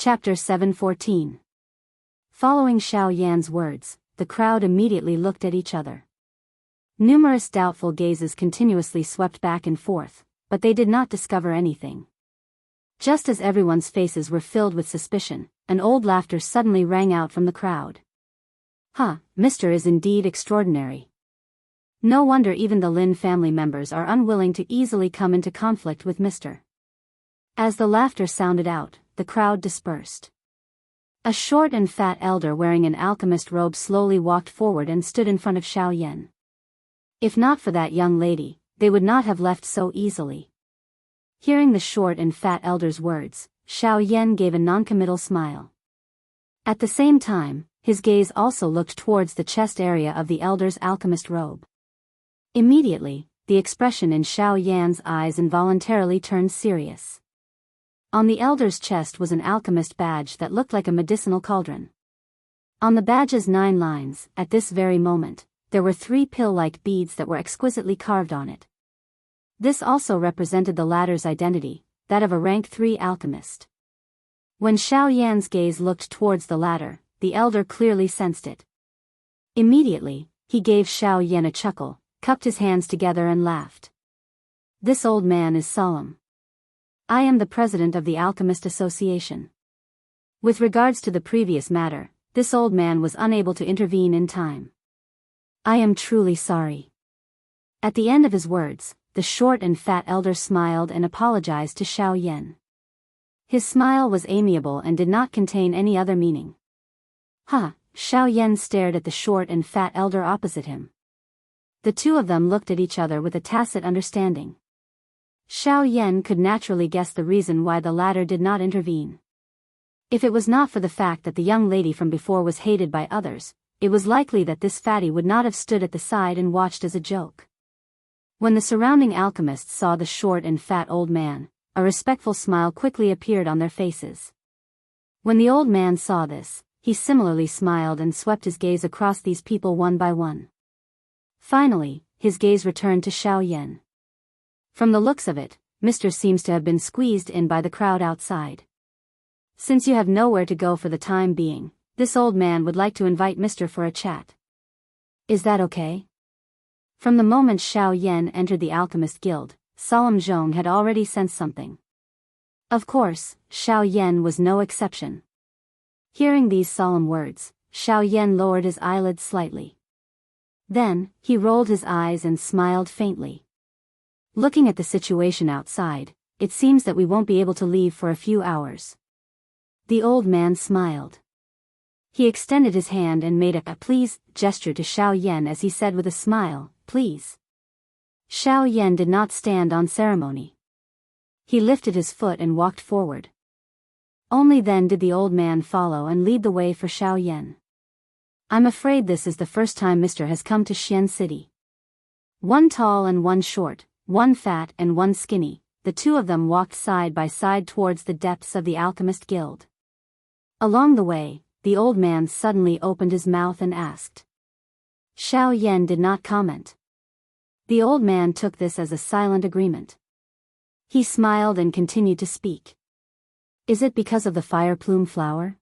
Chapter 714. Following Xiao Yan's words, the crowd immediately looked at each other. Numerous doubtful gazes continuously swept back and forth, but they did not discover anything. Just as everyone's faces were filled with suspicion, an old laughter suddenly rang out from the crowd. Mr. is indeed extraordinary. No wonder even the Lin family members are unwilling to easily come into conflict with Mr. As the laughter sounded out, the crowd dispersed. A short and fat elder wearing an alchemist robe slowly walked forward and stood in front of Xiao Yan. If not for that young lady, they would not have left so easily. Hearing the short and fat elder's words, Xiao Yan gave a noncommittal smile. At the same time, his gaze also looked towards the chest area of the elder's alchemist robe. Immediately, the expression in Xiao Yan's eyes involuntarily turned serious. On the elder's chest was an alchemist badge that looked like a medicinal cauldron. On the badge's 9 lines, at this very moment, there were 3 pill-like beads that were exquisitely carved on it. This also represented the latter's identity, that of a rank 3 alchemist. When Xiao Yan's gaze looked towards the latter, the elder clearly sensed it. Immediately, he gave Xiao Yan a chuckle, cupped his hands together and laughed. This old man is solemn. I am the president of the Alchemist Association. With regards to the previous matter, this old man was unable to intervene in time. I am truly sorry. At the end of his words, the short and fat elder smiled and apologized to Xiao Yan. His smile was amiable and did not contain any other meaning. Xiao Yan stared at the short and fat elder opposite him. The two of them looked at each other with a tacit understanding. Xiao Yan could naturally guess the reason why the latter did not intervene. If it was not for the fact that the young lady from before was hated by others, it was likely that this fatty would not have stood at the side and watched as a joke. When the surrounding alchemists saw the short and fat old man, a respectful smile quickly appeared on their faces. When the old man saw this, he similarly smiled and swept his gaze across these people one by one. Finally, his gaze returned to Xiao Yan. From the looks of it, Mr. seems to have been squeezed in by the crowd outside. Since you have nowhere to go for the time being, this old man would like to invite Mr. for a chat. Is that okay? From the moment Xiao Yan entered the Alchemist Guild, Solemn Zhong had already sensed something. Of course, Xiao Yan was no exception. Hearing these solemn words, Xiao Yan lowered his eyelids slightly. Then, he rolled his eyes and smiled faintly. Looking at the situation outside, it seems that we won't be able to leave for a few hours. The old man smiled. He extended his hand and made a please gesture to Xiao Yan as he said with a smile, please. Xiao Yan did not stand on ceremony. He lifted his foot and walked forward. Only then did the old man follow and lead the way for Xiao Yan. I'm afraid this is the first time Mr. has come to Xian City. One tall and one short, one fat and one skinny, the two of them walked side by side towards the depths of the Alchemist Guild. Along the way, the old man suddenly opened his mouth and asked. Xiao Yan did not comment. The old man took this as a silent agreement. He smiled and continued to speak. Is it because of the fire plume flower?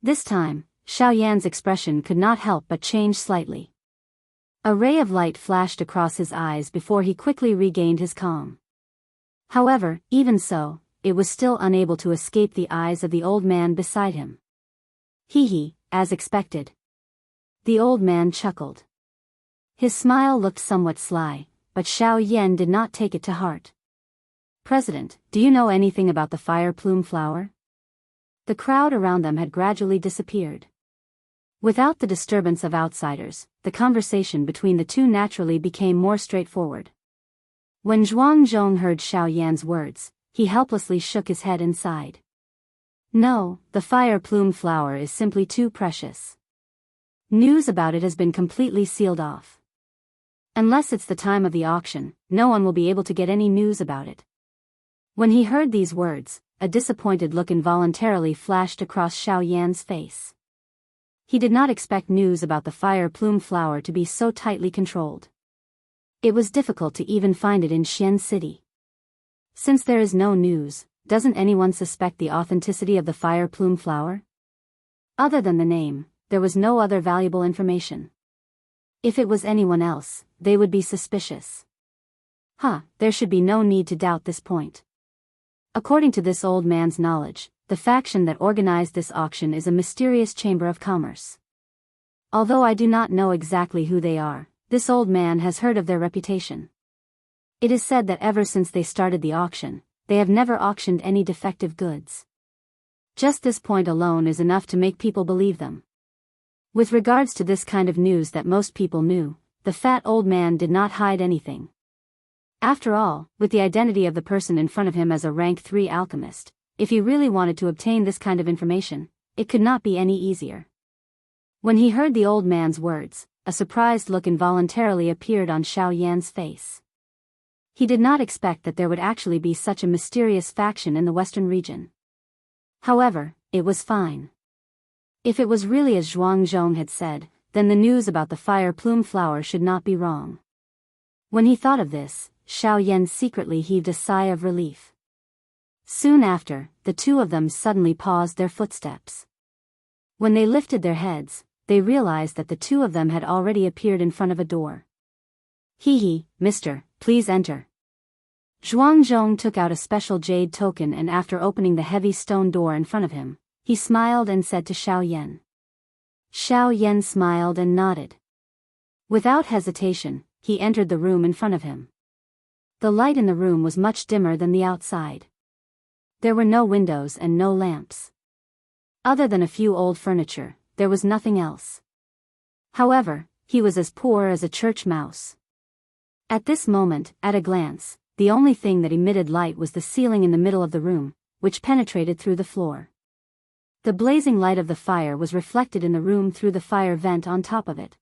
This time, Xiao Yan's expression could not help but change slightly. A ray of light flashed across his eyes before he quickly regained his calm. However, even so, it was still unable to escape the eyes of the old man beside him. As expected. The old man chuckled. His smile looked somewhat sly, but Xiao Yan did not take it to heart. President, do you know anything about the fire plume flower? The crowd around them had gradually disappeared. Without the disturbance of outsiders, the conversation between the two naturally became more straightforward. When Zhuang Zhong heard Xiao Yan's words, he helplessly shook his head and sighed. No, the fire plume flower is simply too precious. News about it has been completely sealed off. Unless it's the time of the auction, no one will be able to get any news about it. When he heard these words, a disappointed look involuntarily flashed across Xiao Yan's face. He did not expect news about the fire plume flower to be so tightly controlled. It was difficult to even find it in Xian City. Since there is no news, doesn't anyone suspect the authenticity of the fire plume flower? Other than the name, there was no other valuable information. If it was anyone else, they would be suspicious. There should be no need to doubt this point. According to this old man's knowledge, the faction that organized this auction is a mysterious chamber of commerce. Although I do not know exactly who they are, this old man has heard of their reputation. It is said that ever since they started the auction, they have never auctioned any defective goods. Just this point alone is enough to make people believe them. With regards to this kind of news that most people knew, the fat old man did not hide anything. After all, with the identity of the person in front of him as a rank 3 alchemist, if he really wanted to obtain this kind of information, it could not be any easier. When he heard the old man's words, a surprised look involuntarily appeared on Xiaoyan's face. He did not expect that there would actually be such a mysterious faction in the western region. However, it was fine. If it was really as Zhuangzhong had said, then the news about the fire plume flower should not be wrong. When he thought of this, Xiaoyan secretly heaved a sigh of relief. Soon after, the two of them suddenly paused their footsteps. When they lifted their heads, they realized that the two of them had already appeared in front of a door. Mister, please enter. Zhuangzhong took out a special jade token and after opening the heavy stone door in front of him, he smiled and said to Xiaoyan. Xiaoyan smiled and nodded. Without hesitation, he entered the room in front of him. The light in the room was much dimmer than the outside. There were no windows and no lamps. Other than a few old furniture, there was nothing else. However, he was as poor as a church mouse. At this moment, at a glance, the only thing that emitted light was the ceiling in the middle of the room, which penetrated through the floor. The blazing light of the fire was reflected in the room through the fire vent on top of it.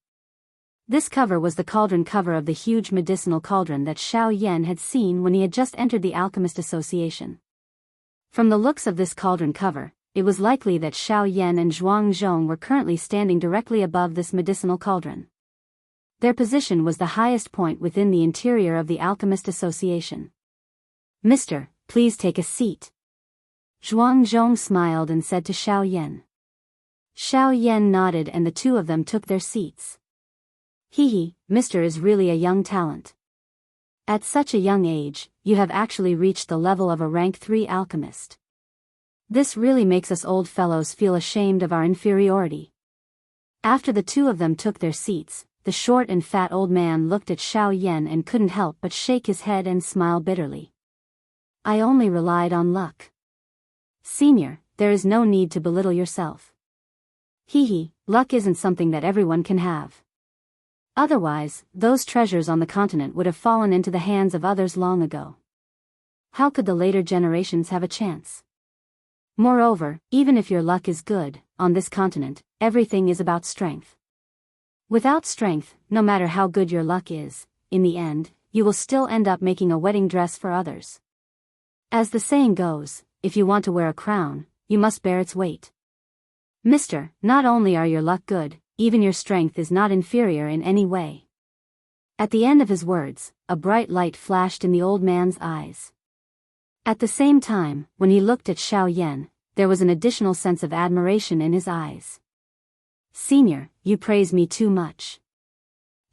This cover was the cauldron cover of the huge medicinal cauldron that Xiaoyan had seen when he had just entered the Alchemist Association. From the looks of this cauldron cover, it was likely that Xiaoyan and Zhuangzhong were currently standing directly above this medicinal cauldron. Their position was the highest point within the interior of the Alchemist Association. Mister, please take a seat. Zhuangzhong smiled and said to Xiaoyan. Xiaoyan nodded and the two of them took their seats. Mister is really a young talent. At such a young age, you have actually reached the level of a rank 3 alchemist. This really makes us old fellows feel ashamed of our inferiority. After the two of them took their seats, the short and fat old man looked at Xiaoyan and couldn't help but shake his head and smile bitterly. I only relied on luck. Senior, there is no need to belittle yourself. Luck isn't something that everyone can have. Otherwise, those treasures on the continent would have fallen into the hands of others long ago. How could the later generations have a chance? Moreover, even if your luck is good, on this continent, everything is about strength. Without strength, no matter how good your luck is, in the end, you will still end up making a wedding dress for others. As the saying goes, if you want to wear a crown, you must bear its weight. Mister, not only are your luck good, even your strength is not inferior in any way. At the end of his words, a bright light flashed in the old man's eyes. At the same time, when he looked at Xiaoyan, there was an additional sense of admiration in his eyes. Senior, you praise me too much.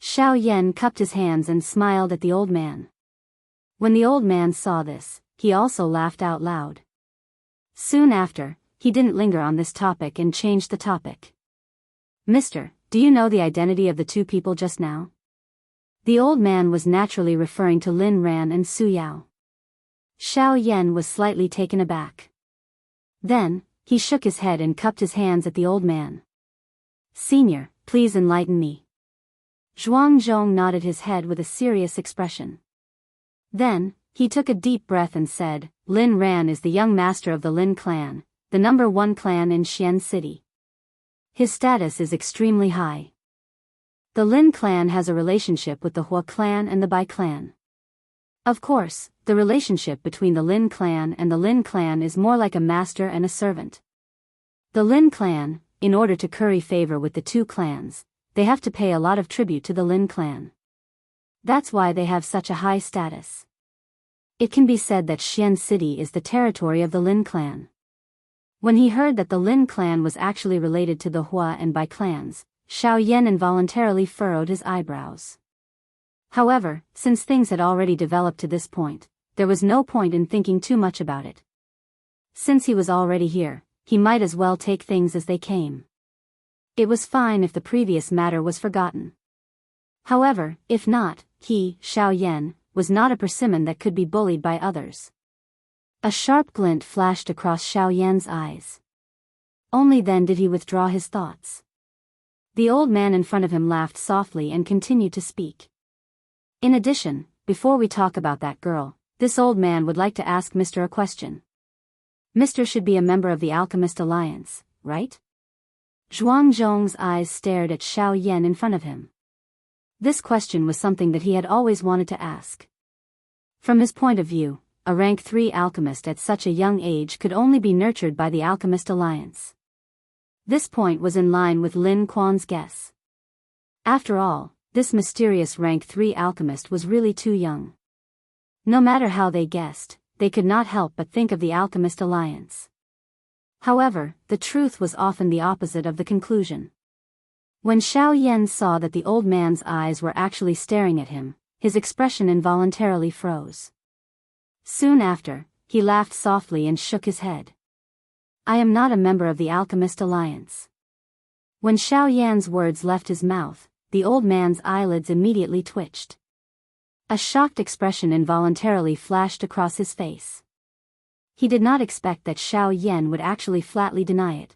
Xiaoyan cupped his hands and smiled at the old man. When the old man saw this, he also laughed out loud. Soon after, he didn't linger on this topic and changed the topic. Mister, do you know the identity of the two people just now? The old man was naturally referring to Lin Ran and Su Yao. Xiaoyan was slightly taken aback. Then, he shook his head and cupped his hands at the old man. Senior, please enlighten me. Zhuangzhong nodded his head with a serious expression. Then, he took a deep breath and said, Lin Ran is the young master of the Lin clan, the number 1 clan in Xian City. His status is extremely high. The Lin clan has a relationship with the Hua clan and the Bai clan. Of course, the relationship between the Lin clan and the Lin clan is more like a master and a servant. The Lin clan, in order to curry favor with the two clans, they have to pay a lot of tribute to the Lin clan. That's why they have such a high status. It can be said that Xian City is the territory of the Lin clan. When he heard that the Lin clan was actually related to the Hua and Bai clans, Xiao Yan involuntarily furrowed his eyebrows. However, since things had already developed to this point, there was no point in thinking too much about it. Since he was already here, he might as well take things as they came. It was fine if the previous matter was forgotten. However, if not, he, Xiao Yan, was not a persimmon that could be bullied by others. A sharp glint flashed across Xiao Yan's eyes. Only then did he withdraw his thoughts. The old man in front of him laughed softly and continued to speak. In addition, before we talk about that girl, this old man would like to ask Mr. a question. Mr. should be a member of the Alchemist Alliance, right? Zhuangzhong's eyes stared at Xiao Yan in front of him. This question was something that he had always wanted to ask. From his point of view, a rank 3 alchemist at such a young age could only be nurtured by the Alchemist Alliance. This point was in line with Lin Quan's guess. After all, this mysterious rank 3 alchemist was really too young. No matter how they guessed, they could not help but think of the Alchemist Alliance. However, the truth was often the opposite of the conclusion. When Xiao Yan saw that the old man's eyes were actually staring at him, his expression involuntarily froze. Soon after, he laughed softly and shook his head. I am not a member of the Alchemist Alliance. When Xiao Yan's words left his mouth, the old man's eyelids immediately twitched. A shocked expression involuntarily flashed across his face. He did not expect that Xiao Yan would actually flatly deny it.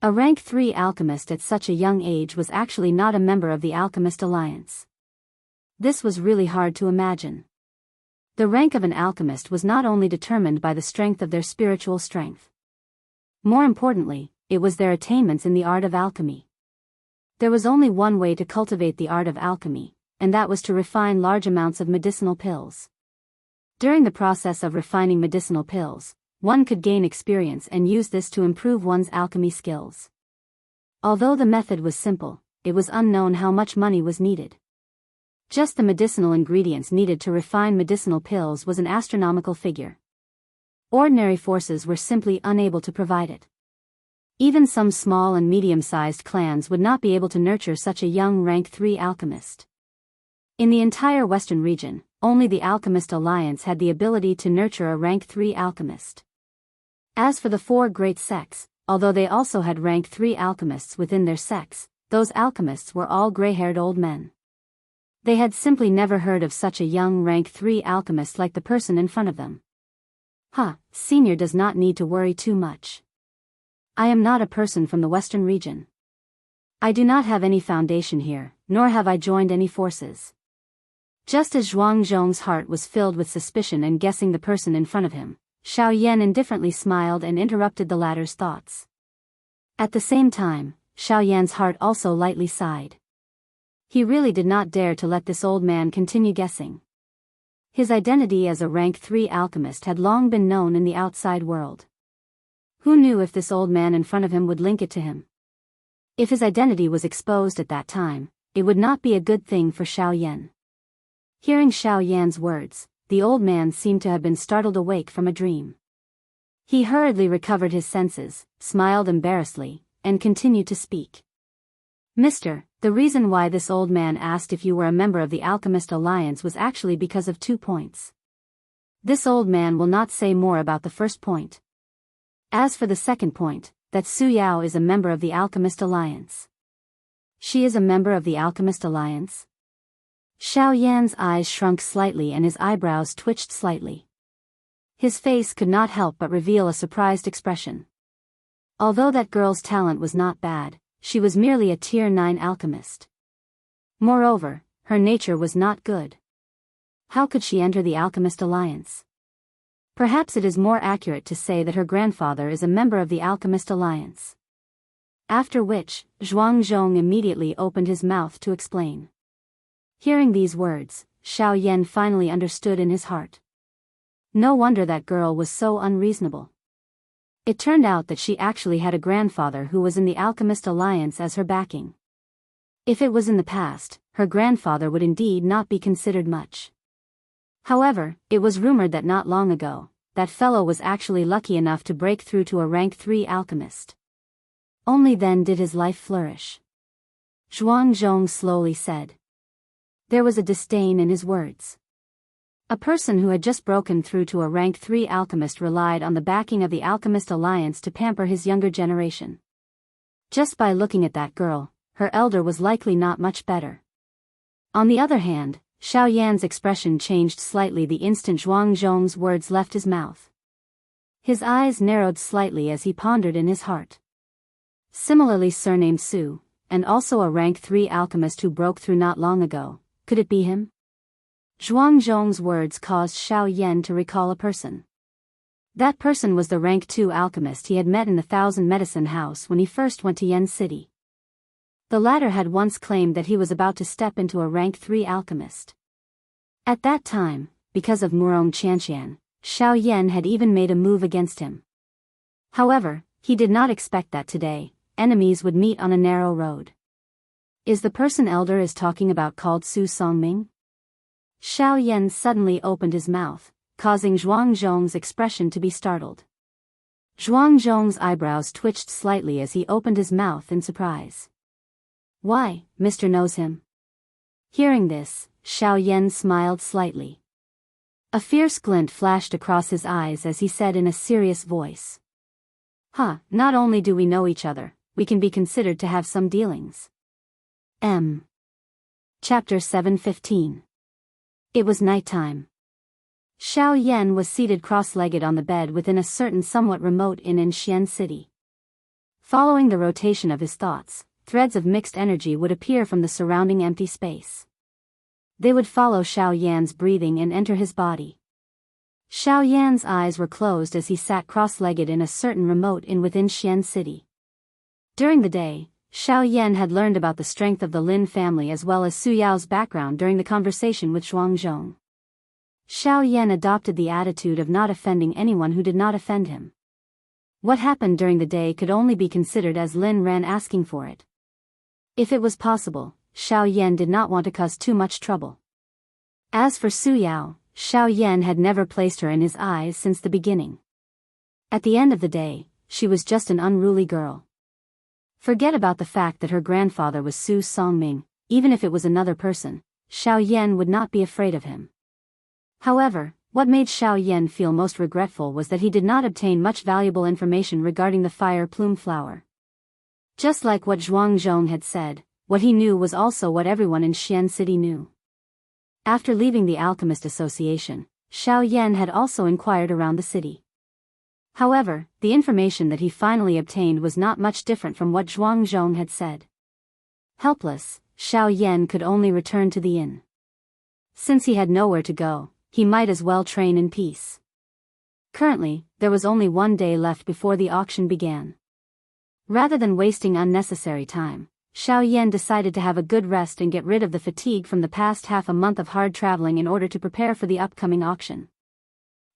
A rank 3 alchemist at such a young age was actually not a member of the Alchemist Alliance. This was really hard to imagine. The rank of an alchemist was not only determined by the strength of their spiritual strength. More importantly, it was their attainments in the art of alchemy. There was only one way to cultivate the art of alchemy, and that was to refine large amounts of medicinal pills. During the process of refining medicinal pills, one could gain experience and use this to improve one's alchemy skills. Although the method was simple, it was unknown how much money was needed. Just the medicinal ingredients needed to refine medicinal pills was an astronomical figure. Ordinary forces were simply unable to provide it. Even some small and medium-sized clans would not be able to nurture such a young rank 3 alchemist. In the entire western region, only the Alchemist Alliance had the ability to nurture a rank 3 alchemist. As for the 4 great sects, although they also had rank 3 alchemists within their sects, those alchemists were all gray-haired old men. They had simply never heard of such a young rank 3 alchemist like the person in front of them. Senior does not need to worry too much. I am not a person from the western region. I do not have any foundation here, nor have I joined any forces. Just as Zhuangzhong's heart was filled with suspicion and guessing the person in front of him, Xiao Yan indifferently smiled and interrupted the latter's thoughts. At the same time, Xiao Yan's heart also lightly sighed. He really did not dare to let this old man continue guessing. His identity as a rank 3 alchemist had long been known in the outside world. Who knew if this old man in front of him would link it to him? If his identity was exposed at that time, it would not be a good thing for Xiao Yan. Hearing Xiao Yan's words, the old man seemed to have been startled awake from a dream. He hurriedly recovered his senses, smiled embarrassedly, and continued to speak. Mister, the reason why this old man asked if you were a member of the Alchemist Alliance was actually because of 2 points. This old man will not say more about the first point. As for the second point, that Su Yao is a member of the Alchemist Alliance. She is a member of the Alchemist Alliance? Xiao Yan's eyes shrunk slightly and his eyebrows twitched slightly. His face could not help but reveal a surprised expression. Although that girl's talent was not bad, she was merely a tier 9 alchemist. Moreover, her nature was not good. How could she enter the Alchemist Alliance? Perhaps it is more accurate to say that her grandfather is a member of the Alchemist Alliance. After which, Zhuangzhong immediately opened his mouth to explain. Hearing these words, Xiao Yan finally understood in his heart. No wonder that girl was so unreasonable. It turned out that she actually had a grandfather who was in the Alchemist Alliance as her backing. If it was in the past, her grandfather would indeed not be considered much. However, it was rumored that not long ago, that fellow was actually lucky enough to break through to a rank 3 alchemist. Only then did his life flourish. Zhuangzhong slowly said. There was a disdain in his words. A person who had just broken through to a rank 3 alchemist relied on the backing of the Alchemist Alliance to pamper his younger generation. Just by looking at that girl, her elder was likely not much better. On the other hand, Xiaoyan's expression changed slightly the instant Zhuangzhong's words left his mouth. His eyes narrowed slightly as he pondered in his heart. Similarly surnamed Su, and also a rank 3 alchemist who broke through not long ago, could it be him? Zhuangzhong's words caused Xiaoyan to recall a person. That person was the rank 2 alchemist he had met in the Thousand Medicine House when he first went to Yen City. The latter had once claimed that he was about to step into a rank 3 alchemist. At that time, because of Murong Qianxian, Xiaoyan had even made a move against him. However, he did not expect that today, enemies would meet on a narrow road. Is the person elder is talking about called Su Songming? Xiaoyan suddenly opened his mouth, causing Zhuangzhong's expression to be startled. Zhuangzhong's eyebrows twitched slightly as he opened his mouth in surprise. Why, Mr. knows him? Hearing this, Xiaoyan smiled slightly. A fierce glint flashed across his eyes as he said in a serious voice. Not only do we know each other, we can be considered to have some dealings. Chapter 7:15. It was nighttime. Xiaoyan was seated cross-legged on the bed within a certain somewhat remote inn in Xian City. Following the rotation of his thoughts, threads of mixed energy would appear from the surrounding empty space. They would follow Xiaoyan's breathing and enter his body. Xiaoyan's eyes were closed as he sat cross-legged in a certain remote inn within Xian City. During the day, Xiaoyan had learned about the strength of the Lin family as well as Su Yao's background during the conversation with Zhuangzhong. Xiaoyan adopted the attitude of not offending anyone who did not offend him. What happened during the day could only be considered as Lin ran asking for it. If it was possible, Xiaoyan did not want to cause too much trouble. As for Su Yao, Xiaoyan had never placed her in his eyes since the beginning. At the end of the day, she was just an unruly girl. Forget about the fact that her grandfather was Su Songming, even if it was another person, Xiaoyan would not be afraid of him. However, what made Xiaoyan feel most regretful was that he did not obtain much valuable information regarding the fire plume flower. Just like what Zhuangzhong had said, what he knew was also what everyone in Xian City knew. After leaving the Alchemist Association, Xiaoyan had also inquired around the city. However, the information that he finally obtained was not much different from what Zhuangzhong had said. Helpless, Xiaoyan could only return to the inn. Since he had nowhere to go, he might as well train in peace. Currently, there was only one day left before the auction began. Rather than wasting unnecessary time, Xiaoyan decided to have a good rest and get rid of the fatigue from the past half a month of hard traveling in order to prepare for the upcoming auction.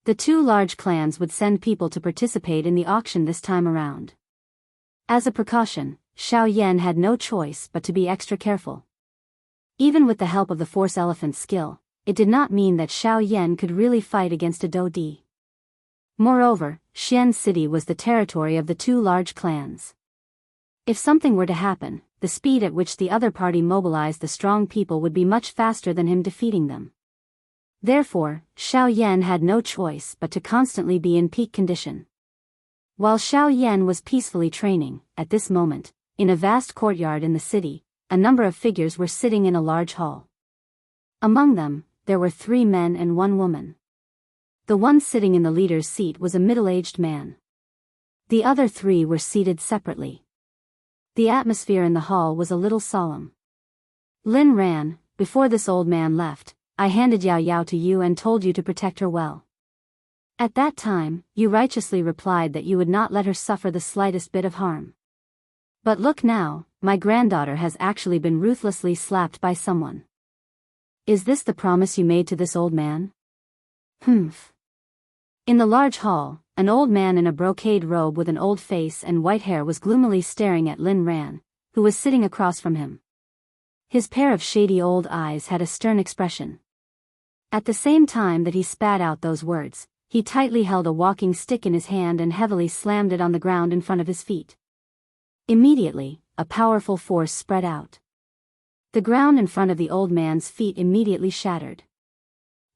The two large clans would send people to participate in the auction this time around. As a precaution, Xiaoyan had no choice but to be extra careful. Even with the help of the Force Elephant's skill, it did not mean that Xiaoyan could really fight against a Dodi. Moreover, Xian City was the territory of the two large clans. If something were to happen, the speed at which the other party mobilized the strong people would be much faster than him defeating them. Therefore, Xiaoyan had no choice but to constantly be in peak condition. While Xiaoyan was peacefully training, at this moment, in a vast courtyard in the city, a number of figures were sitting in a large hall. Among them, there were 3 men and 1 woman. The one sitting in the leader's seat was a middle-aged man. The other 3 were seated separately. The atmosphere in the hall was a little solemn. Lin ran, before this old man left, I handed Yao Yao to you and told you to protect her well. At that time, you righteously replied that you would not let her suffer the slightest bit of harm. But look now, my granddaughter has actually been ruthlessly slapped by someone. Is this the promise you made to this old man? Humph. In the large hall, an old man in a brocade robe with an old face and white hair was gloomily staring at Lin Ran, who was sitting across from him. His pair of shady old eyes had a stern expression. At the same time that he spat out those words, he tightly held a walking stick in his hand and heavily slammed it on the ground in front of his feet. Immediately, a powerful force spread out. The ground in front of the old man's feet immediately shattered.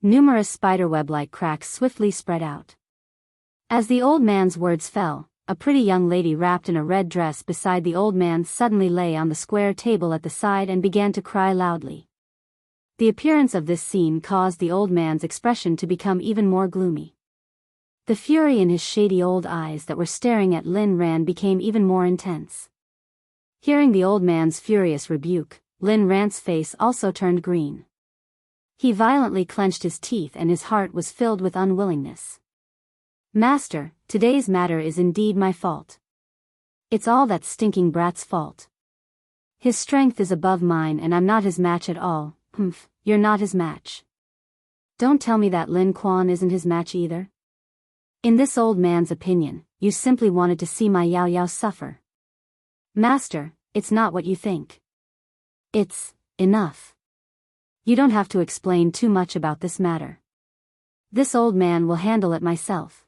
Numerous spiderweb-like cracks swiftly spread out. As the old man's words fell, a pretty young lady wrapped in a red dress beside the old man suddenly lay on the square table at the side and began to cry loudly. The appearance of this scene caused the old man's expression to become even more gloomy. The fury in his shady old eyes that were staring at Lin Ran became even more intense. Hearing the old man's furious rebuke, Lin Ran's face also turned green. He violently clenched his teeth and his heart was filled with unwillingness. "Master, today's matter is indeed my fault. It's all that stinking brat's fault. His strength is above mine and I'm not his match at all." "Humph, you're not his match. Don't tell me that Lin Quan isn't his match either. In this old man's opinion, you simply wanted to see my Yao Yao suffer. Master, it's not what you think. It's enough. You don't have to explain too much about this matter. This old man will handle it myself.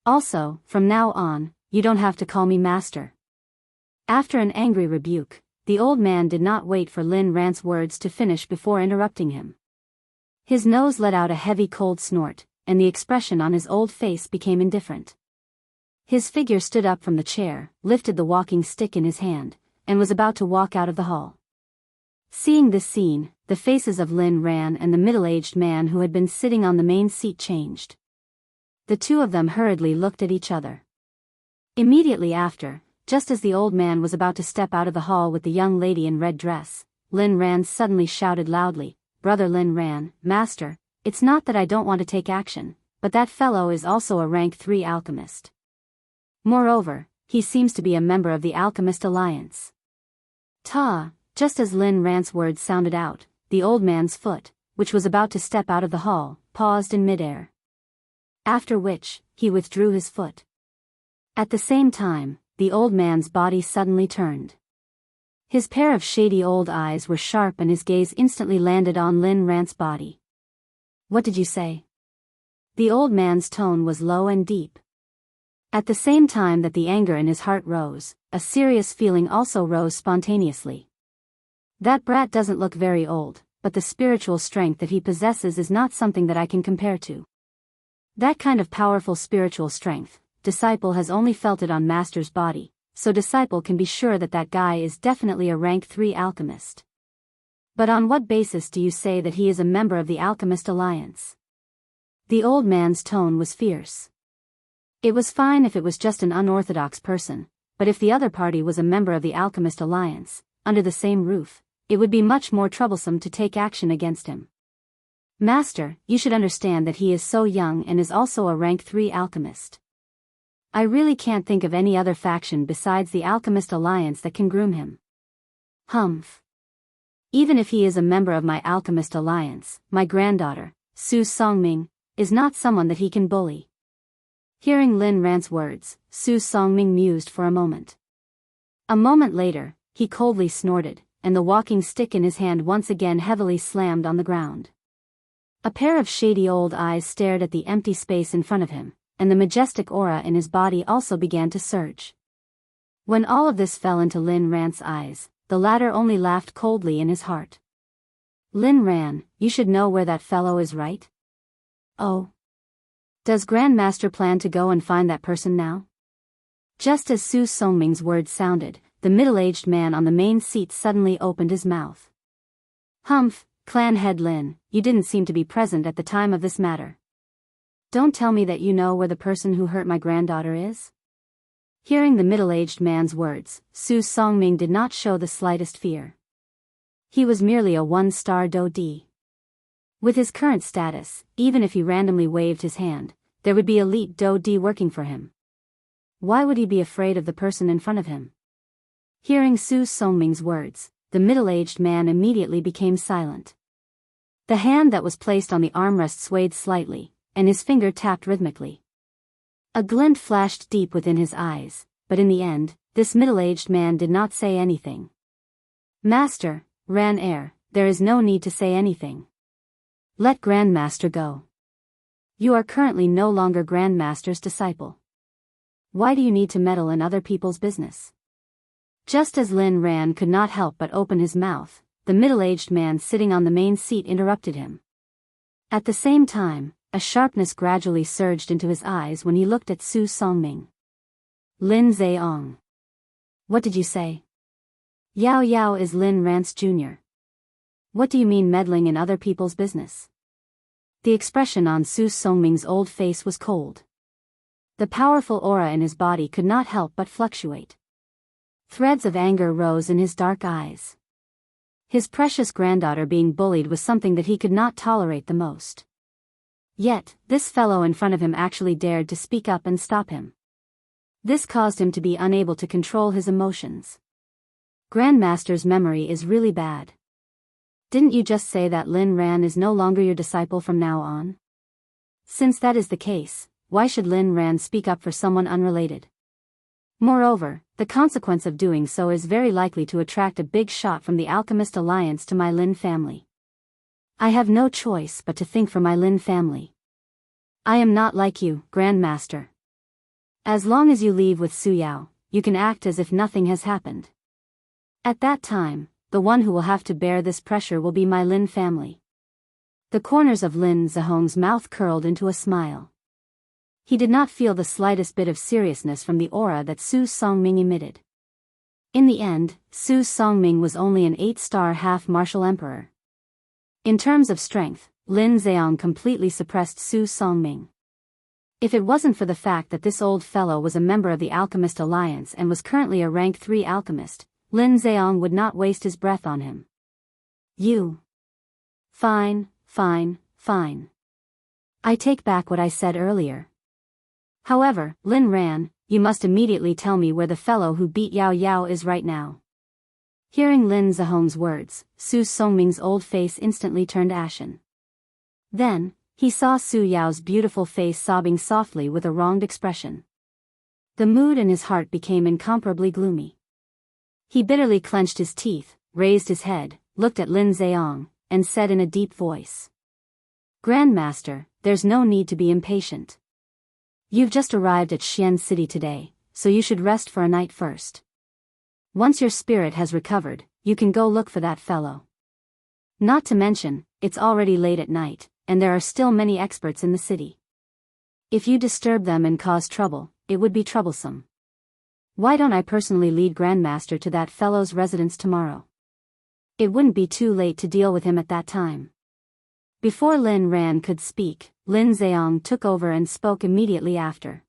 Also, from now on, you don't have to call me master." After an angry rebuke, the old man did not wait for Lin Ran's words to finish before interrupting him. His nose let out a heavy cold snort, and the expression on his old face became indifferent. His figure stood up from the chair, lifted the walking stick in his hand, and was about to walk out of the hall. Seeing this scene, the faces of Lin Ran and the middle-aged man who had been sitting on the main seat changed. The two of them hurriedly looked at each other. Immediately after, just as the old man was about to step out of the hall with the young lady in red dress, Lin Ran suddenly shouted loudly, "Brother Lin Ran, Master, it's not that I don't want to take action, but that fellow is also a rank 3 alchemist. Moreover, he seems to be a member of the Alchemist Alliance." Ta! Just as Lin Ran's words sounded out, the old man's foot, which was about to step out of the hall, paused in midair. After which, he withdrew his foot. At the same time, the old man's body suddenly turned. His pair of shady old eyes were sharp and his gaze instantly landed on Lin Ran's body. "What did you say?" The old man's tone was low and deep. At the same time that the anger in his heart rose, a serious feeling also rose spontaneously. "That brat doesn't look very old, but the spiritual strength that he possesses is not something that I can compare to. That kind of powerful spiritual strength, disciple has only felt it on master's body, so disciple can be sure that that guy is definitely a rank 3 alchemist. But on what basis do you say that he is a member of the Alchemist Alliance?" The old man's tone was fierce. It was fine if it was just an unorthodox person, but if the other party was a member of the Alchemist Alliance, under the same roof, it would be much more troublesome to take action against him. "Master, you should understand that he is so young and is also a rank 3 alchemist. I really can't think of any other faction besides the Alchemist Alliance that can groom him. Humph. Even if he is a member of my Alchemist Alliance, my granddaughter, Su Songming, is not someone that he can bully." Hearing Lin Ran's words, Su Songming mused for a moment. A moment later, he coldly snorted, and the walking stick in his hand once again heavily slammed on the ground. A pair of shady old eyes stared at the empty space in front of him, and the majestic aura in his body also began to surge. When all of this fell into Lin Ran's eyes, the latter only laughed coldly in his heart. "Lin Ran, you should know where that fellow is, right? Oh. Does Grandmaster plan to go and find that person now?" Just as Su Songming's words sounded, the middle-aged man on the main seat suddenly opened his mouth. "Humph, Clan Head Lin, you didn't seem to be present at the time of this matter. Don't tell me that you know where the person who hurt my granddaughter is?" Hearing the middle-aged man's words, Su Songming did not show the slightest fear. He was merely a 1-star Do Di. With his current status, even if he randomly waved his hand, there would be elite Do Di working for him. Why would he be afraid of the person in front of him? Hearing Su Songming's words, the middle-aged man immediately became silent. The hand that was placed on the armrest swayed slightly, and his finger tapped rhythmically. A glint flashed deep within his eyes, but in the end, this middle-aged man did not say anything. "Master, Ran Air, there is no need to say anything. Let Grandmaster go. You are currently no longer Grandmaster's disciple. Why do you need to meddle in other people's business? Just as Lin Ran could not help but open his mouth, the middle-aged man sitting on the main seat interrupted him. At the same time, a sharpness gradually surged into his eyes when he looked at Su Songming. Lin Zheong. What did you say? Yao Yao is Lin Rance Jr. What do you mean meddling in other people's business? The expression on Su Songming's old face was cold. The powerful aura in his body could not help but fluctuate. Threads of anger rose in his dark eyes. His precious granddaughter being bullied was something that he could not tolerate the most. Yet, this fellow in front of him actually dared to speak up and stop him. This caused him to be unable to control his emotions. Grandmaster's memory is really bad. Didn't you just say that Lin Ran is no longer your disciple from now on? Since that is the case, why should Lin Ran speak up for someone unrelated? Moreover, the consequence of doing so is very likely to attract a big shot from the Alchemist Alliance to my Lin family. I have no choice but to think for my Lin family. I am not like you, Grandmaster. As long as you leave with Su Yao, you can act as if nothing has happened. At that time, the one who will have to bear this pressure will be my Lin family. The corners of Lin Zhehong's mouth curled into a smile. He did not feel the slightest bit of seriousness from the aura that Su Songming emitted. In the end, Su Songming was only an 8-star half-martial emperor. In terms of strength, Lin Zheong completely suppressed Su Songming. If it wasn't for the fact that this old fellow was a member of the Alchemist Alliance and was currently a rank 3 alchemist, Lin Zheong would not waste his breath on him. You. Fine. I take back what I said earlier. However, Lin Ran, you must immediately tell me where the fellow who beat Yao Yao is right now. Hearing Lin Zhehong's words, Su Songming's old face instantly turned ashen. Then, he saw Su Yao's beautiful face sobbing softly with a wronged expression. The mood in his heart became incomparably gloomy. He bitterly clenched his teeth, raised his head, looked at Lin Zheong, and said in a deep voice. Grandmaster, there's no need to be impatient. You've just arrived at Xian City today, so you should rest for a night first. Once your spirit has recovered, you can go look for that fellow. Not to mention, it's already late at night, and there are still many experts in the city. If you disturb them and cause trouble, it would be troublesome. Why don't I personally lead Grandmaster to that fellow's residence tomorrow? It wouldn't be too late to deal with him at that time. Before Lin Ran could speak, Lin Zheong took over and spoke immediately after.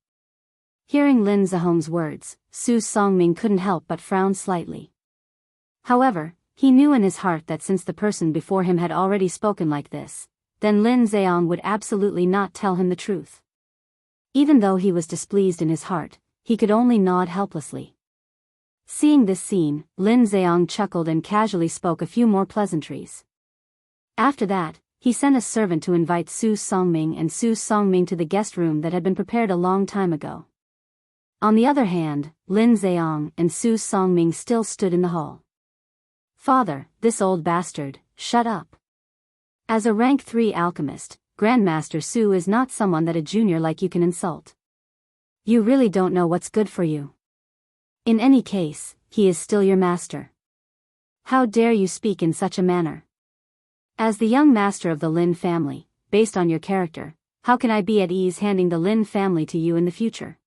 Hearing Lin Zhehong's words, Su Songming couldn't help but frown slightly. However, he knew in his heart that since the person before him had already spoken like this, then Lin Zheong would absolutely not tell him the truth. Even though he was displeased in his heart, he could only nod helplessly. Seeing this scene, Lin Zheong chuckled and casually spoke a few more pleasantries. After that, he sent a servant to invite Su Songming and Su Songming to the guest room that had been prepared a long time ago. On the other hand, Lin Zheong and Su Songming still stood in the hall. Father, this old bastard, shut up. As a rank 3 alchemist, Grandmaster Su is not someone that a junior like you can insult. You really don't know what's good for you. In any case, he is still your master. How dare you speak in such a manner? As the young master of the Lin family, based on your character, how can I be at ease handing the Lin family to you in the future?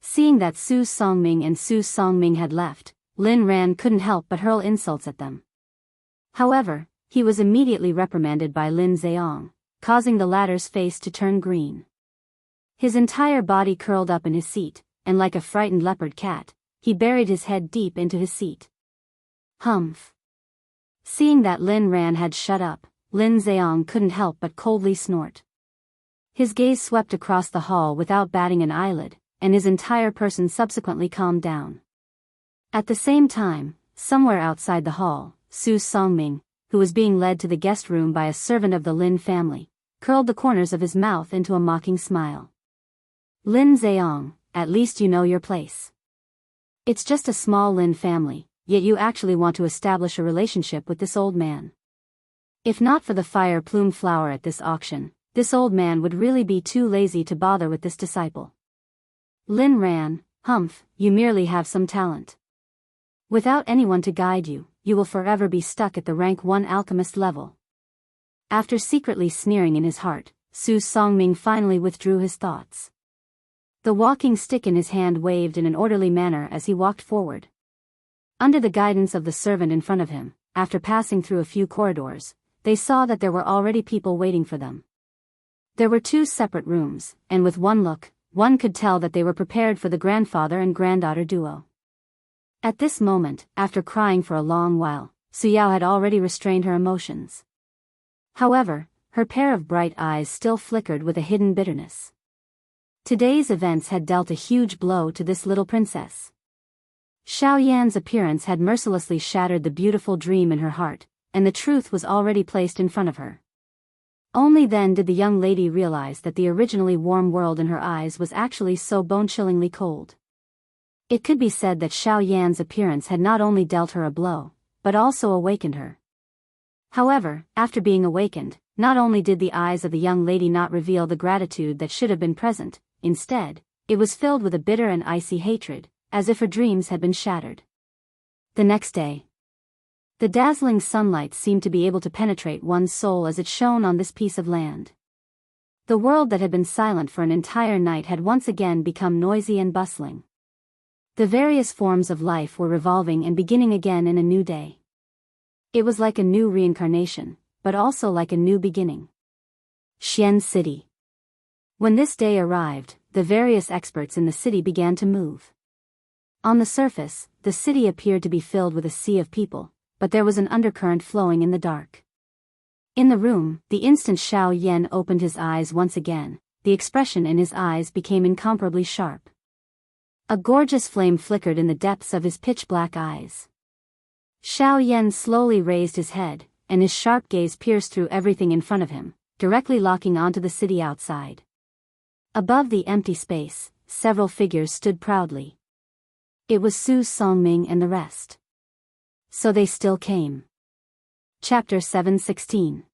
Seeing that Su Songming and Su Songming had left, Lin Ran couldn't help but hurl insults at them. However, he was immediately reprimanded by Lin Zheong, causing the latter's face to turn green. His entire body curled up in his seat, and like a frightened leopard cat, he buried his head deep into his seat. Humph. Seeing that Lin Ran had shut up, Lin Zheong couldn't help but coldly snort. His gaze swept across the hall without batting an eyelid, and his entire person subsequently calmed down. At the same time, somewhere outside the hall, Su Songming, who was being led to the guest room by a servant of the Lin family, curled the corners of his mouth into a mocking smile. Lin Zheong, at least you know your place. It's just a small Lin family, yet you actually want to establish a relationship with this old man. If not for the fire plume flower at this auction, this old man would really be too lazy to bother with this disciple. Lin ran, "Humph, you merely have some talent. Without anyone to guide you, you will forever be stuck at the rank 1 alchemist level." After secretly sneering in his heart, Su Songming finally withdrew his thoughts. The walking stick in his hand waved in an orderly manner as he walked forward. Under the guidance of the servant in front of him, after passing through a few corridors, they saw that there were already people waiting for them. There were 2 separate rooms, and with one look, one could tell that they were prepared for the grandfather and granddaughter duo. At this moment, after crying for a long while, Su Yao had already restrained her emotions. However, her pair of bright eyes still flickered with a hidden bitterness. Today's events had dealt a huge blow to this little princess. Xiao Yan's appearance had mercilessly shattered the beautiful dream in her heart, and the truth was already placed in front of her. Only then did the young lady realize that the originally warm world in her eyes was actually so bone-chillingly cold. It could be said that Xiao Yan's appearance had not only dealt her a blow, but also awakened her. However, after being awakened, not only did the eyes of the young lady not reveal the gratitude that should have been present, instead, it was filled with a bitter and icy hatred, as if her dreams had been shattered. The next day, the dazzling sunlight seemed to be able to penetrate one's soul as it shone on this piece of land. The world that had been silent for an entire night had once again become noisy and bustling. The various forms of life were revolving and beginning again in a new day. It was like a new reincarnation, but also like a new beginning. Xian City. When this day arrived, the various experts in the city began to move. On the surface, the city appeared to be filled with a sea of people, but there was an undercurrent flowing in the dark. In the room, the instant Xiao Yan opened his eyes once again, the expression in his eyes became incomparably sharp. A gorgeous flame flickered in the depths of his pitch-black eyes. Xiao Yan slowly raised his head, and his sharp gaze pierced through everything in front of him, directly locking onto the city outside. Above the empty space, several figures stood proudly. It was Su Songming and the rest. So they still came. Chapter 716.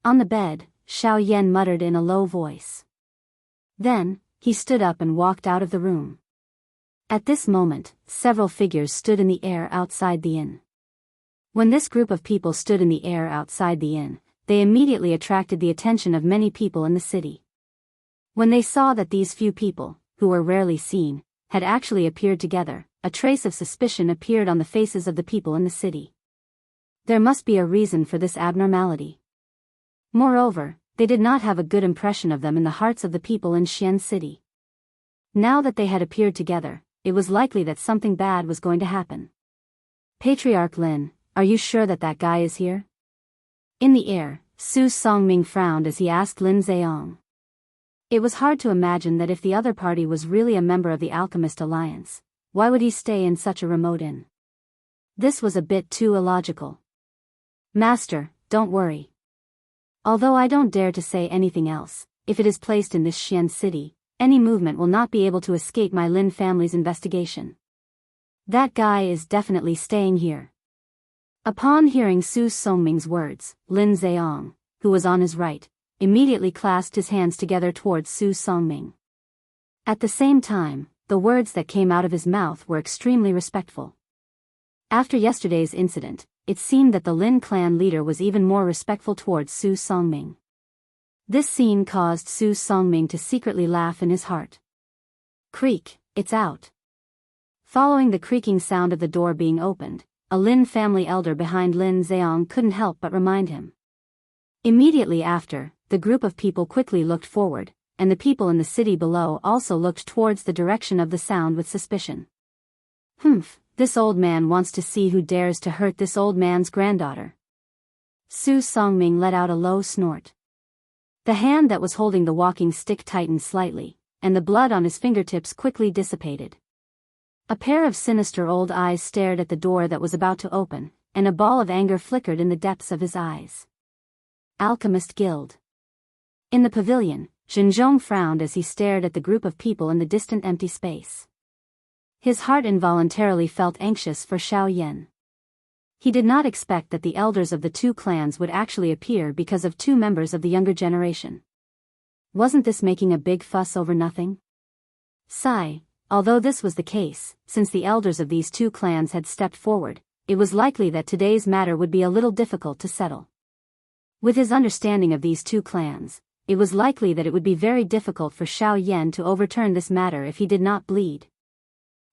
On the bed, Xiao Yan muttered in a low voice. Then, he stood up and walked out of the room. At this moment, several figures stood in the air outside the inn. When this group of people stood in the air outside the inn, they immediately attracted the attention of many people in the city. When they saw that these few people, who were rarely seen, had actually appeared together, a trace of suspicion appeared on the faces of the people in the city. There must be a reason for this abnormality. Moreover, they did not have a good impression of them in the hearts of the people in Xian City. Now that they had appeared together, it was likely that something bad was going to happen. Patriarch Lin, are you sure that that guy is here? In the air, Su Songming frowned as he asked Lin Zheong. It was hard to imagine that if the other party was really a member of the Alchemist Alliance, why would he stay in such a remote inn? This was a bit too illogical. Master, don't worry. Although I don't dare to say anything else, if it is placed in this Xian City, any movement will not be able to escape my Lin family's investigation. That guy is definitely staying here. Upon hearing Su Songming's words, Lin Zheong, who was on his right, immediately clasped his hands together towards Su Songming. At the same time, the words that came out of his mouth were extremely respectful. After yesterday's incident, it seemed that the Lin clan leader was even more respectful towards Su Songming. This scene caused Su Songming to secretly laugh in his heart. Creak, it's out. Following the creaking sound of the door being opened, a Lin family elder behind Lin Zheong couldn't help but remind him. Immediately after, the group of people quickly looked forward, and the people in the city below also looked towards the direction of the sound with suspicion. Humph, this old man wants to see who dares to hurt this old man's granddaughter. Su Songming let out a low snort. The hand that was holding the walking stick tightened slightly, and the blood on his fingertips quickly dissipated. A pair of sinister old eyes stared at the door that was about to open, and a ball of anger flickered in the depths of his eyes. Alchemist Guild. In the pavilion, Zhenzhong frowned as he stared at the group of people in the distant empty space. His heart involuntarily felt anxious for Xiao Yan. He did not expect that the elders of the two clans would actually appear because of two members of the younger generation. Wasn't this making a big fuss over nothing? Sigh. Although this was the case, since the elders of these two clans had stepped forward, it was likely that today's matter would be a little difficult to settle. With his understanding of these two clans, it was likely that it would be very difficult for Xiao Yan to overturn this matter if he did not bleed.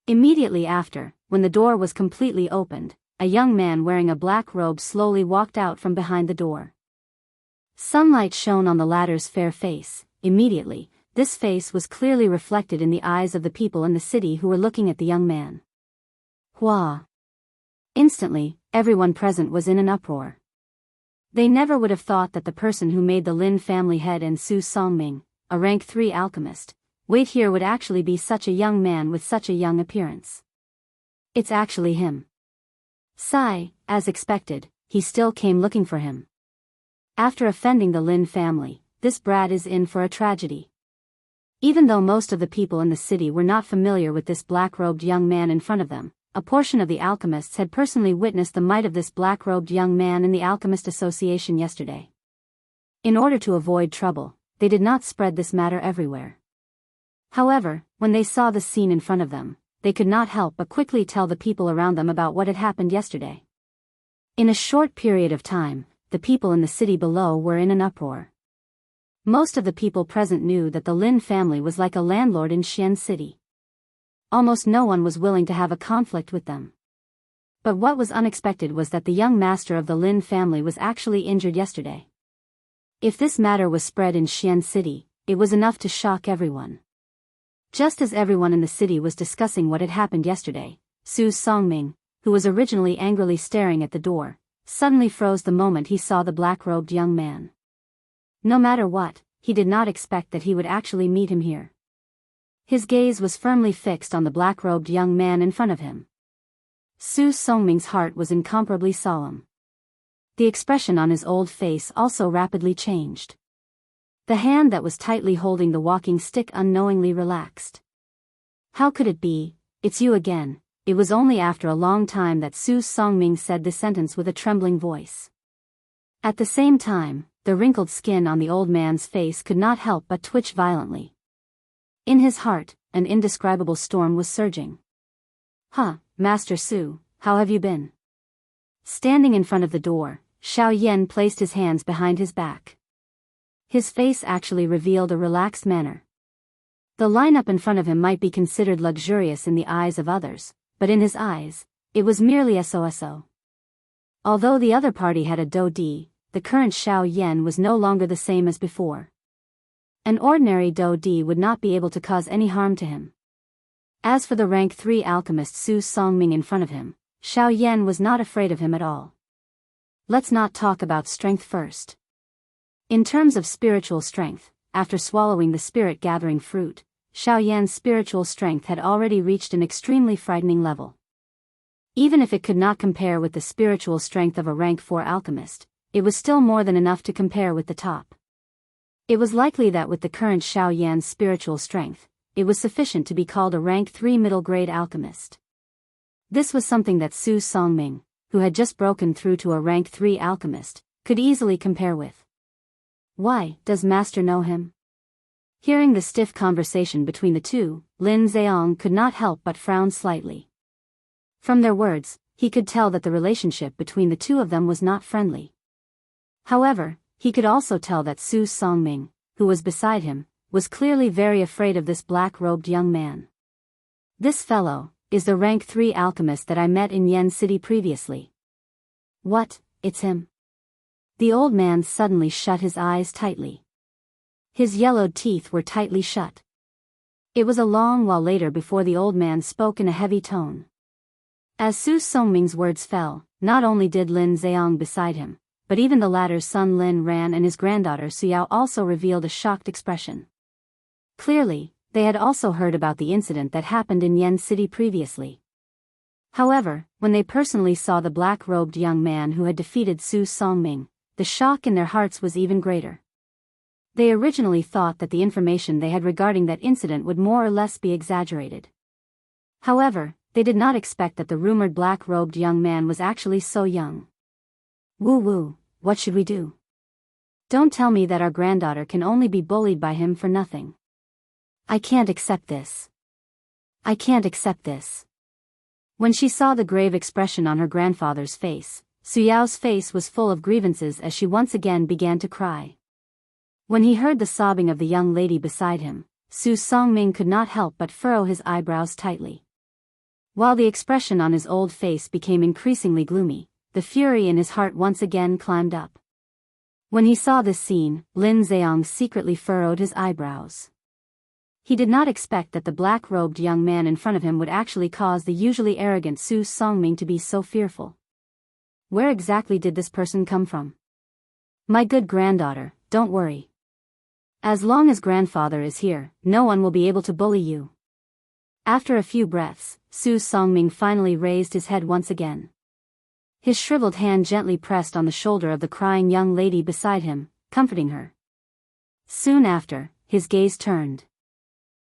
Immediately after, when the door was completely opened, a young man wearing a black robe slowly walked out from behind the door. Sunlight shone on the latter's fair face. Immediately, this face was clearly reflected in the eyes of the people in the city who were looking at the young man. Hua! Instantly, everyone present was in an uproar. They never would have thought that the person who made the Lin family head and Su Songming, a rank 3 alchemist, wait here would actually be such a young man with such a young appearance. It's actually him. Sigh, as expected, he still came looking for him. After offending the Lin family, this brat is in for a tragedy. Even though most of the people in the city were not familiar with this black-robed young man in front of them, a portion of the alchemists had personally witnessed the might of this black-robed young man in the Alchemist Association yesterday. In order to avoid trouble, they did not spread this matter everywhere. However, when they saw the scene in front of them, they could not help but quickly tell the people around them about what had happened yesterday. In a short period of time, the people in the city below were in an uproar. Most of the people present knew that the Lin family was like a landlord in Xian City. Almost no one was willing to have a conflict with them. But what was unexpected was that the young master of the Lin family was actually injured yesterday. If this matter was spread in Xian City, it was enough to shock everyone. Just as everyone in the city was discussing what had happened yesterday, Su Songming, who was originally angrily staring at the door, suddenly froze the moment he saw the black-robed young man. No matter what, he did not expect that he would actually meet him here. His gaze was firmly fixed on the black-robed young man in front of him. Su Songming's heart was incomparably solemn. The expression on his old face also rapidly changed. The hand that was tightly holding the walking stick unknowingly relaxed. How could it be? It's you again. It was only after a long time that Su Songming said this sentence with a trembling voice. At the same time, the wrinkled skin on the old man's face could not help but twitch violently. In his heart, an indescribable storm was surging. Master Su, how have you been? Standing in front of the door, Xiao Yan placed his hands behind his back. His face actually revealed a relaxed manner. The lineup in front of him might be considered luxurious in the eyes of others, but in his eyes, it was merely so. Although the other party had a Do-Di, the current Xiao Yan was no longer the same as before. An ordinary Do-Di would not be able to cause any harm to him. As for the rank 3 alchemist Su Songming in front of him, Xiao Yan was not afraid of him at all. Let's not talk about strength first. In terms of spiritual strength, after swallowing the spirit-gathering fruit, Xiao Yan's spiritual strength had already reached an extremely frightening level. Even if it could not compare with the spiritual strength of a rank 4 alchemist, it was still more than enough to compare with the top. It was likely that with the current Xiao Yan's spiritual strength, it was sufficient to be called a rank 3 middle-grade alchemist. This was something that Su Songming, who had just broken through to a rank 3 alchemist, could easily compare with. Why, does Master know him? Hearing the stiff conversation between the two, Lin Zheong could not help but frown slightly. From their words, he could tell that the relationship between the two of them was not friendly. However, he could also tell that Su Songming, who was beside him, was clearly very afraid of this black-robed young man. This fellow is the rank 3 alchemist that I met in Yen City previously. What, it's him? The old man suddenly shut his eyes tightly. His yellowed teeth were tightly shut. It was a long while later before the old man spoke in a heavy tone. As Su Songming's words fell, not only did Lin Zheong beside him, but even the latter's son Lin Ran and his granddaughter Suyao also revealed a shocked expression. Clearly, they had also heard about the incident that happened in Yen City previously. However, when they personally saw the black-robed young man who had defeated Su Songming, the shock in their hearts was even greater. They originally thought that the information they had regarding that incident would more or less be exaggerated. However, they did not expect that the rumored black-robed young man was actually so young. Woo, what should we do? Don't tell me that our granddaughter can only be bullied by him for nothing. I can't accept this. I can't accept this. When she saw the grave expression on her grandfather's face, Suyao's face was full of grievances as she once again began to cry. When he heard the sobbing of the young lady beside him, Su Songming could not help but furrow his eyebrows tightly. While the expression on his old face became increasingly gloomy, the fury in his heart once again climbed up. When he saw this scene, Lin Zheong secretly furrowed his eyebrows. He did not expect that the black-robed young man in front of him would actually cause the usually arrogant Su Songming to be so fearful. Where exactly did this person come from? My good granddaughter, don't worry. As long as grandfather is here, no one will be able to bully you. After a few breaths, Su Songming finally raised his head once again. His shriveled hand gently pressed on the shoulder of the crying young lady beside him, comforting her. Soon after, his gaze turned.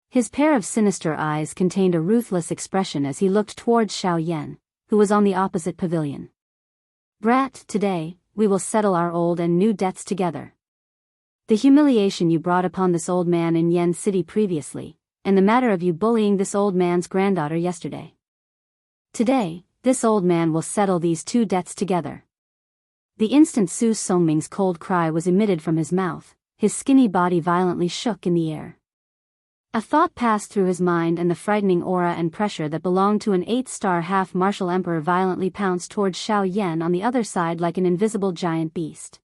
His pair of sinister eyes contained a ruthless expression as he looked towards Xiao Yan, who was on the opposite pavilion. Brat, today, we will settle our old and new debts together. The humiliation you brought upon this old man in Yen City previously, and the matter of you bullying this old man's granddaughter yesterday. Today, this old man will settle these two debts together. The instant Su Songming's cold cry was emitted from his mouth, his skinny body violently shook in the air. A thought passed through his mind, and the frightening aura and pressure that belonged to an 8-star half-martial emperor violently pounced towards Xiao Yan on the other side like an invisible giant beast.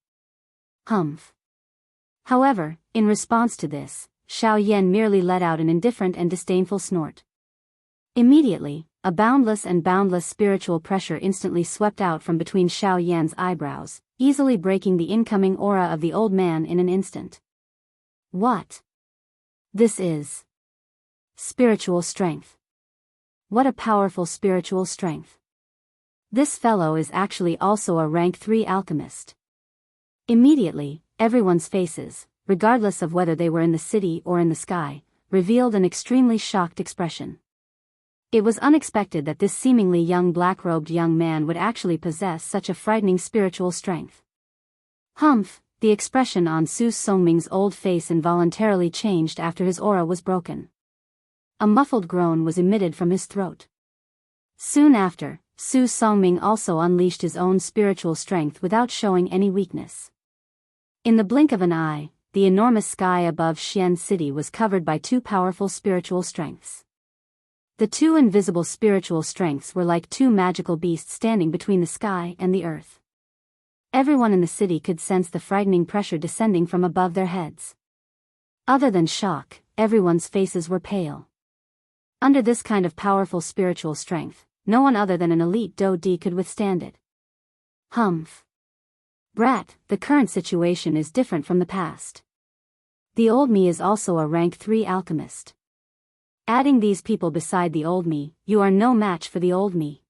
Humph. However, in response to this, Xiao Yan merely let out an indifferent and disdainful snort. Immediately, a boundless spiritual pressure instantly swept out from between Xiao Yan's eyebrows, easily breaking the incoming aura of the old man in an instant. What? This is spiritual strength. What a powerful spiritual strength. This fellow is actually also a rank 3 alchemist. Immediately, everyone's faces, regardless of whether they were in the city or in the sky, revealed an extremely shocked expression. It was unexpected that this seemingly young black-robed young man would actually possess such a frightening spiritual strength. Humph. The expression on Su Songming's old face involuntarily changed after his aura was broken. A muffled groan was emitted from his throat. Soon after, Su Songming also unleashed his own spiritual strength without showing any weakness. In the blink of an eye, the enormous sky above Xian City was covered by two powerful spiritual strengths. The two invisible spiritual strengths were like two magical beasts standing between the sky and the earth. Everyone in the city could sense the frightening pressure descending from above their heads. Other than shock, everyone's faces were pale. Under this kind of powerful spiritual strength, no one other than an elite Daoist could withstand it. Humph. Brat, the current situation is different from the past. The old me is also a rank 3 alchemist. Adding these people beside the old me, you are no match for the old me.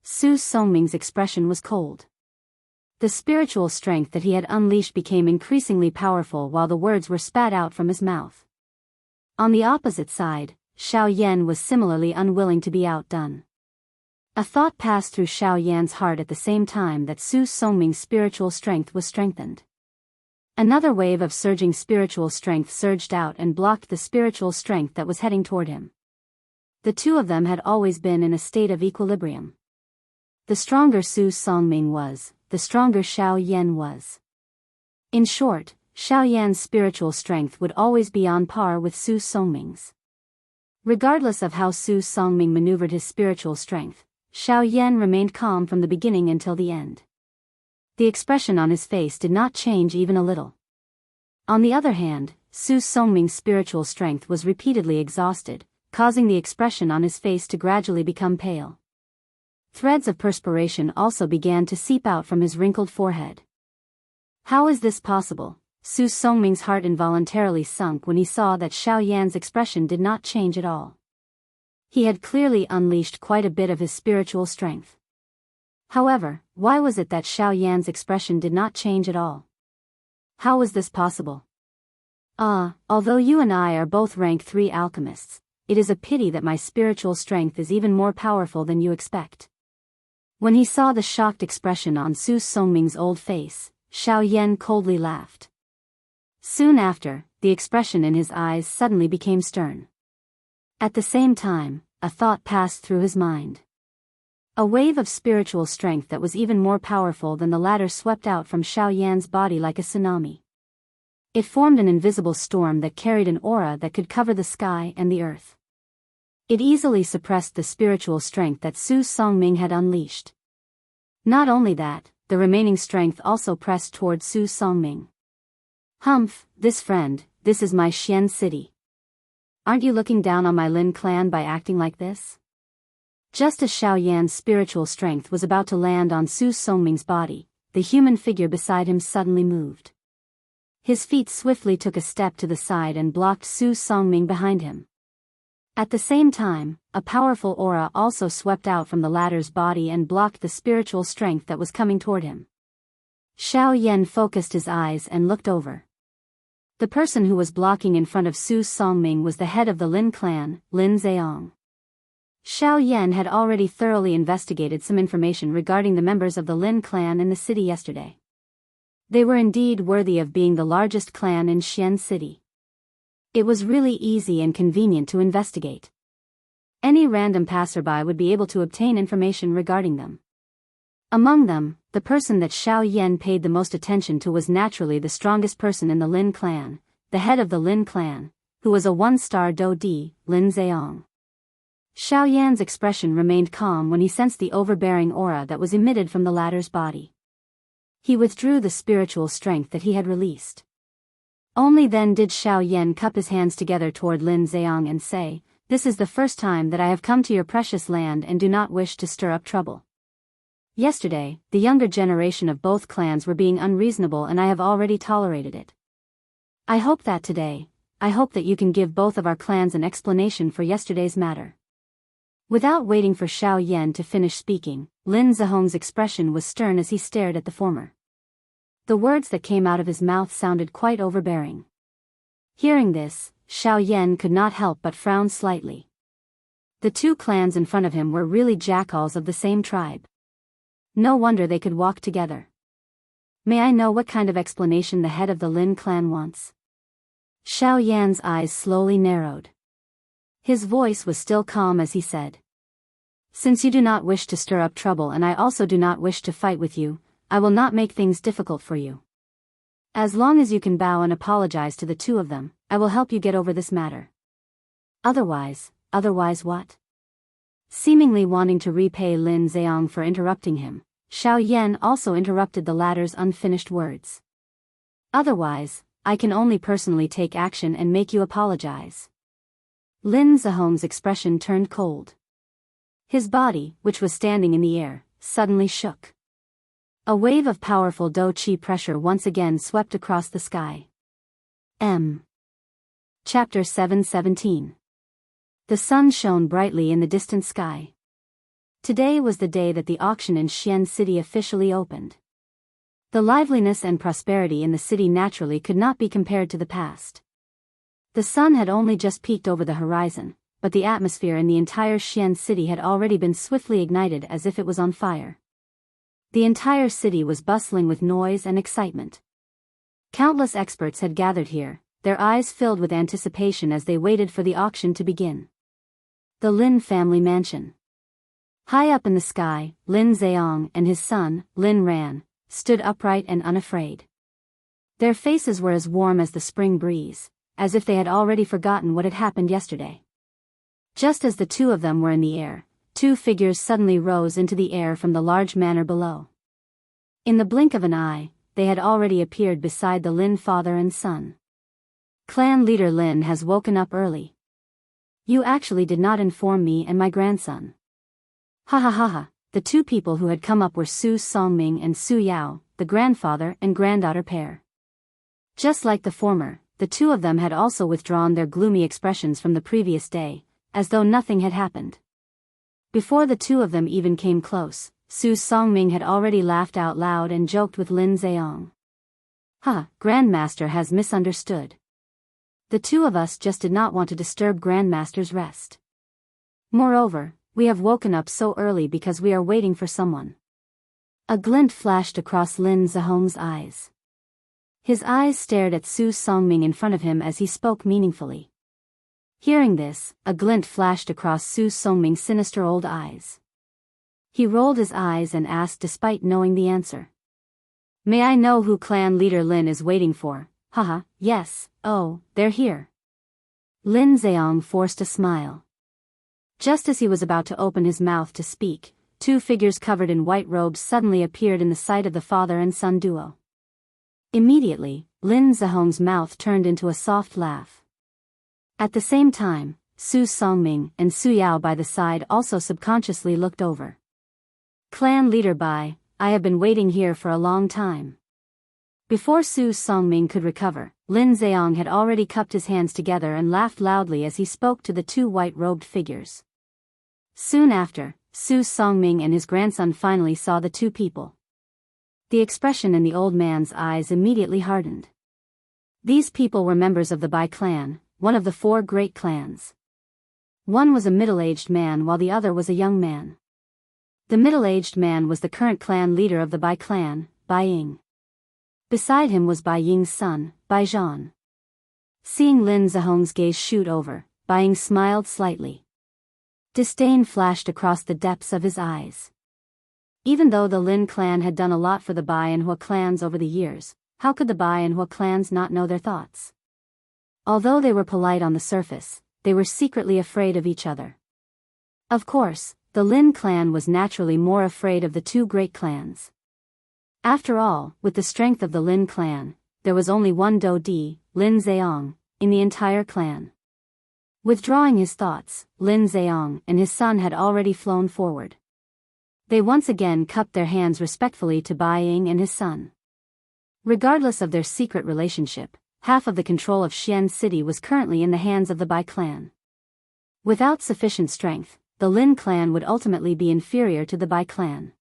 Su Songming's expression was cold. The spiritual strength that he had unleashed became increasingly powerful while the words were spat out from his mouth. On the opposite side, Xiao Yan was similarly unwilling to be outdone. A thought passed through Xiao Yan's heart at the same time that Su Songming's spiritual strength was strengthened. Another wave of surging spiritual strength surged out and blocked the spiritual strength that was heading toward him. The two of them had always been in a state of equilibrium. The stronger Su Songming was, the stronger Xiao Yan was. In short, Xiao Yan's spiritual strength would always be on par with Su Songming's. Regardless of how Su Songming maneuvered his spiritual strength, Xiao Yan remained calm from the beginning until the end. The expression on his face did not change even a little. On the other hand, Su Songming's spiritual strength was repeatedly exhausted, causing the expression on his face to gradually become pale. Threads of perspiration also began to seep out from his wrinkled forehead. How is this possible? Su Songming's heart involuntarily sunk when he saw that Xiao Yan's expression did not change at all. He had clearly unleashed quite a bit of his spiritual strength. However, why was it that Xiao Yan's expression did not change at all? How was this possible? Although you and I are both rank 3 alchemists, it is a pity that my spiritual strength is even more powerful than you expect. When he saw the shocked expression on Su Songming's old face, Xiao Yan coldly laughed. Soon after, the expression in his eyes suddenly became stern. At the same time, a thought passed through his mind. A wave of spiritual strength that was even more powerful than the latter swept out from Xiao Yan's body like a tsunami. It formed an invisible storm that carried an aura that could cover the sky and the earth. It easily suppressed the spiritual strength that Su Songming had unleashed. Not only that, the remaining strength also pressed toward Su Songming. Humph, this friend, this is my Xian city. Aren't you looking down on my Lin clan by acting like this? Just as Xiao Yan's spiritual strength was about to land on Su Songming's body, the human figure beside him suddenly moved. His feet swiftly took a step to the side and blocked Su Songming behind him. At the same time, a powerful aura also swept out from the latter's body and blocked the spiritual strength that was coming toward him. Xiao Yan focused his eyes and looked over. The person who was blocking in front of Su Songming was the head of the Lin clan, Lin Zheong. Xiao Yan had already thoroughly investigated some information regarding the members of the Lin clan in the city yesterday. They were indeed worthy of being the largest clan in Xian City. It was really easy and convenient to investigate. Any random passerby would be able to obtain information regarding them. Among them, the person that Xiao Yan paid the most attention to was naturally the strongest person in the Lin clan, the head of the Lin clan, who was a one-star Do Di, Lin Zheong. Xiao Yan's expression remained calm when he sensed the overbearing aura that was emitted from the latter's body. He withdrew the spiritual strength that he had released. Only then did Xiao Yan cup his hands together toward Lin Zheong and say, "This is the first time that I have come to your precious land and do not wish to stir up trouble. Yesterday, the younger generation of both clans were being unreasonable and I have already tolerated it. I hope that you can give both of our clans an explanation for yesterday's matter." Without waiting for Xiao Yan to finish speaking, Lin Zheong's expression was stern as he stared at the former. The words that came out of his mouth sounded quite overbearing. Hearing this, Xiao Yan could not help but frown slightly. The two clans in front of him were really jackals of the same tribe. No wonder they could walk together. May I know what kind of explanation the head of the Lin clan wants? Xiao Yan's eyes slowly narrowed. His voice was still calm as he said, "Since you do not wish to stir up trouble and I also do not wish to fight with you, I will not make things difficult for you. As long as you can bow and apologize to the two of them, I will help you get over this matter. Otherwise what?" Seemingly wanting to repay Lin Zheong for interrupting him, Xiao Yan also interrupted the latter's unfinished words. "Otherwise, I can only personally take action and make you apologize." Lin Zheong's expression turned cold. His body, which was standing in the air, suddenly shook. A wave of powerful Do Chi pressure once again swept across the sky. Chapter 717. The sun shone brightly in the distant sky. Today was the day that the auction in Xian City officially opened. The liveliness and prosperity in the city naturally could not be compared to the past. The sun had only just peeked over the horizon, but the atmosphere in the entire Xian City had already been swiftly ignited as if it was on fire. The entire city was bustling with noise and excitement. Countless experts had gathered here, their eyes filled with anticipation as they waited for the auction to begin. The Lin family mansion. High up in the sky, Lin Zheong and his son, Lin Ran, stood upright and unafraid. Their faces were as warm as the spring breeze, as if they had already forgotten what had happened yesterday. Just as the two of them were in the air, two figures suddenly rose into the air from the large manor below. In the blink of an eye, they had already appeared beside the Lin father and son. Clan leader Lin has woken up early. You actually did not inform me and my grandson. Ha ha ha ha. The two people who had come up were Su Songming and Su Yao, the grandfather and granddaughter pair. Just like the former, the two of them had also withdrawn their gloomy expressions from the previous day, as though nothing had happened. Before the two of them even came close, Su Songming had already laughed out loud and joked with Lin Zheong. Grandmaster has misunderstood. The two of us just did not want to disturb Grandmaster's rest. Moreover, we have woken up so early because we are waiting for someone. A glint flashed across Lin Zihong's eyes. His eyes stared at Su Songming in front of him as he spoke meaningfully. Hearing this, a glint flashed across Su Songming's sinister old eyes. He rolled his eyes and asked despite knowing the answer. May I know who clan leader Lin is waiting for? Haha, yes, oh, they're here. Lin Zheong forced a smile. Just as he was about to open his mouth to speak, two figures covered in white robes suddenly appeared in the sight of the father and son duo. Immediately, Lin Zihong's mouth turned into a soft laugh. At the same time, Su Songming and Su Yao by the side also subconsciously looked over. Clan leader Bai, I have been waiting here for a long time. Before Su Songming could recover, Lin Zheong had already cupped his hands together and laughed loudly as he spoke to the two white-robed figures. Soon after, Su Songming and his grandson finally saw the two people. The expression in the old man's eyes immediately hardened. These people were members of the Bai clan, one of the four great clans. One was a middle-aged man while the other was a young man. The middle-aged man was the current clan leader of the Bai clan, Bai Ying. Beside him was Bai Ying's son, Bai Zhan. Seeing Lin Zihong's gaze shoot over, Bai Ying smiled slightly. Disdain flashed across the depths of his eyes. Even though the Lin clan had done a lot for the Bai and Hua clans over the years, how could the Bai and Hua clans not know their thoughts? Although they were polite on the surface, they were secretly afraid of each other. Of course, the Lin clan was naturally more afraid of the two great clans. After all, with the strength of the Lin clan, there was only one Do Di, Lin Zheong, in the entire clan. Withdrawing his thoughts, Lin Zheong and his son had already flown forward. They once again cupped their hands respectfully to Bai Ying and his son. Regardless of their secret relationship, half of the control of Xian City was currently in the hands of the Bai clan. Without sufficient strength, the Lin clan would ultimately be inferior to the Bai clan.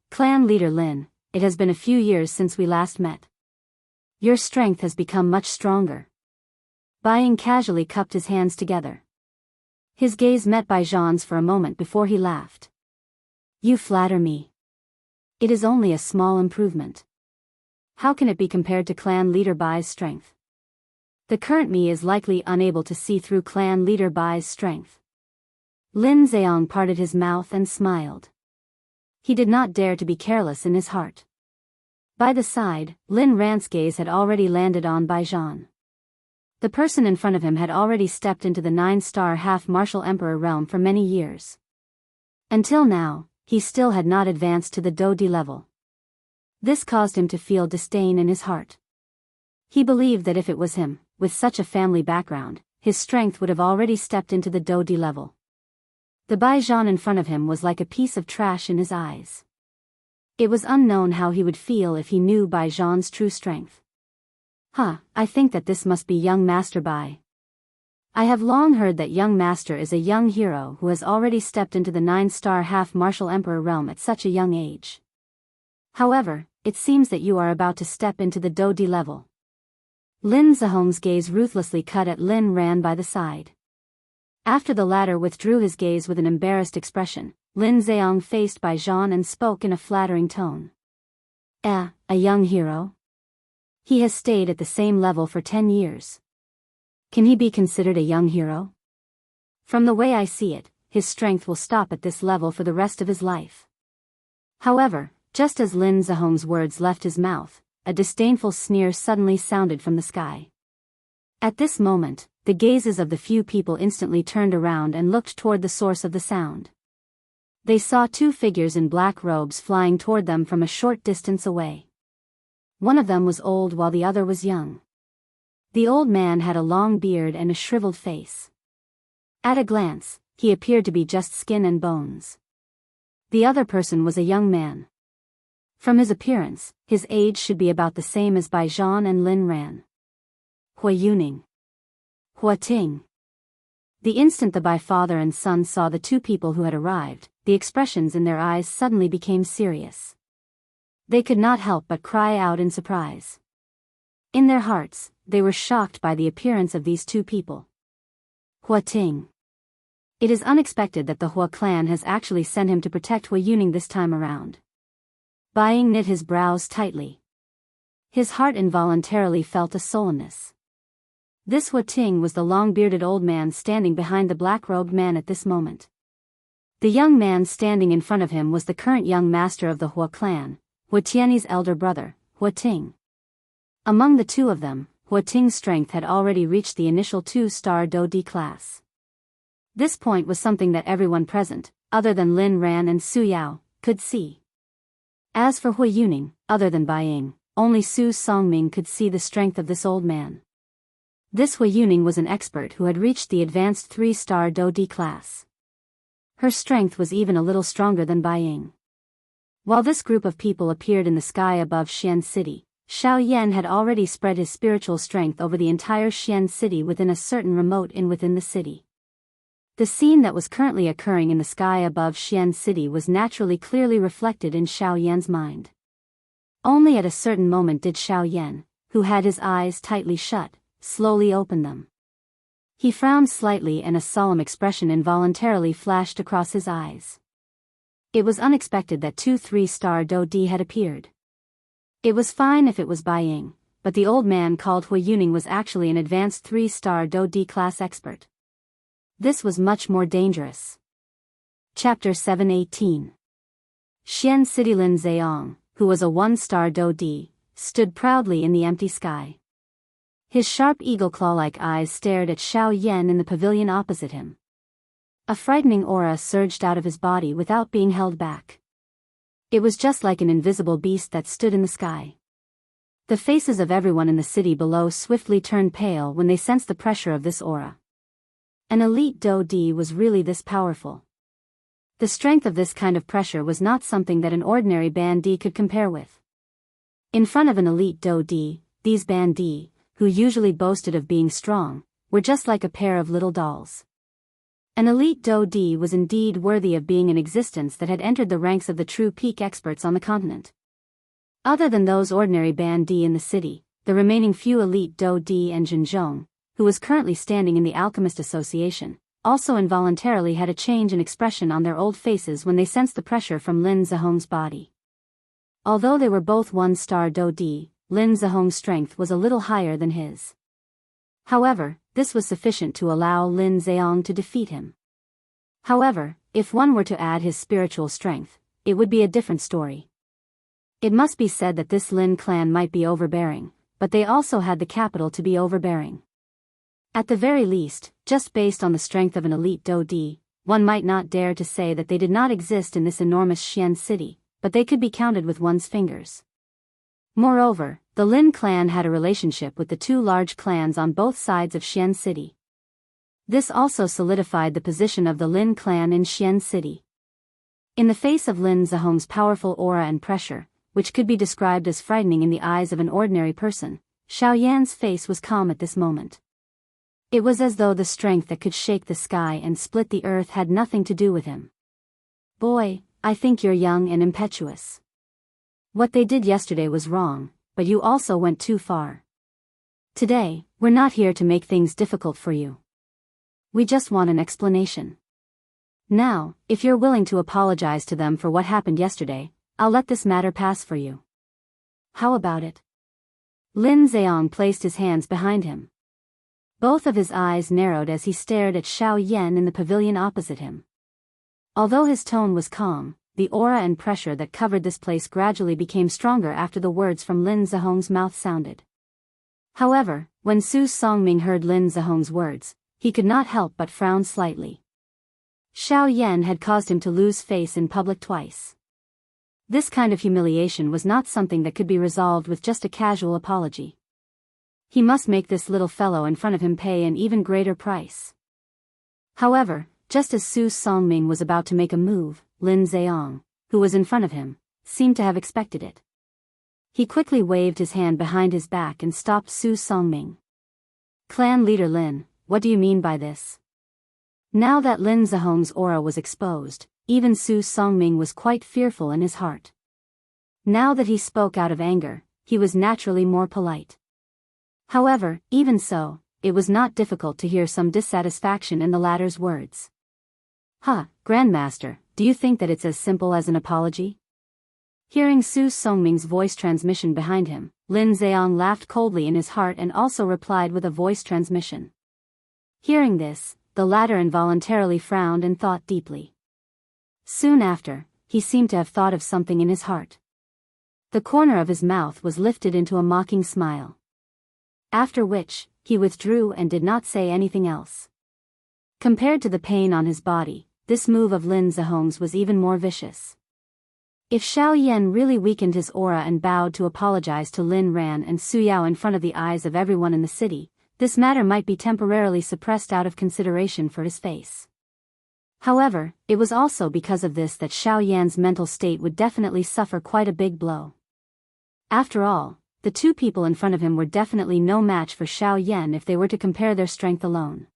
Clan leader Lin, it has been a few years since we last met. Your strength has become much stronger. Bai Ying casually cupped his hands together. His gaze met Bai Zhan's for a moment before he laughed. You flatter me. It is only a small improvement. How can it be compared to clan leader Bai's strength? The current me is likely unable to see through clan leader Bai's strength. Lin Zheong parted his mouth and smiled. He did not dare to be careless in his heart. By the side, Lin Rant's gaze had already landed on Bai Zhan. The person in front of him had already stepped into the 9-star half-martial emperor realm for many years. Until now, he still had not advanced to the Do Di level. This caused him to feel disdain in his heart. He believed that if it was him, with such a family background, his strength would have already stepped into the Do Di level. The Bai Zhan in front of him was like a piece of trash in his eyes. It was unknown how he would feel if he knew Bai Zhan's true strength. I think that this must be young Master Bai. I have long heard that young Master is a young hero who has already stepped into the 9-star half-martial emperor realm at such a young age. However, it seems that you are about to step into the Do Di level. Lin Zihong's gaze ruthlessly cut at Lin Ran by the side. After the latter withdrew his gaze with an embarrassed expression, Lin Zheong faced Bai Zhan and spoke in a flattering tone. A young hero? He has stayed at the same level for 10 years. Can he be considered a young hero? From the way I see it, his strength will stop at this level for the rest of his life. However, just as Lin Zihong's words left his mouth, a disdainful sneer suddenly sounded from the sky. At this moment, the gazes of the few people instantly turned around and looked toward the source of the sound. They saw two figures in black robes flying toward them from a short distance away. One of them was old while the other was young. The old man had a long beard and a shriveled face. At a glance, he appeared to be just skin and bones. The other person was a young man. From his appearance, his age should be about the same as Bai Zhan and Lin Ran. Hua Yuning. Hua Ting. The instant the Bai father and son saw the two people who had arrived, the expressions in their eyes suddenly became serious. They could not help but cry out in surprise. In their hearts, they were shocked by the appearance of these two people. Hua Ting. It is unexpected that the Hua clan has actually sent him to protect Hua Yuning this time around. Bai Ying knit his brows tightly. His heart involuntarily felt a sullenness. This Hua Ting was the long-bearded old man standing behind the black-robed man at this moment. The young man standing in front of him was the current young master of the Hua clan, Hua Tianyi's elder brother, Hua Ting. Among the two of them, Hua Ting's strength had already reached the initial 2-star Do D class. This point was something that everyone present, other than Lin Ran and Su Yao, could see. As for Hua Yuning, other than Bai Ying, only Su Songming could see the strength of this old man. This Hua Yuning was an expert who had reached the advanced 3-star Do D class. Her strength was even a little stronger than Bai Ying. While this group of people appeared in the sky above Xian City, Xiao Yan had already spread his spiritual strength over the entire Xian City within a certain remote inn within the city. The scene that was currently occurring in the sky above Xian City was naturally clearly reflected in Xiao Yan's mind. Only at a certain moment did Xiao Yan, who had his eyes tightly shut, slowly open them. He frowned slightly and a solemn expression involuntarily flashed across his eyes. It was unexpected that 2 3-star Do D had appeared. It was fine if it was Bai Ying, but the old man called Hua Yuning was actually an advanced 3-star Do D class expert. This was much more dangerous. Chapter 718. Xian City. Lin Zheong, who was a 1-star Do D, stood proudly in the empty sky. His sharp eagle-claw-like eyes stared at Xiao Yan in the pavilion opposite him. A frightening aura surged out of his body without being held back. It was just like an invisible beast that stood in the sky. The faces of everyone in the city below swiftly turned pale when they sensed the pressure of this aura. An elite Do D was really this powerful. The strength of this kind of pressure was not something that an ordinary Ban D could compare with. In front of an elite Do D, these Ban D, who usually boasted of being strong, were just like a pair of little dolls. An elite Do D was indeed worthy of being in existence that had entered the ranks of the true peak experts on the continent. Other than those ordinary Ban D in the city, the remaining few elite Do D and Zhenzhong, who was currently standing in the Alchemist Association, also involuntarily had a change in expression on their old faces when they sensed the pressure from Lin Zhehong's body. Although they were both 1-star Do D, Lin Zhehong's strength was a little higher than his. However, this was sufficient to allow Lin Zheong to defeat him. However, if one were to add his spiritual strength, it would be a different story. It must be said that this Lin clan might be overbearing, but they also had the capital to be overbearing. At the very least, just based on the strength of an elite Do D, one might not dare to say that they did not exist in this enormous Xian city, but they could be counted with one's fingers. Moreover, the Lin clan had a relationship with the two large clans on both sides of Xian City. This also solidified the position of the Lin clan in Xian City. In the face of Lin Zhehong's powerful aura and pressure, which could be described as frightening in the eyes of an ordinary person, Xiao Yan's face was calm at this moment. It was as though the strength that could shake the sky and split the earth had nothing to do with him. Boy, I think you're young and impetuous. What they did yesterday was wrong, but you also went too far. Today, we're not here to make things difficult for you. We just want an explanation. Now, if you're willing to apologize to them for what happened yesterday, I'll let this matter pass for you. How about it? Lin Zheong placed his hands behind him. Both of his eyes narrowed as he stared at Xiao Yan in the pavilion opposite him. Although his tone was calm, the aura and pressure that covered this place gradually became stronger after the words from Lin Zhehong's mouth sounded. However, when Su Songming heard Lin Zhehong's words, he could not help but frown slightly. Xiao Yan had caused him to lose face in public twice. This kind of humiliation was not something that could be resolved with just a casual apology. He must make this little fellow in front of him pay an even greater price. However, just as Su Songming was about to make a move, Lin Zheong, who was in front of him, seemed to have expected it. He quickly waved his hand behind his back and stopped Su Songming. Clan leader Lin, what do you mean by this? Now that Lin Zhehong's aura was exposed, even Su Songming was quite fearful in his heart. Now that he spoke out of anger, he was naturally more polite. However, even so, it was not difficult to hear some dissatisfaction in the latter's words. Grandmaster, do you think that it's as simple as an apology? Hearing Su Songming's voice transmission behind him, Lin Zheong laughed coldly in his heart and also replied with a voice transmission. Hearing this, the latter involuntarily frowned and thought deeply. Soon after, he seemed to have thought of something in his heart. The corner of his mouth was lifted into a mocking smile. After which, he withdrew and did not say anything else. Compared to the pain on his body, this move of Lin Zheong's was even more vicious. If Xiao Yan really weakened his aura and bowed to apologize to Lin Ran and Su Yao in front of the eyes of everyone in the city, this matter might be temporarily suppressed out of consideration for his face. However, it was also because of this that Xiao Yan's mental state would definitely suffer quite a big blow. After all, the two people in front of him were definitely no match for Xiao Yan if they were to compare their strength alone.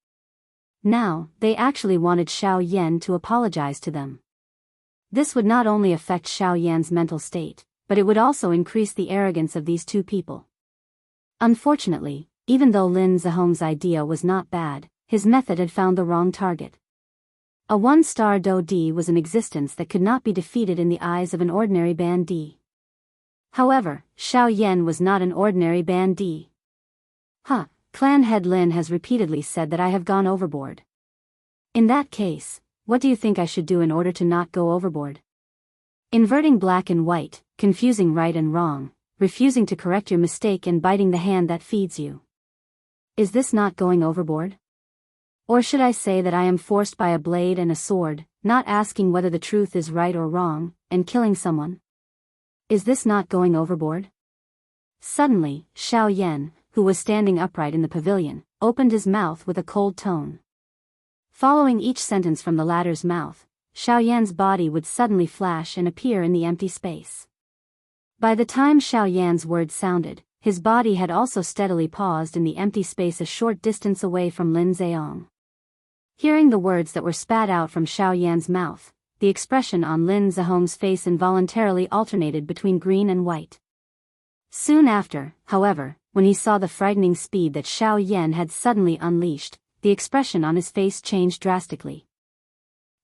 Now, they actually wanted Xiao Yan to apologize to them. This would not only affect Xiao Yan's mental state, but it would also increase the arrogance of these two people. Unfortunately, even though Lin Zheong's idea was not bad, his method had found the wrong target. A one-star Do Di was an existence that could not be defeated in the eyes of an ordinary Ban Di. However, Xiao Yan was not an ordinary Ban Di. Clan head Lin has repeatedly said that I have gone overboard. In that case, what do you think I should do in order to not go overboard? Inverting black and white, confusing right and wrong, refusing to correct your mistake and biting the hand that feeds you. Is this not going overboard? Or should I say that I am forced by a blade and a sword, not asking whether the truth is right or wrong, and killing someone? Is this not going overboard? Suddenly, Xiao Yan, who was standing upright in the pavilion, opened his mouth with a cold tone. Following each sentence from the latter's mouth, Xiao Yan's body would suddenly flash and appear in the empty space. By the time Xiao Yan's words sounded, his body had also steadily paused in the empty space a short distance away from Lin Zheong. Hearing the words that were spat out from Xiao Yan's mouth, the expression on Lin Zheong's face involuntarily alternated between green and white. Soon after, however, when he saw the frightening speed that Xiao Yan had suddenly unleashed, the expression on his face changed drastically.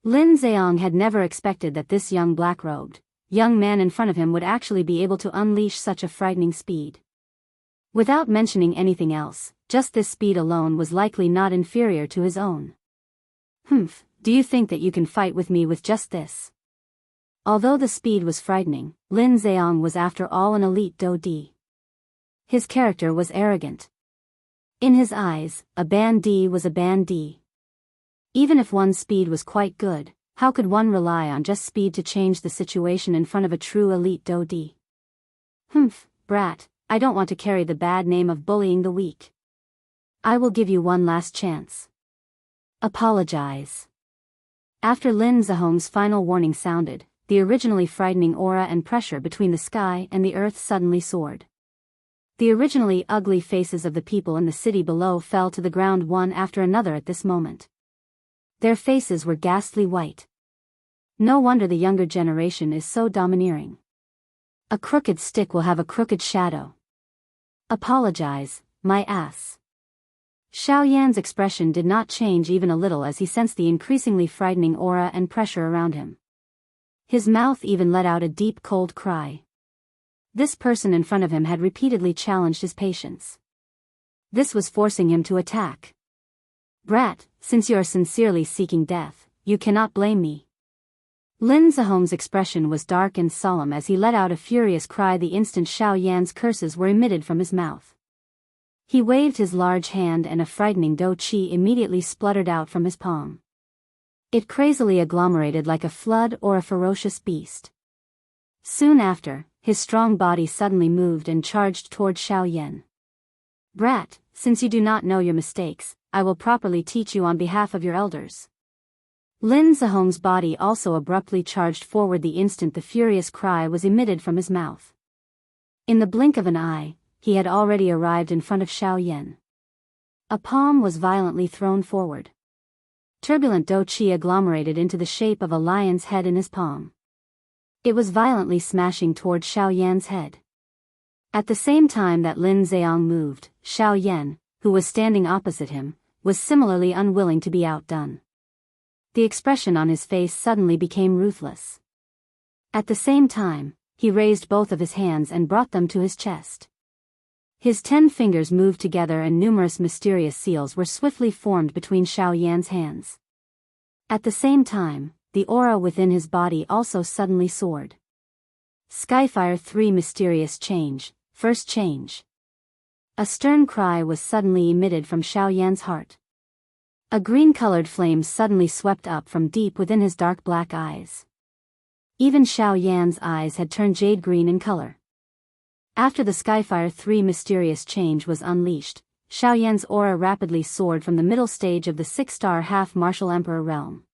Lin Zheong had never expected that this young black-robed young man in front of him would actually be able to unleash such a frightening speed. Without mentioning anything else, just this speed alone was likely not inferior to his own. Do you think that you can fight with me with just this? Although the speed was frightening, Lin Zheong was after all an elite Do Di. His character was arrogant. In his eyes, a Ban Di was a Ban Di. Even if one's speed was quite good, how could one rely on just speed to change the situation in front of a true elite Do Di? Brat, I don't want to carry the bad name of bullying the weak. I will give you one last chance. Apologize. After Lin Zheong's final warning sounded, the originally frightening aura and pressure between the sky and the earth suddenly soared. The originally ugly faces of the people in the city below fell to the ground one after another at this moment. Their faces were ghastly white. No wonder the younger generation is so domineering. A crooked stick will have a crooked shadow. Apologize, my ass. Xiao Yan's expression did not change even a little as he sensed the increasingly frightening aura and pressure around him. His mouth even let out a deep cold cry. This person in front of him had repeatedly challenged his patience. This was forcing him to attack. Brat, since you are sincerely seeking death, you cannot blame me. Lin Zheong's expression was dark and solemn as he let out a furious cry the instant Xiao Yan's curses were emitted from his mouth. He waved his large hand and a frightening Do Chi immediately spluttered out from his palm. It crazily agglomerated like a flood or a ferocious beast. Soon after, his strong body suddenly moved and charged toward Xiao Yan. Brat, since you do not know your mistakes, I will properly teach you on behalf of your elders. Lin Zheong's body also abruptly charged forward the instant the furious cry was emitted from his mouth. In the blink of an eye, he had already arrived in front of Xiao Yan. A palm was violently thrown forward. Turbulent Do Chi agglomerated into the shape of a lion's head in his palm. It was violently smashing toward Xiao Yan's head. At the same time that Lin Zheong moved, Xiao Yan, who was standing opposite him, was similarly unwilling to be outdone. The expression on his face suddenly became ruthless. At the same time, he raised both of his hands and brought them to his chest. His 10 fingers moved together and numerous mysterious seals were swiftly formed between Xiao Yan's hands. At the same time, the aura within his body also suddenly soared. Skyfire 3 Mysterious Change, First Change. A stern cry was suddenly emitted from Xiao Yan's heart. A green-colored flame suddenly swept up from deep within his dark black eyes. Even Xiao Yan's eyes had turned jade green in color. After the Skyfire 3 Mysterious Change was unleashed, Xiao Yan's aura rapidly soared from the middle stage of the 6-star half-martial emperor realm.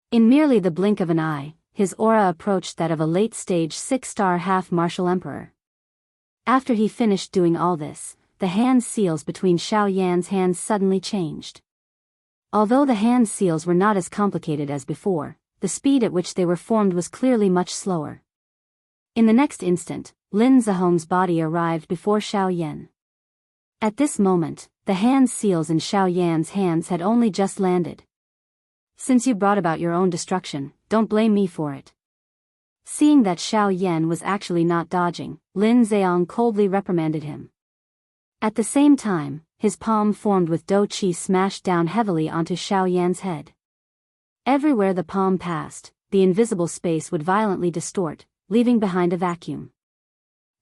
In merely the blink of an eye, his aura approached that of a late-stage 6-star half-martial emperor. After he finished doing all this, the hand seals between Xiao Yan's hands suddenly changed. Although the hand seals were not as complicated as before, the speed at which they were formed was clearly much slower. In the next instant, Lin Zihong's body arrived before Xiao Yan. At this moment, the hand seals in Xiao Yan's hands had only just landed. Since you brought about your own destruction, don't blame me for it. Seeing that Xiao Yan was actually not dodging, Lin Zihong coldly reprimanded him. At the same time, his palm formed with dou qi smashed down heavily onto Xiao Yan's head. Everywhere the palm passed, the invisible space would violently distort, leaving behind a vacuum.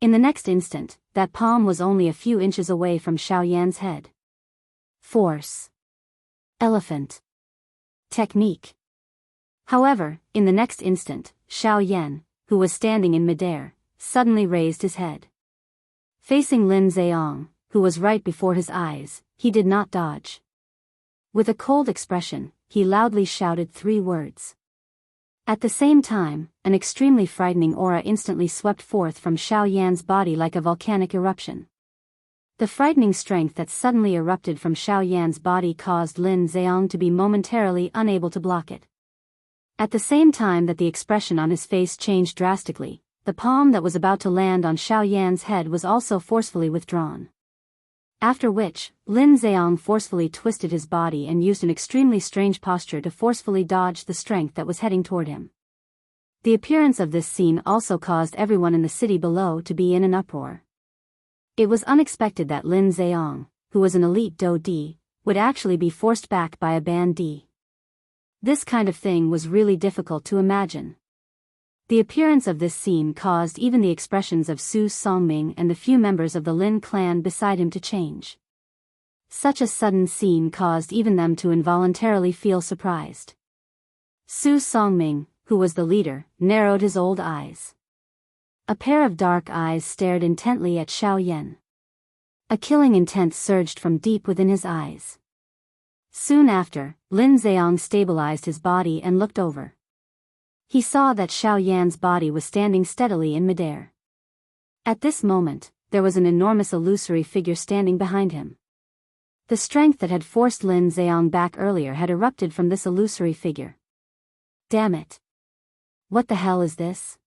In the next instant, that palm was only a few inches away from Xiao Yan's head. Force. Elephant. Technique. However, in the next instant, Xiao Yan, who was standing in midair, suddenly raised his head. Facing Lin Zihong, who was right before his eyes, he did not dodge. With a cold expression, he loudly shouted 3 words. At the same time, an extremely frightening aura instantly swept forth from Xiao Yan's body like a volcanic eruption. The frightening strength that suddenly erupted from Xiao Yan's body caused Lin Zihong to be momentarily unable to block it. At the same time that the expression on his face changed drastically, the palm that was about to land on Xiao Yan's head was also forcefully withdrawn. After which, Lin Zihong forcefully twisted his body and used an extremely strange posture to forcefully dodge the strength that was heading toward him. The appearance of this scene also caused everyone in the city below to be in an uproar. It was unexpected that Lin Zihong, who was an elite Dou Di, would actually be forced back by a Ban Di. This kind of thing was really difficult to imagine. The appearance of this scene caused even the expressions of Su Songming and the few members of the Lin clan beside him to change. Such a sudden scene caused even them to involuntarily feel surprised. Su Songming, who was the leader, narrowed his old eyes. A pair of dark eyes stared intently at Xiao Yan. A killing intent surged from deep within his eyes. Soon after, Lin Zihong stabilized his body and looked over. He saw that Xiao Yan's body was standing steadily in midair. At this moment, there was an enormous illusory figure standing behind him. The strength that had forced Lin Zihong back earlier had erupted from this illusory figure. Damn it! What the hell is this?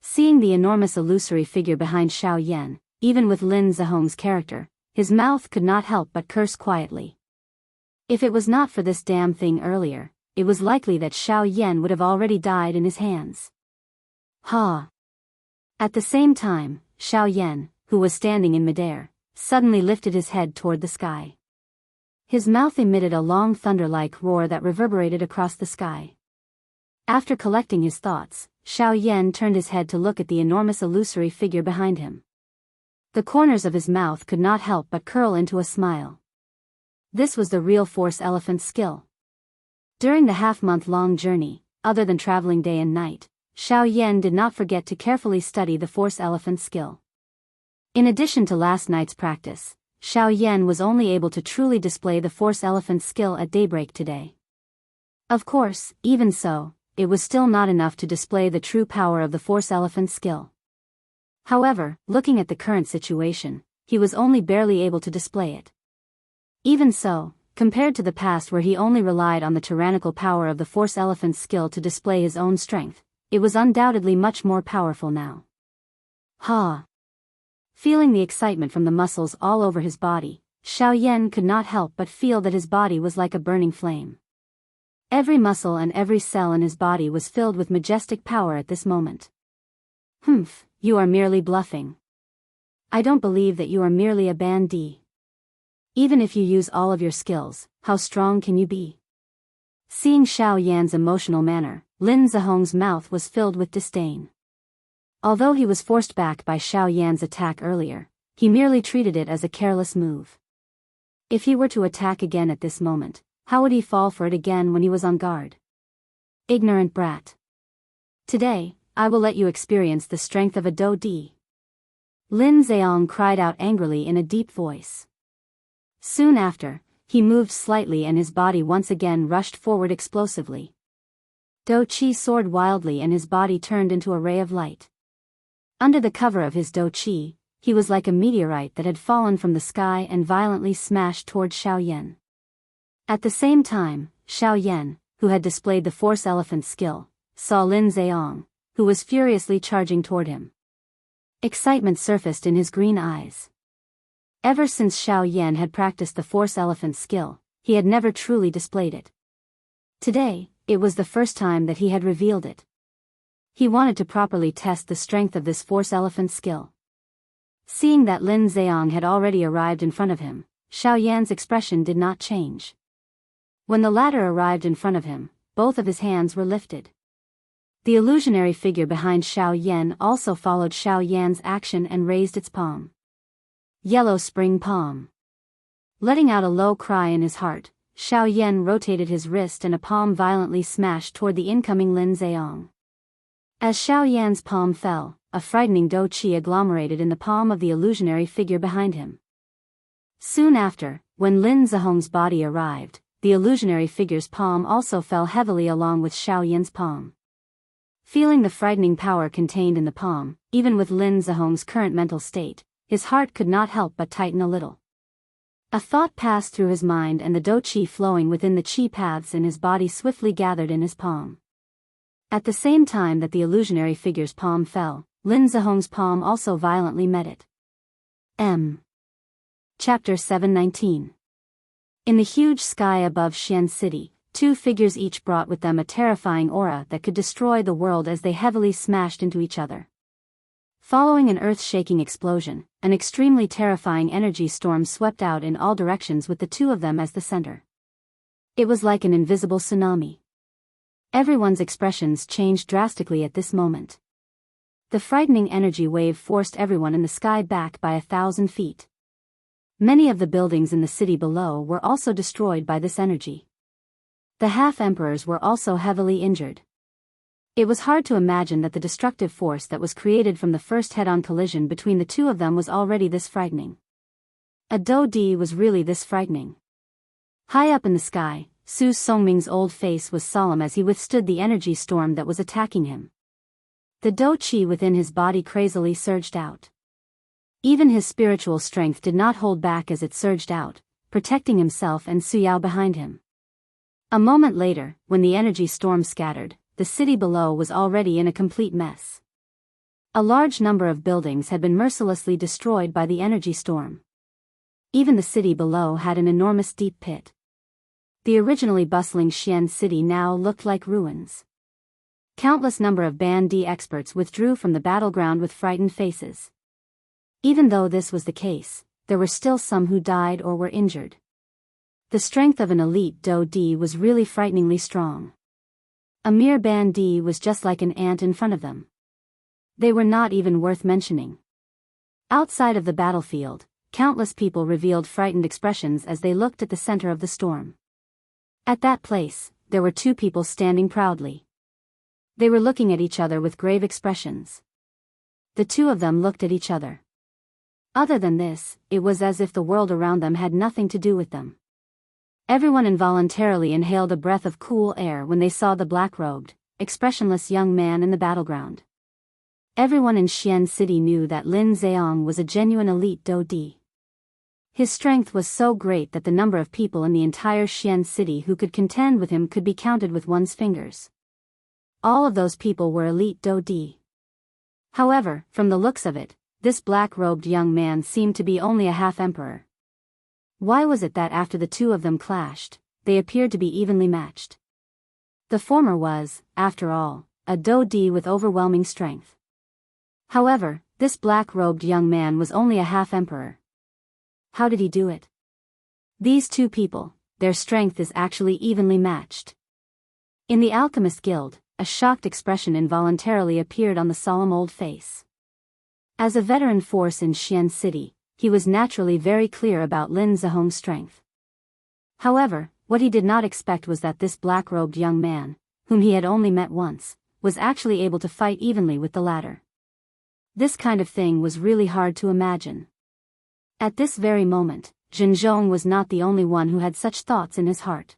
Seeing the enormous illusory figure behind Xiao Yan, even with Lin Zihong's character, his mouth could not help but curse quietly. If it was not for this damn thing earlier, it was likely that Xiao Yan would have already died in his hands. Ha! At the same time, Xiao Yan, who was standing in midair, suddenly lifted his head toward the sky. His mouth emitted a long thunder-like roar that reverberated across the sky. After collecting his thoughts, Xiao Yan turned his head to look at the enormous illusory figure behind him. The corners of his mouth could not help but curl into a smile. This was the real Force Elephant's skill. During the half-month-long journey, other than traveling day and night, Xiao Yan did not forget to carefully study the Force Elephant's skill. In addition to last night's practice, Xiao Yan was only able to truly display the Force Elephant's skill at daybreak today. Of course, even so, it was still not enough to display the true power of the Force Elephant's skill. However, looking at the current situation, he was only barely able to display it. Even so, compared to the past where he only relied on the tyrannical power of the Force Elephant's skill to display his own strength, it was undoubtedly much more powerful now. Ha! Feeling the excitement from the muscles all over his body, Xiaoyan could not help but feel that his body was like a burning flame. Every muscle and every cell in his body was filled with majestic power at this moment. "Humph, you are merely bluffing. I don't believe that you are merely a bandit. Even if you use all of your skills, how strong can you be?" Seeing Xiaoyan's emotional manner, Lin Zihong's mouth was filled with disdain. Although he was forced back by Xiaoyan's attack earlier, he merely treated it as a careless move. If he were to attack again at this moment, how would he fall for it again when he was on guard? Ignorant brat. Today, I will let you experience the strength of a Dou-di. Lin Ziyang cried out angrily in a deep voice. Soon after, he moved slightly and his body once again rushed forward explosively. Dou-Qi soared wildly and his body turned into a ray of light. Under the cover of his Dou-Qi, he was like a meteorite that had fallen from the sky and violently smashed toward Xiaoyan. At the same time, Xiaoyan, who had displayed the Force Elephant skill, saw Lin Ziyang, who was furiously charging toward him. Excitement surfaced in his green eyes. Ever since Xiaoyan had practiced the Force Elephant skill, he had never truly displayed it. Today, it was the first time that he had revealed it. He wanted to properly test the strength of this Force Elephant skill. Seeing that Lin Ziyang had already arrived in front of him, Xiaoyan's expression did not change. When the latter arrived in front of him, both of his hands were lifted. The illusionary figure behind Xiaoyan also followed Xiaoyan's action and raised its palm. Yellow spring palm. Letting out a low cry in his heart, Xiaoyan rotated his wrist and a palm violently smashed toward the incoming Lin Ziyang. As Xiaoyan's palm fell, a frightening Dou-Qi agglomerated in the palm of the illusionary figure behind him. Soon after, when Lin Zihong's body arrived, the illusionary figure's palm also fell heavily along with Xiaoyan's palm. Feeling the frightening power contained in the palm, even with Lin Zihong's current mental state, his heart could not help but tighten a little. A thought passed through his mind and the Dou-Qi flowing within the Qi paths in his body swiftly gathered in his palm. At the same time that the illusionary figure's palm fell, Lin Zihong's palm also violently met it. Chapter 719. In the huge sky above Xian City, two figures each brought with them a terrifying aura that could destroy the world as they heavily smashed into each other. Following an earth-shaking explosion, an extremely terrifying energy storm swept out in all directions with the two of them as the center. It was like an invisible tsunami. Everyone's expressions changed drastically at this moment. The frightening energy wave forced everyone in the sky back by 1,000 feet. Many of the buildings in the city below were also destroyed by this energy. The half-emperors were also heavily injured. It was hard to imagine that the destructive force that was created from the first head-on collision between the two of them was already this frightening. A Dou-Di was really this frightening. High up in the sky, Su Songming's old face was solemn as he withstood the energy storm that was attacking him. The Dou-Qi within his body crazily surged out. Even his spiritual strength did not hold back as it surged out, protecting himself and Su Yao behind him. A moment later, when the energy storm scattered, the city below was already in a complete mess. A large number of buildings had been mercilessly destroyed by the energy storm. Even the city below had an enormous deep pit. The originally bustling Xian city now looked like ruins. Countless number of Ban-Di experts withdrew from the battleground with frightened faces. Even though this was the case, there were still some who died or were injured. The strength of an elite Dou-Di was really frighteningly strong. A mere Ban-Di was just like an ant in front of them. They were not even worth mentioning. Outside of the battlefield, countless people revealed frightened expressions as they looked at the center of the storm. At that place, there were two people standing proudly. They were looking at each other with grave expressions. The two of them looked at each other. Other than this, it was as if the world around them had nothing to do with them. Everyone involuntarily inhaled a breath of cool air when they saw the black-robed, expressionless young man in the battleground. Everyone in Xian City knew that Lin Ziyang was a genuine elite Dou-Di. His strength was so great that the number of people in the entire Xian City who could contend with him could be counted with one's fingers. All of those people were elite Dou-Di. However, from the looks of it, this black-robed young man seemed to be only a half-emperor. Why was it that after the two of them clashed, they appeared to be evenly matched? The former was, after all, a Dou-di with overwhelming strength. However, this black-robed young man was only a half-emperor. How did he do it? These two people, their strength is actually evenly matched. In the Alchemist Guild, a shocked expression involuntarily appeared on the solemn old face. As a veteran force in Xian City, he was naturally very clear about Lin Zihong's strength. However, what he did not expect was that this black-robed young man, whom he had only met once, was actually able to fight evenly with the latter. This kind of thing was really hard to imagine. At this very moment, Jin Zhong was not the only one who had such thoughts in his heart.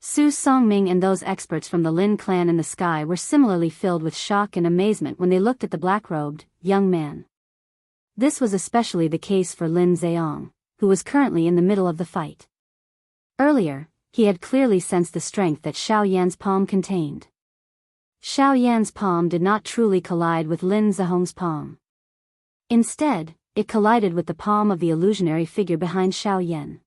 Su Songming and those experts from the Lin clan in the sky were similarly filled with shock and amazement when they looked at the black-robed, young man. This was especially the case for Lin Ziyang, who was currently in the middle of the fight. Earlier, he had clearly sensed the strength that Xiao Yan's palm contained. Xiao Yan's palm did not truly collide with Lin Zihong's palm. Instead, it collided with the palm of the illusionary figure behind Xiao Yan.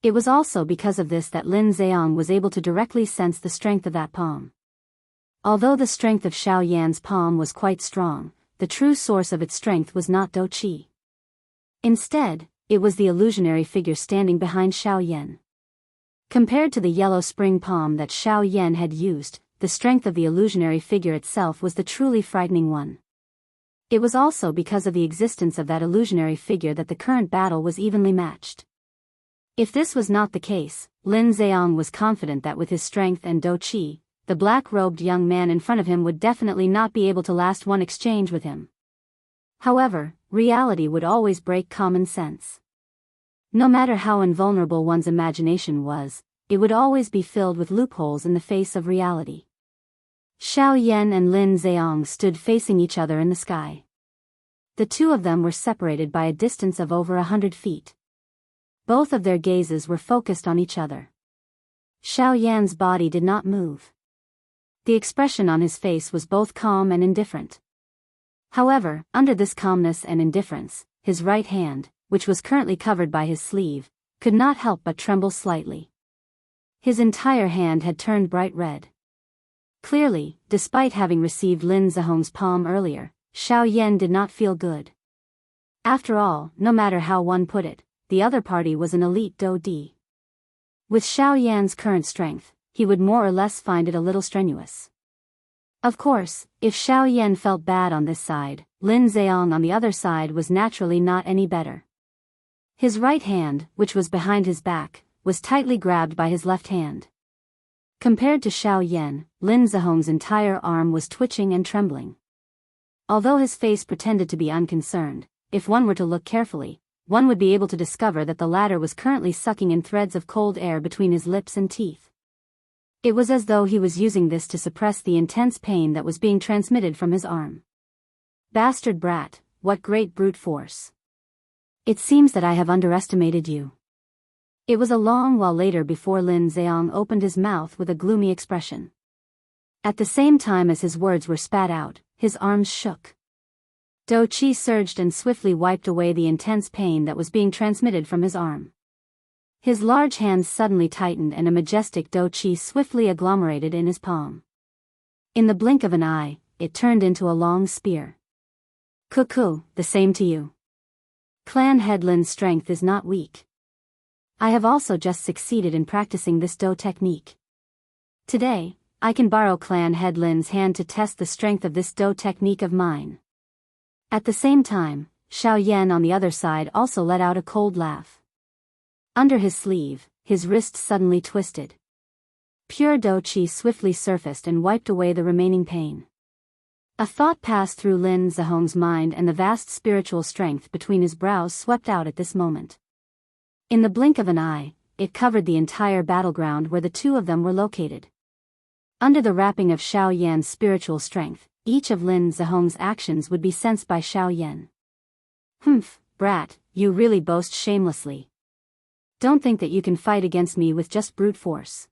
It was also because of this that Lin Ziyang was able to directly sense the strength of that palm. Although the strength of Xiao Yan's palm was quite strong, the true source of its strength was not Dou Qi. Instead, it was the illusionary figure standing behind Xiao Yan. Compared to the yellow spring palm that Xiao Yan had used, the strength of the illusionary figure itself was the truly frightening one. It was also because of the existence of that illusionary figure that the current battle was evenly matched. If this was not the case, Lin Ziyang was confident that with his strength and Dou Qi, the black-robed young man in front of him would definitely not be able to last one exchange with him. However, reality would always break common sense. No matter how invulnerable one's imagination was, it would always be filled with loopholes in the face of reality. Xiao Yan and Lin Ziyang stood facing each other in the sky. The two of them were separated by a distance of over 100 feet. Both of their gazes were focused on each other. Xiao Yan's body did not move. The expression on his face was both calm and indifferent. However, under this calmness and indifference, his right hand, which was currently covered by his sleeve, could not help but tremble slightly. His entire hand had turned bright red. Clearly, despite having received Lin Zihong's palm earlier, Xiao Yan did not feel good. After all, no matter how one put it, the other party was an elite Dou-di. With Xiao Yan's current strength, he would more or less find it a little strenuous. Of course, if Xiao Yan felt bad on this side, Lin Ziyang on the other side was naturally not any better. His right hand, which was behind his back, was tightly grabbed by his left hand. Compared to Xiao Yan, Lin Zihong's entire arm was twitching and trembling. Although his face pretended to be unconcerned, if one were to look carefully, one would be able to discover that the latter was currently sucking in threads of cold air between his lips and teeth. It was as though he was using this to suppress the intense pain that was being transmitted from his arm. Bastard brat, what great brute force. It seems that I have underestimated you. It was a long while later before Lin Ziyang opened his mouth with a gloomy expression. At the same time as his words were spat out, his arms shook. Dou Qi surged and swiftly wiped away the intense pain that was being transmitted from his arm. His large hands suddenly tightened and a majestic Dou Qi swiftly agglomerated in his palm. In the blink of an eye, it turned into a long spear. Cuckoo, the same to you. Clan head Lin's strength is not weak. I have also just succeeded in practicing this Dou technique. Today, I can borrow Clan head Lin's hand to test the strength of this Dou technique of mine. At the same time, Xiao Yan on the other side also let out a cold laugh. Under his sleeve, his wrist suddenly twisted. Pure Dou Qi swiftly surfaced and wiped away the remaining pain. A thought passed through Lin Zihong's mind and the vast spiritual strength between his brows swept out at this moment. In the blink of an eye, it covered the entire battleground where the two of them were located. Under the wrapping of Xiao Yan's spiritual strength, each of Lin Zihong's actions would be sensed by Xiao Yan. Humph, brat, you really boast shamelessly. Don't think that you can fight against me with just brute force.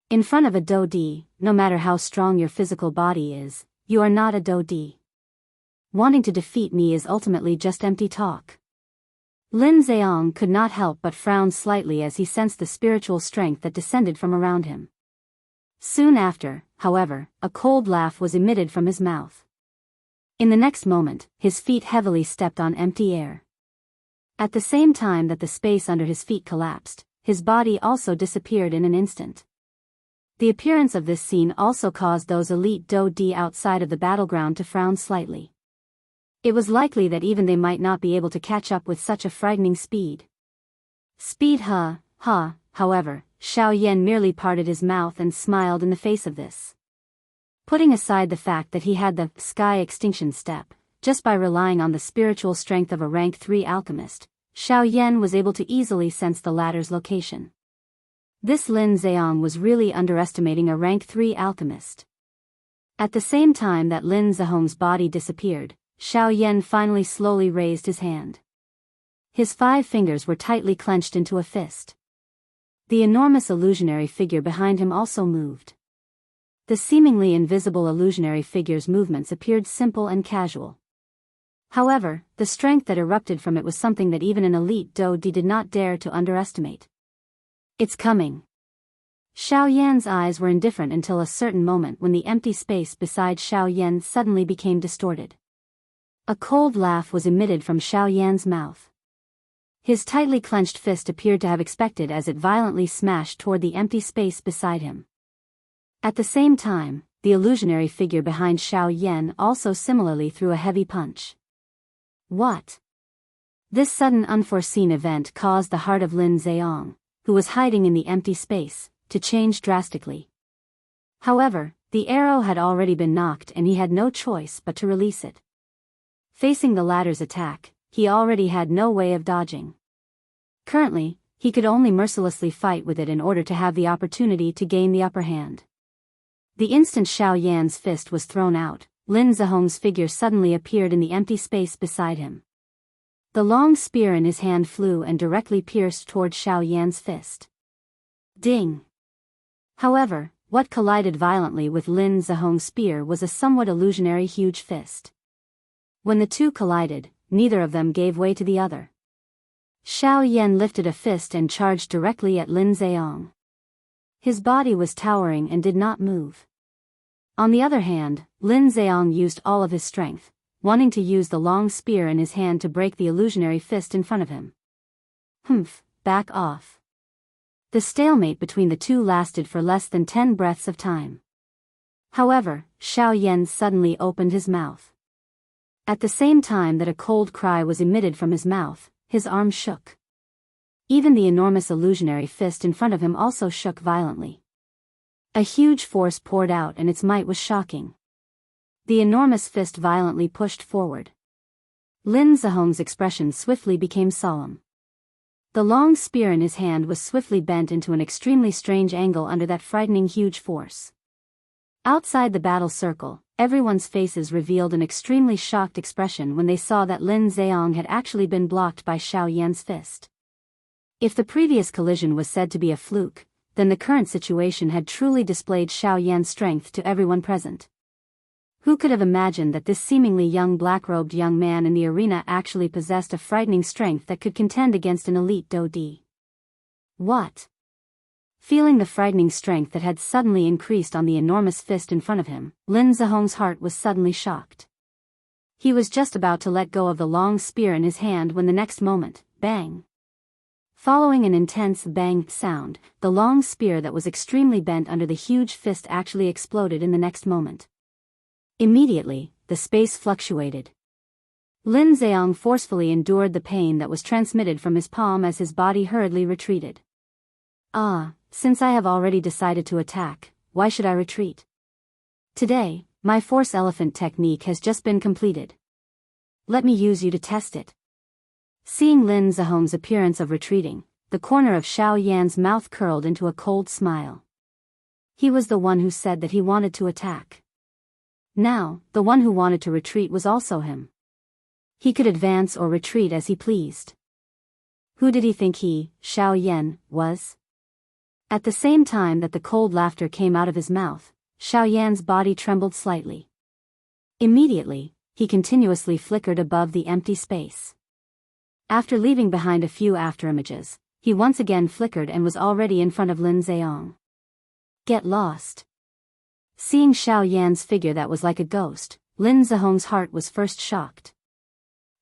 In front of a Dou-di, no matter how strong your physical body is, you are not a Dou-di. wanting to defeat me is ultimately just empty talk. Lin Zheong could not help but frown slightly as he sensed the spiritual strength that descended from around him. Soon after, however, a cold laugh was emitted from his mouth. In the next moment, his feet heavily stepped on empty air. At the same time that the space under his feet collapsed, his body also disappeared in an instant. The appearance of this scene also caused those elite Daoist outside of the battleground to frown slightly. It was likely that even they might not be able to catch up with such a frightening speed. However, Xiao Yan merely parted his mouth and smiled in the face of this. Putting aside the fact that he had the sky extinction step, just by relying on the spiritual strength of a rank 3 alchemist, Xiao Yan was able to easily sense the latter's location. This Lin Zheong was really underestimating a rank 3 alchemist. At the same time that Lin Zheong's body disappeared, Xiao Yan finally slowly raised his hand. His 5 fingers were tightly clenched into a fist. The enormous illusionary figure behind him also moved. The seemingly invisible illusionary figure's movements appeared simple and casual. However, the strength that erupted from it was something that even an elite Daoist did not dare to underestimate. It's coming. Xiao Yan's eyes were indifferent until a certain moment when the empty space beside Xiao Yan suddenly became distorted. A cold laugh was emitted from Xiao Yan's mouth. His tightly clenched fist appeared to have expected as it violently smashed toward the empty space beside him. At the same time, the illusionary figure behind Xiao Yan also similarly threw a heavy punch. What? This sudden unforeseen event caused the heart of Lin Zheong, who was hiding in the empty space, to change drastically. However, the arrow had already been knocked and he had no choice but to release it. Facing the latter's attack, he already had no way of dodging. Currently, he could only mercilessly fight with it in order to have the opportunity to gain the upper hand. The instant Xiao Yan's fist was thrown out, Lin Zheong's figure suddenly appeared in the empty space beside him. The long spear in his hand flew and directly pierced toward Xiao Yan's fist. Ding! However, what collided violently with Lin Zheong's spear was a somewhat illusionary huge fist. When the two collided, neither of them gave way to the other. Xiao Yan lifted a fist and charged directly at Lin Zheong. His body was towering and did not move. On the other hand, Lin Zheong used all of his strength, wanting to use the long spear in his hand to break the illusionary fist in front of him. Back off. The stalemate between the two lasted for less than 10 breaths of time. However, Xiao Yan suddenly opened his mouth. At the same time that a cold cry was emitted from his mouth, his arm shook. Even the enormous illusionary fist in front of him also shook violently. A huge force poured out and its might was shocking. The enormous fist violently pushed forward. Lin Zheong's expression swiftly became solemn. The long spear in his hand was swiftly bent into an extremely strange angle under that frightening huge force. Outside the battle circle, everyone's faces revealed an extremely shocked expression when they saw that Lin Zheong had actually been blocked by Xiao Yan's fist. If the previous collision was said to be a fluke, then the current situation had truly displayed Xiao Yan's strength to everyone present. Who could have imagined that this seemingly young black-robed young man in the arena actually possessed a frightening strength that could contend against an elite Daoist? What? Feeling the frightening strength that had suddenly increased on the enormous fist in front of him, Lin Zheong's heart was suddenly shocked. He was just about to let go of the long spear in his hand when the next moment, bang! Following an intense bang sound, the long spear that was extremely bent under the huge fist actually exploded in the next moment. Immediately, the space fluctuated. Lin Zheong forcefully endured the pain that was transmitted from his palm as his body hurriedly retreated. Since I have already decided to attack, why should I retreat? Today, my force elephant technique has just been completed. Let me use you to test it. Seeing Lin Zheong's appearance of retreating, the corner of Xiao Yan's mouth curled into a cold smile. He was the one who said that he wanted to attack. Now, the one who wanted to retreat was also him. He could advance or retreat as he pleased. Who did he think he, Xiao Yan, was? At the same time that the cold laughter came out of his mouth, Xiao Yan's body trembled slightly. Immediately, he continuously flickered above the empty space. After leaving behind a few afterimages, he once again flickered and was already in front of Lin Ziyang. Get lost. Seeing Xiao Yan's figure that was like a ghost, Lin Zihong's heart was first shocked.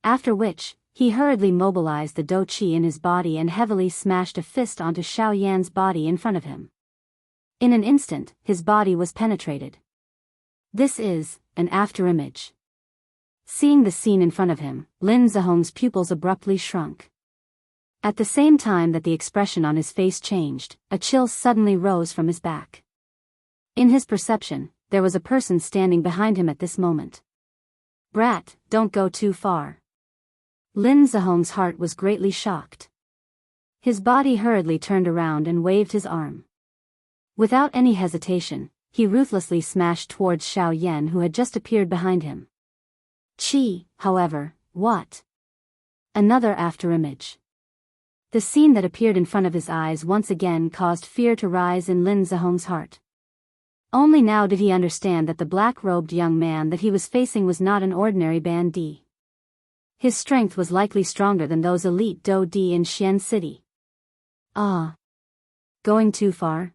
After which, he hurriedly mobilized the dou qi in his body and heavily smashed a fist onto Xiao Yan's body in front of him. In an instant, his body was penetrated. This is an afterimage. Seeing the scene in front of him, Lin Zihong's pupils abruptly shrunk. At the same time that the expression on his face changed, a chill suddenly rose from his back. In his perception, there was a person standing behind him at this moment. Brat, don't go too far. Lin Zihong's heart was greatly shocked. His body hurriedly turned around and waved his arm. Without any hesitation, he ruthlessly smashed towards Xiao Yan who had just appeared behind him. Qi, however, what? Another afterimage. The scene that appeared in front of his eyes once again caused fear to rise in Lin Zihong's heart. Only now did he understand that the black-robed young man that he was facing was not an ordinary bandit. His strength was likely stronger than those elite dou di in Xian City. Ah. Going too far?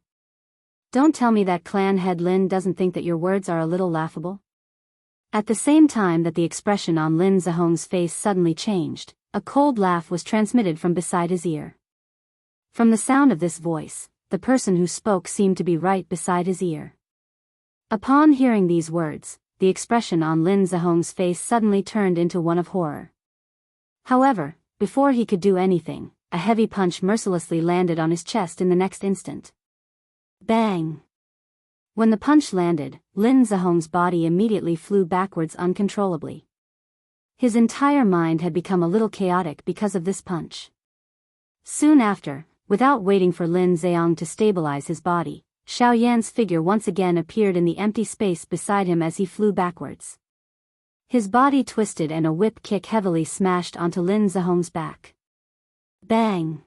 Don't tell me that clan head Lin doesn't think that your words are a little laughable? At the same time that the expression on Lin Zihong's face suddenly changed, a cold laugh was transmitted from beside his ear. From the sound of this voice, the person who spoke seemed to be right beside his ear. Upon hearing these words, the expression on Lin Zihong's face suddenly turned into one of horror. However, before he could do anything, a heavy punch mercilessly landed on his chest in the next instant. Bang! When the punch landed, Lin Zihong's body immediately flew backwards uncontrollably. His entire mind had become a little chaotic because of this punch. Soon after, without waiting for Lin Ziyang to stabilize his body, Xiao Yan's figure once again appeared in the empty space beside him as he flew backwards. His body twisted and a whip kick heavily smashed onto Lin Zihong's back. Bang!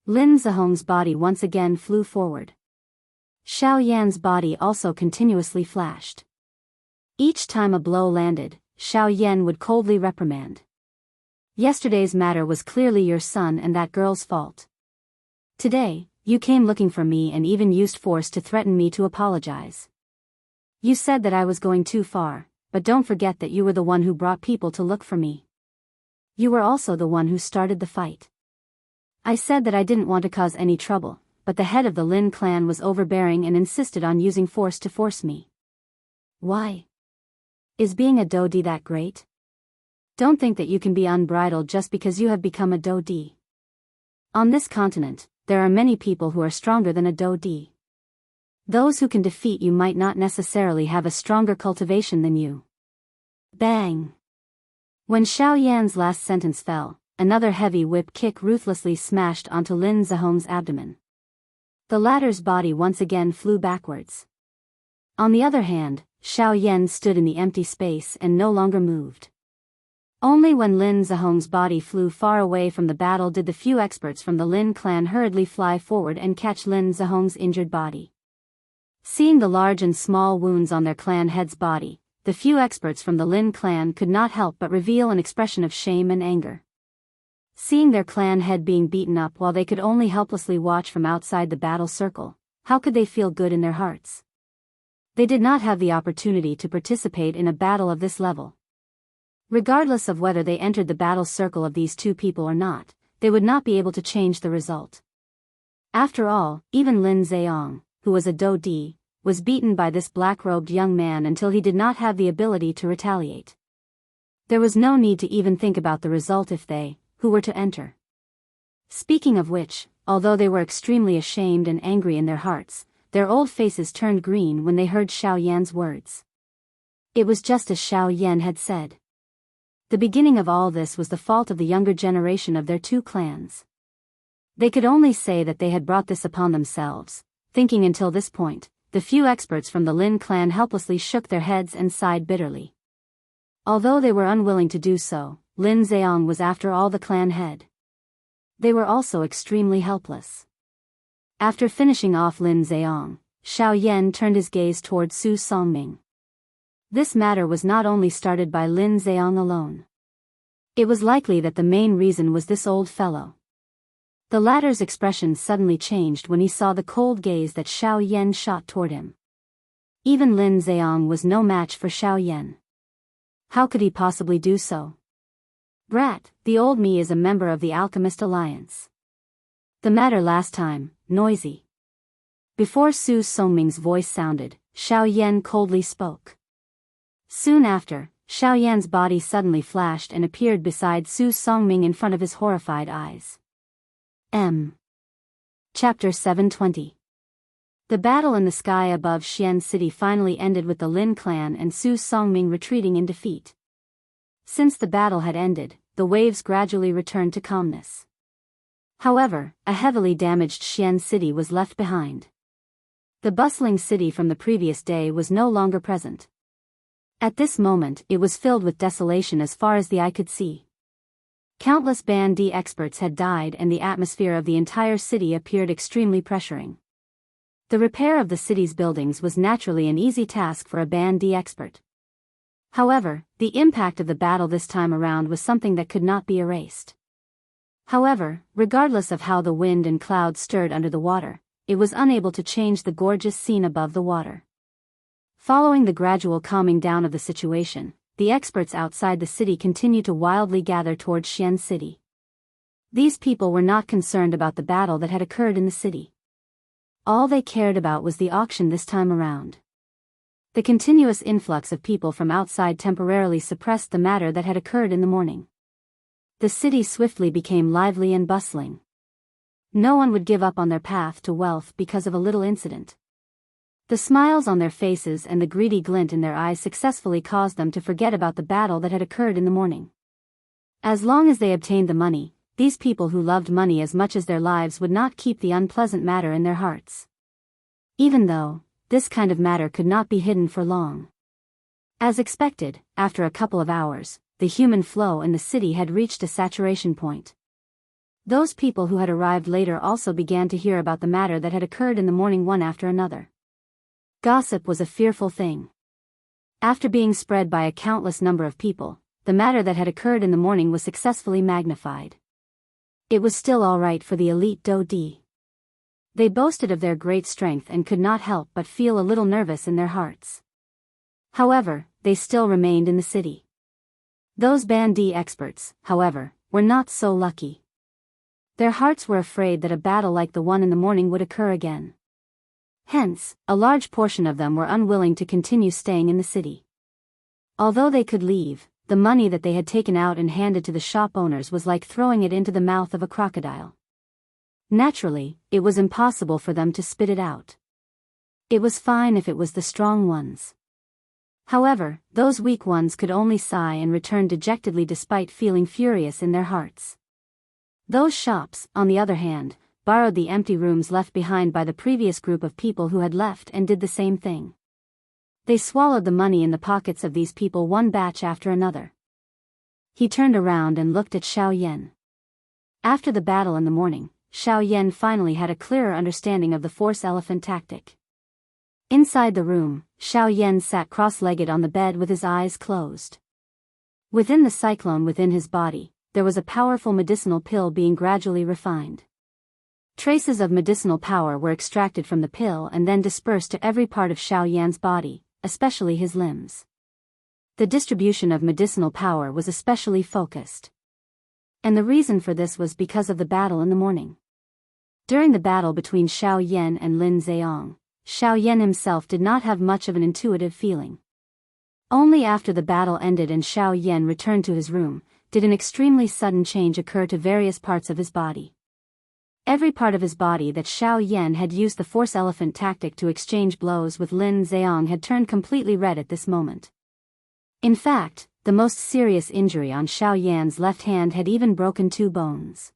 Lin Zihong's body once again flew forward. Xiao Yan's body also continuously flashed. Each time a blow landed, Xiao Yan would coldly reprimand. Yesterday's matter was clearly your son and that girl's fault. Today, you came looking for me and even used force to threaten me to apologize. You said that I was going too far, but don't forget that you were the one who brought people to look for me. You were also the one who started the fight. I said that I didn't want to cause any trouble, but the head of the Lin clan was overbearing and insisted on using force to force me. Why? Is being a dou di that great? Don't think that you can be unbridled just because you have become a dou di. On this continent, there are many people who are stronger than a dou di. Those who can defeat you might not necessarily have a stronger cultivation than you. Bang! When Xiao Yan's last sentence fell, another heavy whip kick ruthlessly smashed onto Lin Zihong's abdomen. The latter's body once again flew backwards. On the other hand, Xiao Yan stood in the empty space and no longer moved. Only when Lin Zihong's body flew far away from the battle did the few experts from the Lin clan hurriedly fly forward and catch Lin Zihong's injured body. Seeing the large and small wounds on their clan head's body, the few experts from the Lin clan could not help but reveal an expression of shame and anger. Seeing their clan head being beaten up while they could only helplessly watch from outside the battle circle, how could they feel good in their hearts? They did not have the opportunity to participate in a battle of this level. Regardless of whether they entered the battle circle of these two people or not, they would not be able to change the result. After all, even Lin Ziyang, who was a dou di, was beaten by this black-robed young man until he did not have the ability to retaliate. There was no need to even think about the result if they, who were to enter. Speaking of which, although they were extremely ashamed and angry in their hearts, their old faces turned green when they heard Xiao Yan's words. It was just as Xiao Yan had said. The beginning of all this was the fault of the younger generation of their two clans. They could only say that they had brought this upon themselves. Thinking until this point, the few experts from the Lin clan helplessly shook their heads and sighed bitterly. Although they were unwilling to do so, Lin Ziyang was after all the clan head. They were also extremely helpless. After finishing off Lin Ziyang, Xiao Yan turned his gaze toward Su Songming. This matter was not only started by Lin Zheong alone. It was likely that the main reason was this old fellow. The latter's expression suddenly changed when he saw the cold gaze that Xiao Yan shot toward him. Even Lin Zheong was no match for Xiao Yan. How could he possibly do so? Brat, the old me is a member of the Alchemist Alliance. The matter last time, noisy. Before Su Songming's voice sounded, Xiao Yan coldly spoke. Soon after, Xiao Yan's body suddenly flashed and appeared beside Su Songming in front of his horrified eyes. Chapter 720. The battle in the sky above Xian City finally ended with the Lin clan and Su Songming retreating in defeat. Since the battle had ended, the waves gradually returned to calmness. However, a heavily damaged Xian City was left behind. The bustling city from the previous day was no longer present. At this moment, it was filled with desolation as far as the eye could see. Countless Band D experts had died and the atmosphere of the entire city appeared extremely pressuring. The repair of the city's buildings was naturally an easy task for a Band D expert. However, the impact of the battle this time around was something that could not be erased. However, regardless of how the wind and clouds stirred under the water, it was unable to change the gorgeous scene above the water. Following the gradual calming down of the situation, the experts outside the city continued to wildly gather towards Xian City. These people were not concerned about the battle that had occurred in the city. All they cared about was the auction this time around. The continuous influx of people from outside temporarily suppressed the matter that had occurred in the morning. The city swiftly became lively and bustling. No one would give up on their path to wealth because of a little incident. The smiles on their faces and the greedy glint in their eyes successfully caused them to forget about the battle that had occurred in the morning. As long as they obtained the money, these people who loved money as much as their lives would not keep the unpleasant matter in their hearts. Even though, this kind of matter could not be hidden for long. As expected, after a couple of hours, the human flow in the city had reached a saturation point. Those people who had arrived later also began to hear about the matter that had occurred in the morning one after another. Gossip was a fearful thing. After being spread by a countless number of people, the matter that had occurred in the morning was successfully magnified. It was still all right for the elite Do Di. They boasted of their great strength and could not help but feel a little nervous in their hearts. However, they still remained in the city. Those Band D experts, however, were not so lucky. Their hearts were afraid that a battle like the one in the morning would occur again. Hence, a large portion of them were unwilling to continue staying in the city. Although they could leave, the money that they had taken out and handed to the shop owners was like throwing it into the mouth of a crocodile. Naturally, it was impossible for them to spit it out. It was fine if it was the strong ones. However, those weak ones could only sigh and return dejectedly despite feeling furious in their hearts. Those shops, on the other hand, borrowed the empty rooms left behind by the previous group of people who had left and did the same thing. They swallowed the money in the pockets of these people one batch after another. He turned around and looked at Xiao Yan. After the battle in the morning, Xiao Yan finally had a clearer understanding of the force elephant tactic. Inside the room, Xiao Yan sat cross-legged on the bed with his eyes closed. Within the cyclone within his body, there was a powerful medicinal pill being gradually refined. Traces of medicinal power were extracted from the pill and then dispersed to every part of Xiao Yan's body, especially his limbs. The distribution of medicinal power was especially focused. And the reason for this was because of the battle in the morning. During the battle between Xiao Yan and Lin Zheong, Xiao Yan himself did not have much of an intuitive feeling. Only after the battle ended and Xiao Yan returned to his room, did an extremely sudden change occur to various parts of his body. Every part of his body that Xiao Yan had used the force elephant tactic to exchange blows with Lin Zheong had turned completely red at this moment. In fact, the most serious injury on Xiao Yan's left hand had even broken 2 bones.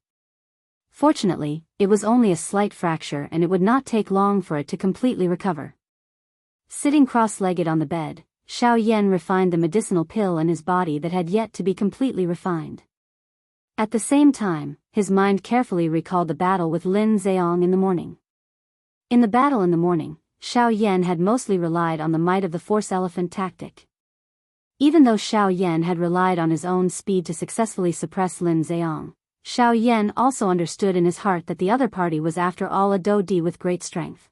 Fortunately, it was only a slight fracture and it would not take long for it to completely recover. Sitting cross-legged on the bed, Xiao Yan refined the medicinal pill in his body that had yet to be completely refined. At the same time, his mind carefully recalled the battle with Lin Zheong in the morning. In the battle in the morning, Xiao Yan had mostly relied on the might of the force elephant tactic. Even though Xiao Yan had relied on his own speed to successfully suppress Lin Ziyang, Xiao Yan also understood in his heart that the other party was after all a Dou-Di with great strength.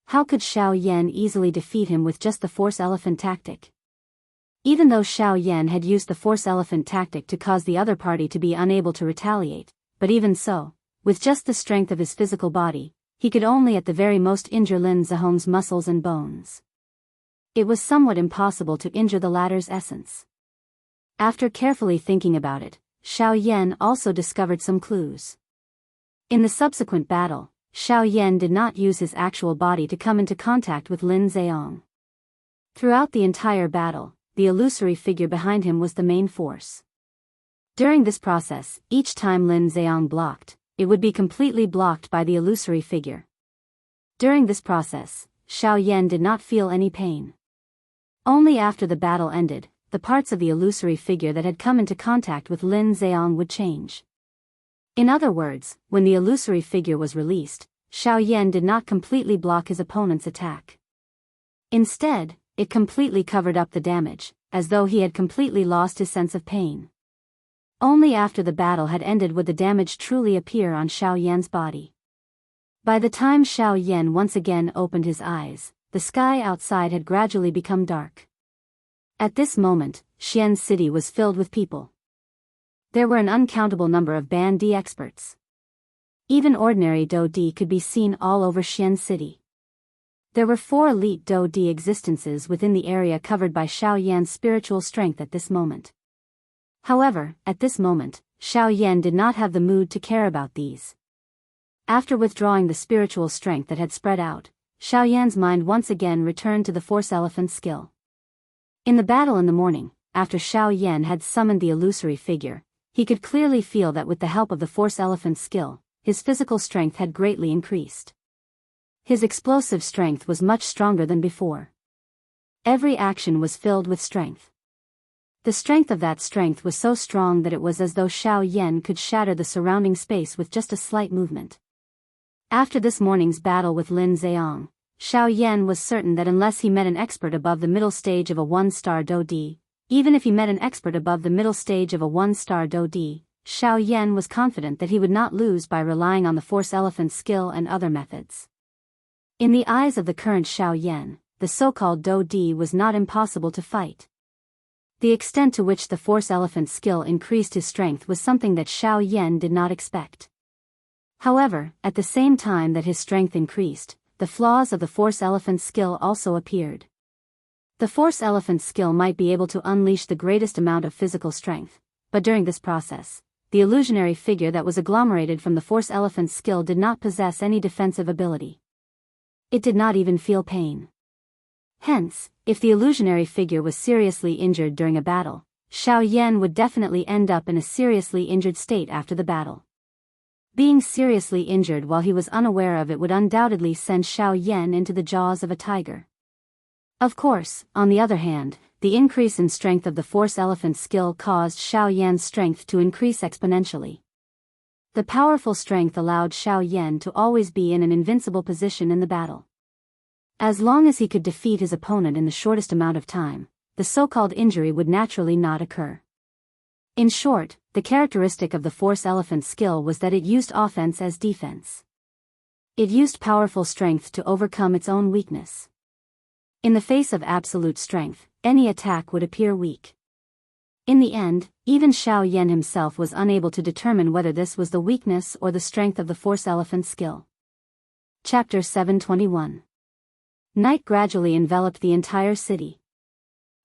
How could Xiao Yan easily defeat him with just the force elephant tactic? Even though Xiao Yan had used the force elephant tactic to cause the other party to be unable to retaliate, but even so, with just the strength of his physical body, he could only at the very most injure Lin Zihong's muscles and bones. It was somewhat impossible to injure the latter's essence. After carefully thinking about it, Xiao Yan also discovered some clues. In the subsequent battle, Xiao Yan did not use his actual body to come into contact with Lin Ziyang. Throughout the entire battle, the illusory figure behind him was the main force. During this process, each time Lin Ziyang blocked, it would be completely blocked by the illusory figure. During this process, Xiao Yan did not feel any pain. Only after the battle ended, the parts of the illusory figure that had come into contact with Lin Ziyang would change. In other words, when the illusory figure was released, Xiao Yan did not completely block his opponent's attack. Instead, it completely covered up the damage, as though he had completely lost his sense of pain. Only after the battle had ended would the damage truly appear on Xiao Yan's body. By the time Xiao Yan once again opened his eyes, the sky outside had gradually become dark. At this moment, Xian City was filled with people. There were an uncountable number of Ban Di experts. Even ordinary Dou-Di could be seen all over Xian City. There were 4 elite Dou-Di existences within the area covered by Xiao Yan's spiritual strength at this moment. However, at this moment, Xiao Yan did not have the mood to care about these. After withdrawing the spiritual strength that had spread out, Xiao Yan's mind once again returned to the force elephant skill. In the battle in the morning, after Xiao Yan had summoned the illusory figure, he could clearly feel that with the help of the force elephant skill, his physical strength had greatly increased. His explosive strength was much stronger than before. Every action was filled with strength. The strength of that strength was so strong that it was as though Xiao Yan could shatter the surrounding space with just a slight movement. After this morning's battle with Lin Ziyang, Xiao Yan was certain that unless he met an expert above the middle stage of a 1-star Dou-Di, even if he met an expert above the middle stage of a 1-star Dou-Di, Xiao Yan was confident that he would not lose by relying on the force elephant skill and other methods. In the eyes of the current Xiao Yan, the so-called Dou-Di was not impossible to fight. The extent to which the force elephant skill increased his strength was something that Xiao Yan did not expect. However, at the same time that his strength increased, the flaws of the force elephant skill also appeared. The force elephant skill might be able to unleash the greatest amount of physical strength, but during this process, the illusionary figure that was agglomerated from the force elephant skill did not possess any defensive ability. It did not even feel pain. Hence, if the illusionary figure was seriously injured during a battle, Xiao Yan would definitely end up in a seriously injured state after the battle. Being seriously injured while he was unaware of it would undoubtedly send Xiao Yan into the jaws of a tiger. Of course, on the other hand, the increase in strength of the force elephant skill caused Xiao Yan's strength to increase exponentially. The powerful strength allowed Xiao Yan to always be in an invincible position in the battle. As long as he could defeat his opponent in the shortest amount of time, the so-called injury would naturally not occur. In short, the characteristic of the force elephant skill was that it used offense as defense. It used powerful strength to overcome its own weakness. In the face of absolute strength, any attack would appear weak. In the end, even Xiao Yan himself was unable to determine whether this was the weakness or the strength of the force elephant skill. Chapter 721. Night gradually enveloped the entire city.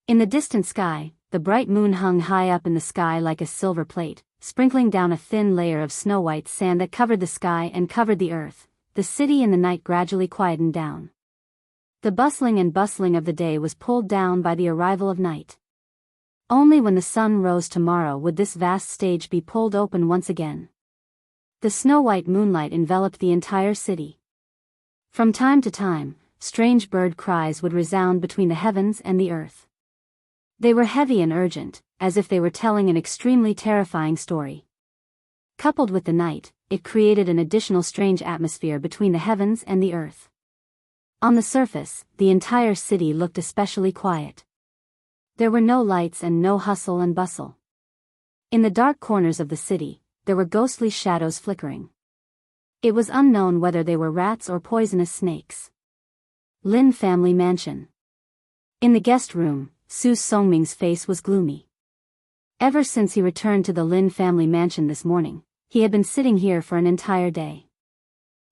In the distant sky, the bright moon hung high up in the sky like a silver plate, sprinkling down a thin layer of snow-white sand that covered the sky and covered the earth. The city in the night gradually quietened down. The bustling of the day was pulled down by the arrival of night. Only when the sun rose tomorrow would this vast stage be pulled open once again. The snow-white moonlight enveloped the entire city. From time to time, strange bird cries would resound between the heavens and the earth. They were heavy and urgent, as if they were telling an extremely terrifying story. Coupled with the night, it created an additional strange atmosphere between the heavens and the earth. On the surface, the entire city looked especially quiet. There were no lights and no hustle and bustle. In the dark corners of the city, there were ghostly shadows flickering. It was unknown whether they were rats or poisonous snakes. Lin family mansion. In the guest room, Su Songming's face was gloomy. Ever since he returned to the Lin family mansion this morning, he had been sitting here for an entire day.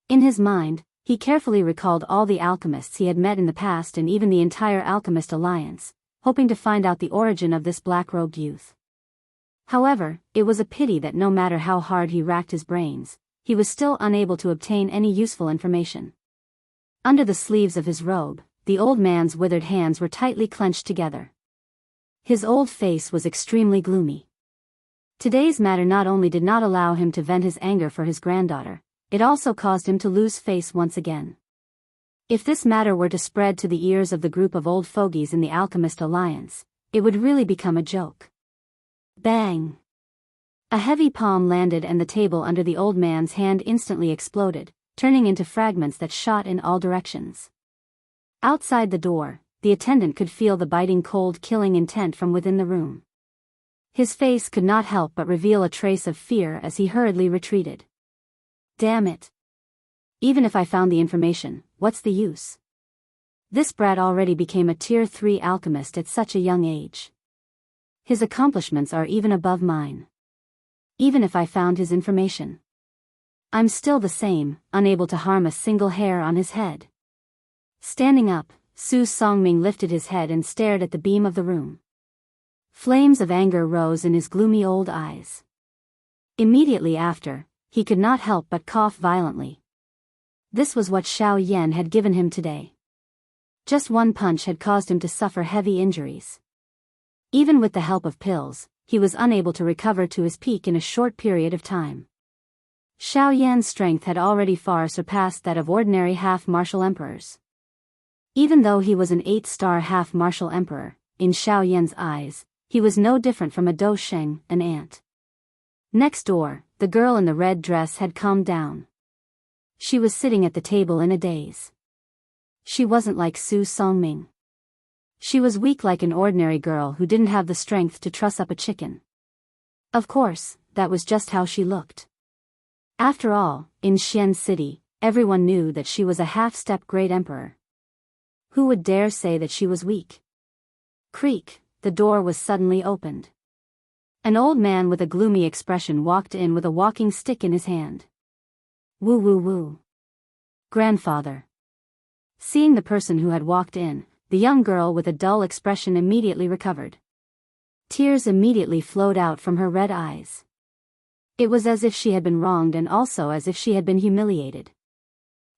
In his mind, he carefully recalled all the alchemists he had met in the past and even the entire alchemist alliance, hoping to find out the origin of this black-robed youth. However, it was a pity that no matter how hard he racked his brains, he was still unable to obtain any useful information. Under the sleeves of his robe, the old man's withered hands were tightly clenched together. His old face was extremely gloomy. Today's matter not only did not allow him to vent his anger for his granddaughter, it also caused him to lose face once again. If this matter were to spread to the ears of the group of old fogies in the Alchemist Alliance, it would really become a joke. Bang! A heavy palm landed and the table under the old man's hand instantly exploded, turning into fragments that shot in all directions. Outside the door, the attendant could feel the biting cold killing intent from within the room. His face could not help but reveal a trace of fear as he hurriedly retreated. Damn it! Even if I found the information, what's the use? This brat already became a Tier 3 alchemist at such a young age. His accomplishments are even above mine. Even if I found his information, I'm still the same, unable to harm a single hair on his head. Standing up, Su Songming lifted his head and stared at the beam of the room. Flames of anger rose in his gloomy old eyes. Immediately after, he could not help but cough violently. This was what Xiao Yan had given him today. Just one punch had caused him to suffer heavy injuries. Even with the help of pills, he was unable to recover to his peak in a short period of time. Xiao Yan's strength had already far surpassed that of ordinary half-martial emperors. Even though he was an 8-star half-martial emperor, in Xiao Yan's eyes, he was no different from a dou sheng, an ant. Next door, the girl in the red dress had calmed down. She was sitting at the table in a daze. She wasn't like Su Songming. She was weak like an ordinary girl who didn't have the strength to truss up a chicken. Of course, that was just how she looked. After all, in Xian City, everyone knew that she was a half-step great emperor. Who would dare say that she was weak? Creak, the door was suddenly opened. An old man with a gloomy expression walked in with a walking stick in his hand. Woo woo woo. Grandfather. Seeing the person who had walked in, the young girl with a dull expression immediately recovered. Tears immediately flowed out from her red eyes. It was as if she had been wronged and also as if she had been humiliated.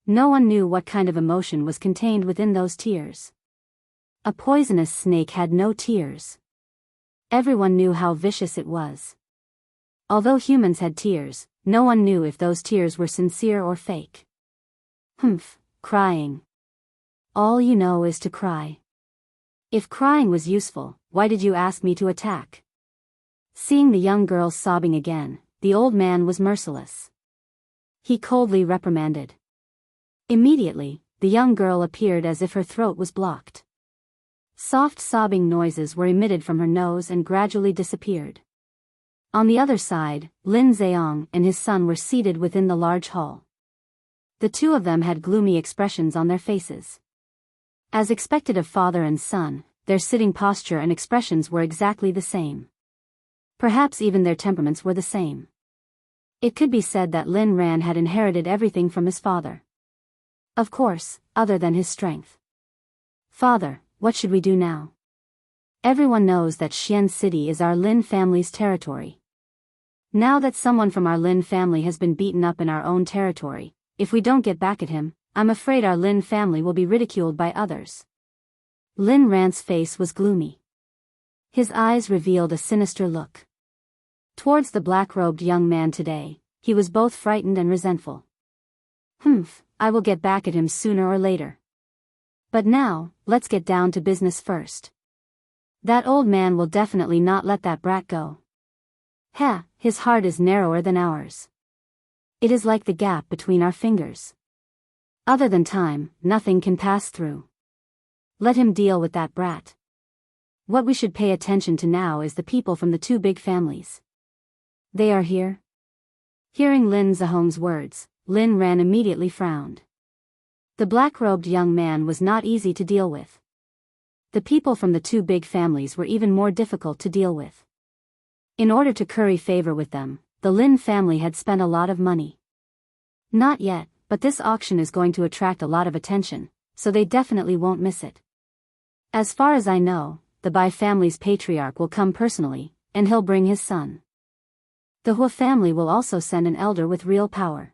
No one knew what kind of emotion was contained within those tears. A poisonous snake had no tears. Everyone knew how vicious it was. Although humans had tears, no one knew if those tears were sincere or fake. Humph, crying. All you know is to cry. If crying was useful, why did you ask me to attack? Seeing the young girl sobbing again, the old man was merciless. He coldly reprimanded. Immediately, the young girl appeared as if her throat was blocked. Soft sobbing noises were emitted from her nose and gradually disappeared. On the other side, Lin Zheong and his son were seated within the large hall. The two of them had gloomy expressions on their faces. As expected of father and son, their sitting posture and expressions were exactly the same. Perhaps even their temperaments were the same. It could be said that Lin Ran had inherited everything from his father. Of course, other than his strength. Father, what should we do now? Everyone knows that Xian City is our Lin family's territory. Now that someone from our Lin family has been beaten up in our own territory, if we don't get back at him, I'm afraid our Lin family will be ridiculed by others. Lin Ran's face was gloomy. His eyes revealed a sinister look. Towards the black-robed young man today, he was both frightened and resentful. Humph, I will get back at him sooner or later. But now, let's get down to business first. That old man will definitely not let that brat go. Heh, his heart is narrower than ours. It is like the gap between our fingers. Other than time, nothing can pass through. Let him deal with that brat. What we should pay attention to now is the people from the two big families. They are here? Hearing Lin Zihong's words, Lin Ran immediately frowned. The black-robed young man was not easy to deal with. The people from the two big families were even more difficult to deal with. In order to curry favor with them, the Lin family had spent a lot of money. Not yet, but this auction is going to attract a lot of attention, so they definitely won't miss it. As far as I know, the Bai family's patriarch will come personally, and he'll bring his son. The Hua family will also send an elder with real power.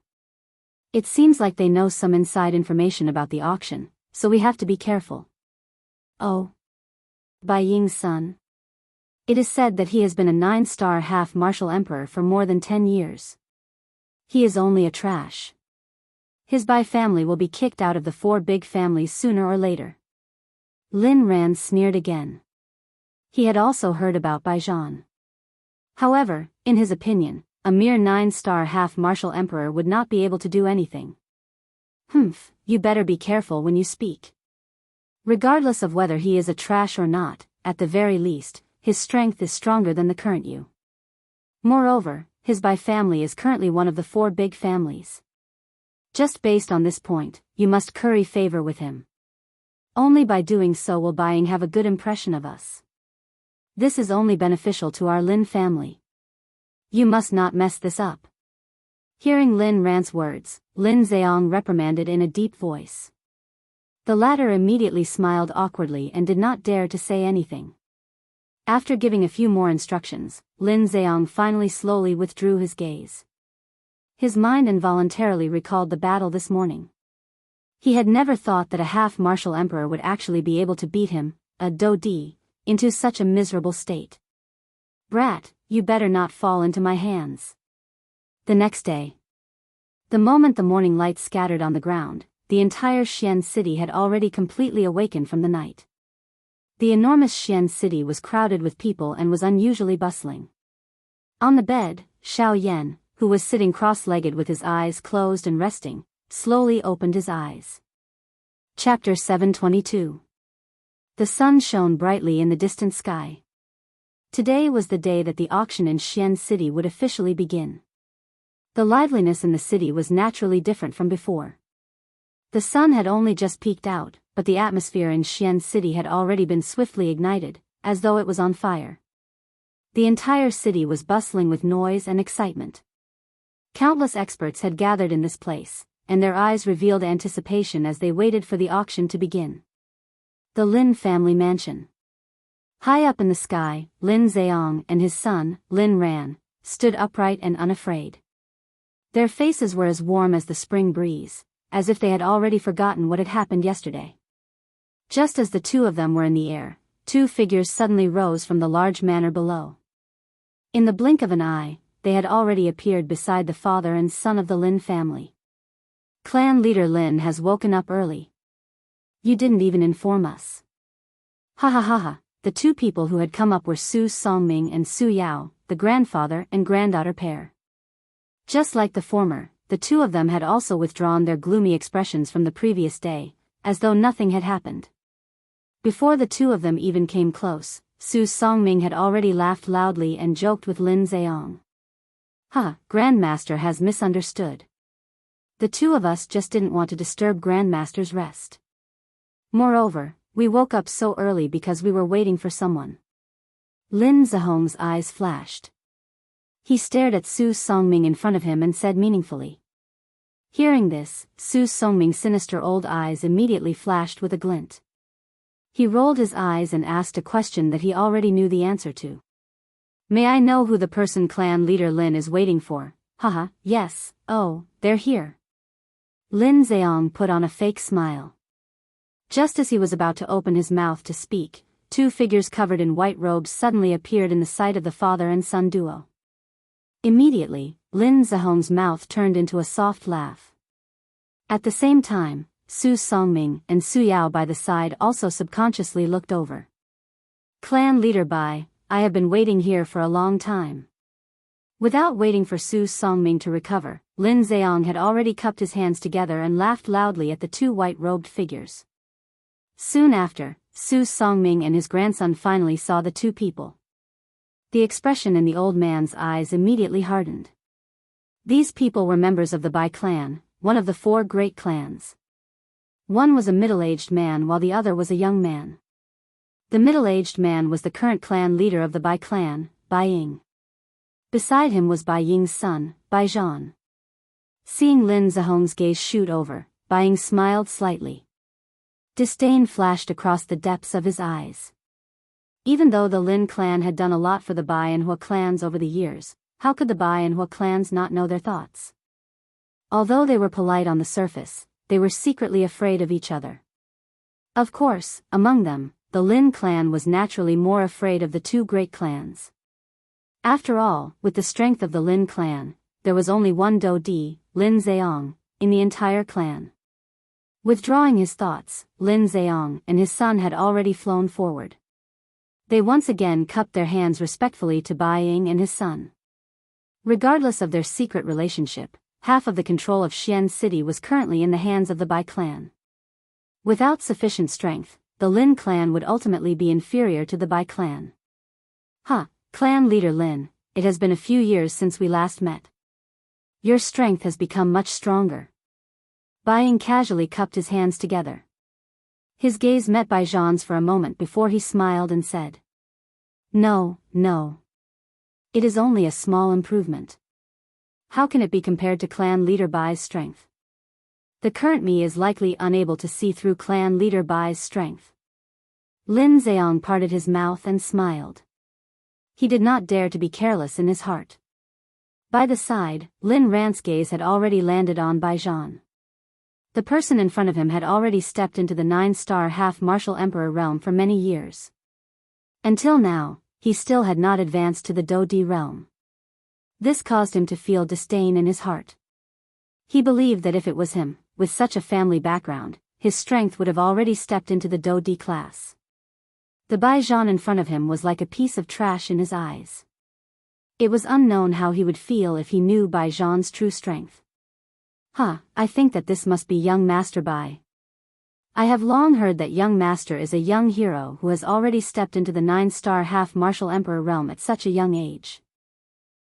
It seems like they know some inside information about the auction, so we have to be careful. Oh. Bai Ying's son. It is said that he has been a 9-star half-martial emperor for more than 10 years. He is only a trash. His Bai family will be kicked out of the 4 big families sooner or later. Lin Ran sneered again. He had also heard about Bai Zhan. However, in his opinion, a mere 9-star half-martial emperor would not be able to do anything. Humph, you better be careful when you speak. Regardless of whether he is a trash or not, at the very least, his strength is stronger than the current you. Moreover, his Bai family is currently one of the 4 big families. Just based on this point, you must curry favor with him. Only by doing so will Bai Ying have a good impression of us. This is only beneficial to our Lin family. You must not mess this up. Hearing Lin Ran's words, Lin Zheong reprimanded in a deep voice. The latter immediately smiled awkwardly and did not dare to say anything. After giving a few more instructions, Lin Zheong finally slowly withdrew his gaze. His mind involuntarily recalled the battle this morning. He had never thought that a half-martial emperor would actually be able to beat him, a Do Di, into such a miserable state. Brat, you better not fall into my hands. The next day. The moment the morning light scattered on the ground, the entire Xian city had already completely awakened from the night. The enormous Xian city was crowded with people and was unusually bustling. On the bed, Xiao Yan, who was sitting cross-legged with his eyes closed and resting, slowly opened his eyes. Chapter 722. The sun shone brightly in the distant sky. Today was the day that the auction in Xian City would officially begin. The liveliness in the city was naturally different from before. The sun had only just peeked out, but the atmosphere in Xian City had already been swiftly ignited, as though it was on fire. The entire city was bustling with noise and excitement. Countless experts had gathered in this place, and their eyes revealed anticipation as they waited for the auction to begin. The Lin family mansion. High up in the sky, Lin Zheong and his son, Lin Ran, stood upright and unafraid. Their faces were as warm as the spring breeze, as if they had already forgotten what had happened yesterday. Just as the two of them were in the air, 2 figures suddenly rose from the large manor below. In the blink of an eye, they had already appeared beside the father and son of the Lin family. Clan leader Lin has woken up early. You didn't even inform us. Ha ha ha ha. The 2 people who had come up were Su Songming and Su Yao, the grandfather and granddaughter pair. Just like the former, the 2 of them had also withdrawn their gloomy expressions from the previous day, as though nothing had happened. Before the 2 of them even came close, Su Songming had already laughed loudly and joked with Lin Zheong. Ha, Grandmaster has misunderstood. The 2 of us just didn't want to disturb Grandmaster's rest. Moreover, we woke up so early because we were waiting for someone. Lin Zihong's eyes flashed. He stared at Su Songming in front of him and said meaningfully. Hearing this, Su Songming's sinister old eyes immediately flashed with a glint. He rolled his eyes and asked a question that he already knew the answer to. May I know who the person clan leader Lin is waiting for? Haha, yes, oh, they're here. Lin Zheong put on a fake smile. Just as he was about to open his mouth to speak, 2 figures covered in white robes suddenly appeared in the sight of the father and son duo. Immediately, Lin Zihong's mouth turned into a soft laugh. At the same time, Su Songming and Su Yao by the side also subconsciously looked over. Clan leader Bai, I have been waiting here for a long time. Without waiting for Su Songming to recover, Lin Zheong had already cupped his hands together and laughed loudly at the 2 white-robed figures. Soon after, Su Songming and his grandson finally saw the two people. The expression in the old man's eyes immediately hardened. These people were members of the Bai clan, one of the 4 great clans. One was a middle-aged man while the other was a young man. The middle-aged man was the current clan leader of the Bai clan, Bai Ying. Beside him was Bai Ying's son, Bai Zhan. Seeing Lin Zihong's gaze shoot over, Bai Ying smiled slightly. Disdain flashed across the depths of his eyes. Even though the Lin clan had done a lot for the Bai and Hua clans over the years, how could the Bai and Hua clans not know their thoughts? Although they were polite on the surface, they were secretly afraid of each other. Of course, among them, the Lin clan was naturally more afraid of the 2 great clans. After all, with the strength of the Lin clan, there was only one Do Di, Lin Zheong, in the entire clan. Withdrawing his thoughts, Lin Zheong and his son had already flown forward. They once again cupped their hands respectfully to Bai Ying and his son. Regardless of their secret relationship, half of the control of Xian City was currently in the hands of the Bai clan. Without sufficient strength, the Lin clan would ultimately be inferior to the Bai clan. Clan leader Lin, it has been a few years since we last met. Your strength has become much stronger. Bai Ying casually cupped his hands together. His gaze met Bai Zhan's for a moment before he smiled and said, No. It is only a small improvement. How can it be compared to clan leader Bai's strength? The current me is likely unable to see through clan leader Bai's strength. Lin Zheong parted his mouth and smiled. He did not dare to be careless in his heart. By the side, Lin Rant's gaze had already landed on Bai Zhan. The person in front of him had already stepped into the 9-star half-martial emperor realm for many years. Until now, he still had not advanced to the Do Di realm. This caused him to feel disdain in his heart. He believed that if it was him, with such a family background, his strength would have already stepped into the Do Di class. The Bai Zhan in front of him was like a piece of trash in his eyes. It was unknown how he would feel if he knew Bai Zhan's true strength. I think that this must be young Master Bai. I have long heard that young master is a young hero who has already stepped into the 9-star half-martial emperor realm at such a young age.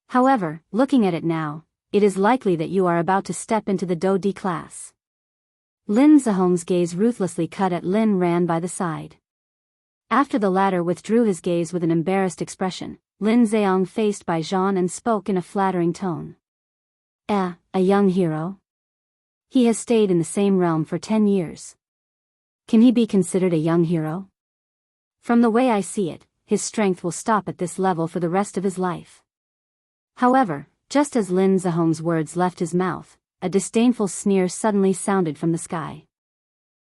However, looking at it now, it is likely that you are about to step into the Do Di class. Lin Zihong's gaze ruthlessly cut at Lin Ran by the side. After the latter withdrew his gaze with an embarrassed expression, Lin Zheong faced Bai Zhan and spoke in a flattering tone. A young hero? He has stayed in the same realm for 10 years. Can he be considered a young hero? From the way I see it, his strength will stop at this level for the rest of his life. However, just as Lin Zihong's words left his mouth, a disdainful sneer suddenly sounded from the sky.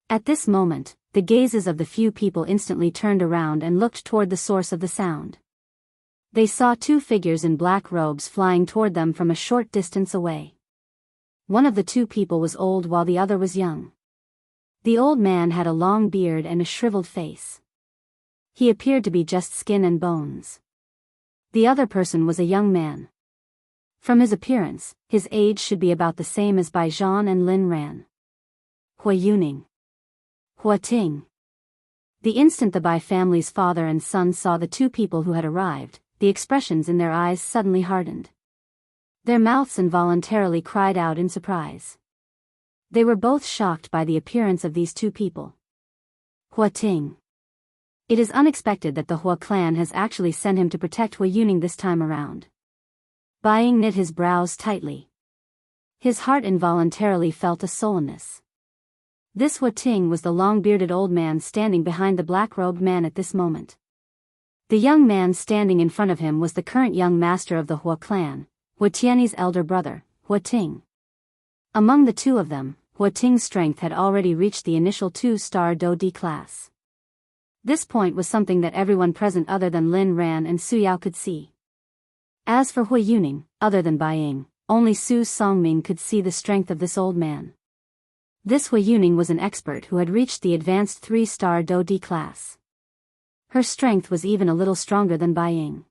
At this moment, the gazes of the few people instantly turned around and looked toward the source of the sound. They saw 2 figures in black robes flying toward them from a short distance away. One of the 2 people was old while the other was young. The old man had a long beard and a shriveled face. He appeared to be just skin and bones. The other person was a young man. From his appearance, his age should be about the same as Bai Zhan and Lin Ran. Hua Yuning. Hua Ting. The instant the Bai family's father and son saw the 2 people who had arrived, the expressions in their eyes suddenly hardened. Their mouths involuntarily cried out in surprise. They were both shocked by the appearance of these 2 people. Hua Ting. It is unexpected that the Hua clan has actually sent him to protect Hua Yuning this time around. Bai Ying knit his brows tightly. His heart involuntarily felt a sullenness. This Hua Ting was the long-bearded old man standing behind the black-robed man at this moment. The young man standing in front of him was the current young master of the Hua clan, Hua Tianyi's elder brother, Hua Ting. Among the 2 of them, Hua Ting's strength had already reached the initial 2-star Do Di class. This point was something that everyone present other than Lin Ran and Su Yao could see. As for Hua Yuning, other than Bai Ying, only Su Songming could see the strength of this old man. This Hua Yuning was an expert who had reached the advanced 3-star Do Di class. Her strength was even a little stronger than Bai Ying.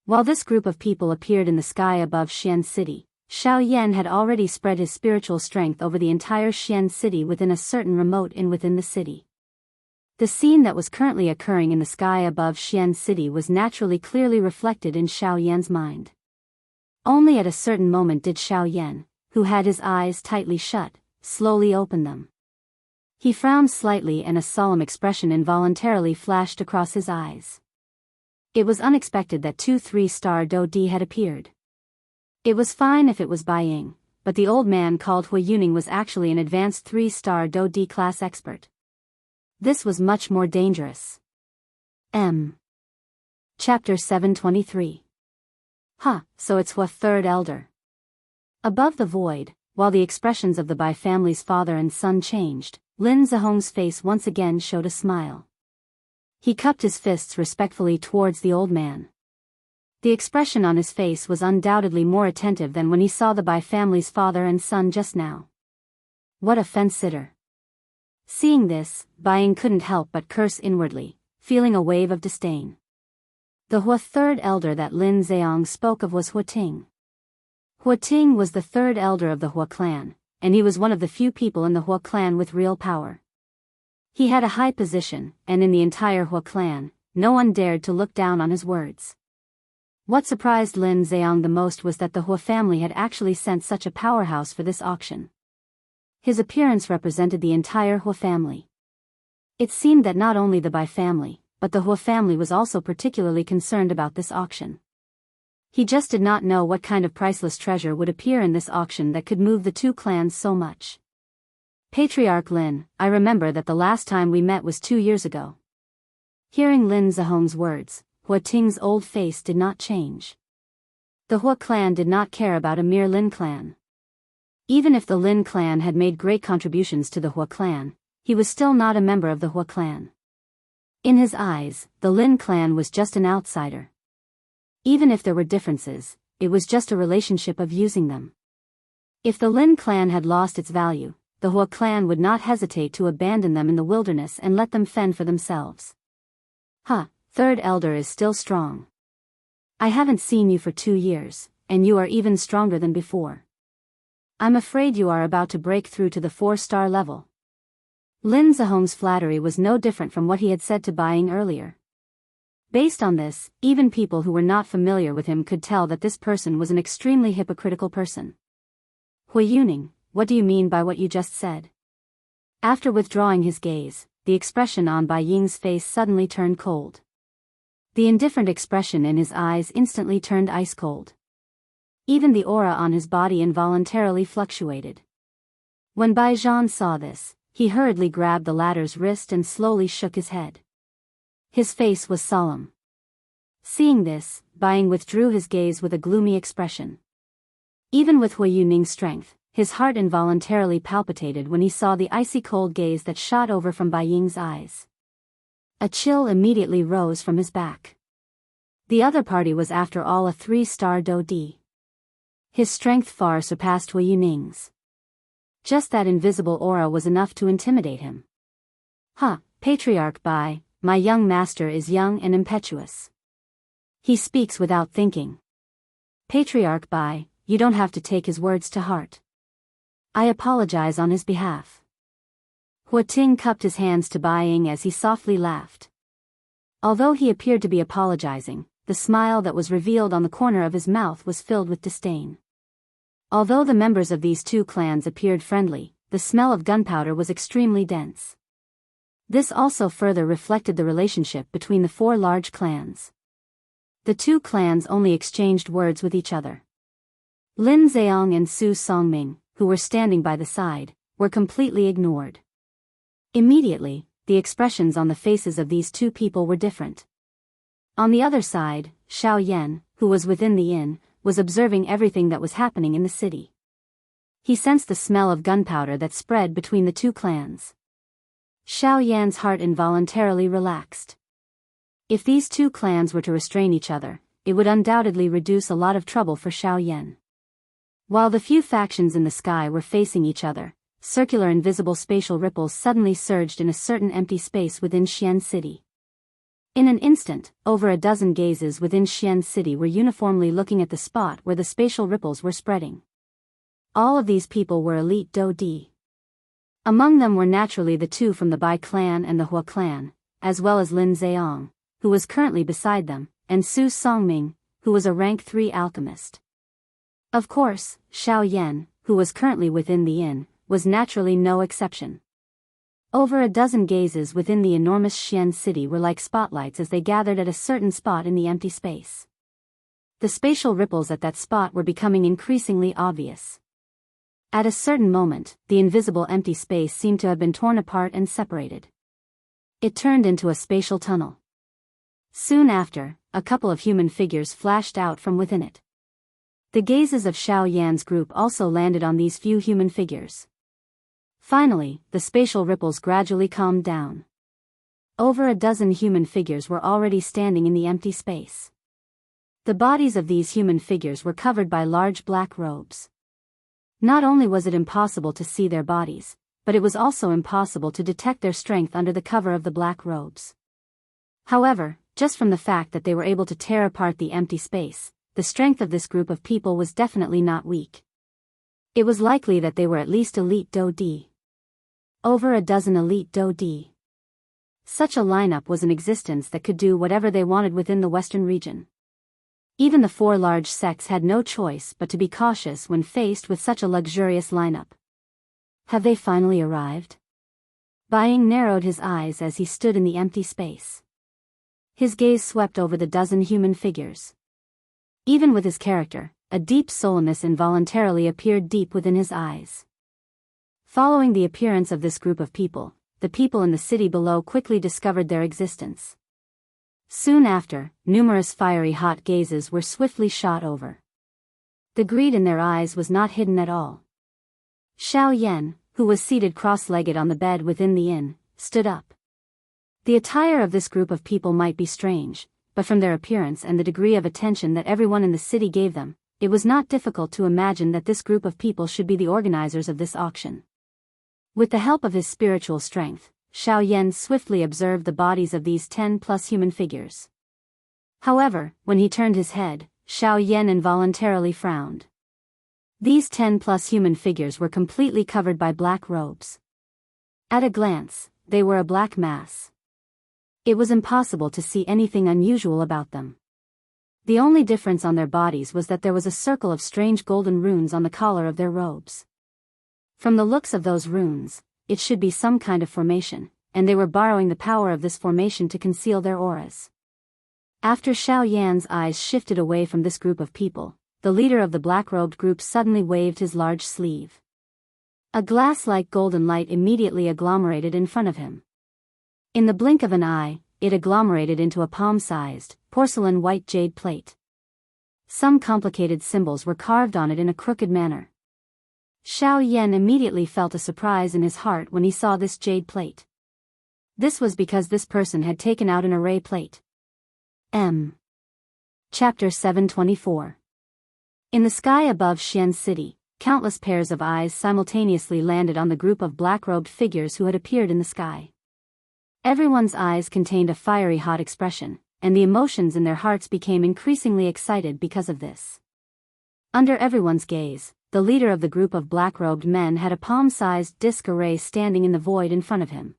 While this group of people appeared in the sky above Xian City, Xiao Yan had already spread his spiritual strength over the entire Xian City within a certain remote inn within the city. The scene that was currently occurring in the sky above Xian City was naturally clearly reflected in Xiao Yan's mind. Only at a certain moment did Xiao Yan, who had his eyes tightly shut, slowly open them. He frowned slightly and a solemn expression involuntarily flashed across his eyes. It was unexpected that 2 3-star Do Di had appeared. It was fine if it was Bai Ying, but the old man called Hui Yuning was actually an advanced 3-star Do Di class expert. This was much more dangerous. Chapter 723. So it's Hua Third Elder. Above the void, while the expressions of the Bai family's father and son changed, Lin Zihong's face once again showed a smile. He cupped his fists respectfully towards the old man. The expression on his face was undoubtedly more attentive than when he saw the Bai family's father and son just now. What a fence-sitter. Seeing this, Bai Ying couldn't help but curse inwardly, feeling a wave of disdain. The Hua Third Elder that Lin Zheong spoke of was Hua Ting. Hua Ting was the third elder of the Hua clan, and he was one of the few people in the Hua clan with real power. He had a high position, and in the entire Hua clan, no one dared to look down on his words. What surprised Lin Zheong the most was that the Hua family had actually sent such a powerhouse for this auction. His appearance represented the entire Hua family. It seemed that not only the Bai family, but the Hua family was also particularly concerned about this auction. He just did not know what kind of priceless treasure would appear in this auction that could move the two clans so much. Patriarch Lin, I remember that the last time we met was 2 years ago. Hearing Lin Zihong's words, Hua Ting's old face did not change. The Hua clan did not care about a mere Lin clan. Even if the Lin clan had made great contributions to the Hua clan, he was still not a member of the Hua clan. In his eyes, the Lin clan was just an outsider. Even if there were differences, it was just a relationship of using them. If the Lin clan had lost its value, the Hua clan would not hesitate to abandon them in the wilderness and let them fend for themselves. Third elder is still strong. I haven't seen you for 2 years, and you are even stronger than before. I'm afraid you are about to break through to the 4-star level. Lin Zihong's flattery was no different from what he had said to Bai Ying earlier. Based on this, even people who were not familiar with him could tell that this person was an extremely hypocritical person. Hui Yuning, what do you mean by what you just said? After withdrawing his gaze, the expression on Bai Ying's face suddenly turned cold. The indifferent expression in his eyes instantly turned ice cold. Even the aura on his body involuntarily fluctuated. When Bai Zhan saw this, he hurriedly grabbed the latter's wrist and slowly shook his head. His face was solemn. Seeing this, Bai Ying withdrew his gaze with a gloomy expression. Even with Hui Yuning's strength, his heart involuntarily palpitated when he saw the icy cold gaze that shot over from Bai Ying's eyes. A chill immediately rose from his back. The other party was after all a 3-star Do Di. His strength far surpassed Hui Yuning's. Just that invisible aura was enough to intimidate him. Patriarch Bai, my young master is young and impetuous. He speaks without thinking. Patriarch Bai, you don't have to take his words to heart. I apologize on his behalf. Hua Ting cupped his hands to Bai Ying as he softly laughed. Although he appeared to be apologizing, the smile that was revealed on the corner of his mouth was filled with disdain. Although the members of these two clans appeared friendly, the smell of gunpowder was extremely dense. This also further reflected the relationship between the 4 large clans. The 2 clans only exchanged words with each other. Lin Zheong and Su Songming, who were standing by the side, were completely ignored. Immediately, the expressions on the faces of these 2 people were different. On the other side, Xiao Yan, who was within the inn, was observing everything that was happening in the city. He sensed the smell of gunpowder that spread between the 2 clans. Xiao Yan's heart involuntarily relaxed. If these 2 clans were to restrain each other, it would undoubtedly reduce a lot of trouble for Xiao Yan. While the few factions in the sky were facing each other, circular invisible spatial ripples suddenly surged in a certain empty space within Xian City. In an instant, over a dozen gazes within Xian City were uniformly looking at the spot where the spatial ripples were spreading. All of these people were elite Do Di. Among them were naturally the two from the Bai clan and the Hua clan, as well as Lin Zheong, who was currently beside them, and Su Songming, who was a rank 3 alchemist. Of course, Xiao Yan, who was currently within the inn, was naturally no exception. Over a dozen gazes within the enormous Xian city were like spotlights as they gathered at a certain spot in the empty space. The spatial ripples at that spot were becoming increasingly obvious. At a certain moment, the invisible empty space seemed to have been torn apart and separated. It turned into a spatial tunnel. Soon after, a couple of human figures flashed out from within it. The gazes of Xiao Yan's group also landed on these few human figures. Finally, the spatial ripples gradually calmed down. Over a dozen human figures were already standing in the empty space. The bodies of these human figures were covered by large black robes. Not only was it impossible to see their bodies, but it was also impossible to detect their strength under the cover of the black robes. However, just from the fact that they were able to tear apart the empty space, the strength of this group of people was definitely not weak. It was likely that they were at least elite Do D. Over a dozen elite Do D. Such a lineup was in existence that could do whatever they wanted within the western region. Even the 4 large sects had no choice but to be cautious when faced with such a luxurious lineup. Have they finally arrived? Buying narrowed his eyes as he stood in the empty space. His gaze swept over the dozen human figures. Even with his character, a deep soulness involuntarily appeared deep within his eyes. Following the appearance of this group of people, the people in the city below quickly discovered their existence. Soon after, numerous fiery hot gazes were swiftly shot over. The greed in their eyes was not hidden at all. Xiao Yan, who was seated cross-legged on the bed within the inn, stood up. The attire of this group of people might be strange, but from their appearance and the degree of attention that everyone in the city gave them, it was not difficult to imagine that this group of people should be the organizers of this auction. With the help of his spiritual strength, Xiao Yan swiftly observed the bodies of these 10+ human figures. However, when he turned his head, Xiao Yan involuntarily frowned. These 10+ human figures were completely covered by black robes. At a glance, they were a black mass. It was impossible to see anything unusual about them. The only difference on their bodies was that there was a circle of strange golden runes on the collar of their robes. From the looks of those runes, it should be some kind of formation, and they were borrowing the power of this formation to conceal their auras. After Xiao Yan's eyes shifted away from this group of people, the leader of the black-robed group suddenly waved his large sleeve. A glass-like golden light immediately agglomerated in front of him. In the blink of an eye, it agglomerated into a palm-sized, porcelain white jade plate. Some complicated symbols were carved on it in a crooked manner. Xiao Yan immediately felt a surprise in his heart when he saw this jade plate. This was because this person had taken out an array plate. Chapter 724. In the sky above Xian City, countless pairs of eyes simultaneously landed on the group of black-robed figures who had appeared in the sky. Everyone's eyes contained a fiery hot expression, and the emotions in their hearts became increasingly excited because of this. Under everyone's gaze, the leader of the group of black-robed men had a palm-sized disc array standing in the void in front of him.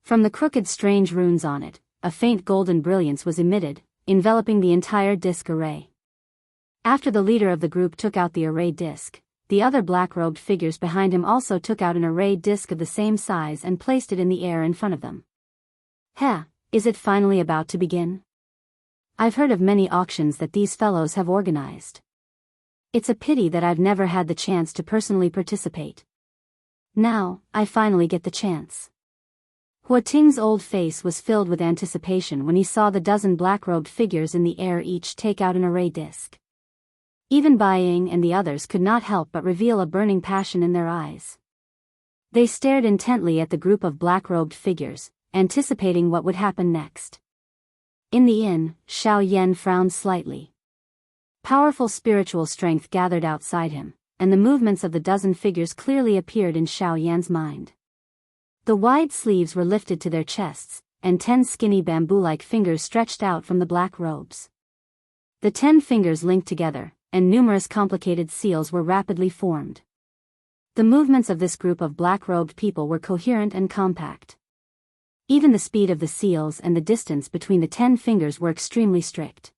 From the crooked strange runes on it, a faint golden brilliance was emitted, enveloping the entire disc array. After the leader of the group took out the array disc, the other black-robed figures behind him also took out an array disc of the same size and placed it in the air in front of them. Is it finally about to begin? I've heard of many auctions that these fellows have organized. It's a pity that I've never had the chance to personally participate. Now, I finally get the chance. Hua Ting's old face was filled with anticipation when he saw the dozen black-robed figures in the air each take out an array disc. Even Bai Ying and the others could not help but reveal a burning passion in their eyes. They stared intently at the group of black-robed figures, anticipating what would happen next. In the inn, Xiao Yan frowned slightly. Powerful spiritual strength gathered outside him, and the movements of the dozen figures clearly appeared in Xiao Yan's mind. The wide sleeves were lifted to their chests, and 10 skinny bamboo-like fingers stretched out from the black robes. The 10 fingers linked together, and numerous complicated seals were rapidly formed. The movements of this group of black-robed people were coherent and compact. Even the speed of the seals and the distance between the 10 fingers were extremely strict.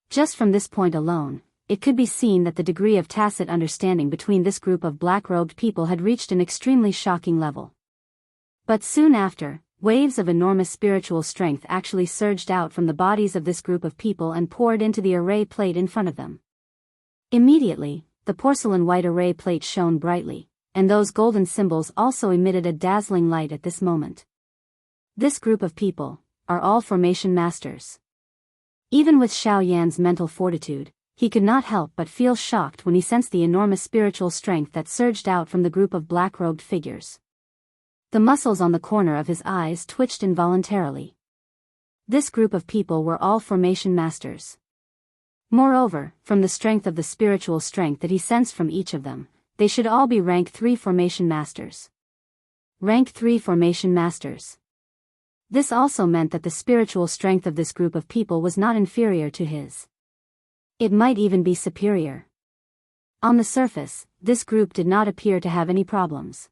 Just from this point alone, it could be seen that the degree of tacit understanding between this group of black-robed people had reached an extremely shocking level. But soon after, waves of enormous spiritual strength actually surged out from the bodies of this group of people and poured into the array plate in front of them. Immediately, the porcelain white array plate shone brightly, and those golden symbols also emitted a dazzling light at this moment. This group of people are all formation masters. Even with Xiao Yan's mental fortitude, he could not help but feel shocked when he sensed the enormous spiritual strength that surged out from the group of black-robed figures. The muscles on the corner of his eyes twitched involuntarily. This group of people were all formation masters. Moreover, from the strength of the spiritual strength that he sensed from each of them, they should all be rank 3 formation masters. Rank 3 formation masters. This also meant that the spiritual strength of this group of people was not inferior to his. It might even be superior. On the surface, this group did not appear to have any problems.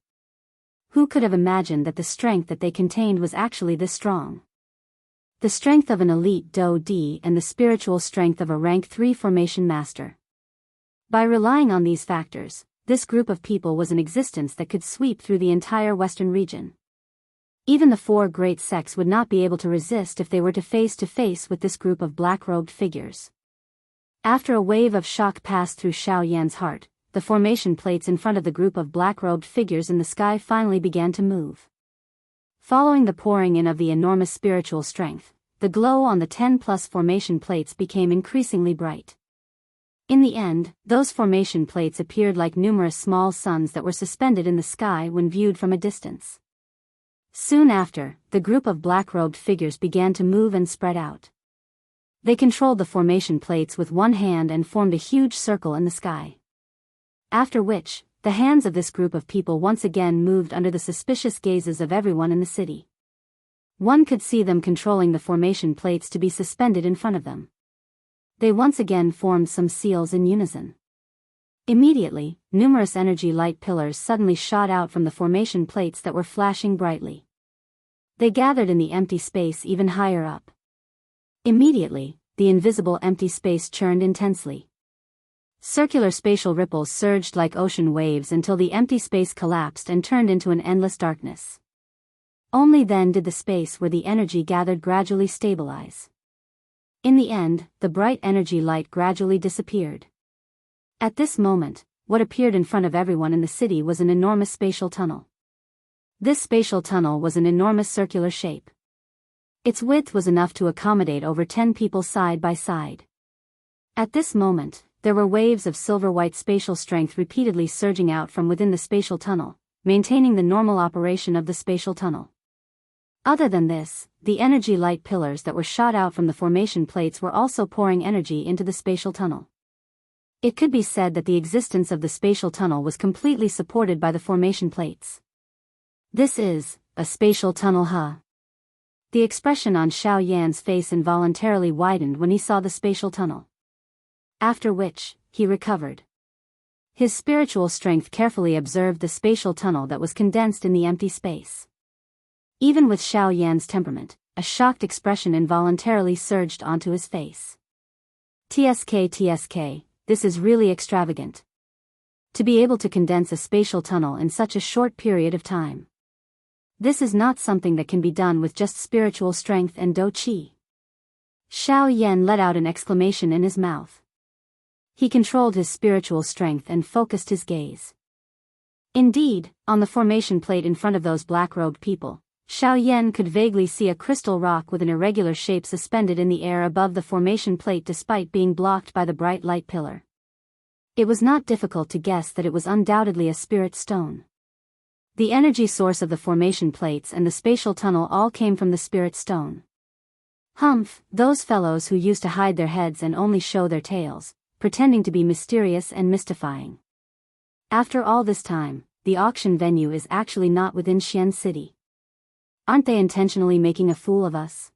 Who could have imagined that the strength that they contained was actually this strong? The strength of an elite Do D and the spiritual strength of a rank 3 formation master. By relying on these factors, this group of people was an existence that could sweep through the entire western region. Even the 4 great sects would not be able to resist if they were to face with this group of black-robed figures. After a wave of shock passed through Xiao Yan's heart, the formation plates in front of the group of black-robed figures in the sky finally began to move. Following the pouring in of the enormous spiritual strength, the glow on the 10+ formation plates became increasingly bright. In the end, those formation plates appeared like numerous small suns that were suspended in the sky when viewed from a distance. Soon after, the group of black-robed figures began to move and spread out. They controlled the formation plates with one hand and formed a huge circle in the sky. After which, the hands of this group of people once again moved under the suspicious gazes of everyone in the city. One could see them controlling the formation plates to be suspended in front of them. They once again formed some seals in unison. Immediately, numerous energy light pillars suddenly shot out from the formation plates that were flashing brightly. They gathered in the empty space even higher up. Immediately, the invisible empty space churned intensely. Circular spatial ripples surged like ocean waves until the empty space collapsed and turned into an endless darkness. Only then did the space where the energy gathered gradually stabilize. In the end, the bright energy light gradually disappeared. At this moment, what appeared in front of everyone in the city was an enormous spatial tunnel. This spatial tunnel was an enormous circular shape. Its width was enough to accommodate over 10 people side by side. At this moment, there were waves of silver-white spatial strength repeatedly surging out from within the spatial tunnel, maintaining the normal operation of the spatial tunnel. Other than this, the energy light pillars that were shot out from the formation plates were also pouring energy into the spatial tunnel. It could be said that the existence of the spatial tunnel was completely supported by the formation plates. This is a spatial tunnel, huh? The expression on Xiao Yan's face involuntarily widened when he saw the spatial tunnel. After which, he recovered. His spiritual strength carefully observed the spatial tunnel that was condensed in the empty space. Even with Xiao Yan's temperament, a shocked expression involuntarily surged onto his face. TSK, this is really extravagant. To be able to condense a spatial tunnel in such a short period of time. This is not something that can be done with just spiritual strength and Do Qi. Xiao Yan let out an exclamation in his mouth. He controlled his spiritual strength and focused his gaze. Indeed, on the formation plate in front of those black-robed people, Xiao Yan could vaguely see a crystal rock with an irregular shape suspended in the air above the formation plate despite being blocked by the bright light pillar. It was not difficult to guess that it was undoubtedly a spirit stone. The energy source of the formation plates and the spatial tunnel all came from the spirit stone. Humph, those fellows who used to hide their heads and only show their tails, pretending to be mysterious and mystifying. After all this time, the auction venue is actually not within Xian City. Aren't they intentionally making a fool of us?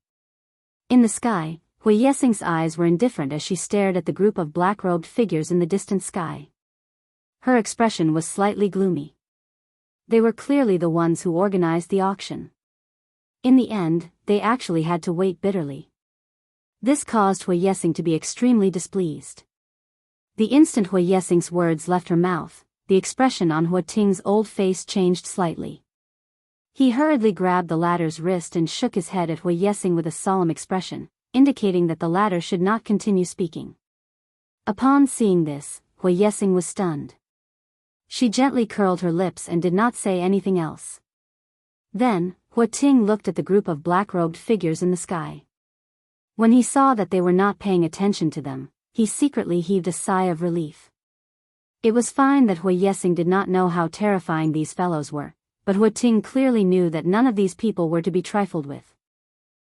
In the sky, Hui Yexing's eyes were indifferent as she stared at the group of black-robed figures in the distant sky. Her expression was slightly gloomy. They were clearly the ones who organized the auction. In the end, they actually had to wait bitterly. This caused Hui Yesing to be extremely displeased. The instant Hui Yesing's words left her mouth, the expression on Hu Ting's old face changed slightly. He hurriedly grabbed the latter's wrist and shook his head at Hui Yesing with a solemn expression, indicating that the latter should not continue speaking. Upon seeing this, Hui Yesing was stunned. She gently curled her lips and did not say anything else. Then, Hu Ting looked at the group of black-robed figures in the sky. When he saw that they were not paying attention to them, he secretly heaved a sigh of relief. It was fine that Hui Yesing did not know how terrifying these fellows were, but Hu Ting clearly knew that none of these people were to be trifled with.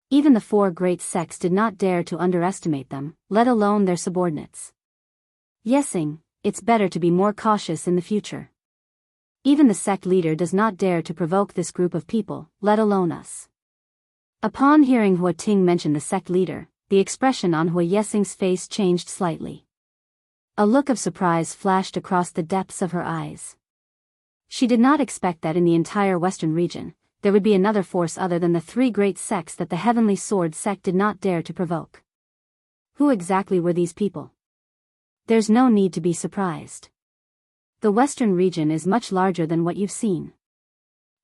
Even the four great sects did not dare to underestimate them, let alone their subordinates. Yesing, it's better to be more cautious in the future. Even the sect leader does not dare to provoke this group of people, let alone us. Upon hearing Hu Ting mention the sect leader, the expression on Hui Yesing's face changed slightly. A look of surprise flashed across the depths of her eyes. She did not expect that in the entire western region, there would be another force other than the three great sects that the Heavenly Sword sect did not dare to provoke. Who exactly were these people? There's no need to be surprised. The western region is much larger than what you've seen.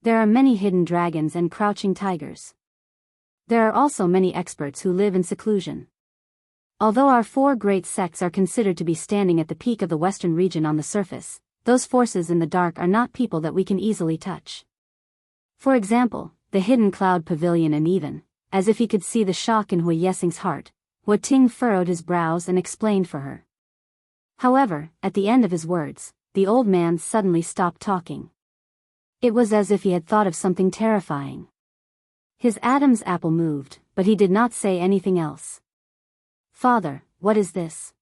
There are many hidden dragons and crouching tigers. There are also many experts who live in seclusion. Although our four great sects are considered to be standing at the peak of the western region on the surface, those forces in the dark are not people that we can easily touch. For example, the hidden cloud pavilion, and even, as if he could see the shock in Hui Yesing's heart, Hu Ting furrowed his brows and explained for her. However, at the end of his words, the old man suddenly stopped talking. It was as if he had thought of something terrifying. His Adam's apple moved, but he did not say anything else. Father, what is this?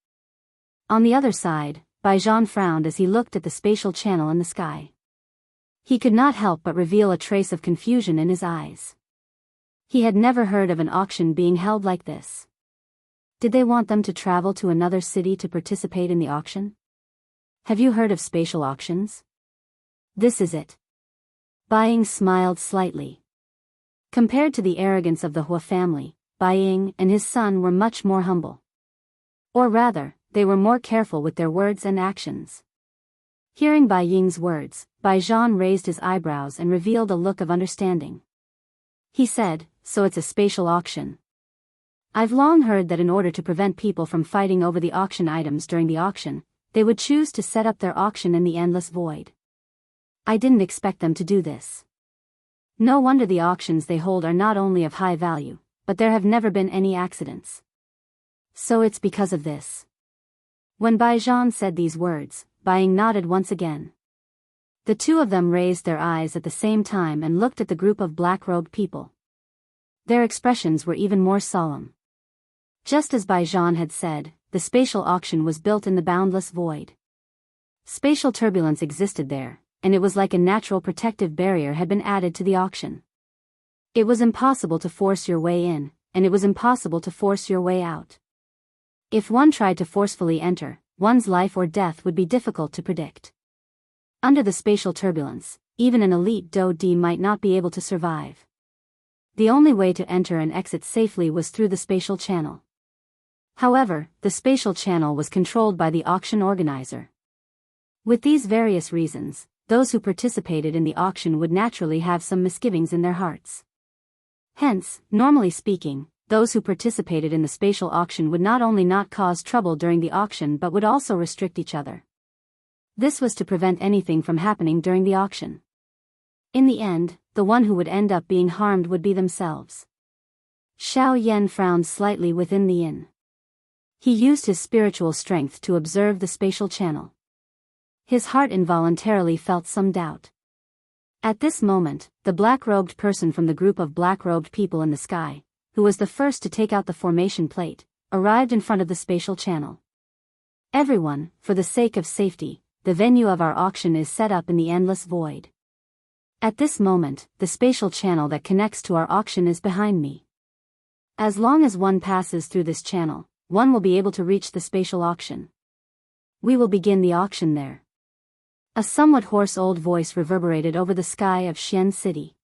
On the other side, Baijian frowned as he looked at the spatial channel in the sky. He could not help but reveal a trace of confusion in his eyes. He had never heard of an auction being held like this. Did they want them to travel to another city to participate in the auction? Have you heard of spatial auctions? This is it. Bai Ying smiled slightly. Compared to the arrogance of the Hua family, Bai Ying and his son were much more humble. Or rather, they were more careful with their words and actions. Hearing Bai Ying's words, Bai Zhan raised his eyebrows and revealed a look of understanding. He said, "So it's a spatial auction. I've long heard that in order to prevent people from fighting over the auction items during the auction, they would choose to set up their auction in the endless void. I didn't expect them to do this. No wonder the auctions they hold are not only of high value, but there have never been any accidents. So it's because of this." When Bai Zhan said these words, Bai Ying nodded once again. The two of them raised their eyes at the same time and looked at the group of black-robed people. Their expressions were even more solemn. Just as Bai Zhan had said, the spatial auction was built in the boundless void. Spatial turbulence existed there, and it was like a natural protective barrier had been added to the auction. It was impossible to force your way in, and it was impossible to force your way out. If one tried to forcefully enter, one's life or death would be difficult to predict. Under the spatial turbulence, even an elite Do Di might not be able to survive. The only way to enter and exit safely was through the spatial channel. However, the spatial channel was controlled by the auction organizer. With these various reasons, those who participated in the auction would naturally have some misgivings in their hearts. Hence, normally speaking, those who participated in the spatial auction would not only not cause trouble during the auction but would also restrict each other. This was to prevent anything from happening during the auction. In the end, the one who would end up being harmed would be themselves. Xiao Yan frowned slightly within the inn. He used his spiritual strength to observe the spatial channel. His heart involuntarily felt some doubt. At this moment, the black-robed person from the group of black-robed people in the sky, who was the first to take out the formation plate, arrived in front of the spatial channel. "Everyone, for the sake of safety, the venue of our auction is set up in the endless void. At this moment, the spatial channel that connects to our auction is behind me. As long as one passes through this channel, one will be able to reach the spatial auction. We will begin the auction there. A somewhat hoarse old voice reverberated over the sky of Xian City.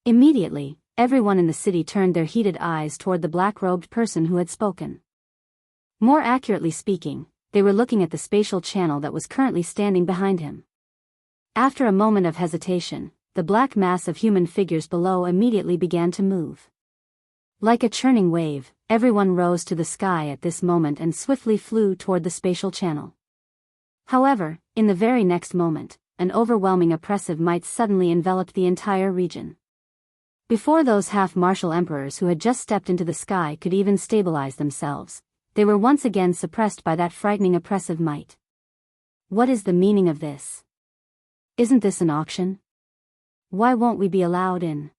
Immediately, everyone in the city turned their heated eyes toward the black-robed person who had spoken. More accurately speaking, they were looking at the spatial channel that was currently standing behind him. After a moment of hesitation, the black mass of human figures below immediately began to move. Like a churning wave, everyone rose to the sky at this moment and swiftly flew toward the spatial channel. However, in the very next moment, an overwhelming oppressive might suddenly envelop the entire region. Before those half-martial emperors who had just stepped into the sky could even stabilize themselves, they were once again suppressed by that frightening oppressive might. What is the meaning of this? Isn't this an auction? Why won't we be allowed in?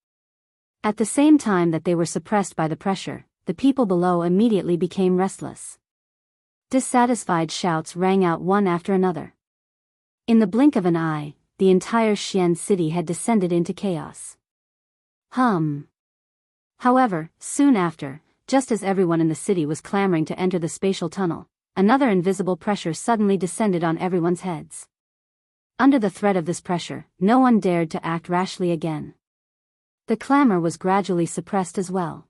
At the same time that they were suppressed by the pressure, the people below immediately became restless. Dissatisfied shouts rang out one after another. In the blink of an eye, the entire Xian city had descended into chaos. However, soon after, just as everyone in the city was clamoring to enter the spatial tunnel, another invisible pressure suddenly descended on everyone's heads. Under the threat of this pressure, no one dared to act rashly again. The clamor was gradually suppressed as well.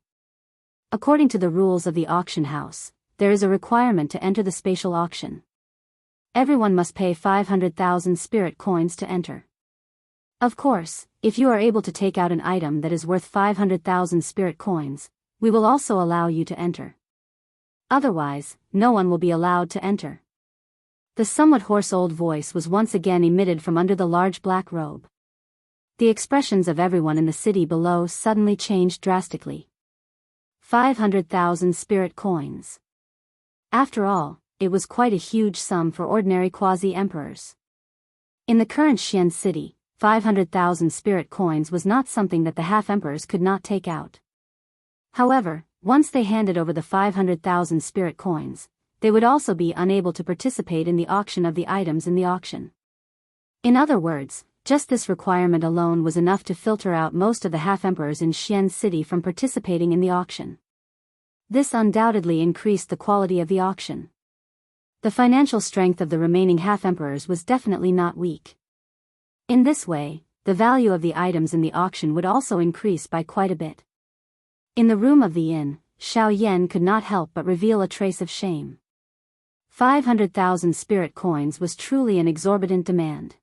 According to the rules of the auction house, there is a requirement to enter the spatial auction. Everyone must pay 500,000 spirit coins to enter. Of course, if you are able to take out an item that is worth 500,000 spirit coins, we will also allow you to enter. Otherwise, no one will be allowed to enter. The somewhat hoarse old voice was once again emitted from under the large black robe. The expressions of everyone in the city below suddenly changed drastically. 500,000 spirit coins. After all, it was quite a huge sum for ordinary quasi-emperors. In the current Xian city, 500,000 spirit coins was not something that the half-emperors could not take out. However, once they handed over the 500,000 spirit coins, they would also be unable to participate in the auction of the items in the auction. In other words, just this requirement alone was enough to filter out most of the half-emperors in Xian city from participating in the auction. This undoubtedly increased the quality of the auction. The financial strength of the remaining half-emperors was definitely not weak. In this way, the value of the items in the auction would also increase by quite a bit. In the room of the inn, Xiao Yan could not help but reveal a trace of shame. 500,000 spirit coins was truly an exorbitant demand.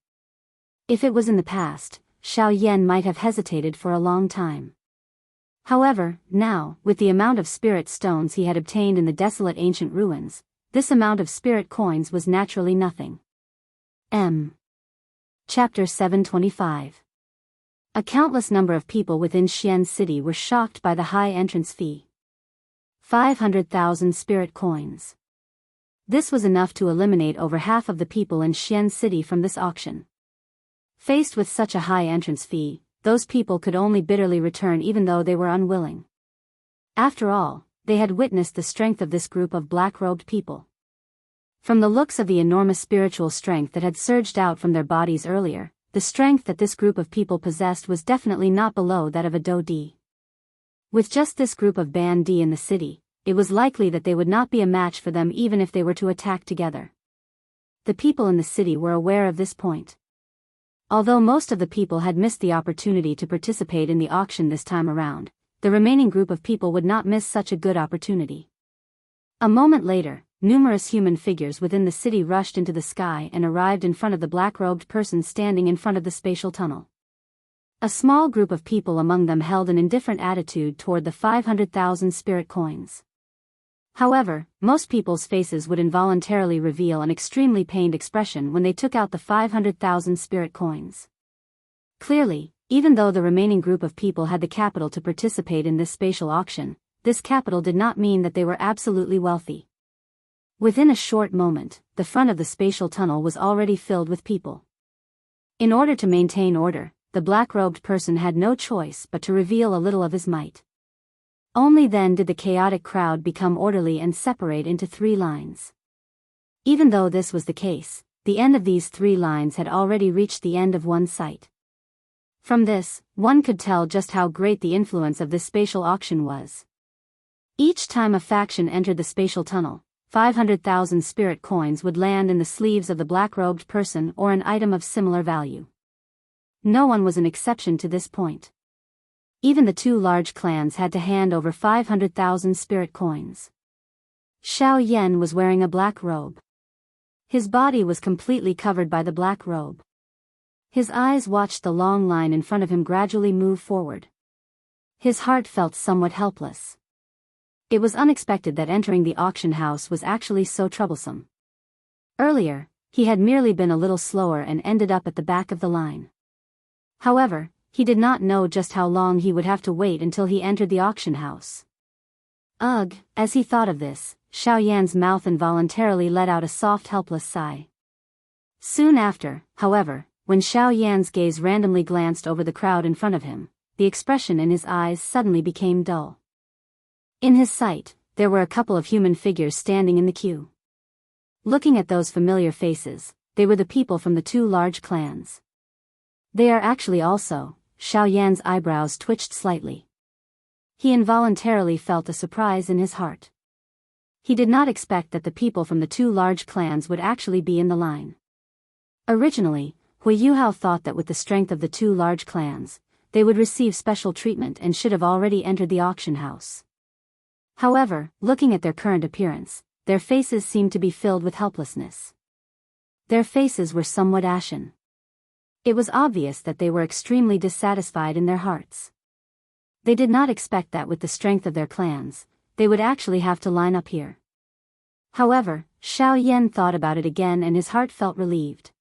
If it was in the past, Xiao Yan might have hesitated for a long time. However, now, with the amount of spirit stones he had obtained in the desolate ancient ruins, this amount of spirit coins was naturally nothing. Chapter 725. A countless number of people within Xian city were shocked by the high entrance fee. 500,000 spirit coins. This was enough to eliminate over half of the people in Xian city from this auction. Faced with such a high entrance fee, those people could only bitterly return even though they were unwilling. After all, they had witnessed the strength of this group of black-robed people. From the looks of the enormous spiritual strength that had surged out from their bodies earlier, the strength that this group of people possessed was definitely not below that of a Do Di. With just this group of Ban Di in the city, it was likely that they would not be a match for them even if they were to attack together. The people in the city were aware of this point. Although most of the people had missed the opportunity to participate in the auction this time around, the remaining group of people would not miss such a good opportunity. A moment later, numerous human figures within the city rushed into the sky and arrived in front of the black-robed person standing in front of the spatial tunnel. A small group of people among them held an indifferent attitude toward the 500,000 spirit coins. However, most people's faces would involuntarily reveal an extremely pained expression when they took out the 500,000 spirit coins. Clearly, even though the remaining group of people had the capital to participate in this spatial auction, this capital did not mean that they were absolutely wealthy. Within a short moment, the front of the spatial tunnel was already filled with people. In order to maintain order, the black-robed person had no choice but to reveal a little of his might. Only then did the chaotic crowd become orderly and separate into 3 lines. Even though this was the case, the end of these 3 lines had already reached the end of one site. From this, one could tell just how great the influence of this spatial auction was. Each time a faction entered the spatial tunnel, 500,000 spirit coins would land in the sleeves of the black-robed person or an item of similar value. No one was an exception to this point. Even the two large clans had to hand over 500,000 spirit coins. Xiao Yan was wearing a black robe. His body was completely covered by the black robe. His eyes watched the long line in front of him gradually move forward. His heart felt somewhat helpless. It was unexpected that entering the auction house was actually so troublesome. Earlier, he had merely been a little slower and ended up at the back of the line. However, he did not know just how long he would have to wait until he entered the auction house. Ugh, as he thought of this, Xiao Yan's mouth involuntarily let out a soft helpless sigh. Soon after, however, when Xiao Yan's gaze randomly glanced over the crowd in front of him, the expression in his eyes suddenly became dull. In his sight, there were a couple of human figures standing in the queue. Looking at those familiar faces, they were the people from the two large clans. They are actually also. Xiao Yan's eyebrows twitched slightly. He involuntarily felt a surprise in his heart. He did not expect that the people from the two large clans would actually be in the line. Originally, Hui Yuhao thought that with the strength of the two large clans, they would receive special treatment and should have already entered the auction house. However, looking at their current appearance, their faces seemed to be filled with helplessness. Their faces were somewhat ashen. It was obvious that they were extremely dissatisfied in their hearts. They did not expect that with the strength of their clans, they would actually have to line up here. However, Xiao Yan thought about it again and his heart felt relieved.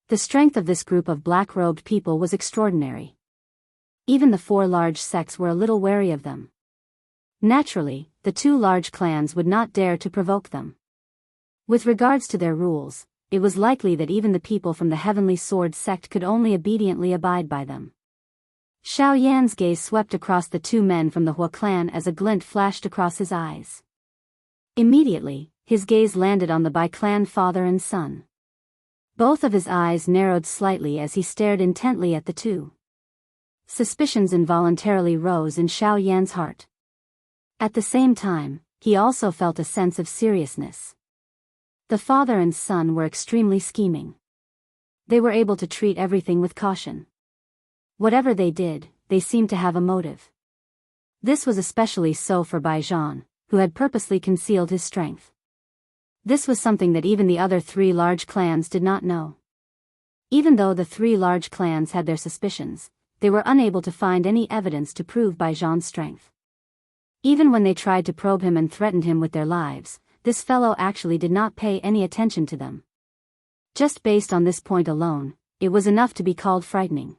The strength of this group of black-robed people was extraordinary. Even the four large sects were a little wary of them. Naturally, the two large clans would not dare to provoke them. With regards to their rules, it was likely that even the people from the Heavenly Sword sect could only obediently abide by them. Xiao Yan's gaze swept across the two men from the Hua clan as a glint flashed across his eyes. Immediately, his gaze landed on the Bai clan father and son. Both of his eyes narrowed slightly as he stared intently at the two. Suspicions involuntarily rose in Xiao Yan's heart. At the same time, he also felt a sense of seriousness. The father and son were extremely scheming. They were able to treat everything with caution. Whatever they did, they seemed to have a motive. This was especially so for Bai Zhan, who had purposely concealed his strength. This was something that even the other three large clans did not know. Even though the three large clans had their suspicions, they were unable to find any evidence to prove Bai Zhan's strength. Even when they tried to probe him and threatened him with their lives, this fellow actually did not pay any attention to them. Just based on this point alone, it was enough to be called frightening.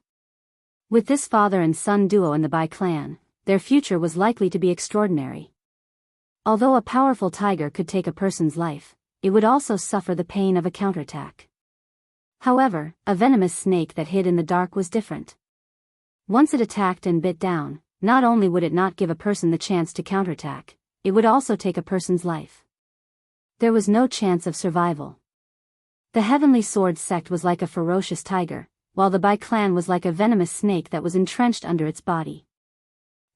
With this father and son duo in the Bai clan, their future was likely to be extraordinary. Although a powerful tiger could take a person's life, it would also suffer the pain of a counterattack. However, a venomous snake that hid in the dark was different. Once it attacked and bit down, not only would it not give a person the chance to counterattack, it would also take a person's life. There was no chance of survival. The Heavenly Sword sect was like a ferocious tiger, while the Bai clan was like a venomous snake that was entrenched under its body.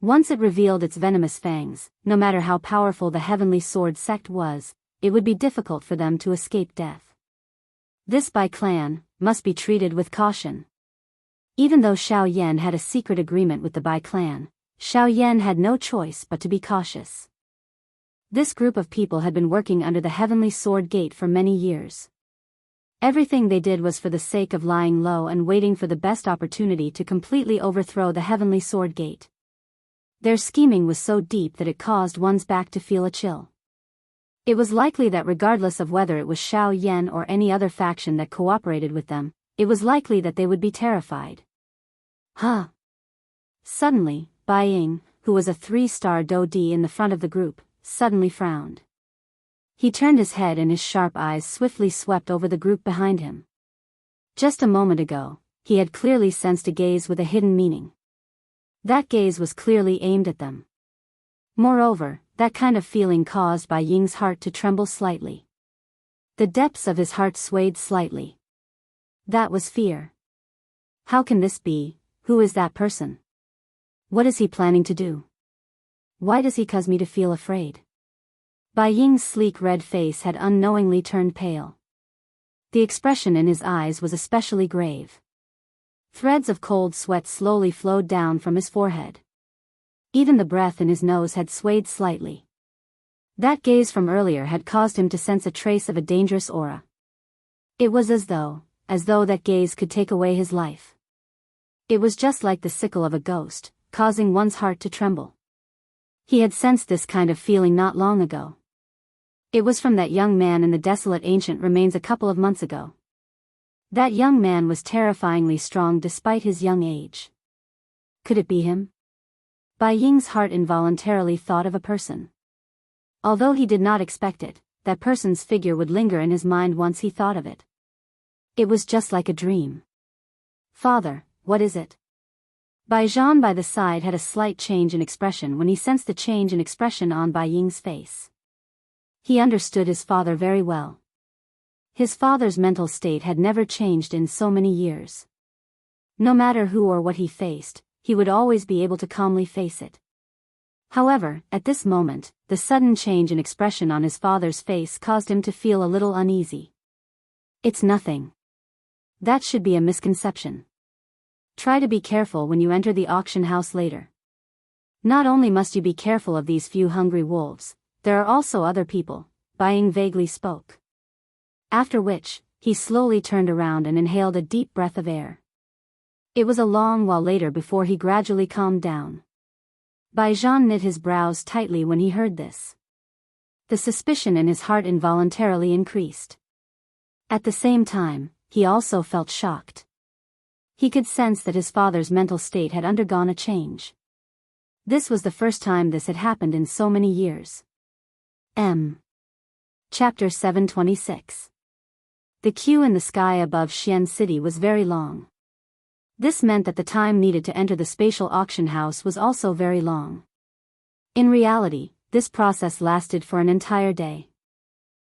Once it revealed its venomous fangs, no matter how powerful the Heavenly Sword sect was, it would be difficult for them to escape death. This Bai clan must be treated with caution. Even though Xiao Yan had a secret agreement with the Bai clan, Xiao Yan had no choice but to be cautious. This group of people had been working under the Heavenly Sword Gate for many years. Everything they did was for the sake of lying low and waiting for the best opportunity to completely overthrow the Heavenly Sword Gate. Their scheming was so deep that it caused one's back to feel a chill. It was likely that regardless of whether it was Xiao Yan or any other faction that cooperated with them, it was likely that they would be terrified. Huh. Suddenly, Bai Ying, who was a 3-star Do Di in the front of the group, suddenly frowned. He turned his head and his sharp eyes swiftly swept over the group behind him. Just a moment ago, he had clearly sensed a gaze with a hidden meaning. That gaze was clearly aimed at them. Moreover, that kind of feeling caused Bai Ying's heart to tremble slightly. The depths of his heart swayed slightly. That was fear. How can this be? Who is that person? What is he planning to do? Why does he cause me to feel afraid? Bai Ying's sleek red face had unknowingly turned pale. The expression in his eyes was especially grave. Threads of cold sweat slowly flowed down from his forehead. Even the breath in his nose had swayed slightly. That gaze from earlier had caused him to sense a trace of a dangerous aura. It was as though that gaze could take away his life. It was just like the sickle of a ghost, causing one's heart to tremble. He had sensed this kind of feeling not long ago. It was from that young man in the desolate ancient remains a couple of months ago. That young man was terrifyingly strong despite his young age. Could it be him? Bai Ying's heart involuntarily thought of a person. Although he did not expect it, that person's figure would linger in his mind once he thought of it. It was just like a dream. Father, what is it? Bai Zhan by the side had a slight change in expression when he sensed the change in expression on Bai Ying's face. He understood his father very well. His father's mental state had never changed in so many years. No matter who or what he faced, he would always be able to calmly face it. However, at this moment, the sudden change in expression on his father's face caused him to feel a little uneasy. It's nothing. That should be a misconception. Try to be careful when you enter the auction house later. Not only must you be careful of these few hungry wolves, there are also other people, Bai Ying vaguely spoke. After which, he slowly turned around and inhaled a deep breath of air. It was a long while later before he gradually calmed down. Bai Zhan knit his brows tightly when he heard this. The suspicion in his heart involuntarily increased. At the same time, he also felt shocked. He could sense that his father's mental state had undergone a change. This was the first time this had happened in so many years. Chapter 726. The queue in the sky above Xian City was very long. This meant that the time needed to enter the spatial auction house was also very long. In reality, this process lasted for an entire day.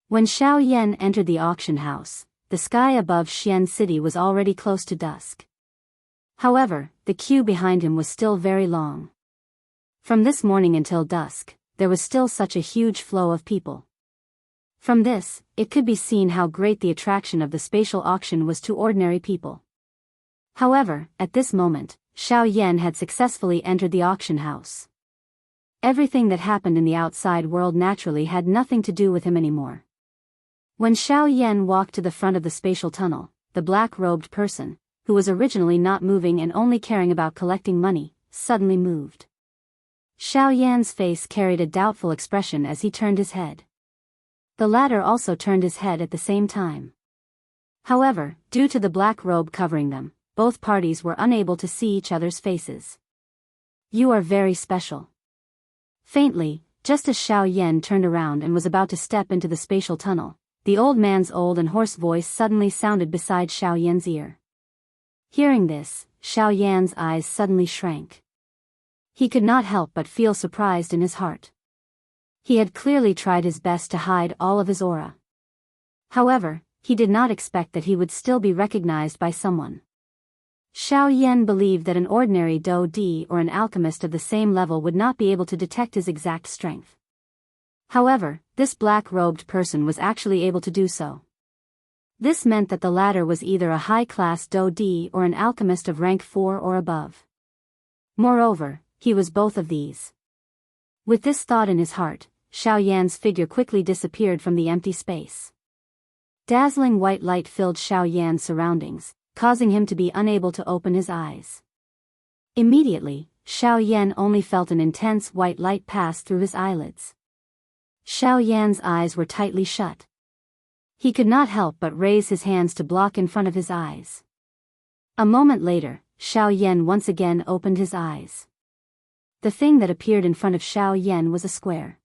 When Xiao Yan entered the auction house, the sky above Xian City was already close to dusk. However, the queue behind him was still very long. From this morning until dusk, there was still such a huge flow of people. From this, it could be seen how great the attraction of the spatial auction was to ordinary people. However, at this moment, Xiao Yan had successfully entered the auction house. Everything that happened in the outside world naturally had nothing to do with him anymore. When Xiao Yan walked to the front of the spatial tunnel, the black-robed person, who was originally not moving and only caring about collecting money, suddenly moved. Xiao Yan's face carried a doubtful expression as he turned his head. The latter also turned his head at the same time. However, due to the black robe covering them, both parties were unable to see each other's faces. You are very special. Faintly, just as Xiao Yan turned around and was about to step into the spatial tunnel, the old man's old and hoarse voice suddenly sounded beside Xiao Yan's ear. Hearing this, Xiao Yan's eyes suddenly shrank. He could not help but feel surprised in his heart. He had clearly tried his best to hide all of his aura. However, he did not expect that he would still be recognized by someone. Xiao Yan believed that an ordinary Dou Di or an alchemist of the same level would not be able to detect his exact strength. However, this black-robed person was actually able to do so. This meant that the latter was either a high-class Dou Di or an alchemist of rank 4 or above. Moreover, he was both of these. With this thought in his heart, Xiao Yan's figure quickly disappeared from the empty space. Dazzling white light filled Xiao Yan's surroundings, causing him to be unable to open his eyes. Immediately, Xiao Yan only felt an intense white light pass through his eyelids. Xiao Yan's eyes were tightly shut. He could not help but raise his hands to block in front of his eyes. A moment later, Xiao Yan once again opened his eyes. The thing that appeared in front of Xiao Yan was a square.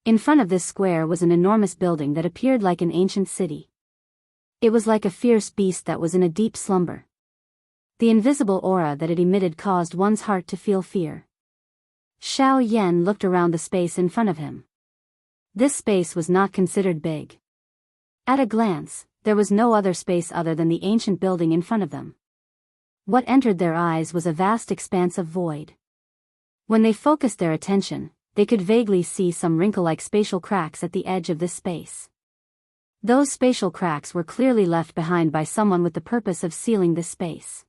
In front of this square was an enormous building that appeared like an ancient city. It was like a fierce beast that was in a deep slumber. The invisible aura that it emitted caused one's heart to feel fear. Xiao Yan looked around the space in front of him. This space was not considered big. At a glance, there was no other space other than the ancient building in front of them. What entered their eyes was a vast expanse of void. When they focused their attention, they could vaguely see some wrinkle-like spatial cracks at the edge of this space. Those spatial cracks were clearly left behind by someone with the purpose of sealing this space.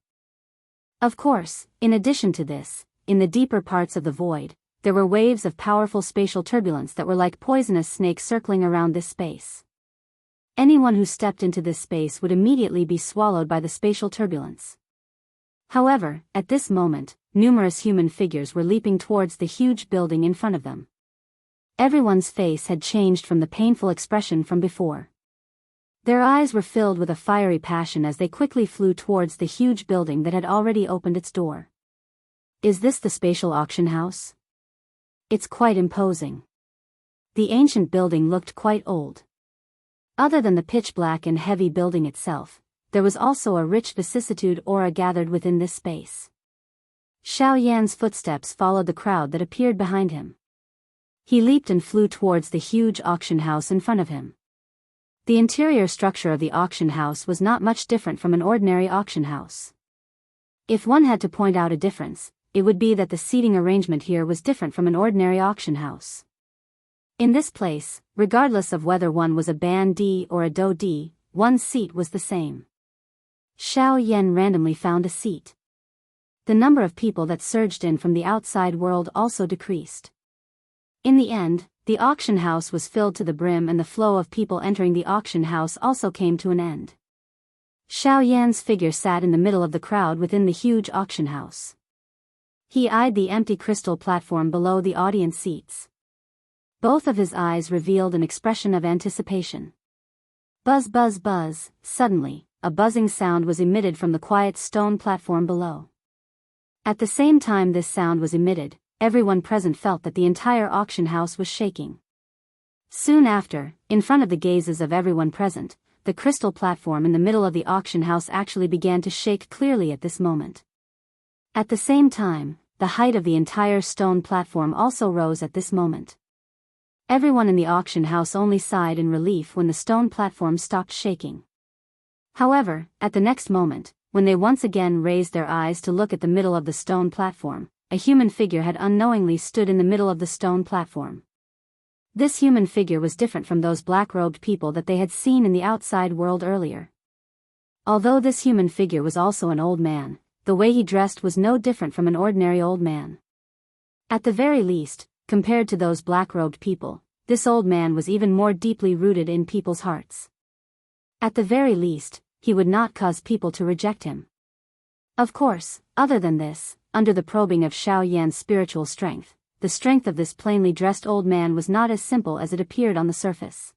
Of course, in addition to this, in the deeper parts of the void, there were waves of powerful spatial turbulence that were like poisonous snakes circling around this space. Anyone who stepped into this space would immediately be swallowed by the spatial turbulence. However, at this moment, numerous human figures were leaping towards the huge building in front of them. Everyone's face had changed from the painful expression from before. Their eyes were filled with a fiery passion as they quickly flew towards the huge building that had already opened its door. Is this the spatial auction house? It's quite imposing. The ancient building looked quite old. Other than the pitch-black and heavy building itself, there was also a rich vicissitude aura gathered within this space. Xiaoyan's footsteps followed the crowd that appeared behind him. He leaped and flew towards the huge auction house in front of him. The interior structure of the auction house was not much different from an ordinary auction house. If one had to point out a difference, it would be that the seating arrangement here was different from an ordinary auction house. In this place, regardless of whether one was a Ban D or a Do D, one's seat was the same. Xiaoyan randomly found a seat. The number of people that surged in from the outside world also decreased. In the end, the auction house was filled to the brim and the flow of people entering the auction house also came to an end. Xiaoyan's figure sat in the middle of the crowd within the huge auction house. He eyed the empty crystal platform below the audience seats. Both of his eyes revealed an expression of anticipation. Buzz buzz buzz, suddenly, a buzzing sound was emitted from the quiet stone platform below. At the same time this sound was emitted, everyone present felt that the entire auction house was shaking. Soon after, in front of the gazes of everyone present, the crystal platform in the middle of the auction house actually began to shake clearly at this moment. At the same time, the height of the entire stone platform also rose at this moment. Everyone in the auction house only sighed in relief when the stone platform stopped shaking. However, at the next moment, when they once again raised their eyes to look at the middle of the stone platform, a human figure had unknowingly stood in the middle of the stone platform. This human figure was different from those black-robed people that they had seen in the outside world earlier. Although this human figure was also an old man, the way he dressed was no different from an ordinary old man. At the very least, compared to those black-robed people, this old man was even more deeply rooted in people's hearts. At the very least, he would not cause people to reject him. Of course, other than this, under the probing of Xiaoyan's spiritual strength, the strength of this plainly dressed old man was not as simple as it appeared on the surface.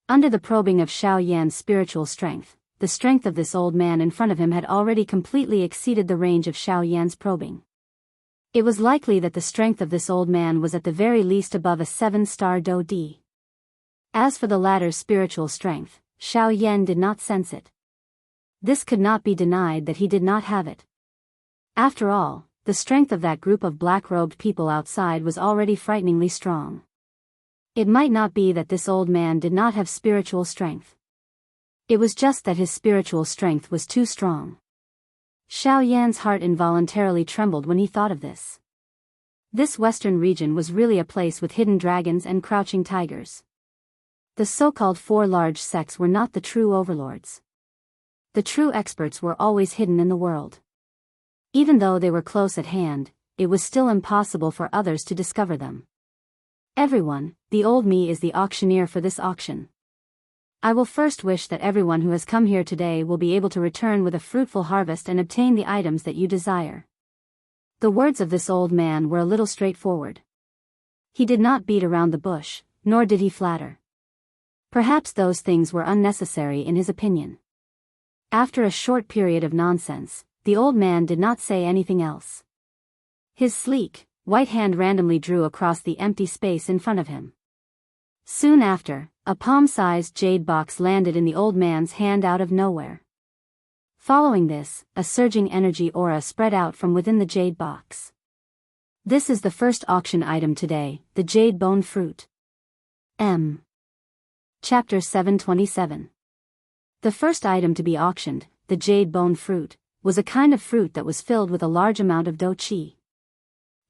Under the probing of Xiaoyan's spiritual strength, the strength of this old man in front of him had already completely exceeded the range of Xiaoyan's probing. It was likely that the strength of this old man was at the very least above a 7-star Do D. As for the latter's spiritual strength, Xiaoyan did not sense it. This could not be denied that he did not have it. After all, the strength of that group of black-robed people outside was already frighteningly strong. It might not be that this old man did not have spiritual strength. It was just that his spiritual strength was too strong. Xiaoyan's heart involuntarily trembled when he thought of this. This western region was really a place with hidden dragons and crouching tigers. The so-called 4 large sects were not the true overlords. The true experts were always hidden in the world. Even though they were close at hand, it was still impossible for others to discover them. Everyone, the old me is the auctioneer for this auction. I will first wish that everyone who has come here today will be able to return with a fruitful harvest and obtain the items that you desire. The words of this old man were a little straightforward. He did not beat around the bush, nor did he flatter. Perhaps those things were unnecessary in his opinion. After a short period of nonsense, the old man did not say anything else. His sleek, white hand randomly drew across the empty space in front of him. Soon after, a palm-sized jade box landed in the old man's hand out of nowhere. Following this, a surging energy aura spread out from within the jade box. This is the first auction item today, the jade bone fruit. Chapter 727. The first item to be auctioned, the jade bone fruit, was a kind of fruit that was filled with a large amount of do qi.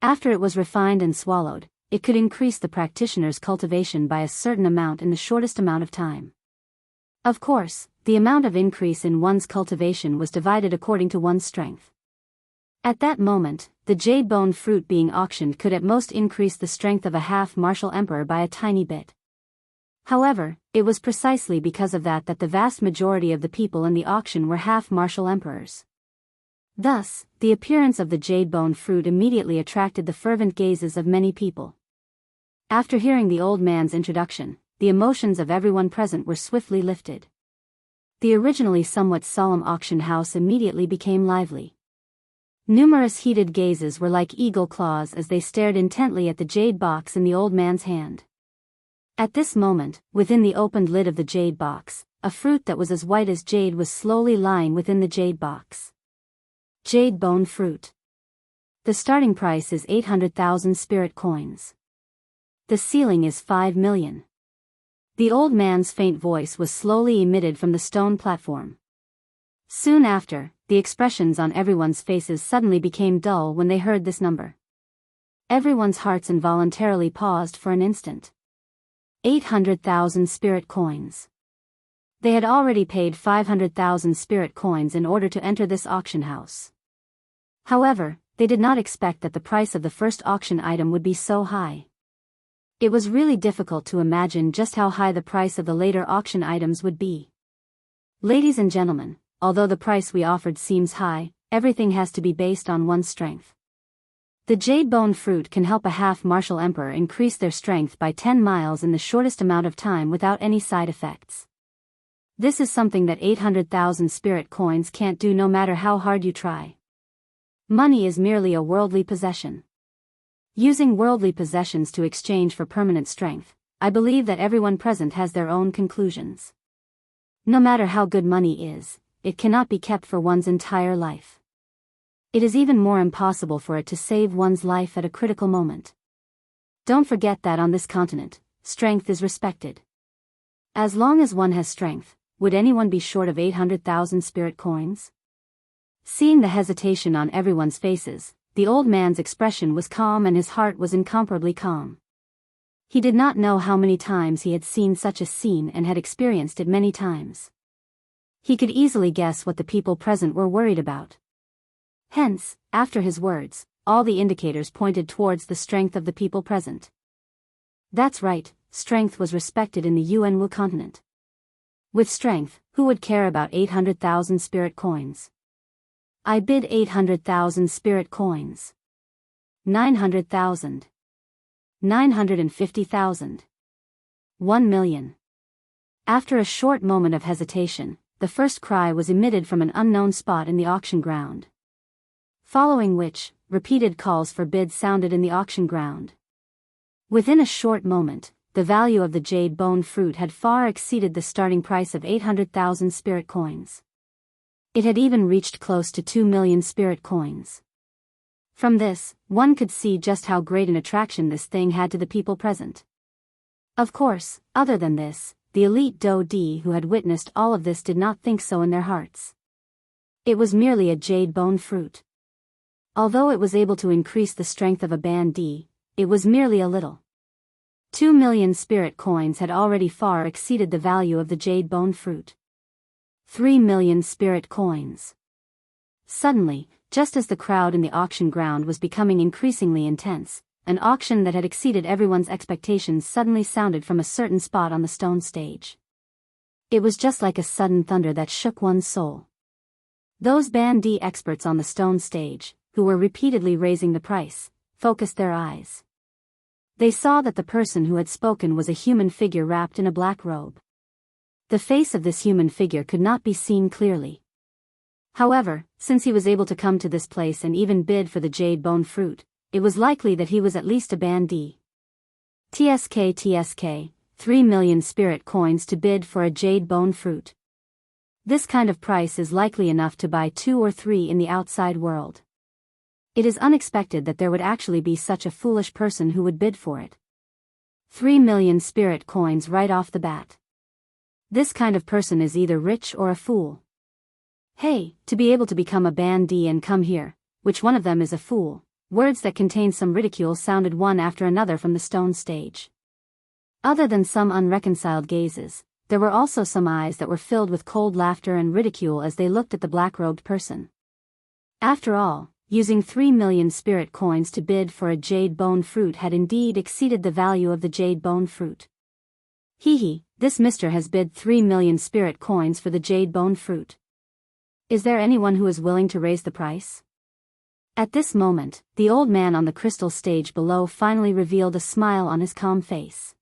After it was refined and swallowed, it could increase the practitioner's cultivation by a certain amount in the shortest amount of time. Of course, the amount of increase in one's cultivation was divided according to one's strength. At that moment, the jade bone fruit being auctioned could at most increase the strength of a half-martial emperor by a tiny bit. However, it was precisely because of that the vast majority of the people in the auction were half-martial emperors. Thus, the appearance of the jade bone fruit immediately attracted the fervent gazes of many people. After hearing the old man's introduction, the emotions of everyone present were swiftly lifted. The originally somewhat solemn auction house immediately became lively. Numerous heated gazes were like eagle claws as they stared intently at the jade box in the old man's hand. At this moment, within the opened lid of the jade box, a fruit that was as white as jade was slowly lying within the jade box. Jade bone fruit. The starting price is 800,000 spirit coins. The ceiling is 5 million. The old man's faint voice was slowly emitted from the stone platform. Soon after, the expressions on everyone's faces suddenly became dull when they heard this number. Everyone's hearts involuntarily paused for an instant. 800,000 spirit coins. They had already paid 500,000 spirit coins in order to enter this auction house. However, they did not expect that the price of the first auction item would be so high. It was really difficult to imagine just how high the price of the later auction items would be. Ladies and gentlemen, although the price we offered seems high, everything has to be based on one's strength. The jade bone fruit can help a half-martial emperor increase their strength by 10 miles in the shortest amount of time without any side effects. This is something that 800,000 spirit coins can't do no matter how hard you try. Money is merely a worldly possession. Using worldly possessions to exchange for permanent strength, I believe that everyone present has their own conclusions. No matter how good money is, it cannot be kept for one's entire life. It is even more impossible for it to save one's life at a critical moment. Don't forget that on this continent, strength is respected. As long as one has strength, would anyone be short of 800,000 spirit coins? Seeing the hesitation on everyone's faces, the old man's expression was calm and his heart was incomparably calm. He did not know how many times he had seen such a scene and had experienced it many times. He could easily guess what the people present were worried about. Hence, after his words, all the indicators pointed towards the strength of the people present. That's right, strength was respected in the Yuanwu continent. With strength, who would care about 800,000 spirit coins? I bid 800,000 spirit coins. 900,000. 950,000. 1 million. After a short moment of hesitation, the first cry was emitted from an unknown spot in the auction ground. Following which, repeated calls for bids sounded in the auction ground. Within a short moment, the value of the jade bone fruit had far exceeded the starting price of 800,000 spirit coins. It had even reached close to 2 million spirit coins. From this, one could see just how great an attraction this thing had to the people present. Of course, other than this, the elite Daoist who had witnessed all of this did not think so in their hearts. It was merely a jade bone fruit. Although it was able to increase the strength of a bandit, it was merely a little. 2 million spirit coins had already far exceeded the value of the jade bone fruit. 3 million spirit coins. Suddenly, just as the crowd in the auction ground was becoming increasingly intense, an auction that had exceeded everyone's expectations suddenly sounded from a certain spot on the stone stage. It was just like a sudden thunder that shook one's soul. Those bandit experts on the stone stage, who were repeatedly raising the price, focused their eyes. They saw that the person who had spoken was a human figure wrapped in a black robe. The face of this human figure could not be seen clearly. However, since he was able to come to this place and even bid for the jade bone fruit, it was likely that he was at least a bandit. TSK, 3 million spirit coins to bid for a jade bone fruit. This kind of price is likely enough to buy 2 or 3 in the outside world. It is unexpected that there would actually be such a foolish person who would bid for it. 3 million spirit coins right off the bat. This kind of person is either rich or a fool. Hey, to be able to become a bandit and come here, which one of them is a fool? Words that contained some ridicule sounded one after another from the stone stage. Other than some unreconciled gazes, there were also some eyes that were filled with cold laughter and ridicule as they looked at the black-robed person. After all, using 3 million spirit coins to bid for a jade bone fruit had indeed exceeded the value of the jade bone fruit. Hee, this mister has bid 3 million spirit coins for the jade bone fruit. Is there anyone who is willing to raise the price? At this moment, the old man on the crystal stage below finally revealed a smile on his calm face.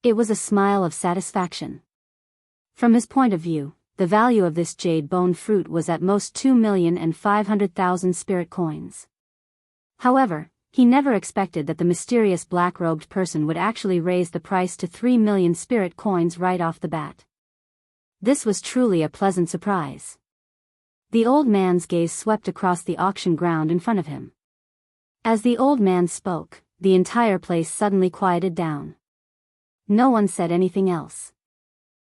It was a smile of satisfaction. From his point of view, the value of this jade bone fruit was at most 2,500,000 spirit coins. However, he never expected that the mysterious black-robed person would actually raise the price to 3 million spirit coins right off the bat. This was truly a pleasant surprise. The old man's gaze swept across the auction ground in front of him. As the old man spoke, the entire place suddenly quieted down. No one said anything else.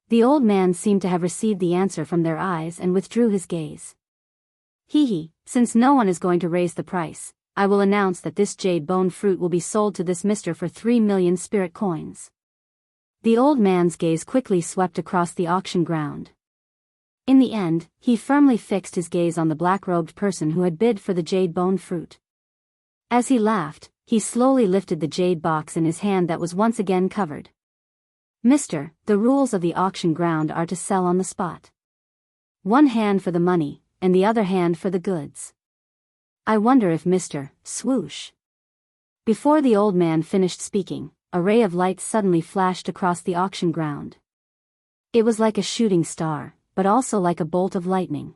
The old man seemed to have received the answer from their eyes and withdrew his gaze. Since no one is going to raise the price, I will announce that this jade bone fruit will be sold to this mister for 3 million spirit coins. The old man's gaze quickly swept across the auction ground. In the end, he firmly fixed his gaze on the black-robed person who had bid for the jade bone fruit. As he laughed, he slowly lifted the jade box in his hand that was once again covered. Mister, the rules of the auction ground are to sell on the spot. One hand for the money, and the other hand for the goods. I wonder if Mr. Swoosh. Before the old man finished speaking, a ray of light suddenly flashed across the auction ground. It was like a shooting star, but also like a bolt of lightning.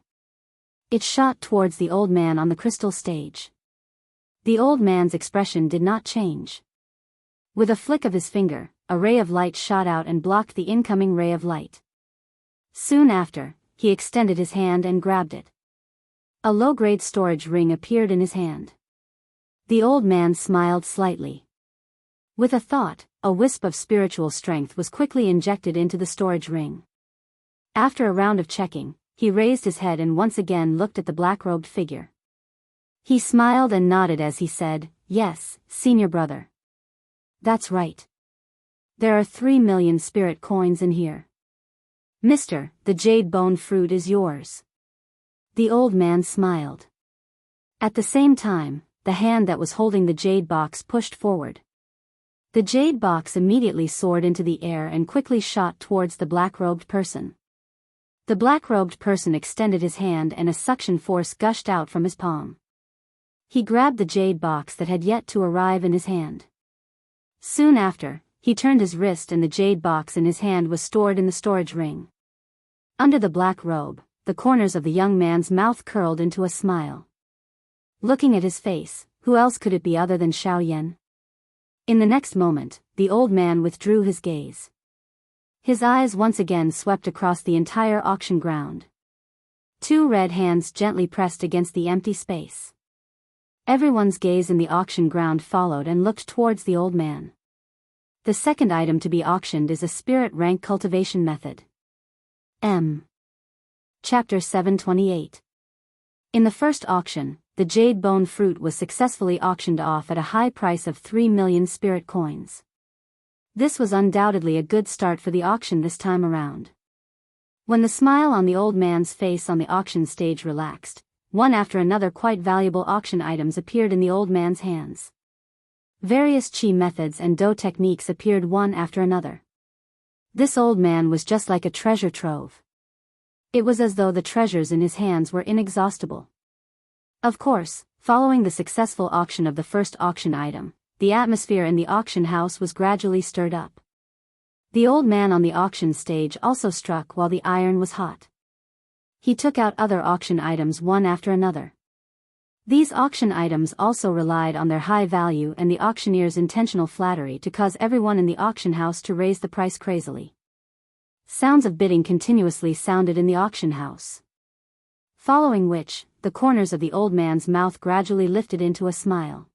It shot towards the old man on the crystal stage. The old man's expression did not change. With a flick of his finger, a ray of light shot out and blocked the incoming ray of light. Soon after, he extended his hand and grabbed it. A low-grade storage ring appeared in his hand. The old man smiled slightly. With a thought, a wisp of spiritual strength was quickly injected into the storage ring. After a round of checking, he raised his head and once again looked at the black-robed figure. He smiled and nodded as he said, "Yes, senior brother. That's right. There are 3 million spirit coins in here. Mister, the jade bone fruit is yours." The old man smiled. At the same time, the hand that was holding the jade box pushed forward. The jade box immediately soared into the air and quickly shot towards the black-robed person. The black-robed person extended his hand and a suction force gushed out from his palm. He grabbed the jade box that had yet to arrive in his hand. Soon after, he turned his wrist and the jade box in his hand was stored in the storage ring. Under the black robe, the corners of the young man's mouth curled into a smile. Looking at his face, who else could it be other than Xiaoyan? In the next moment, the old man withdrew his gaze. His eyes once again swept across the entire auction ground. 2 red hands gently pressed against the empty space. Everyone's gaze in the auction ground followed and looked towards the old man. The second item to be auctioned is a spirit rank cultivation method. Chapter 728. In the first auction, the jade bone fruit was successfully auctioned off at a high price of 3 million spirit coins. This was undoubtedly a good start for the auction this time around. When the smile on the old man's face on the auction stage relaxed, one after another quite valuable auction items appeared in the old man's hands. Various chi methods and do techniques appeared one after another. This old man was just like a treasure trove. It was as though the treasures in his hands were inexhaustible. Of course, following the successful auction of the first auction item, the atmosphere in the auction house was gradually stirred up. The old man on the auction stage also struck while the iron was hot. He took out other auction items one after another. These auction items also relied on their high value and the auctioneer's intentional flattery to cause everyone in the auction house to raise the price crazily. Sounds of bidding continuously sounded in the auction house. Following which, the corners of the old man's mouth gradually lifted into a smile.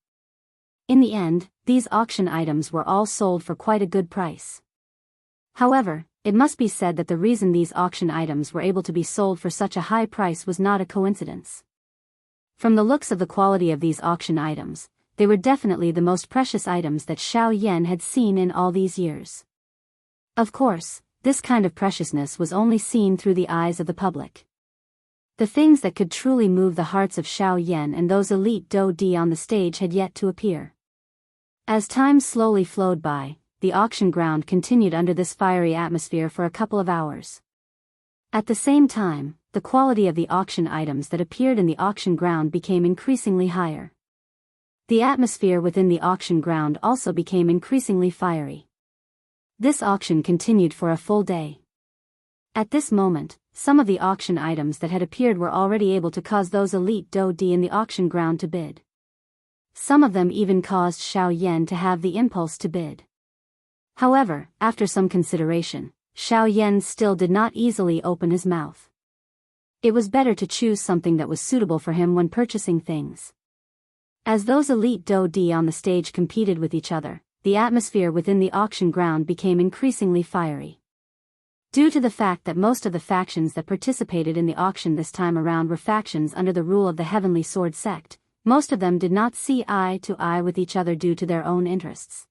In the end, these auction items were all sold for quite a good price. However, it must be said that the reason these auction items were able to be sold for such a high price was not a coincidence. From the looks of the quality of these auction items, they were definitely the most precious items that Xiao Yan had seen in all these years. Of course, this kind of preciousness was only seen through the eyes of the public. The things that could truly move the hearts of Xiao Yan and those elite Dou-di on the stage had yet to appear. As time slowly flowed by, the auction ground continued under this fiery atmosphere for a couple of hours. At the same time, the quality of the auction items that appeared in the auction ground became increasingly higher. The atmosphere within the auction ground also became increasingly fiery. This auction continued for a full day. At this moment, some of the auction items that had appeared were already able to cause those elite Dou-di in the auction ground to bid. Some of them even caused Xiao Yan to have the impulse to bid. However, after some consideration, Xiao Yan still did not easily open his mouth. It was better to choose something that was suitable for him when purchasing things. As those elite Dou-di on the stage competed with each other, the atmosphere within the auction ground became increasingly fiery. Due to the fact that most of the factions that participated in the auction this time around were factions under the rule of the Heavenly Sword sect, most of them did not see eye to eye with each other due to their own interests.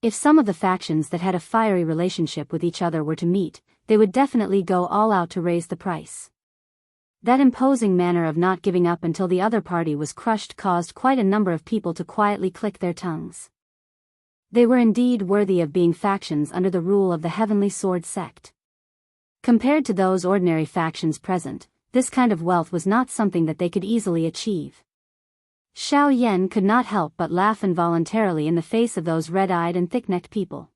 If some of the factions that had a fiery relationship with each other were to meet, they would definitely go all out to raise the price. That imposing manner of not giving up until the other party was crushed caused quite a number of people to quietly click their tongues. They were indeed worthy of being factions under the rule of the Heavenly Sword sect. Compared to those ordinary factions present, this kind of wealth was not something that they could easily achieve. Xiao Yan could not help but laugh involuntarily in the face of those red-eyed and thick-necked people.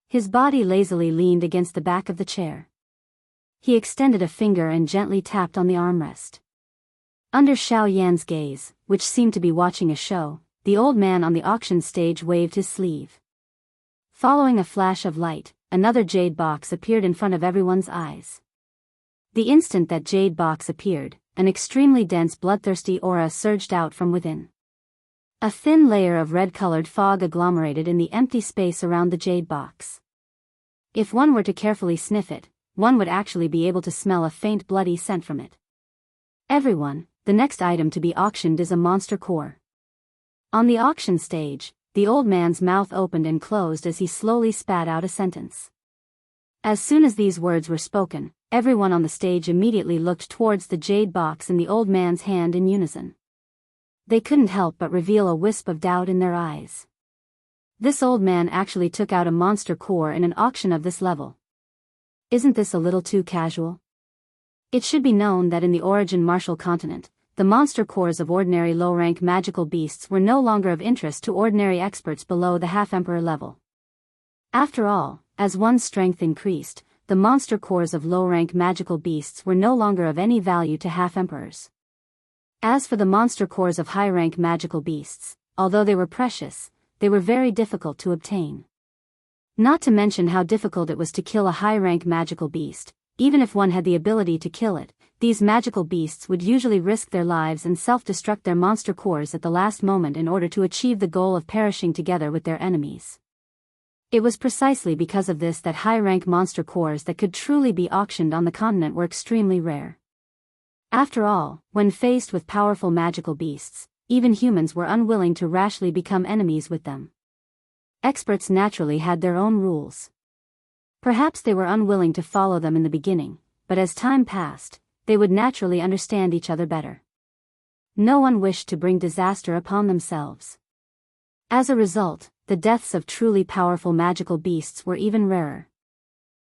His body lazily leaned against the back of the chair. He extended a finger and gently tapped on the armrest. Under Xiao Yan's gaze, which seemed to be watching a show, the old man on the auction stage waved his sleeve. Following a flash of light, another jade box appeared in front of everyone's eyes. The instant that jade box appeared, an extremely dense bloodthirsty aura surged out from within. A thin layer of red-colored fog agglomerated in the empty space around the jade box. If one were to carefully sniff it, one would actually be able to smell a faint bloody scent from it. Everyone, the next item to be auctioned is a monster core. On the auction stage, the old man's mouth opened and closed as he slowly spat out a sentence. As soon as these words were spoken, everyone on the stage immediately looked towards the jade box in the old man's hand in unison. They couldn't help but reveal a wisp of doubt in their eyes. This old man actually took out a monster core in an auction of this level. Isn't this a little too casual? It should be known that in the Origin Martial Continent, the monster cores of ordinary low-rank magical beasts were no longer of interest to ordinary experts below the half-emperor level. After all, as one's strength increased, the monster cores of low-rank magical beasts were no longer of any value to half-emperors. As for the monster cores of high-rank magical beasts, although they were precious, they were very difficult to obtain. Not to mention how difficult it was to kill a high-rank magical beast. Even if one had the ability to kill it, these magical beasts would usually risk their lives and self-destruct their monster cores at the last moment in order to achieve the goal of perishing together with their enemies. It was precisely because of this that high-rank monster cores that could truly be auctioned on the continent were extremely rare. After all, when faced with powerful magical beasts, even humans were unwilling to rashly become enemies with them. Experts naturally had their own rules. Perhaps they were unwilling to follow them in the beginning, but as time passed, they would naturally understand each other better. No one wished to bring disaster upon themselves. As a result, the deaths of truly powerful magical beasts were even rarer.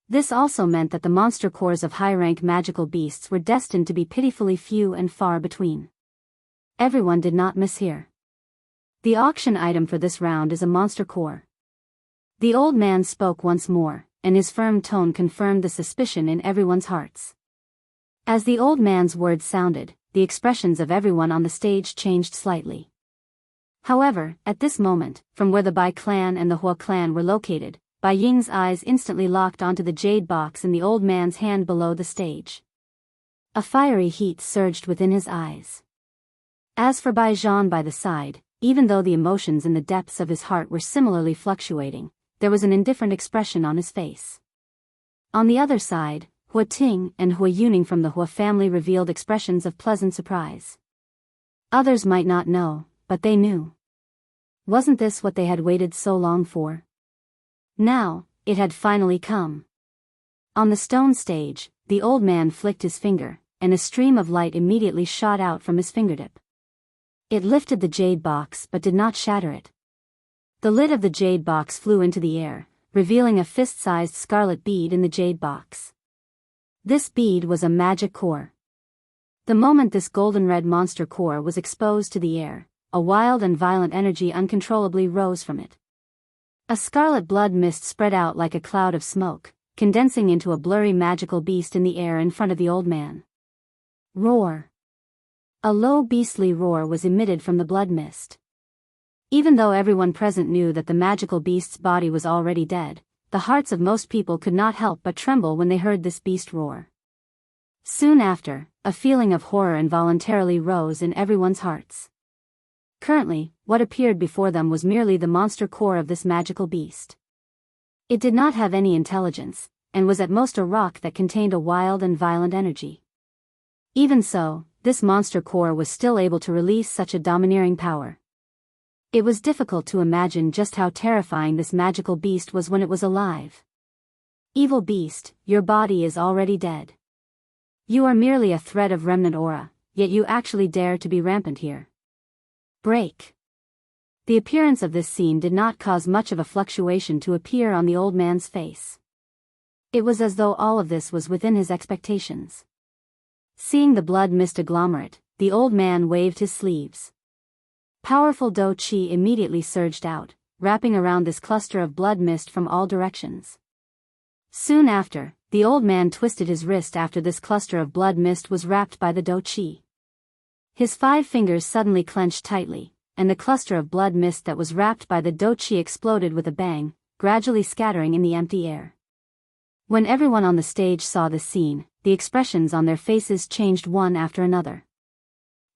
This also meant that the monster cores of high-rank magical beasts were destined to be pitifully few and far between. Everyone did not mishear. The auction item for this round is a monster core. The old man spoke once more, and his firm tone confirmed the suspicion in everyone's hearts. As the old man's words sounded, the expressions of everyone on the stage changed slightly. However, at this moment, from where the Bai clan and the Hua clan were located, Bai Ying's eyes instantly locked onto the jade box in the old man's hand below the stage. A fiery heat surged within his eyes. As for Bai Zhan by the side, even though the emotions in the depths of his heart were similarly fluctuating, there was an indifferent expression on his face. On the other side, Hua Ting and Hua Yuning from the Hua family revealed expressions of pleasant surprise. Others might not know, but they knew. Wasn't this what they had waited so long for? Now, it had finally come. On the stone stage, the old man flicked his finger, and a stream of light immediately shot out from his fingertip. It lifted the jade box but did not shatter it. The lid of the jade box flew into the air, revealing a fist-sized scarlet bead in the jade box. This bead was a magic core. The moment this golden-red monster core was exposed to the air, a wild and violent energy uncontrollably rose from it. A scarlet blood mist spread out like a cloud of smoke, condensing into a blurry magical beast in the air in front of the old man. Roar! A low beastly roar was emitted from the blood mist. Even though everyone present knew that the magical beast's body was already dead, the hearts of most people could not help but tremble when they heard this beast roar. Soon after, a feeling of horror involuntarily rose in everyone's hearts. Currently, what appeared before them was merely the monster core of this magical beast. It did not have any intelligence, and was at most a rock that contained a wild and violent energy. Even so, this monster core was still able to release such a domineering power. It was difficult to imagine just how terrifying this magical beast was when it was alive. Evil beast, your body is already dead. You are merely a thread of remnant aura, yet you actually dare to be rampant here. Break. The appearance of this scene did not cause much of a fluctuation to appear on the old man's face. It was as though all of this was within his expectations. Seeing the blood mist agglomerate, the old man waved his sleeves. Powerful Do Qi immediately surged out, wrapping around this cluster of blood mist from all directions. Soon after, the old man twisted his wrist after this cluster of blood mist was wrapped by the Do Qi. His 5 fingers suddenly clenched tightly, and the cluster of blood mist that was wrapped by the Do Qi exploded with a bang, gradually scattering in the empty air. When everyone on the stage saw this scene, the expressions on their faces changed one after another.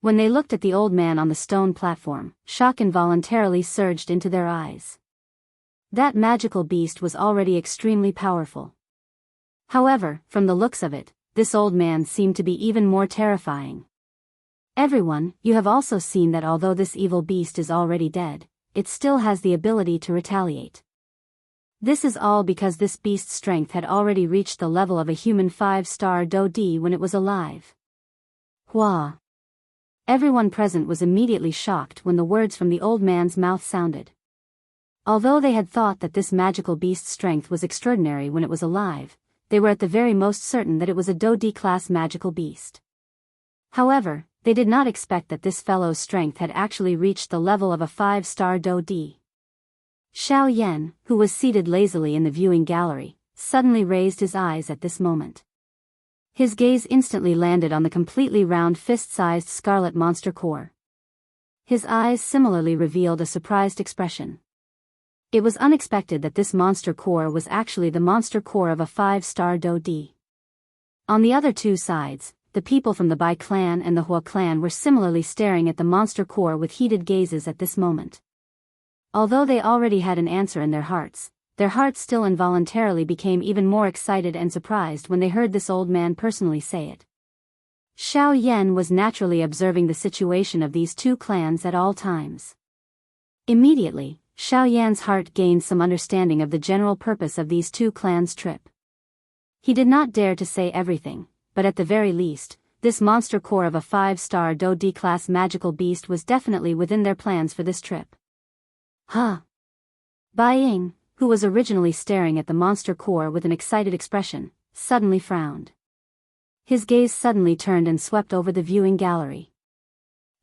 When they looked at the old man on the stone platform, shock involuntarily surged into their eyes. That magical beast was already extremely powerful. However, from the looks of it, this old man seemed to be even more terrifying. Everyone, you have also seen that although this evil beast is already dead, it still has the ability to retaliate. This is all because this beast's strength had already reached the level of a human 5-star Do Di when it was alive. Hua! Everyone present was immediately shocked when the words from the old man's mouth sounded. Although they had thought that this magical beast's strength was extraordinary when it was alive, they were at the very most certain that it was a Do Di class magical beast. However, they did not expect that this fellow's strength had actually reached the level of a 5-star Do Di. Xiao Yan, who was seated lazily in the viewing gallery, suddenly raised his eyes at this moment. His gaze instantly landed on the completely round fist-sized scarlet monster core. His eyes similarly revealed a surprised expression. It was unexpected that this monster core was actually the monster core of a 5-star Do Di. On the other two sides, the people from the Bai clan and the Hua clan were similarly staring at the monster core with heated gazes at this moment. Although they already had an answer in their hearts still involuntarily became even more excited and surprised when they heard this old man personally say it. Xiao Yan was naturally observing the situation of these two clans at all times. Immediately, Xiao Yan's heart gained some understanding of the general purpose of these two clans' trip. He did not dare to say everything, but at the very least, this monster core of a 5-star Do Di class magical beast was definitely within their plans for this trip. Huh? Bai Ying, who was originally staring at the monster core with an excited expression, suddenly frowned. His gaze suddenly turned and swept over the viewing gallery.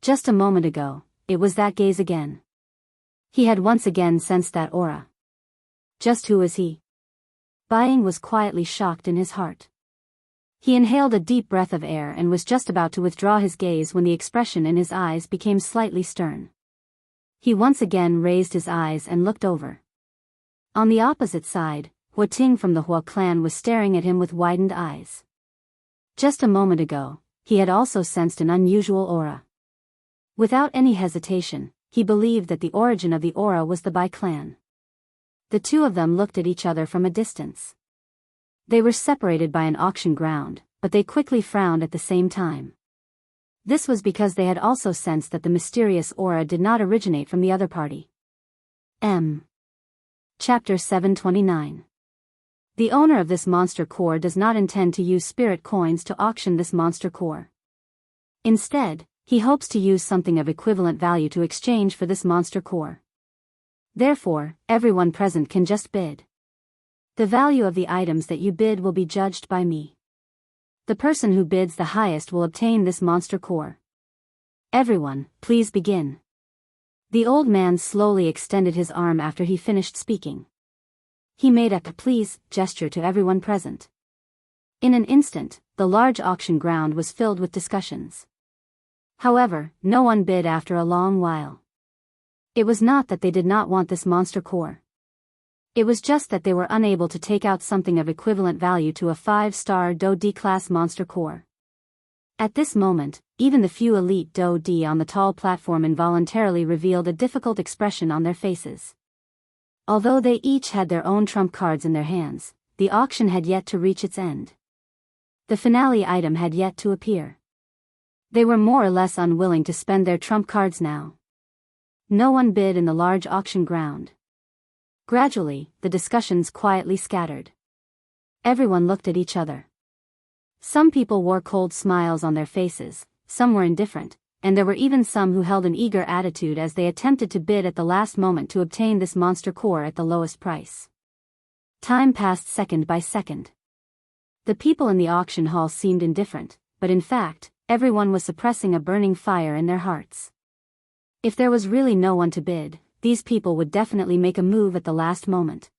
Just a moment ago, it was that gaze again. He had once again sensed that aura. Just who is he? Bai Ying was quietly shocked in his heart. He inhaled a deep breath of air and was just about to withdraw his gaze when the expression in his eyes became slightly stern. He once again raised his eyes and looked over. On the opposite side, Hua Ting from the Hua clan was staring at him with widened eyes. Just a moment ago, he had also sensed an unusual aura. Without any hesitation, he believed that the origin of the aura was the Bai clan. The two of them looked at each other from a distance. They were separated by an auction ground, but they quickly frowned at the same time. This was because they had also sensed that the mysterious aura did not originate from the other party. Chapter 729. The owner of this monster core does not intend to use spirit coins to auction this monster core. Instead, he hopes to use something of equivalent value to exchange for this monster core. Therefore, everyone present can just bid. The value of the items that you bid will be judged by me. The person who bids the highest will obtain this monster core. Everyone, please begin. The old man slowly extended his arm after he finished speaking. He made a please gesture to everyone present. In an instant, the large auction ground was filled with discussions. However, no one bid after a long while. It was not that they did not want this monster core. It was just that they were unable to take out something of equivalent value to a 5-star Do-D-class monster core. At this moment, even the few elite Do-D on the tall platform involuntarily revealed a difficult expression on their faces. Although they each had their own trump cards in their hands, the auction had yet to reach its end. The finale item had yet to appear. They were more or less unwilling to spend their trump cards now. No one bid in the large auction ground. Gradually, the discussions quietly scattered. Everyone looked at each other. Some people wore cold smiles on their faces, some were indifferent, and there were even some who held an eager attitude as they attempted to bid at the last moment to obtain this monster core at the lowest price. Time passed second by second. The people in the auction hall seemed indifferent, but in fact, everyone was suppressing a burning fire in their hearts. If there was really no one to bid, these people would definitely make a move at the last moment.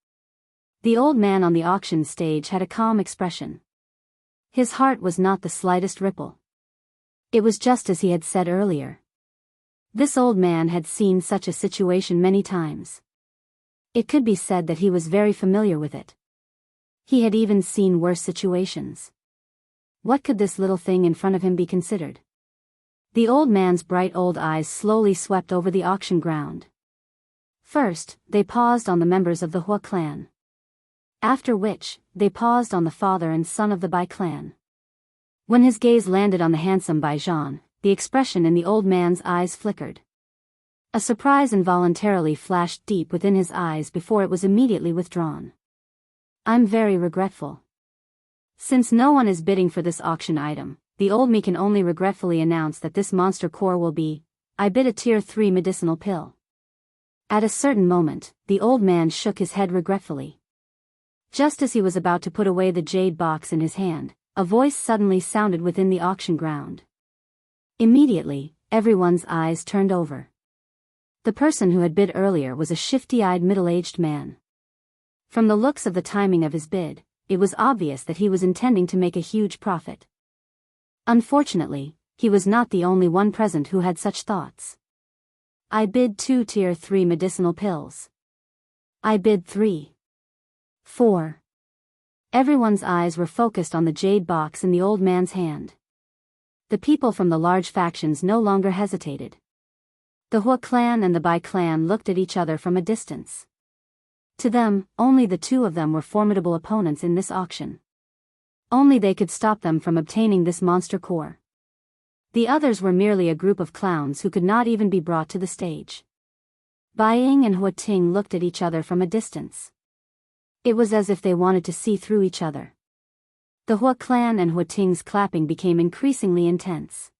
The old man on the auction stage had a calm expression. His heart was not the slightest ripple. It was just as he had said earlier. This old man had seen such a situation many times. It could be said that he was very familiar with it. He had even seen worse situations. What could this little thing in front of him be considered? The old man's bright old eyes slowly swept over the auction ground. First, they paused on the members of the Hua clan. After which, they paused on the father and son of the Bai clan. When his gaze landed on the handsome Bai Zhan, the expression in the old man's eyes flickered. A surprise involuntarily flashed deep within his eyes before it was immediately withdrawn. I'm very regretful. Since no one is bidding for this auction item, the old me can only regretfully announce that this monster core will be, I bid a tier 3 medicinal pill. At a certain moment, the old man shook his head regretfully. Just as he was about to put away the jade box in his hand, a voice suddenly sounded within the auction ground. Immediately, everyone's eyes turned over. The person who had bid earlier was a shifty-eyed middle-aged man. From the looks of the timing of his bid, it was obvious that he was intending to make a huge profit. Unfortunately, he was not the only one present who had such thoughts. I bid 2 tier 3 medicinal pills. I bid 3. 4. Everyone's eyes were focused on the jade box in the old man's hand. The people from the large factions no longer hesitated. The Hua clan and the Bai clan looked at each other from a distance. To them, only the two of them were formidable opponents in this auction. Only they could stop them from obtaining this monster core. The others were merely a group of clowns who could not even be brought to the stage. Bai Ying and Hua Ting looked at each other from a distance. It was as if they wanted to see through each other. The Hua clan and Hua Ting's clapping became increasingly intense.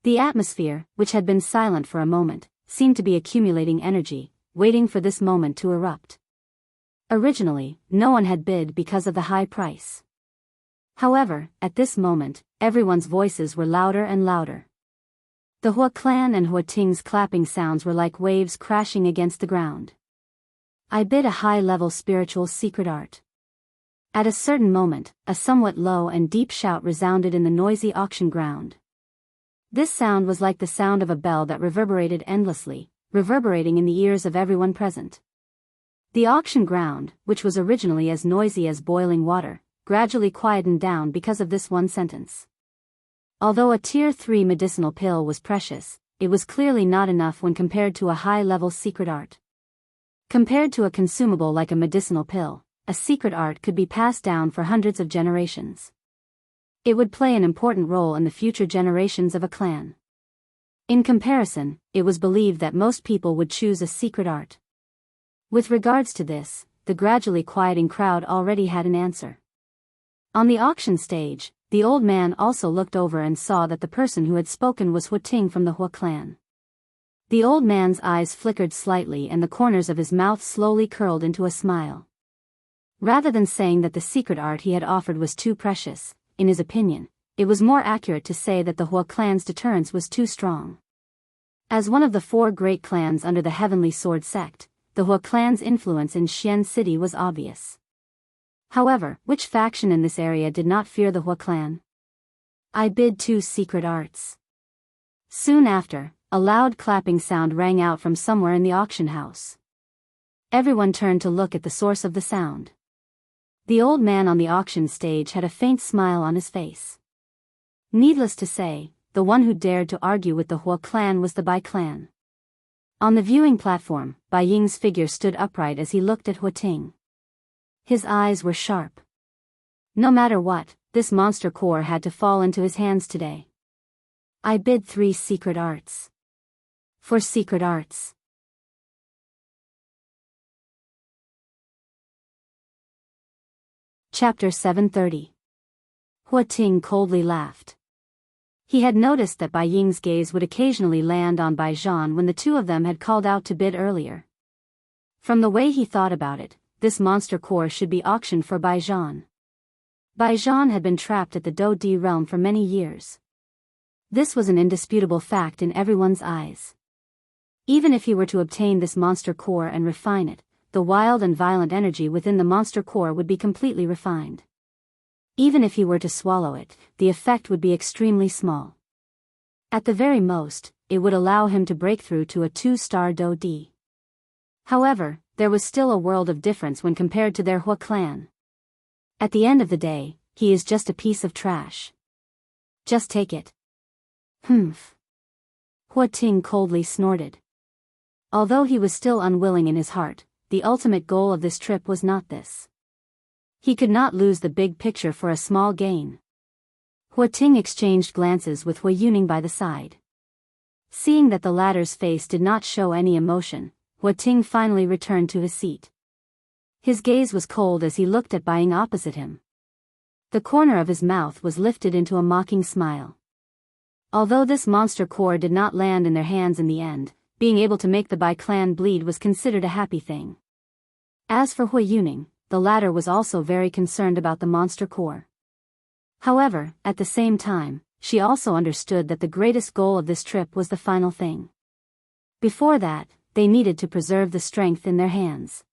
The atmosphere, which had been silent for a moment, seemed to be accumulating energy, waiting for this moment to erupt. Originally, no one had bid because of the high price. However, at this moment, everyone's voices were louder and louder. The Hua clan and Hua Ting's clapping sounds were like waves crashing against the ground. I bid a high-level spiritual secret art. At a certain moment, a somewhat low and deep shout resounded in the noisy auction ground. This sound was like the sound of a bell that reverberated endlessly, reverberating in the ears of everyone present. The auction ground, which was originally as noisy as boiling water, gradually quietened down because of this one sentence. Although a tier 3 medicinal pill was precious, it was clearly not enough when compared to a high-level secret art. Compared to a consumable like a medicinal pill, a secret art could be passed down for hundreds of generations. It would play an important role in the future generations of a clan. In comparison, it was believed that most people would choose a secret art. With regards to this, the gradually quieting crowd already had an answer. On the auction stage, the old man also looked over and saw that the person who had spoken was Huating from the Hua clan. The old man's eyes flickered slightly and the corners of his mouth slowly curled into a smile. Rather than saying that the secret art he had offered was too precious, in his opinion, it was more accurate to say that the Hua clan's deterrence was too strong. As one of the 4 great clans under the Heavenly Sword sect, the Hua clan's influence in Xian City was obvious. However, which faction in this area did not fear the Hua clan? I bid 2 secret arts. Soon after, a loud clapping sound rang out from somewhere in the auction house. Everyone turned to look at the source of the sound. The old man on the auction stage had a faint smile on his face. Needless to say, the one who dared to argue with the Hua clan was the Bai clan. On the viewing platform, Bai Ying's figure stood upright as he looked at Huating. His eyes were sharp. No matter what, this monster core had to fall into his hands today. I bid 3 secret arts. For secret arts. Chapter 730. Huating coldly laughed. He had noticed that Bai Ying's gaze would occasionally land on Bai Zhan when the 2 of them had called out to bid earlier. From the way he thought about it, this monster core should be auctioned for Bai Zhan. Bai Zhan had been trapped at the Do Di realm for many years. This was an indisputable fact in everyone's eyes. Even if he were to obtain this monster core and refine it, the wild and violent energy within the monster core would be completely refined. Even if he were to swallow it, the effect would be extremely small. At the very most, it would allow him to break through to a 2-star Do Di. However, there was still a world of difference when compared to their Hua clan. At the end of the day, he is just a piece of trash. Just take it. Humph. Huating coldly snorted. Although he was still unwilling in his heart, the ultimate goal of this trip was not this. He could not lose the big picture for a small gain. Huating exchanged glances with Hua Yuning by the side. Seeing that the latter's face did not show any emotion, Huating finally returned to his seat. His gaze was cold as he looked at Bai Ying opposite him. The corner of his mouth was lifted into a mocking smile. Although this monster core did not land in their hands in the end, being able to make the Bai clan bleed was considered a happy thing. As for Hua Yuning, the latter was also very concerned about the monster core. However, at the same time, she also understood that the greatest goal of this trip was the final thing. Before that, they needed to preserve the strength in their hands.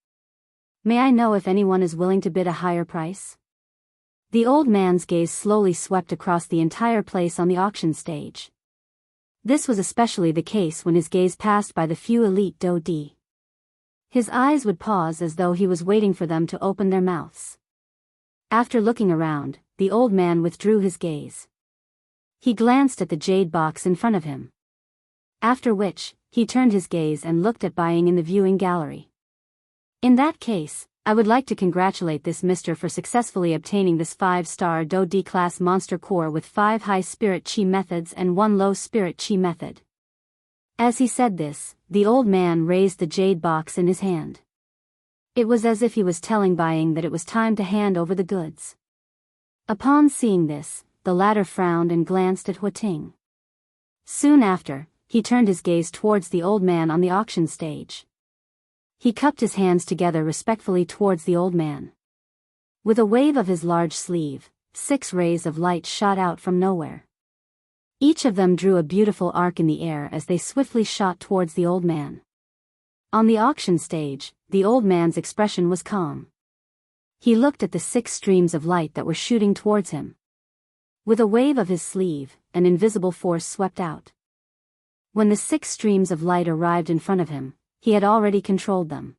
May I know if anyone is willing to bid a higher price? The old man's gaze slowly swept across the entire place on the auction stage. This was especially the case when his gaze passed by the few elite Do Di. His eyes would pause as though he was waiting for them to open their mouths. After looking around, the old man withdrew his gaze. He glanced at the jade box in front of him. After which, he turned his gaze and looked at Bai Ying in the viewing gallery. In that case, I would like to congratulate this mister for successfully obtaining this 5-star Do Di class monster core with 5 high spirit chi methods and 1 low spirit chi method. As he said this, the old man raised the jade box in his hand. It was as if he was telling Bai Ying that it was time to hand over the goods. Upon seeing this, the latter frowned and glanced at Huating. Soon after, he turned his gaze towards the old man on the auction stage. He cupped his hands together respectfully towards the old man. With a wave of his large sleeve, 6 rays of light shot out from nowhere. Each of them drew a beautiful arc in the air as they swiftly shot towards the old man. On the auction stage, the old man's expression was calm. He looked at the 6 streams of light that were shooting towards him. With a wave of his sleeve, an invisible force swept out. When the 6 streams of light arrived in front of him, he had already controlled them.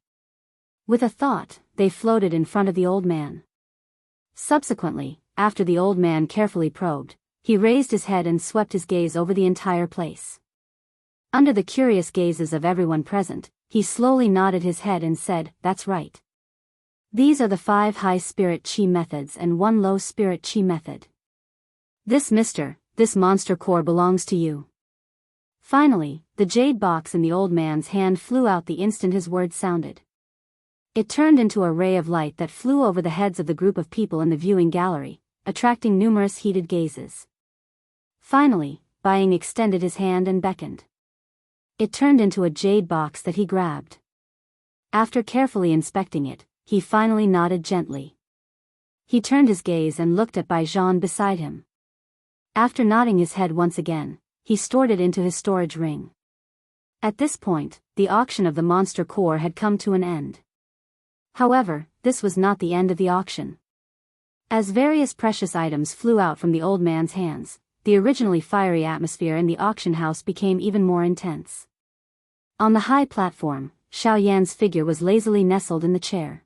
With a thought, they floated in front of the old man. Subsequently, after the old man carefully probed, he raised his head and swept his gaze over the entire place. Under the curious gazes of everyone present, he slowly nodded his head and said, "That's right. These are the 5 high spirit chi methods and 1 low spirit chi method. This monster core belongs to you." Finally, the jade box in the old man's hand flew out the instant his words sounded. It turned into a ray of light that flew over the heads of the group of people in the viewing gallery, attracting numerous heated gazes. Finally, Buying extended his hand and beckoned. It turned into a jade box that he grabbed. After carefully inspecting it, he finally nodded gently. He turned his gaze and looked at Bai Zhan beside him. After nodding his head once again, he stored it into his storage ring. At this point, the auction of the monster core had come to an end. However, this was not the end of the auction. As various precious items flew out from the old man's hands, the originally fiery atmosphere in the auction house became even more intense. On the high platform, Xiaoyan's figure was lazily nestled in the chair.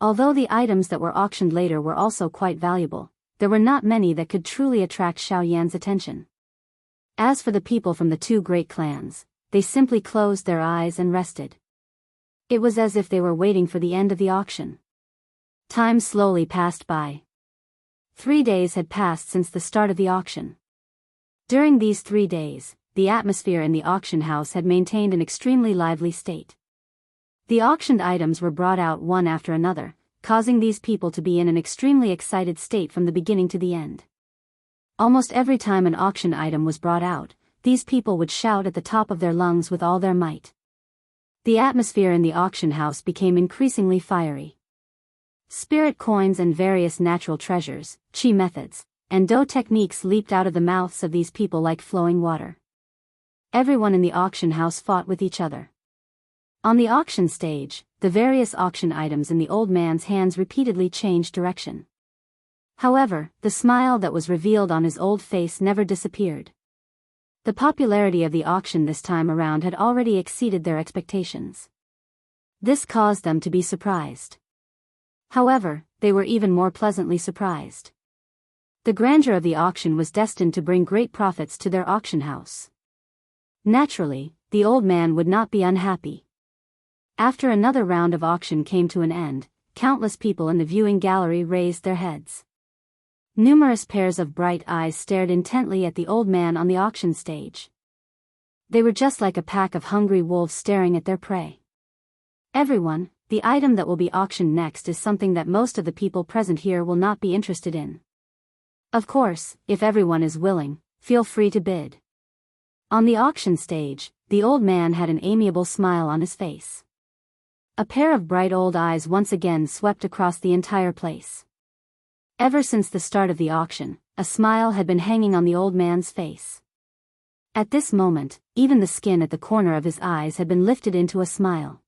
Although the items that were auctioned later were also quite valuable, there were not many that could truly attract Xiaoyan's attention. As for the people from the two great clans, they simply closed their eyes and rested. It was as if they were waiting for the end of the auction. Time slowly passed by. 3 days had passed since the start of the auction. During these 3 days, the atmosphere in the auction house had maintained an extremely lively state. The auctioned items were brought out one after another, causing these people to be in an extremely excited state from the beginning to the end. Almost every time an auction item was brought out, these people would shout at the top of their lungs with all their might. The atmosphere in the auction house became increasingly fiery. Spirit coins and various natural treasures, qi methods, and dou techniques leaped out of the mouths of these people like flowing water. Everyone in the auction house fought with each other. On the auction stage, the various auction items in the old man's hands repeatedly changed direction. However, the smile that was revealed on his old face never disappeared. The popularity of the auction this time around had already exceeded their expectations. This caused them to be surprised. However, they were even more pleasantly surprised. The grandeur of the auction was destined to bring great profits to their auction house. Naturally, the old man would not be unhappy. After another round of auction came to an end, countless people in the viewing gallery raised their heads. Numerous pairs of bright eyes stared intently at the old man on the auction stage. They were just like a pack of hungry wolves staring at their prey. Everyone, the item that will be auctioned next is something that most of the people present here will not be interested in. Of course, if everyone is willing, feel free to bid. On the auction stage, the old man had an amiable smile on his face. A pair of bright old eyes once again swept across the entire place. Ever since the start of the auction, a smile had been hanging on the old man's face. At this moment, even the skin at the corner of his eyes had been lifted into a smile.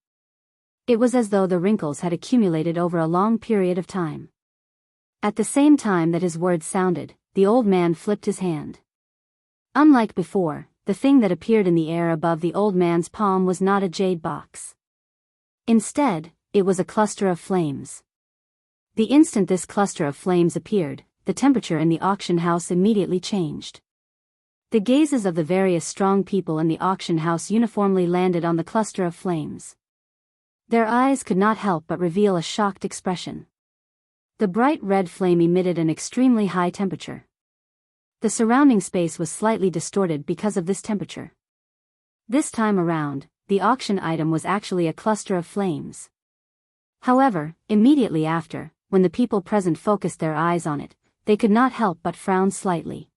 It was as though the wrinkles had accumulated over a long period of time. At the same time that his words sounded, the old man flipped his hand. Unlike before, the thing that appeared in the air above the old man's palm was not a jade box. Instead, it was a cluster of flames. The instant this cluster of flames appeared, the temperature in the auction house immediately changed. The gazes of the various strong people in the auction house uniformly landed on the cluster of flames. Their eyes could not help but reveal a shocked expression. The bright red flame emitted an extremely high temperature. The surrounding space was slightly distorted because of this temperature. This time around, the auction item was actually a cluster of flames. However, immediately after, when the people present focused their eyes on it, they could not help but frown slightly.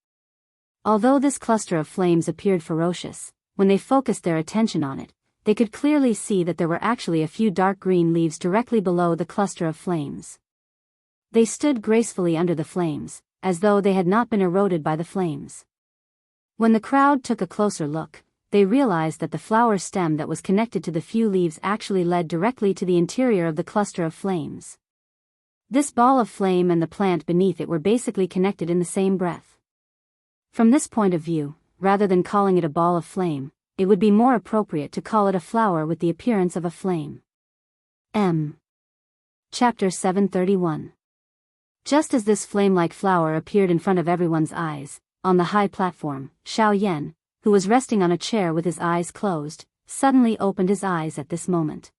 Although this cluster of flames appeared ferocious, when they focused their attention on it, they could clearly see that there were actually a few dark green leaves directly below the cluster of flames. They stood gracefully under the flames, as though they had not been eroded by the flames. When the crowd took a closer look, they realized that the flower stem that was connected to the few leaves actually led directly to the interior of the cluster of flames. This ball of flame and the plant beneath it were basically connected in the same breath. From this point of view, rather than calling it a ball of flame, it would be more appropriate to call it a flower with the appearance of a flame. Chapter 731. Just as this flame-like flower appeared in front of everyone's eyes, on the high platform, Xiaoyan, who was resting on a chair with his eyes closed, suddenly opened his eyes at this moment.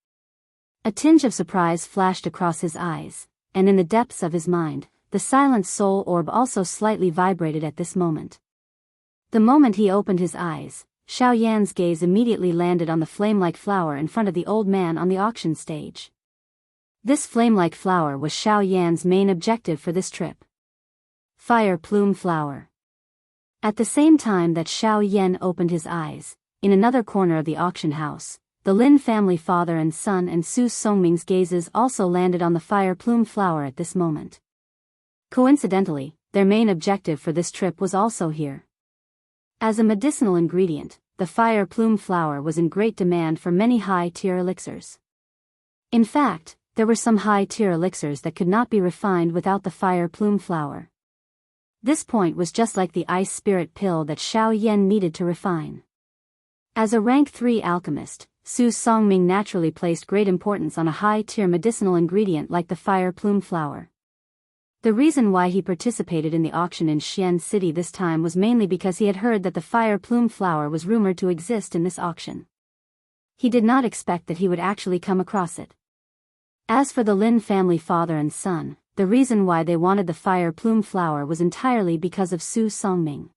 A tinge of surprise flashed across his eyes, and in the depths of his mind, the silent soul orb also slightly vibrated at this moment. The moment he opened his eyes, Xiao Yan's gaze immediately landed on the flame-like flower in front of the old man on the auction stage. This flame-like flower was Xiao Yan's main objective for this trip. Fire plume flower. At the same time that Xiao Yan opened his eyes, in another corner of the auction house, the Lin family father and son and Su Songming's gazes also landed on the fire plume flower at this moment. Coincidentally, their main objective for this trip was also here. As a medicinal ingredient, the fire plume flower was in great demand for many high-tier elixirs. In fact, there were some high-tier elixirs that could not be refined without the fire plume flower. This point was just like the ice spirit pill that Xiao Yan needed to refine. As a rank 3 alchemist, Su Songming naturally placed great importance on a high-tier medicinal ingredient like the fire plume flower. The reason why he participated in the auction in Xian City this time was mainly because he had heard that the fire plume flower was rumored to exist in this auction. He did not expect that he would actually come across it. As for the Lin family father and son, the reason why they wanted the fire plume flower was entirely because of Su Songming.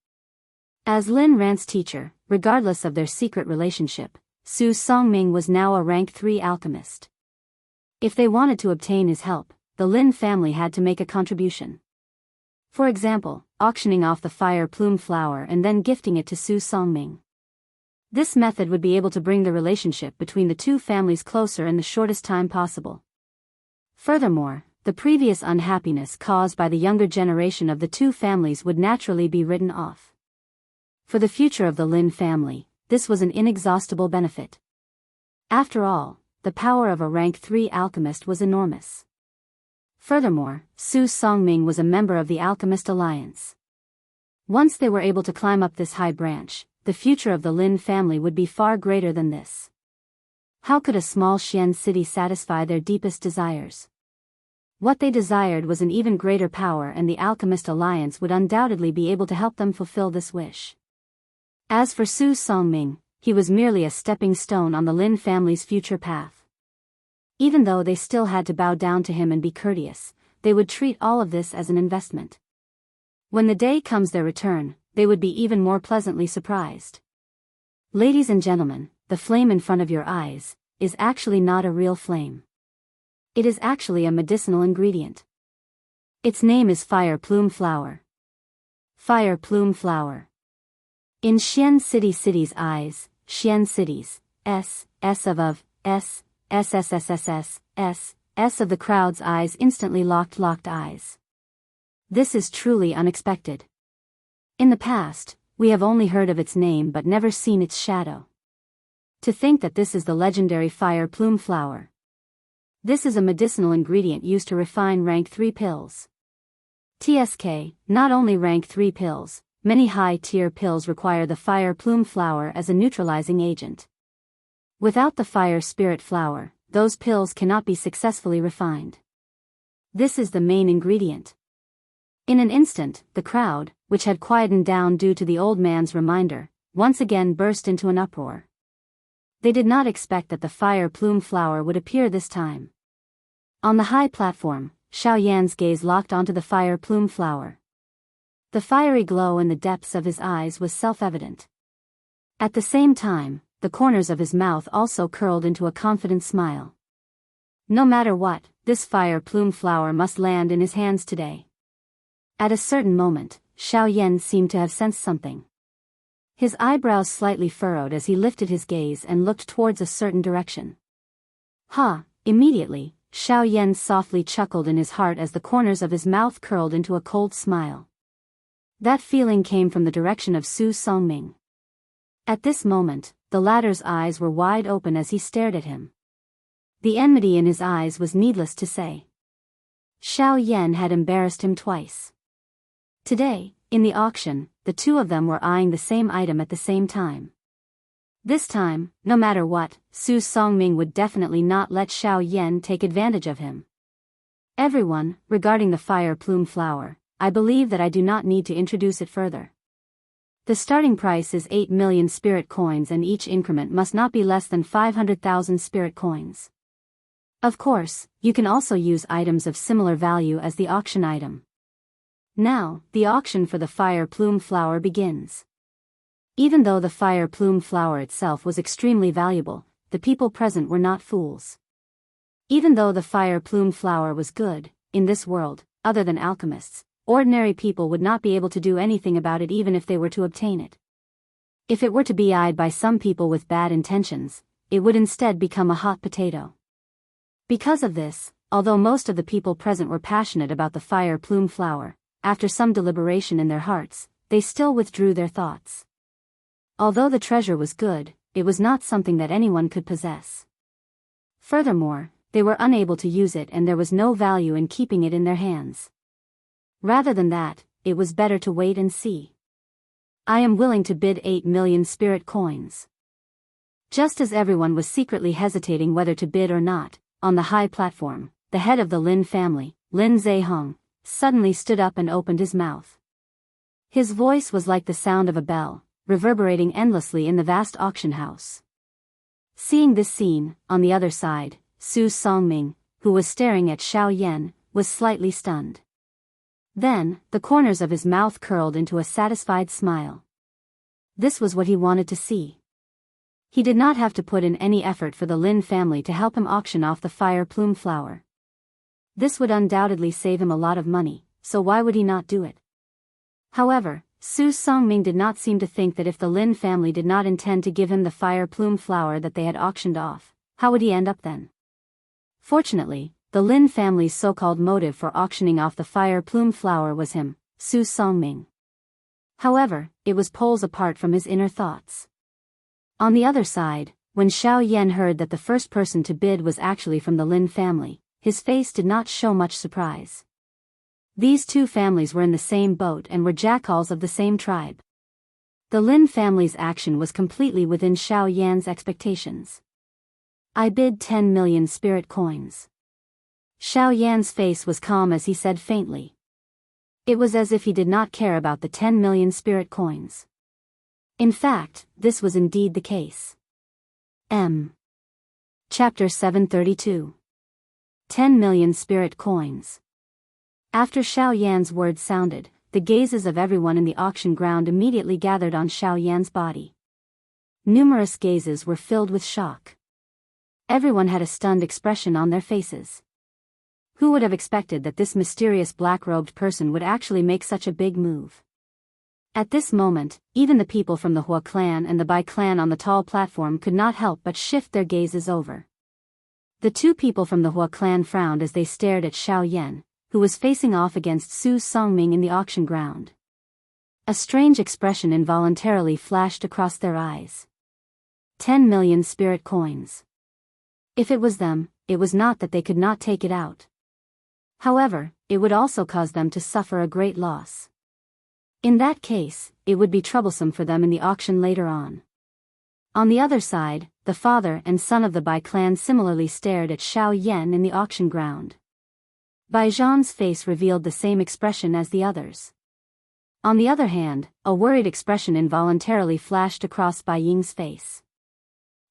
As Lin Rant's teacher, regardless of their secret relationship, Su Songming was now a rank 3 alchemist. If they wanted to obtain his help, the Lin family had to make a contribution. For example, auctioning off the fire plume flower and then gifting it to Su Songming. This method would be able to bring the relationship between the two families closer in the shortest time possible. Furthermore, the previous unhappiness caused by the younger generation of the two families would naturally be written off. For the future of the Lin family, this was an inexhaustible benefit. After all, the power of a rank 3 alchemist was enormous. Furthermore, Su Songming was a member of the Alchemist Alliance. Once they were able to climb up this high branch, the future of the Lin family would be far greater than this. How could a small Xian city satisfy their deepest desires? What they desired was an even greater power, and the Alchemist Alliance would undoubtedly be able to help them fulfill this wish. As for Su Songming, he was merely a stepping stone on the Lin family's future path. Even though they still had to bow down to him and be courteous, they would treat all of this as an investment. When the day comes their return, they would be even more pleasantly surprised. Ladies and gentlemen, the flame in front of your eyes is actually not a real flame. It is actually a medicinal ingredient. Its name is fire plume flower. Fire plume flower. In Xian City's eyes, Xian City's S of S of the crowd's eyes instantly locked eyes. This is truly unexpected. In the past, we have only heard of its name but never seen its shadow. To think that this is the legendary fire plume flower. This is a medicinal ingredient used to refine rank 3 pills. TSK, not only rank 3 pills, many high-tier pills require the fire plume flower as a neutralizing agent. Without the fire spirit flower, those pills cannot be successfully refined. This is the main ingredient. In an instant, the crowd, which had quietened down due to the old man's reminder, once again burst into an uproar. They did not expect that the fire plume flower would appear this time. On the high platform, Xiao Yan's gaze locked onto the fire plume flower. The fiery glow in the depths of his eyes was self-evident. At the same time, the corners of his mouth also curled into a confident smile. No matter what, this fire plume flower must land in his hands today. At a certain moment, Xiao Yan seemed to have sensed something. His eyebrows slightly furrowed as he lifted his gaze and looked towards a certain direction. Immediately, Xiao Yan softly chuckled in his heart as the corners of his mouth curled into a cold smile. That feeling came from the direction of Su Songming. At this moment, the latter's eyes were wide open as he stared at him. The enmity in his eyes was needless to say. Xiao Yan had embarrassed him twice. Today, in the auction, the two of them were eyeing the same item at the same time. This time, no matter what, Su Songming would definitely not let Xiao Yan take advantage of him. Everyone, regarding the fire plume flower, I believe that I do not need to introduce it further. The starting price is 8 million spirit coins, and each increment must not be less than 500,000 spirit coins. Of course, you can also use items of similar value as the auction item. Now, the auction for the fire plume flower begins. Even though the fire plume flower itself was extremely valuable, the people present were not fools. Even though the fire plume flower was good, in this world, other than alchemists, ordinary people would not be able to do anything about it even if they were to obtain it. If it were to be eyed by some people with bad intentions, it would instead become a hot potato. Because of this, although most of the people present were passionate about the fire plume flower, after some deliberation in their hearts, they still withdrew their thoughts. Although the treasure was good, it was not something that anyone could possess. Furthermore, they were unable to use it and there was no value in keeping it in their hands. Rather than that, it was better to wait and see. I am willing to bid 8 million spirit coins. Just as everyone was secretly hesitating whether to bid or not, on the high platform, the head of the Lin family, Lin Zehong, suddenly stood up and opened his mouth. His voice was like the sound of a bell, reverberating endlessly in the vast auction house. Seeing this scene, on the other side, Su Songming, who was staring at Xiao Yan, was slightly stunned. Then, the corners of his mouth curled into a satisfied smile. This was what he wanted to see. He did not have to put in any effort for the Lin family to help him auction off the fire plume flower. This would undoubtedly save him a lot of money, so why would he not do it? However, Su Songming did not seem to think that if the Lin family did not intend to give him the fire plume flower that they had auctioned off, how would he end up then? Fortunately, the Lin family's so-called motive for auctioning off the fire plume flower was him, Su Songming. However, it was poles apart from his inner thoughts. On the other side, when Xiao Yan heard that the first person to bid was actually from the Lin family, his face did not show much surprise. These two families were in the same boat and were jackals of the same tribe. The Lin family's action was completely within Xiao Yan's expectations. I bid 10 million spirit coins. Xiao Yan's face was calm as he said faintly. It was as if he did not care about the 10 million spirit coins. In fact, this was indeed the case. Chapter 732. 10 million spirit coins. After Xiao Yan's words sounded, the gazes of everyone in the auction ground immediately gathered on Xiao Yan's body. Numerous gazes were filled with shock. Everyone had a stunned expression on their faces. Who would have expected that this mysterious black-robed person would actually make such a big move? At this moment, even the people from the Hua clan and the Bai clan on the tall platform could not help but shift their gazes over. The two people from the Hua clan frowned as they stared at Xiao Yan, who was facing off against Su Songming in the auction ground. A strange expression involuntarily flashed across their eyes. 10 million spirit coins. If it was them, it was not that they could not take it out. However, it would also cause them to suffer a great loss. In that case, it would be troublesome for them in the auction later on. On the other side, the father and son of the Bai clan similarly stared at Xiao Yan in the auction ground. Bai Zhan's face revealed the same expression as the others. On the other hand, a worried expression involuntarily flashed across Bai Ying's face.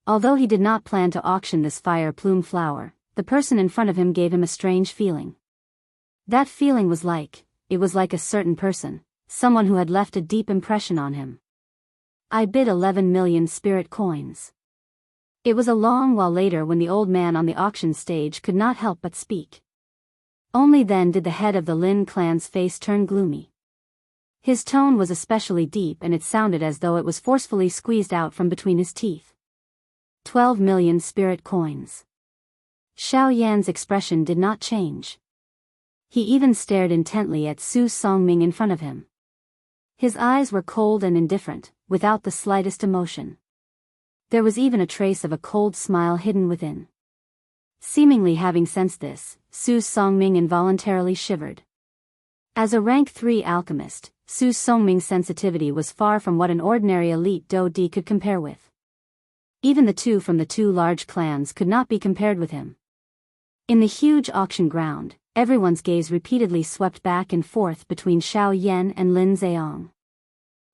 Although he did not plan to auction this fire plume flower, the person in front of him gave him a strange feeling. That feeling was like a certain person, someone who had left a deep impression on him. I bid 11 million spirit coins. It was a long while later when the old man on the auction stage could not help but speak. Only then did the head of the Lin clan's face turn gloomy. His tone was especially deep and it sounded as though it was forcefully squeezed out from between his teeth. 12 million spirit coins. Xiao Yan's expression did not change. He even stared intently at Su Songming in front of him. His eyes were cold and indifferent, without the slightest emotion. There was even a trace of a cold smile hidden within. Seemingly having sensed this, Su Songming involuntarily shivered. As a rank 3 alchemist, Su Songming's sensitivity was far from what an ordinary elite Do Di could compare with. Even the two from the two large clans could not be compared with him. In the huge auction ground, everyone's gaze repeatedly swept back and forth between Xiao Yan and Lin Zheong.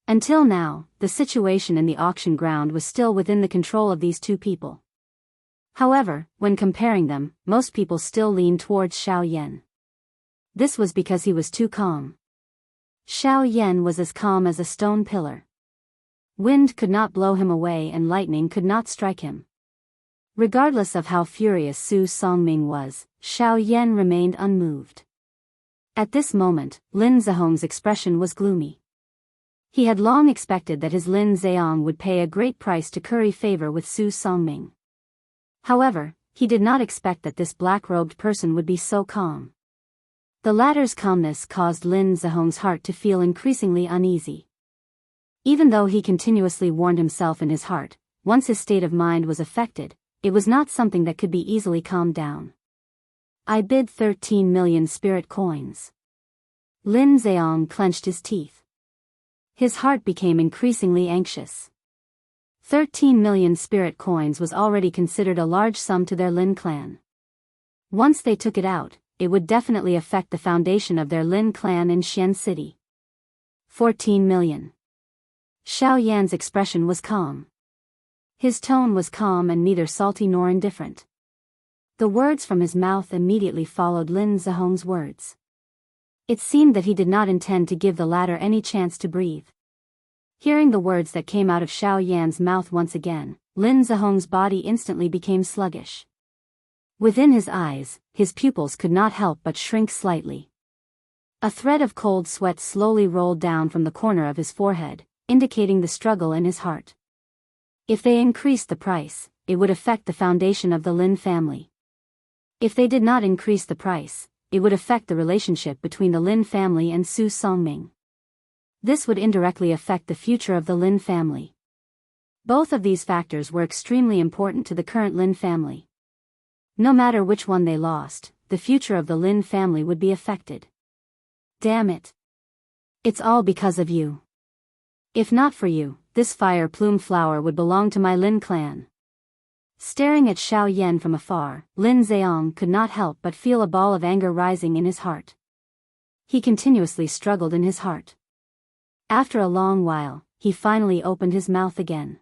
Until now, the situation in the auction ground was still within the control of these two people. However, when comparing them, most people still leaned towards Xiao Yan. This was because he was too calm. Xiao Yan was as calm as a stone pillar. Wind could not blow him away and lightning could not strike him. Regardless of how furious Su Songming was, Xiao Yan remained unmoved. At this moment, Lin Zihong's expression was gloomy. He had long expected that his Lin Zheong would pay a great price to curry favor with Su Songming. However, he did not expect that this black-robed person would be so calm. The latter's calmness caused Lin Zihong's heart to feel increasingly uneasy. Even though he continuously warned himself in his heart, once his state of mind was affected, it was not something that could be easily calmed down. I bid 13 million spirit coins. Lin Zheong clenched his teeth. His heart became increasingly anxious. 13 million spirit coins was already considered a large sum to their Lin clan. Once they took it out, it would definitely affect the foundation of their Lin clan in Xian City. 14 million. Xiao Yan's expression was calm. His tone was calm and neither salty nor indifferent. The words from his mouth immediately followed Lin Zihong's words. It seemed that he did not intend to give the latter any chance to breathe. Hearing the words that came out of Xiao Yan's mouth once again, Lin Zihong's body instantly became sluggish. Within his eyes, his pupils could not help but shrink slightly. A thread of cold sweat slowly rolled down from the corner of his forehead, indicating the struggle in his heart. If they increased the price, it would affect the foundation of the Lin family. If they did not increase the price, it would affect the relationship between the Lin family and Su Songming. This would indirectly affect the future of the Lin family. Both of these factors were extremely important to the current Lin family. No matter which one they lost, the future of the Lin family would be affected. Damn it. It's all because of you. If not for you, this fire plume flower would belong to my Lin clan. Staring at Xiao Yan from afar, Lin Zheong could not help but feel a ball of anger rising in his heart. He continuously struggled in his heart. After a long while, he finally opened his mouth again.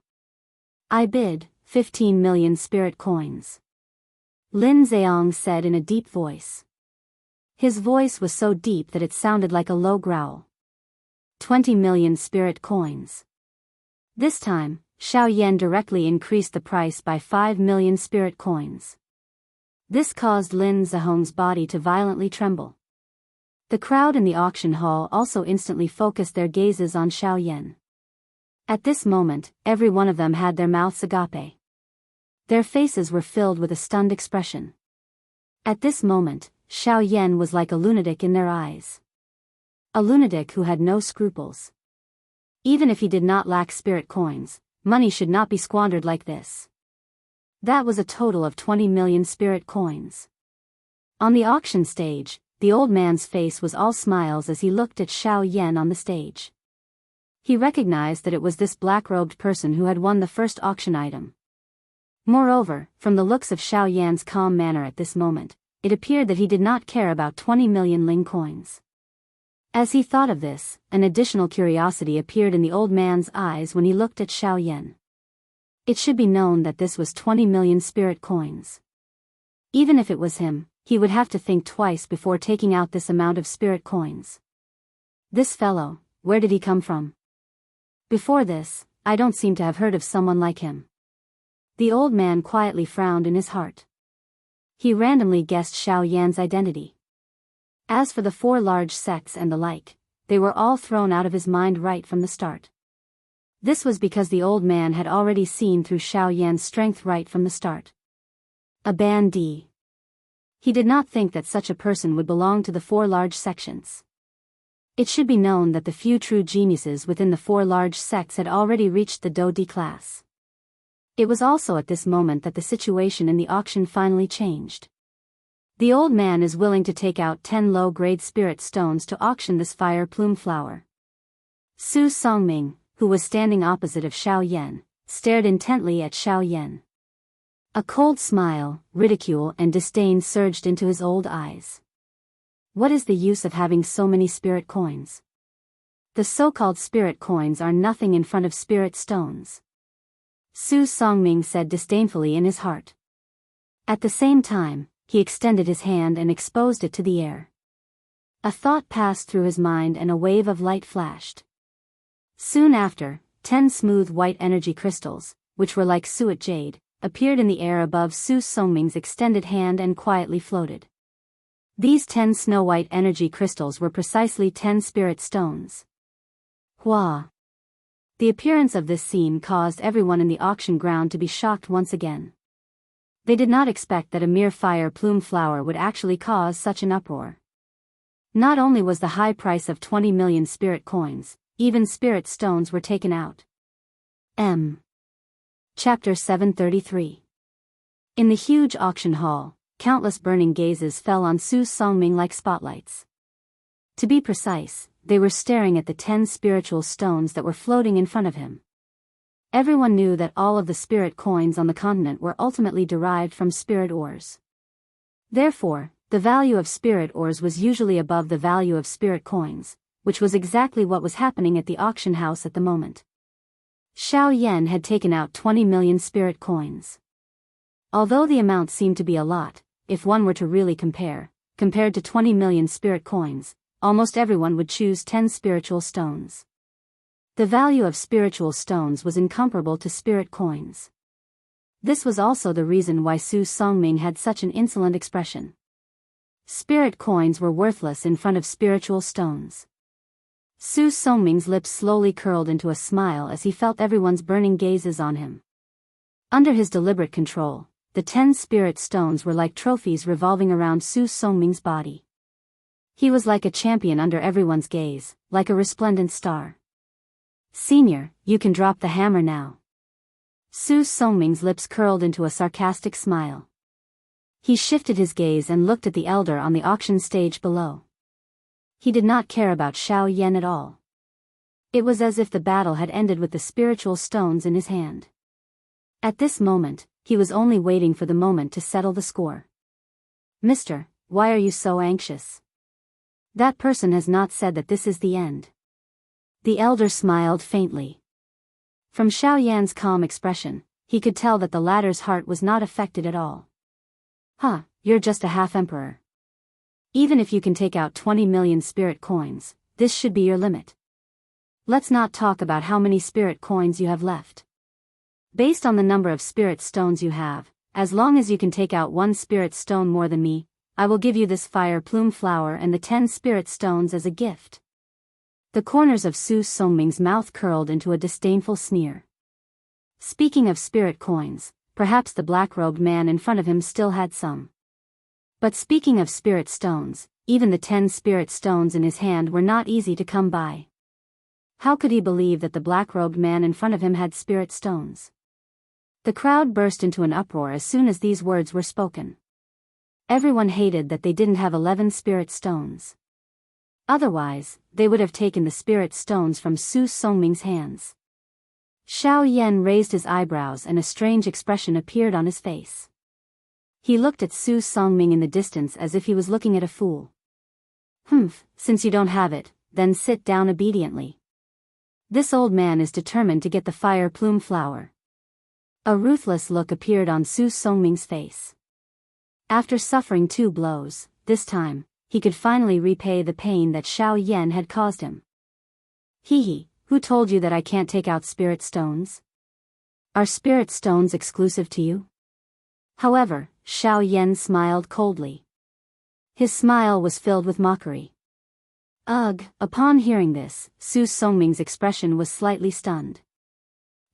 I bid 15 million spirit coins. Lin Zheong said in a deep voice. His voice was so deep that it sounded like a low growl. 20 million spirit coins. This time, Xiao Yan directly increased the price by 5 million spirit coins. This caused Lin Zihong's body to violently tremble. The crowd in the auction hall also instantly focused their gazes on Xiao Yan. At this moment, every one of them had their mouths agape. Their faces were filled with a stunned expression. At this moment, Xiao Yan was like a lunatic in their eyes. A lunatic who had no scruples. Even if he did not lack spirit coins, money should not be squandered like this. That was a total of 20 million spirit coins. On the auction stage, the old man's face was all smiles as he looked at Xiao Yan on the stage. He recognized that it was this black-robed person who had won the first auction item. Moreover, from the looks of Xiao Yan's calm manner at this moment, it appeared that he did not care about 20 million Ling coins. As he thought of this, an additional curiosity appeared in the old man's eyes when he looked at Xiao Yan. It should be known that this was 20 million spirit coins. Even if it was him, he would have to think twice before taking out this amount of spirit coins. This fellow, where did he come from? Before this, I don't seem to have heard of someone like him. The old man quietly frowned in his heart. He randomly guessed Xiao Yan's identity. As for the 4 large sects and the like, they were all thrown out of his mind right from the start. This was because the old man had already seen through Xiao Yan's strength right from the start. A bandit. He did not think that such a person would belong to the 4 large sections. It should be known that the few true geniuses within the 4 large sects had already reached the Dou Di class. It was also at this moment that the situation in the auction finally changed. The old man is willing to take out 10 low-grade spirit stones to auction this fire plume flower. Su Songming, who was standing opposite of Xiao Yan, stared intently at Xiao Yan. A cold smile, ridicule and disdain surged into his old eyes. What is the use of having so many spirit coins? The so-called spirit coins are nothing in front of spirit stones. Su Songming said disdainfully in his heart. At the same time, he extended his hand and exposed it to the air. A thought passed through his mind and a wave of light flashed. Soon after, 10 smooth white energy crystals, which were like suet jade, appeared in the air above Su Songming's extended hand and quietly floated. These 10 snow-white energy crystals were precisely 10 spirit stones. Hua! The appearance of this scene caused everyone in the auction ground to be shocked once again. They did not expect that a mere fire plume flower would actually cause such an uproar. Not only was the high price of 20 million spirit coins, even spirit stones were taken out. Chapter 733. In the huge auction hall, countless burning gazes fell on Su Songming like spotlights. To be precise, they were staring at the 10 spiritual stones that were floating in front of him. Everyone knew that all of the spirit coins on the continent were ultimately derived from spirit ores. Therefore, the value of spirit ores was usually above the value of spirit coins, which was exactly what was happening at the auction house at the moment. Xiao Yan had taken out 20 million spirit coins. Although the amount seemed to be a lot, if one were to really compared to 20 million spirit coins, almost everyone would choose 10 spiritual stones. The value of spiritual stones was incomparable to spirit coins. This was also the reason why Su Songming had such an insolent expression. Spirit coins were worthless in front of spiritual stones. Su Songming's lips slowly curled into a smile as he felt everyone's burning gazes on him. Under his deliberate control, the 10 spirit stones were like trophies revolving around Su Songming's body. He was like a champion under everyone's gaze, like a resplendent star. "Senior, you can drop the hammer now." Su Songming's lips curled into a sarcastic smile. He shifted his gaze and looked at the elder on the auction stage below. He did not care about Xiao Yan at all. It was as if the battle had ended with the spiritual stones in his hand. At this moment, he was only waiting for the moment to settle the score. "Mister, why are you so anxious? That person has not said that this is the end." The elder smiled faintly. From Xiao Yan's calm expression, he could tell that the latter's heart was not affected at all. "Huh, you're just a half-emperor. Even if you can take out 20 million spirit coins, this should be your limit. Let's not talk about how many spirit coins you have left. Based on the number of spirit stones you have, as long as you can take out 1 spirit stone more than me, I will give you this fire plume flower and the 10 spirit stones as a gift." The corners of Su Songming's mouth curled into a disdainful sneer. Speaking of spirit coins, perhaps the black-robed man in front of him still had some. But speaking of spirit stones, even the 10 spirit stones in his hand were not easy to come by. How could he believe that the black-robed man in front of him had spirit stones? The crowd burst into an uproar as soon as these words were spoken. Everyone hated that they didn't have 11 spirit stones. Otherwise, they would have taken the spirit stones from Su Songming's hands. Xiao Yan raised his eyebrows and a strange expression appeared on his face. He looked at Su Songming in the distance as if he was looking at a fool. Since you don't have it, then sit down obediently. This old man is determined to get the fire plume flower." A ruthless look appeared on Su Songming's face. After suffering 2 blows, this time, he could finally repay the pain that Xiao Yan had caused him. "Hee, who told you that I can't take out spirit stones? Are spirit stones exclusive to you?" However, Xiao Yan smiled coldly. His smile was filled with mockery. Ugh! Upon hearing this, Su Songming's expression was slightly stunned.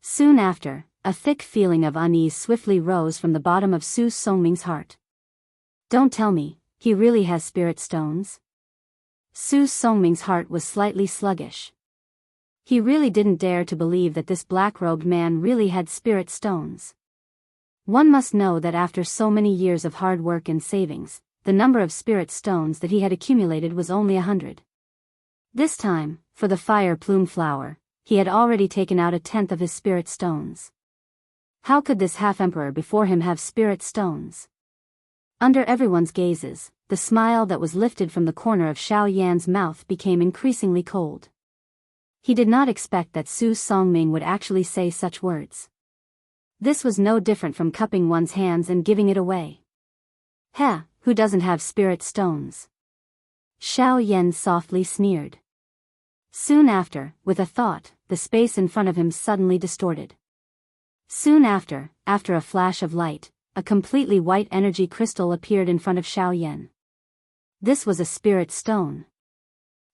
Soon after, a thick feeling of unease swiftly rose from the bottom of Su Songming's heart. "Don't tell me, he really has spirit stones?" Su Songming's heart was slightly sluggish. He really didn't dare to believe that this black-robed man really had spirit stones. One must know that after so many years of hard work and savings, the number of spirit stones that he had accumulated was only 100. This time, for the fire plume flower, he had already taken out 1/10 of his spirit stones. How could this half-emperor before him have spirit stones? Under everyone's gazes, the smile that was lifted from the corner of Xiao Yan's mouth became increasingly cold. He did not expect that Su Songming would actually say such words. This was no different from cupping one's hands and giving it away. "Heh, who doesn't have spirit stones?" Xiao Yan softly sneered. Soon after, with a thought, the space in front of him suddenly distorted. Soon after a flash of light, a completely white energy crystal appeared in front of Xiao Yan. This was a spirit stone.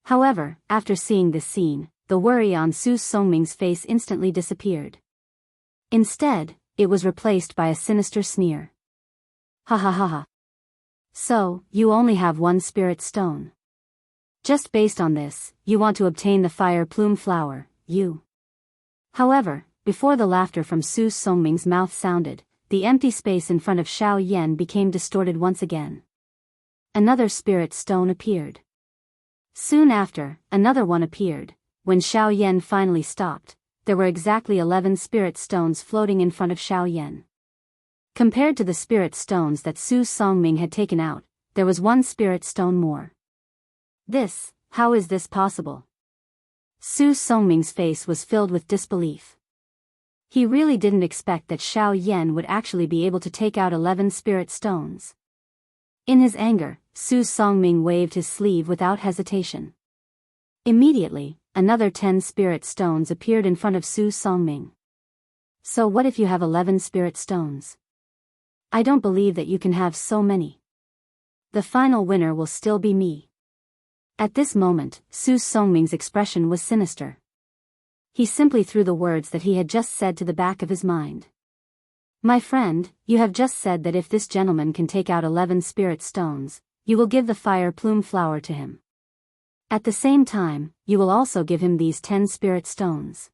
However, after seeing this scene, the worry on Su Songming's face instantly disappeared. Instead, it was replaced by a sinister sneer. Ha ha ha ha. So, you only have one spirit stone. Just based on this, you want to obtain the fire plume flower, you. However, before the laughter from Su Songming's mouth sounded, the empty space in front of Xiao Yan became distorted once again. Another spirit stone appeared. Soon after, another one appeared. When Xiao Yan finally stopped, there were exactly 11 spirit stones floating in front of Xiao Yan. Compared to the spirit stones that Su Songming had taken out, there was one spirit stone more. How is this possible? Su Songming's face was filled with disbelief. He really didn't expect that Xiao Yan would actually be able to take out 11 spirit stones. In his anger, Su Songming waved his sleeve without hesitation. Immediately, another 10 spirit stones appeared in front of Su Songming. So what if you have 11 spirit stones? I don't believe that you can have so many. The final winner will still be me. At this moment, Su Songming's expression was sinister. He simply threw the words that he had just said to the back of his mind. My friend, you have just said that if this gentleman can take out 11 spirit stones, you will give the fire plume flower to him. At the same time, you will also give him these 10 spirit stones.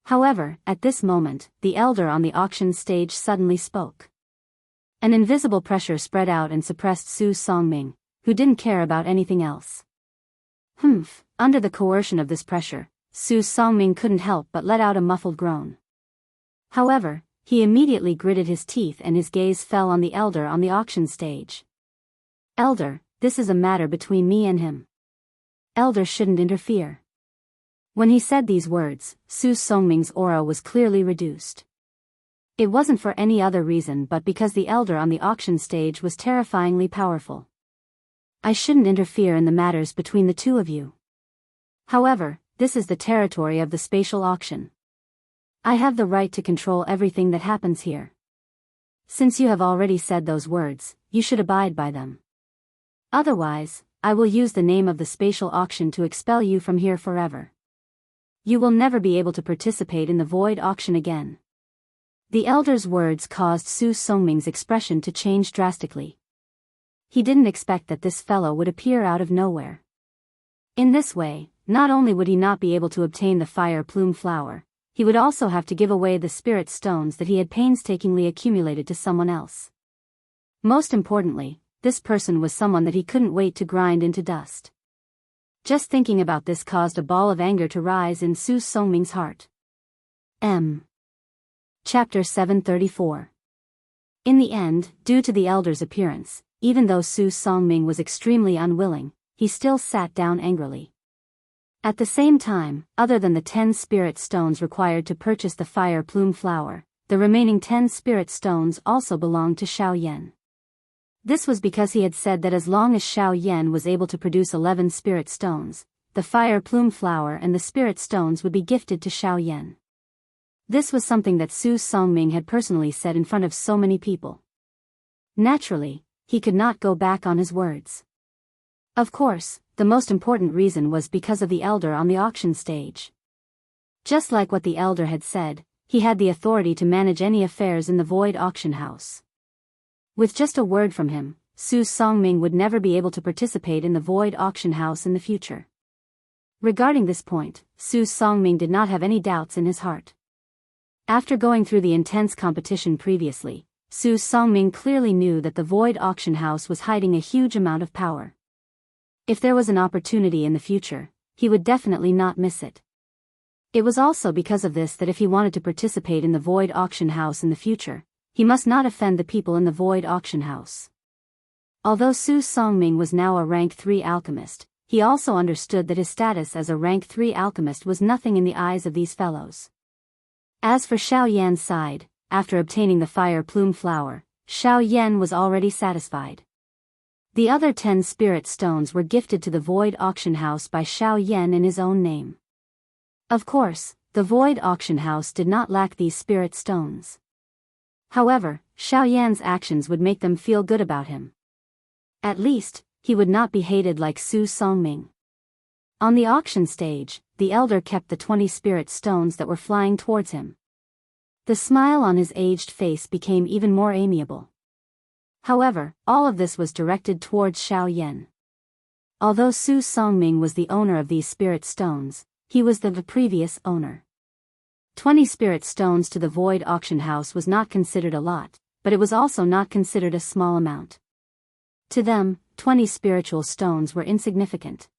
However, at this moment, the elder on the auction stage suddenly spoke. An invisible pressure spread out and suppressed Su Songming, who didn't care about anything else. Under the coercion of this pressure, Su Songming couldn't help but let out a muffled groan. However, he immediately gritted his teeth and his gaze fell on the elder on the auction stage. Elder, this is a matter between me and him. Elder shouldn't interfere. When he said these words, Su Songming's aura was clearly reduced. It wasn't for any other reason but because the elder on the auction stage was terrifyingly powerful. I shouldn't interfere in the matters between the two of you. However, this is the territory of the spatial auction. I have the right to control everything that happens here. Since you have already said those words, you should abide by them. Otherwise, I will use the name of the spatial auction to expel you from here forever. You will never be able to participate in the void auction again. The elder's words caused Su Songming's expression to change drastically. He didn't expect that this fellow would appear out of nowhere. In this way, not only would he not be able to obtain the fire plume flower, he would also have to give away the spirit stones that he had painstakingly accumulated to someone else. Most importantly, this person was someone that he couldn't wait to grind into dust. Just thinking about this caused a ball of anger to rise in Su Songming's heart. Chapter 734. In the end, due to the elder's appearance, even though Su Songming was extremely unwilling, he still sat down angrily. At the same time, other than the 10 spirit stones required to purchase the fire plume flower, the remaining 10 spirit stones also belonged to Xiao Yan. This was because he had said that as long as Xiao Yan was able to produce 11 spirit stones, the fire plume flower and the spirit stones would be gifted to Xiao Yan. This was something that Su Songming had personally said in front of so many people. Naturally, he could not go back on his words. Of course, the most important reason was because of the elder on the auction stage. Just like what the elder had said, he had the authority to manage any affairs in the void auction house. With just a word from him, Su Songming would never be able to participate in the void auction house in the future. Regarding this point, Su Songming did not have any doubts in his heart. After going through the intense competition previously, Su Songming clearly knew that the void auction house was hiding a huge amount of power. If there was an opportunity in the future, he would definitely not miss it. It was also because of this that if he wanted to participate in the void auction house in the future, he must not offend the people in the void auction house. Although Su Songming was now a rank 3 alchemist, he also understood that his status as a rank 3 alchemist was nothing in the eyes of these fellows. As for Xiao Yan's side, after obtaining the fire plume flower, Xiao Yan was already satisfied. The other 10 spirit stones were gifted to the Void Auction House by Xiao Yan in his own name. Of course, the Void Auction House did not lack these spirit stones. However, Xiao Yan's actions would make them feel good about him. At least, he would not be hated like Su Songming. On the auction stage, the elder kept the 20 spirit stones that were flying towards him. The smile on his aged face became even more amiable. However, all of this was directed towards Xiao Yan. Although Su Songming was the owner of these spirit stones, he was the previous owner. 20 spirit stones to the Void Auction House was not considered a lot, but it was also not considered a small amount. To them, 20 spiritual stones were insignificant.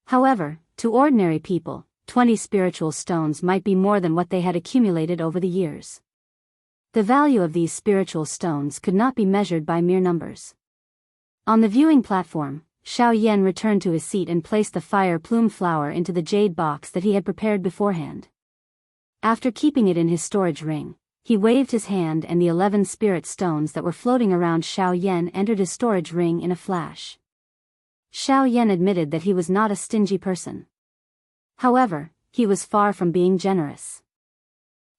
However, to ordinary people, 20 spiritual stones might be more than what they had accumulated over the years. The value of these spiritual stones could not be measured by mere numbers. On the viewing platform, Xiao Yan returned to his seat and placed the fire plume flower into the jade box that he had prepared beforehand. After keeping it in his storage ring, he waved his hand and the 11 spirit stones that were floating around Xiao Yan entered his storage ring in a flash. Xiao Yan admitted that he was not a stingy person. However, he was far from being generous.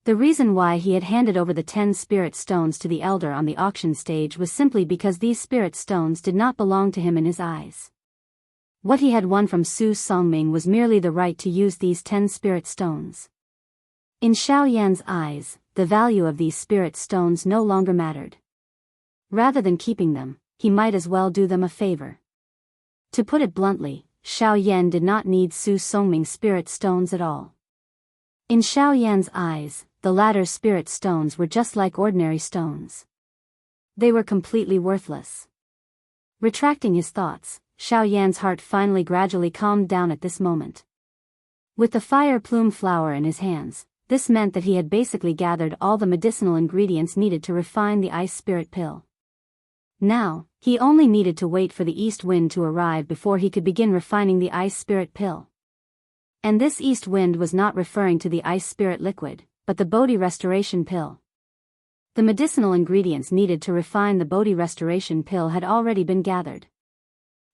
The reason why he had handed over the 10 spirit stones to the elder on the auction stage was simply because these spirit stones did not belong to him in his eyes. What he had won from Su Songming was merely the right to use these 10 spirit stones. In Xiao Yan's eyes, the value of these spirit stones no longer mattered. Rather than keeping them, he might as well do them a favor. To put it bluntly, Xiao Yan did not need Su Songming's spirit stones at all. In Xiao Yan's eyes, the latter's spirit stones were just like ordinary stones. They were completely worthless. Retracting his thoughts, Xiao Yan's heart finally gradually calmed down at this moment. With the fire plume flower in his hands, this meant that he had basically gathered all the medicinal ingredients needed to refine the ice spirit pill. Now, he only needed to wait for the east wind to arrive before he could begin refining the ice spirit pill. And this east wind was not referring to the ice spirit liquid, but the Bodhi restoration pill. The medicinal ingredients needed to refine the Bodhi restoration pill had already been gathered.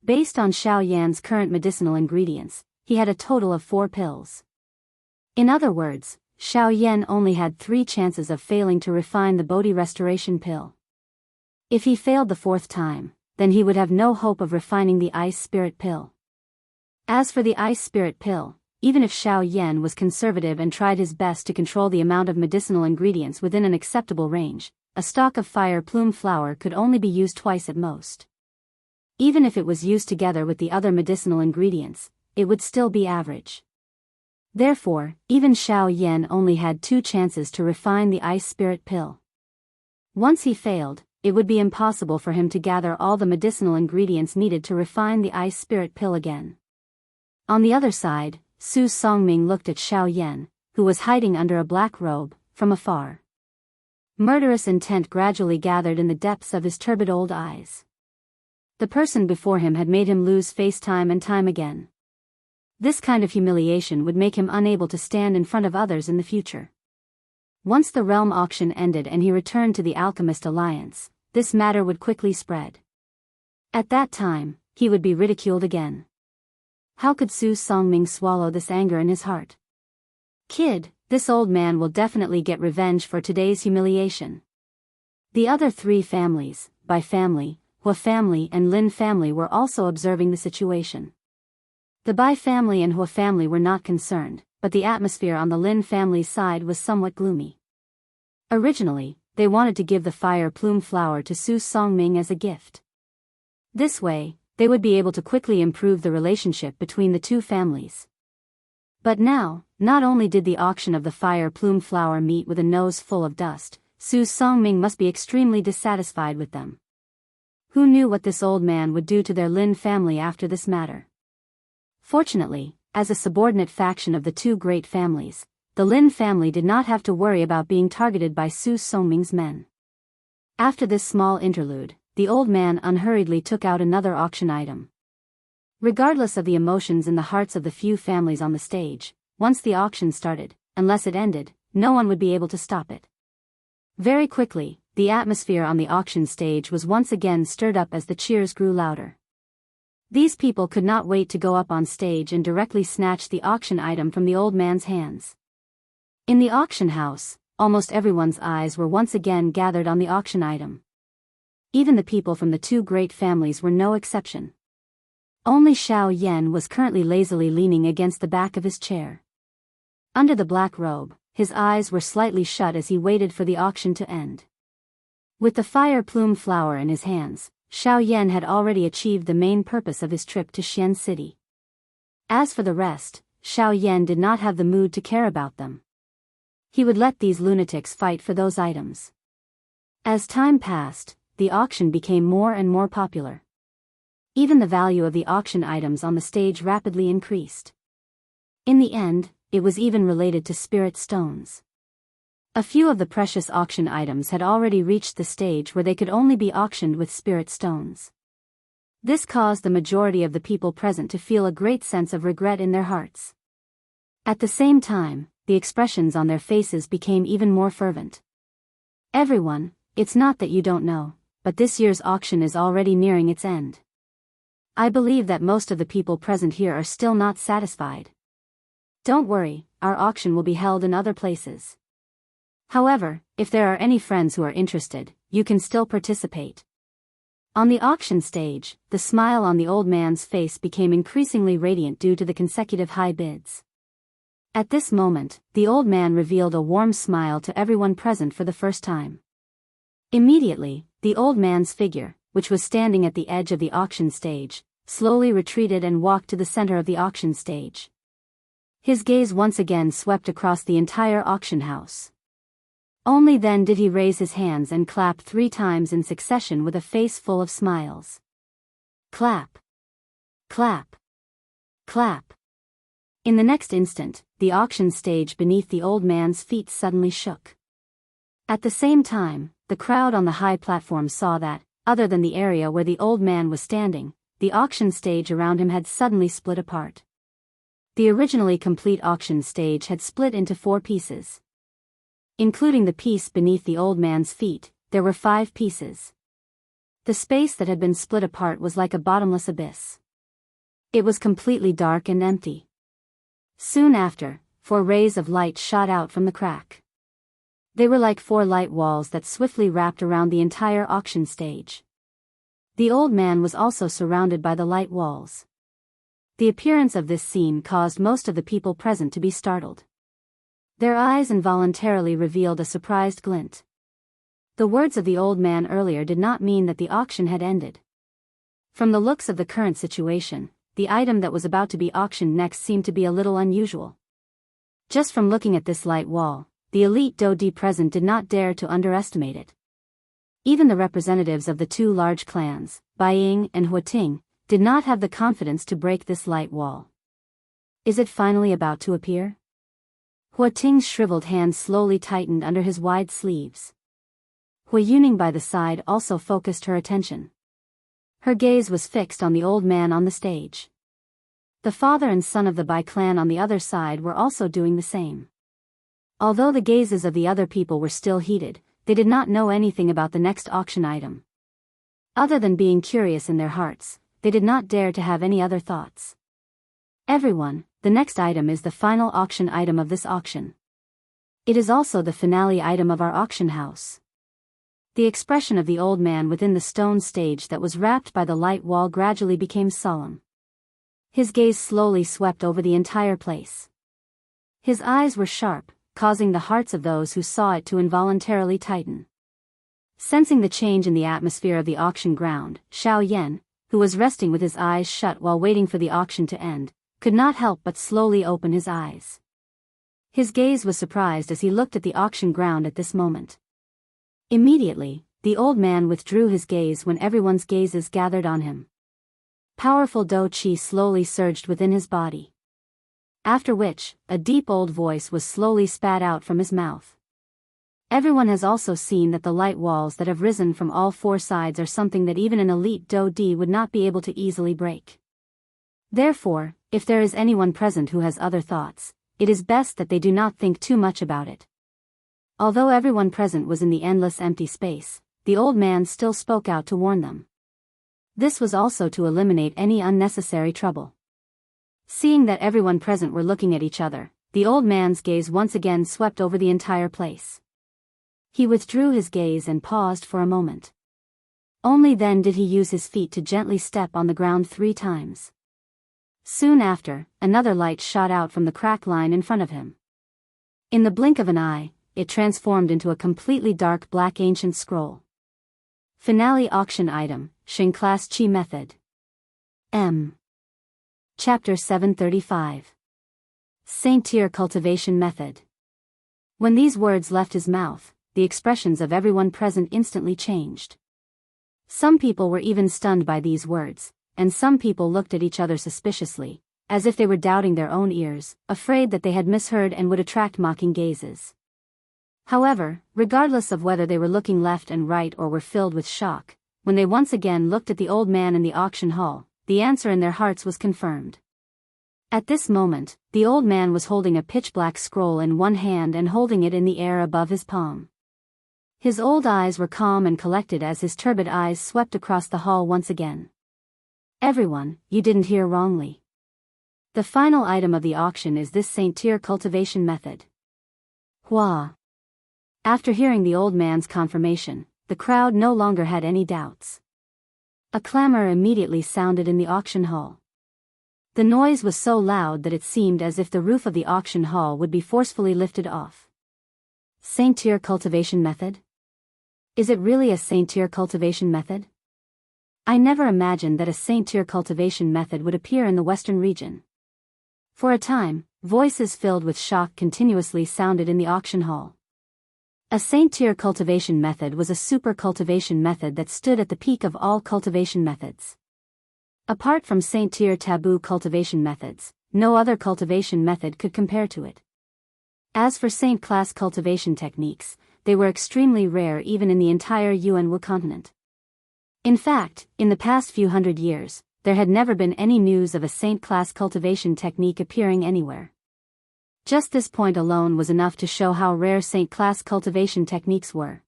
Based on Xiao Yan's current medicinal ingredients, he had a total of 4 pills. In other words, Xiao Yan only had 3 chances of failing to refine the Bodhi restoration pill. If he failed the 4th time, then he would have no hope of refining the ice spirit pill. As for the ice spirit pill, even if Xiao Yan was conservative and tried his best to control the amount of medicinal ingredients within an acceptable range, a stalk of fire plume flower could only be used twice at most. Even if it was used together with the other medicinal ingredients, it would still be average. Therefore, even Xiao Yan only had 2 chances to refine the ice spirit pill. Once he failed, it would be impossible for him to gather all the medicinal ingredients needed to refine the ice spirit pill again. On the other side, Su Songming looked at Xiao Yan, who was hiding under a black robe, from afar. Murderous intent gradually gathered in the depths of his turbid old eyes. The person before him had made him lose face time and time again. This kind of humiliation would make him unable to stand in front of others in the future. Once the realm auction ended and he returned to the Alchemist Alliance, this matter would quickly spread. At that time, he would be ridiculed again. How could Su Songming swallow this anger in his heart? Kid, this old man will definitely get revenge for today's humiliation. The other 3 families, Bai family, Hua family and Lin family were also observing the situation. The Bai family and Hua family were not concerned, but the atmosphere on the Lin family's side was somewhat gloomy. Originally, they wanted to give the fire plume flower to Su Songming as a gift. This way, they would be able to quickly improve the relationship between the 2 families. But now, not only did the auction of the fire plume flower meet with a nose full of dust, Su Songming must be extremely dissatisfied with them. Who knew what this old man would do to their Lin family after this matter? Fortunately, as a subordinate faction of the 2 great families, the Lin family did not have to worry about being targeted by Su Songming's men. After this small interlude, the old man unhurriedly took out another auction item. Regardless of the emotions in the hearts of the few families on the stage, once the auction started, unless it ended, no one would be able to stop it. Very quickly, the atmosphere on the auction stage was once again stirred up as the cheers grew louder. These people could not wait to go up on stage and directly snatch the auction item from the old man's hands. In the auction house, almost everyone's eyes were once again gathered on the auction item. Even the people from the two great families were no exception. Only Xiao Yan was currently lazily leaning against the back of his chair. Under the black robe, his eyes were slightly shut as he waited for the auction to end. With the fire plume flower in his hands, Xiao Yan had already achieved the main purpose of his trip to Xian City. As for the rest, Xiao Yan did not have the mood to care about them. He would let these lunatics fight for those items. As time passed, the auction became more and more popular. Even the value of the auction items on the stage rapidly increased. In the end, it was even related to spirit stones. A few of the precious auction items had already reached the stage where they could only be auctioned with spirit stones. This caused the majority of the people present to feel a great sense of regret in their hearts. At the same time, the expressions on their faces became even more fervent. Everyone, it's not that you don't know, but this year's auction is already nearing its end. I believe that most of the people present here are still not satisfied. Don't worry, our auction will be held in other places. However, if there are any friends who are interested, you can still participate. On the auction stage, the smile on the old man's face became increasingly radiant due to the consecutive high bids. At this moment, the old man revealed a warm smile to everyone present for the first time. Immediately, the old man's figure, which was standing at the edge of the auction stage, slowly retreated and walked to the center of the auction stage. His gaze once again swept across the entire auction house. Only then did he raise his hands and clap 3 times in succession with a face full of smiles. Clap. Clap. Clap. In the next instant, the auction stage beneath the old man's feet suddenly shook. At the same time, the crowd on the high platform saw that, other than the area where the old man was standing, the auction stage around him had suddenly split apart. The originally complete auction stage had split into 4 pieces. Including the piece beneath the old man's feet, there were 5 pieces. The space that had been split apart was like a bottomless abyss. It was completely dark and empty. Soon after, 4 rays of light shot out from the crack. They were like 4 light walls that swiftly wrapped around the entire auction stage. The old man was also surrounded by the light walls. The appearance of this scene caused most of the people present to be startled. Their eyes involuntarily revealed a surprised glint. The words of the old man earlier did not mean that the auction had ended. From the looks of the current situation, the item that was about to be auctioned next seemed to be a little unusual. Just from looking at this light wall, the elite Daoist present did not dare to underestimate it. Even the representatives of the 2 large clans, Baiying and Huating, did not have the confidence to break this light wall. Is it finally about to appear? Huating's shriveled hands slowly tightened under his wide sleeves. Hui Yuning by the side also focused her attention. Her gaze was fixed on the old man on the stage. The father and son of the Bai clan on the other side were also doing the same. Although the gazes of the other people were still heated, they did not know anything about the next auction item. Other than being curious in their hearts, they did not dare to have any other thoughts. Everyone, the next item is the final auction item of this auction. It is also the finale item of our auction house. The expression of the old man within the stone stage that was wrapped by the light wall gradually became solemn. His gaze slowly swept over the entire place. His eyes were sharp, causing the hearts of those who saw it to involuntarily tighten. Sensing the change in the atmosphere of the auction ground, Xiao Yan, who was resting with his eyes shut while waiting for the auction to end, could not help but slowly open his eyes. His gaze was surprised as he looked at the auction ground at this moment. Immediately, the old man withdrew his gaze when everyone's gazes gathered on him. Powerful Dou Qi slowly surged within his body. After which, a deep old voice was slowly spat out from his mouth. Everyone has also seen that the light walls that have risen from all 4 sides are something that even an elite Daoist would not be able to easily break. Therefore, if there is anyone present who has other thoughts, it is best that they do not think too much about it. Although everyone present was in the endless empty space, the old man still spoke out to warn them. This was also to eliminate any unnecessary trouble. Seeing that everyone present were looking at each other, the old man's gaze once again swept over the entire place. He withdrew his gaze and paused for a moment. Only then did he use his feet to gently step on the ground 3 times. Soon after, another light shot out from the crack line in front of him. In the blink of an eye, it transformed into a completely dark black ancient scroll. Finale auction item, Xing Class Chi Method. M. Chapter 735. Saint Tier Cultivation Method. When these words left his mouth, the expressions of everyone present instantly changed. Some people were even stunned by these words, and some people looked at each other suspiciously, as if they were doubting their own ears, afraid that they had misheard and would attract mocking gazes. However, regardless of whether they were looking left and right or were filled with shock, when they once again looked at the old man in the auction hall, the answer in their hearts was confirmed. At this moment, the old man was holding a pitch-black scroll in one hand and holding it in the air above his palm. His old eyes were calm and collected as his turbid eyes swept across the hall once again. Everyone, you didn't hear wrongly. The final item of the auction is this Saint Tier Cultivation Method. Hua. After hearing the old man's confirmation, the crowd no longer had any doubts. A clamor immediately sounded in the auction hall. The noise was so loud that it seemed as if the roof of the auction hall would be forcefully lifted off. Saint Tier Cultivation Method? Is it really a Saint Tier Cultivation Method? I never imagined that a Saint Tier Cultivation Method would appear in the Western region. For a time, voices filled with shock continuously sounded in the auction hall. A Saint Tier Cultivation Method was a super cultivation method that stood at the peak of all cultivation methods. Apart from Saint Tier taboo cultivation methods, no other cultivation method could compare to it. As for Saint Class cultivation techniques, they were extremely rare even in the entire Yuanwu continent. In fact, in the past few hundred years, there had never been any news of a Saint Class cultivation technique appearing anywhere. Just this point alone was enough to show how rare Saint Class cultivation techniques were.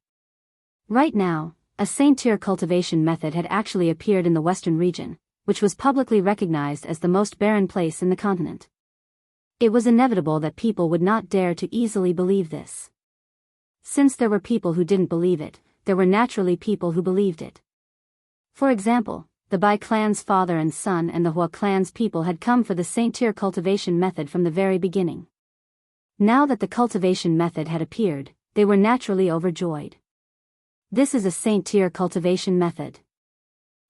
Right now, a Saint Tier cultivation method had actually appeared in the Western region, which was publicly recognized as the most barren place in the continent. It was inevitable that people would not dare to easily believe this. Since there were people who didn't believe it, there were naturally people who believed it. For example, the Bai clan's father and son and the Hua clan's people had come for the Saint Tier cultivation method from the very beginning. Now that the cultivation method had appeared, they were naturally overjoyed. This is a Saint Tier cultivation method.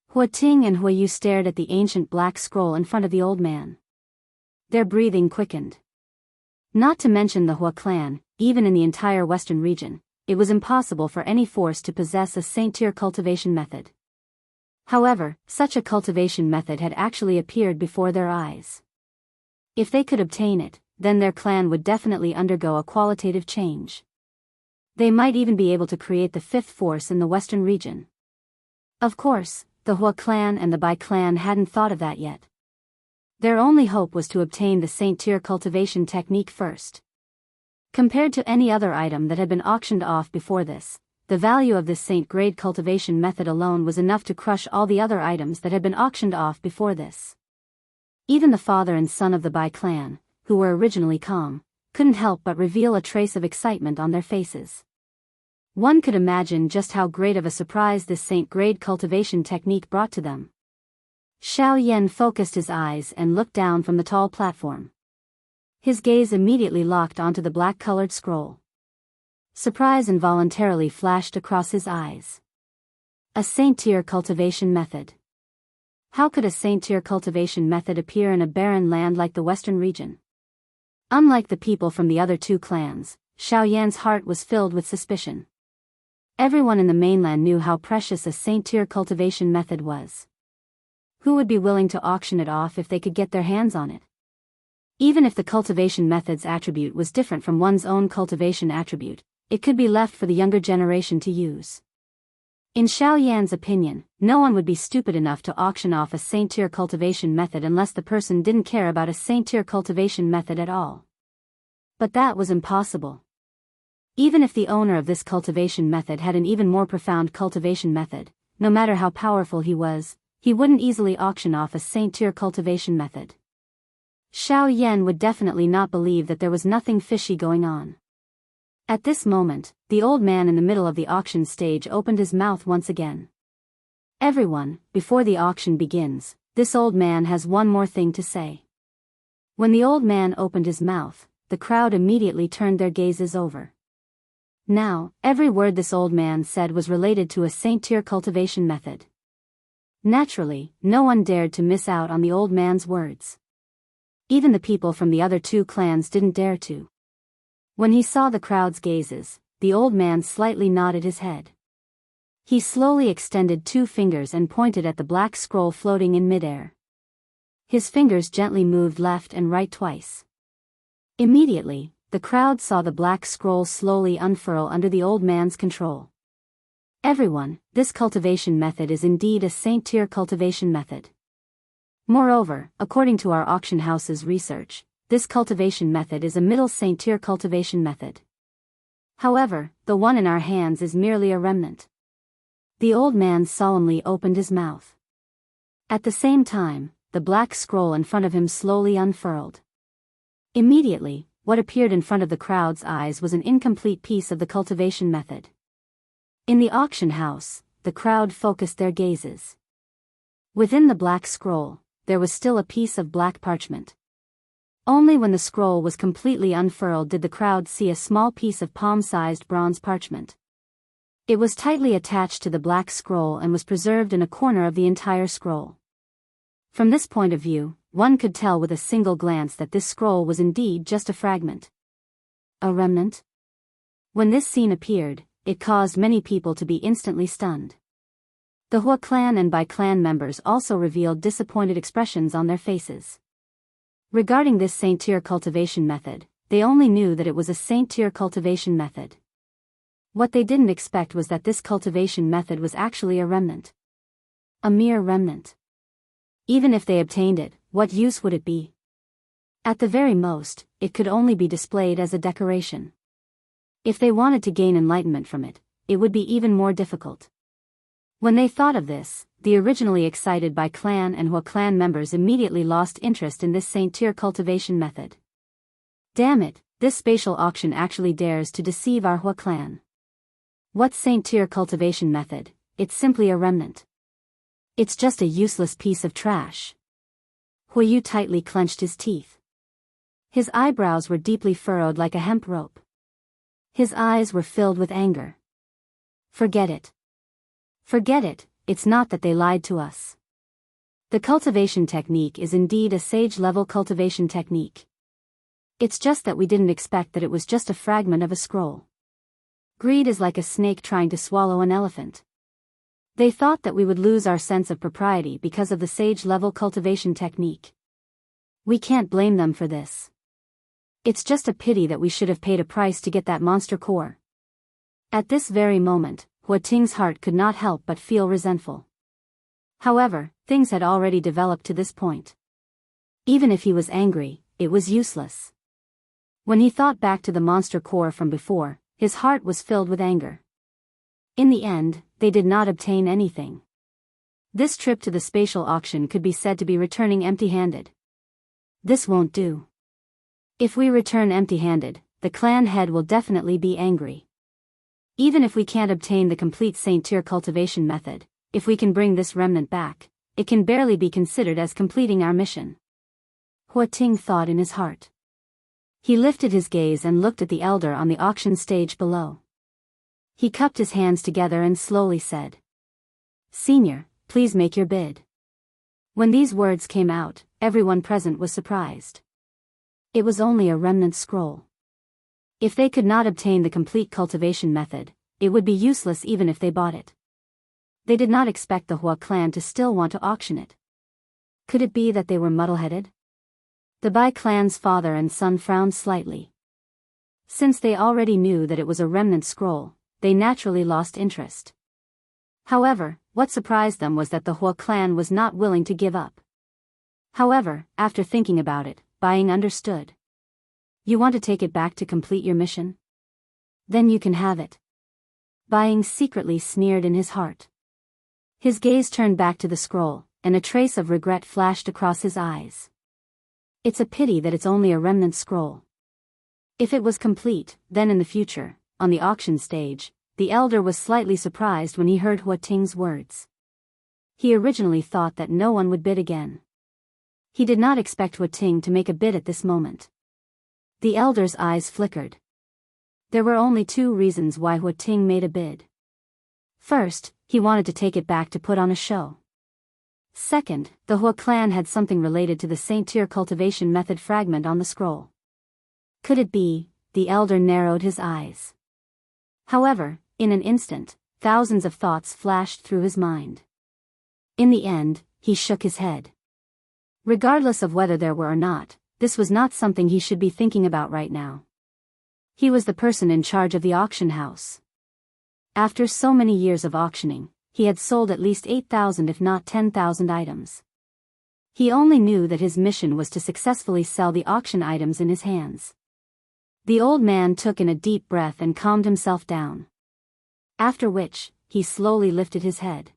Hua Ting and Hua Yu stared at the ancient black scroll in front of the old man. Their breathing quickened. Not to mention the Hua clan, even in the entire Western region, it was impossible for any force to possess a Saint Tier cultivation method. However, such a cultivation method had actually appeared before their eyes. If they could obtain it, then their clan would definitely undergo a qualitative change. They might even be able to create the 5th force in the Western region. Of course, the Hua clan and the Bai clan hadn't thought of that yet. Their only hope was to obtain the Saint Tier cultivation technique first. Compared to any other item that had been auctioned off before this, the value of this Saint Grade cultivation method alone was enough to crush all the other items that had been auctioned off before this. Even the father and son of the Bai clan, who were originally calm, couldn't help but reveal a trace of excitement on their faces. One could imagine just how great of a surprise this Saint Grade cultivation technique brought to them. Xiao Yan focused his eyes and looked down from the tall platform. His gaze immediately locked onto the black-colored scroll. Surprise involuntarily flashed across his eyes. A Saint Tier cultivation method. How could a Saint Tier cultivation method appear in a barren land like the Western region? Unlike the people from the other 2 clans, Xiao Yan's heart was filled with suspicion. Everyone in the mainland knew how precious a Saint Tier cultivation method was. Who would be willing to auction it off if they could get their hands on it? Even if the cultivation method's attribute was different from one's own cultivation attribute, it could be left for the younger generation to use. In Xiao Yan's opinion, no one would be stupid enough to auction off a Saint Tier cultivation method unless the person didn't care about a Saint Tier cultivation method at all. But that was impossible. Even if the owner of this cultivation method had an even more profound cultivation method, no matter how powerful he wouldn't easily auction off a Saint-Tier cultivation method. Xiao Yan would definitely not believe that there was nothing fishy going on. At this moment, the old man in the middle of the auction stage opened his mouth once again. Everyone, before the auction begins, this old man has one more thing to say. When the old man opened his mouth, the crowd immediately turned their gazes over. Now, every word this old man said was related to a Saint-Tier cultivation method. Naturally, no one dared to miss out on the old man's words. Even the people from the other two clans didn't dare to. When he saw the crowd's gazes, the old man slightly nodded his head. He slowly extended 2 fingers and pointed at the black scroll floating in midair. His fingers gently moved left and right twice. Immediately, the crowd saw the black scroll slowly unfurl under the old man's control. Everyone, this cultivation method is indeed a Saint-Tier cultivation method. Moreover, according to our auction house's research, this cultivation method is a middle Saint-Tier cultivation method. However, the one in our hands is merely a remnant. The old man solemnly opened his mouth. At the same time, the black scroll in front of him slowly unfurled. Immediately, what appeared in front of the crowd's eyes was an incomplete piece of the cultivation method. In the auction house, the crowd focused their gazes. Within the black scroll, there was still a piece of black parchment. Only when the scroll was completely unfurled did the crowd see a small piece of palm-sized bronze parchment. It was tightly attached to the black scroll and was preserved in a corner of the entire scroll. From this point of view, one could tell with a single glance that this scroll was indeed just a fragment. A remnant? When this scene appeared, it caused many people to be instantly stunned. The Hua clan and Bai clan members also revealed disappointed expressions on their faces. Regarding this Saint-Tier cultivation method, they only knew that it was a Saint-Tier cultivation method. What they didn't expect was that this cultivation method was actually a remnant. A mere remnant. Even if they obtained it, what use would it be? At the very most, it could only be displayed as a decoration. If they wanted to gain enlightenment from it, it would be even more difficult. When they thought of this, the originally excited Bai clan and Hua clan members immediately lost interest in this Saint-Tier cultivation method. Damn it, this spatial auction actually dares to deceive our Hua clan. What Saint-Tier cultivation method? It's simply a remnant. It's just a useless piece of trash. Huiyu tightly clenched his teeth. His eyebrows were deeply furrowed like a hemp rope. His eyes were filled with anger. Forget it. Forget it, it's not that they lied to us. The cultivation technique is indeed a sage-level cultivation technique. It's just that we didn't expect that it was just a fragment of a scroll. Greed is like a snake trying to swallow an elephant. They thought that we would lose our sense of propriety because of the sage-level cultivation technique. We can't blame them for this. It's just a pity that we should have paid a price to get that monster core. At this very moment, Hua Ting's heart could not help but feel resentful. However, things had already developed to this point. Even if he was angry, it was useless. When he thought back to the monster core from before, his heart was filled with anger. In the end, they did not obtain anything. This trip to the spatial auction could be said to be returning empty-handed. This won't do. If we return empty-handed, the clan head will definitely be angry. Even if we can't obtain the complete Saint-Tier cultivation method, if we can bring this remnant back, it can barely be considered as completing our mission. Hua Ting thought in his heart. He lifted his gaze and looked at the elder on the auction stage below. He cupped his hands together and slowly said, "Senior, please make your bid." When these words came out, everyone present was surprised. It was only a remnant scroll. If they could not obtain the complete cultivation method, it would be useless even if they bought it. They did not expect the Hua clan to still want to auction it. Could it be that they were muddle-headed? The Bai clan's father and son frowned slightly. Since they already knew that it was a remnant scroll, they naturally lost interest. However, what surprised them was that the Hua clan was not willing to give up. However, after thinking about it, Bai understood. You want to take it back to complete your mission? Then you can have it. Buying secretly sneered in his heart. His gaze turned back to the scroll, and a trace of regret flashed across his eyes. It's a pity that it's only a remnant scroll. If it was complete, then in the future, on the auction stage, the elder was slightly surprised when he heard Hua Ting's words. He originally thought that no one would bid again. He did not expect Hua Ting to make a bid at this moment. The elder's eyes flickered. There were only two reasons why Hua Ting made a bid. First, he wanted to take it back to put on a show. Second, the Hua clan had something related to the Saint-Tier cultivation method fragment on the scroll. Could it be? The elder narrowed his eyes. However, in an instant, thousands of thoughts flashed through his mind. In the end, he shook his head. Regardless of whether there were or not, this was not something he should be thinking about right now. He was the person in charge of the auction house. After so many years of auctioning, he had sold at least 8,000 if not 10,000 items. He only knew that his mission was to successfully sell the auction items in his hands. The old man took in a deep breath and calmed himself down. After which, he slowly lifted his head.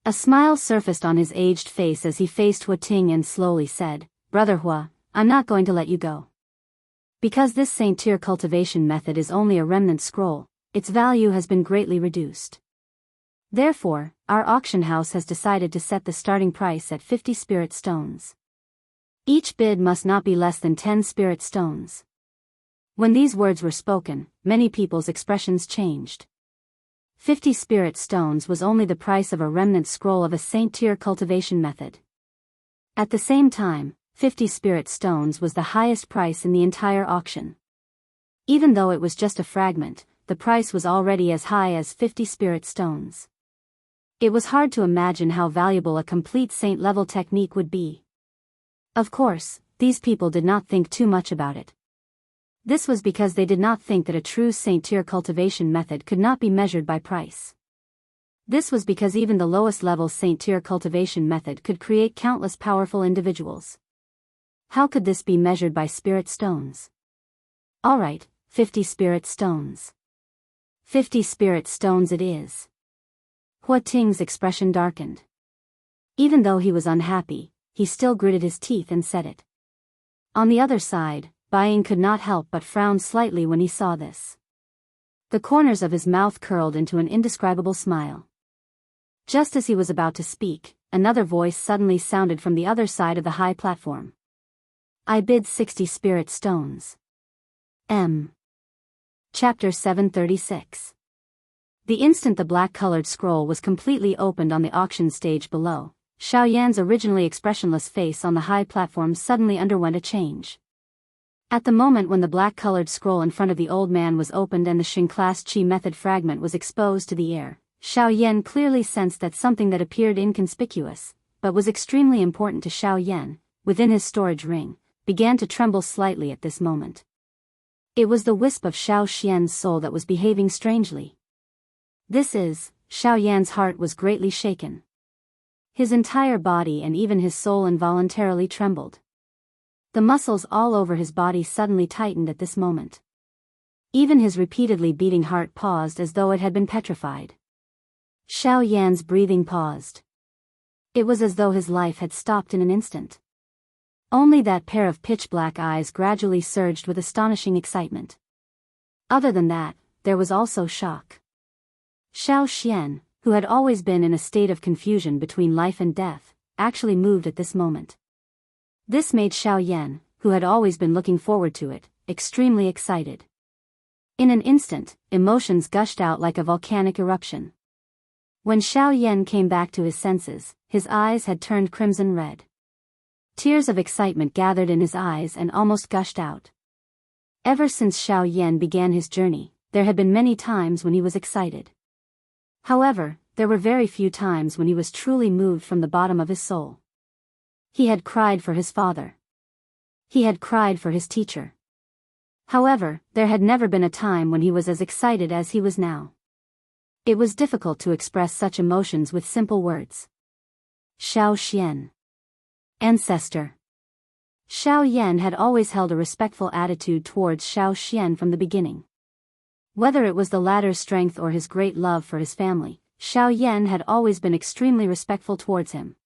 A smile surfaced on his aged face as he faced Hua Ting and slowly said, "Brother Hua, I'm not going to let you go. Because this Saint-Tier cultivation method is only a remnant scroll, its value has been greatly reduced. Therefore, our auction house has decided to set the starting price at 50 spirit stones. Each bid must not be less than 10 spirit stones." When these words were spoken, many people's expressions changed. 50 spirit stones was only the price of a remnant scroll of a Saint-Tier cultivation method. At the same time, 50 spirit stones was the highest price in the entire auction. Even though it was just a fragment, the price was already as high as 50 spirit stones. It was hard to imagine how valuable a complete saint-level technique would be. Of course, these people did not think too much about it. This was because they did not think that a true Saint-Tier cultivation method could not be measured by price. This was because even the lowest level Saint-Tier cultivation method could create countless powerful individuals. How could this be measured by spirit stones? Alright, 50 spirit stones. 50 spirit stones it is. Hua Ting's expression darkened. Even though he was unhappy, he still gritted his teeth and said it. On the other side, Buying could not help but frown slightly when he saw this. The corners of his mouth curled into an indescribable smile. Just as he was about to speak, another voice suddenly sounded from the other side of the high platform. "I bid 60 spirit stones." Chapter 736. The instant the black-colored scroll was completely opened on the auction stage below, Xiaoyan's originally expressionless face on the high platform suddenly underwent a change. At the moment when the black-colored scroll in front of the old man was opened and the Xing-class Qi method fragment was exposed to the air, Xiaoyan clearly sensed that something that appeared inconspicuous, but was extremely important to Xiaoyan, within his storage ring, began to tremble slightly at this moment. It was the wisp of Xiao Xian's soul that was behaving strangely. Xiaoyan's heart was greatly shaken. His entire body and even his soul involuntarily trembled. The muscles all over his body suddenly tightened at this moment. Even his repeatedly beating heart paused as though it had been petrified. Xiaoyan's breathing paused. It was as though his life had stopped in an instant. Only that pair of pitch-black eyes gradually surged with astonishing excitement. Other than that, there was also shock. Xiao Xian, who had always been in a state of confusion between life and death, actually moved at this moment. This made Xiaoyan, who had always been looking forward to it, extremely excited. In an instant, emotions gushed out like a volcanic eruption. When Xiaoyan came back to his senses, his eyes had turned crimson red. Tears of excitement gathered in his eyes and almost gushed out. Ever since Xiaoyan began his journey, there had been many times when he was excited. However, there were very few times when he was truly moved from the bottom of his soul. He had cried for his father. He had cried for his teacher. However, there had never been a time when he was as excited as he was now. It was difficult to express such emotions with simple words. Xiao Xian. Ancestor. Xiao Yan had always held a respectful attitude towards Xiao Xian from the beginning. Whether it was the latter's strength or his great love for his family, Xiao Yan had always been extremely respectful towards him.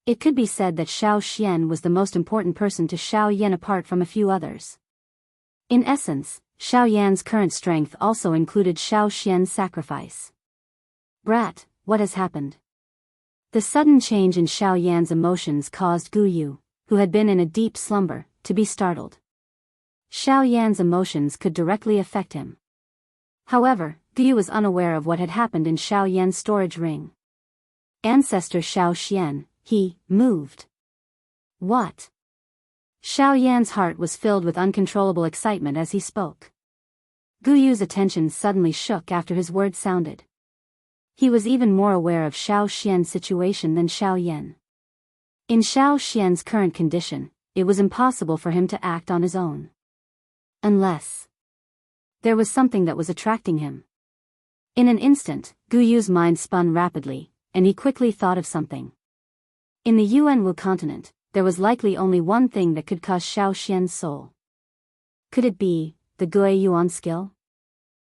It could be said that Xiao Xian was the most important person to Xiao Yan apart from a few others. In essence, Xiao Yan's current strength also included Xiao Xian's sacrifice. "Brat, what has happened?" The sudden change in Xiao Yan's emotions caused Gu Yu, who had been in a deep slumber, to be startled. Xiao Yan's emotions could directly affect him. However, Gu Yu was unaware of what had happened in Xiao Yan's storage ring. Ancestor Xiao Xian, he moved. What? Xiao Yan's heart was filled with uncontrollable excitement as he spoke. Gu Yu's attention suddenly shook after his words sounded. He was even more aware of Xiao Xian's situation than Xiao Yan. In Xiao Xian's current condition, it was impossible for him to act on his own. Unless there was something that was attracting him. In an instant, Gu Yu's mind spun rapidly, and he quickly thought of something. In the Yuanwu continent, there was likely only one thing that could cause Xiao Xian's soul. Could it be the Gue Yuan skill?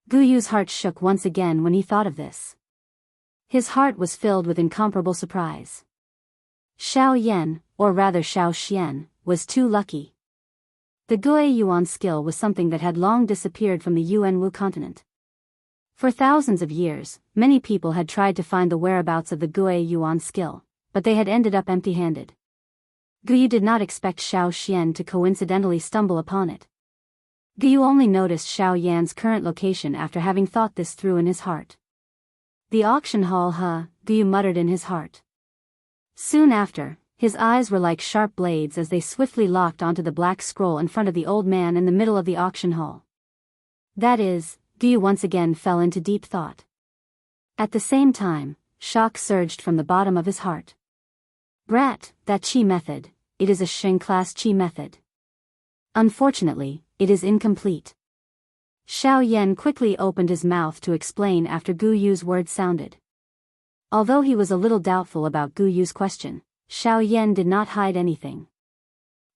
Gu Yu's heart shook once again when he thought of this. His heart was filled with incomparable surprise. Xiao Yan, or rather Xiao Xian, was too lucky. The Gue Yuan skill was something that had long disappeared from the Yuanwu continent. For thousands of years, many people had tried to find the whereabouts of the Gue Yuan skill, but they had ended up empty-handed. Gu Yu did not expect Xiao Xian to coincidentally stumble upon it. Gu Yu only noticed Xiao Yan's current location after having thought this through in his heart. The auction hall, Gu Yu muttered in his heart. Soon after, his eyes were like sharp blades as they swiftly locked onto the black scroll in front of the old man in the middle of the auction hall. That is, Gu Yu once again fell into deep thought. At the same time, shock surged from the bottom of his heart. Brat, that Qi method, it is a Sheng class Qi method. Unfortunately, it is incomplete. Xiao Yan quickly opened his mouth to explain after Gu Yu's words sounded. Although he was a little doubtful about Gu Yu's question, Xiao Yan did not hide anything.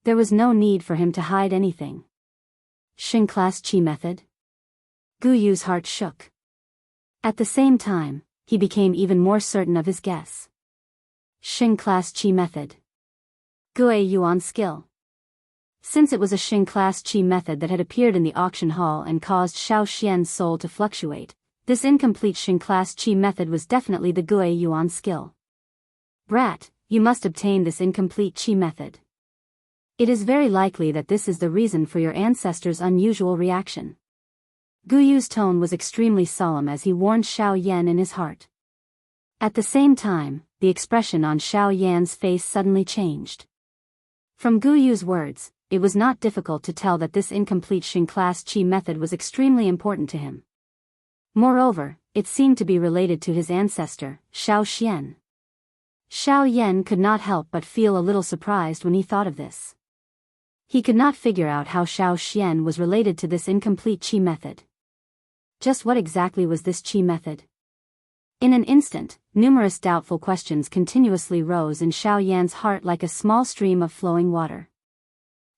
There was no need for him to hide anything. Sheng class Qi method? Gu Yu's heart shook. At the same time, he became even more certain of his guess. Sheng class Qi method. Gue Yuan skill. Since it was a Sheng class Qi method that had appeared in the auction hall and caused Xiao Xian's soul to fluctuate, this incomplete Sheng class Qi method was definitely the Gue Yuan skill. Brat, you must obtain this incomplete Qi method. It is very likely that this is the reason for your ancestor's unusual reaction. Gu Yu's tone was extremely solemn as he warned Xiao Yan in his heart. At the same time, the expression on Xiao Yan's face suddenly changed. From Gu Yu's words, it was not difficult to tell that this incomplete Sheng class Qi method was extremely important to him. Moreover, it seemed to be related to his ancestor, Xiao Xian. Xiao Yan could not help but feel a little surprised when he thought of this. He could not figure out how Xiao Xian was related to this incomplete Qi method. Just what exactly was this Qi method? In an instant, numerous doubtful questions continuously rose in Xiao Yan's heart like a small stream of flowing water.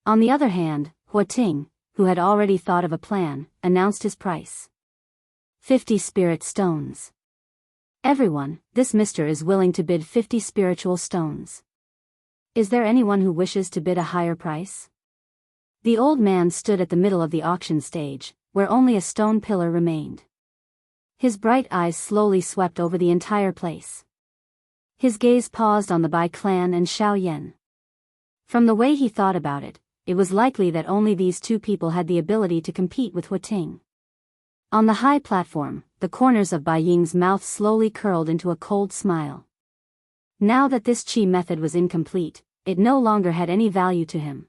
On the other hand, Hua Ting, who had already thought of a plan, announced his price. 50 spirit stones. Everyone, this mister is willing to bid 50 spiritual stones. Is there anyone who wishes to bid a higher price? The old man stood at the middle of the auction stage, where only a stone pillar remained. His bright eyes slowly swept over the entire place. His gaze paused on the Bai clan and Xiao Yan. From the way he thought about it, it was likely that only these two people had the ability to compete with Hua Ting. On the high platform, the corners of Bai Ying's mouth slowly curled into a cold smile. Now that this Qi method was incomplete, it no longer had any value to him.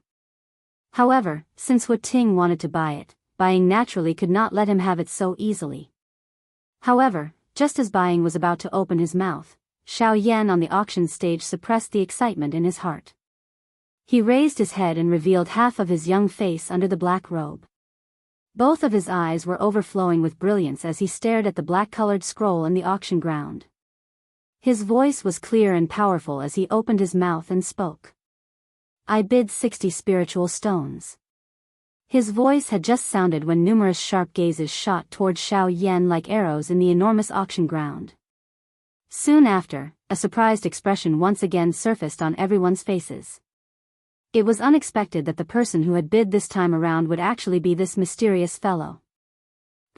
However, since Hua Ting wanted to buy it, Bai Ying naturally could not let him have it so easily. However, just as Bai Ying was about to open his mouth, Xiao Yan on the auction stage suppressed the excitement in his heart. He raised his head and revealed half of his young face under the black robe. Both of his eyes were overflowing with brilliance as he stared at the black-colored scroll in the auction ground. His voice was clear and powerful as he opened his mouth and spoke. I bid 60 spiritual stones. His voice had just sounded when numerous sharp gazes shot towards Xiao Yan like arrows in the enormous auction ground. Soon after, a surprised expression once again surfaced on everyone's faces. It was unexpected that the person who had bid this time around would actually be this mysterious fellow.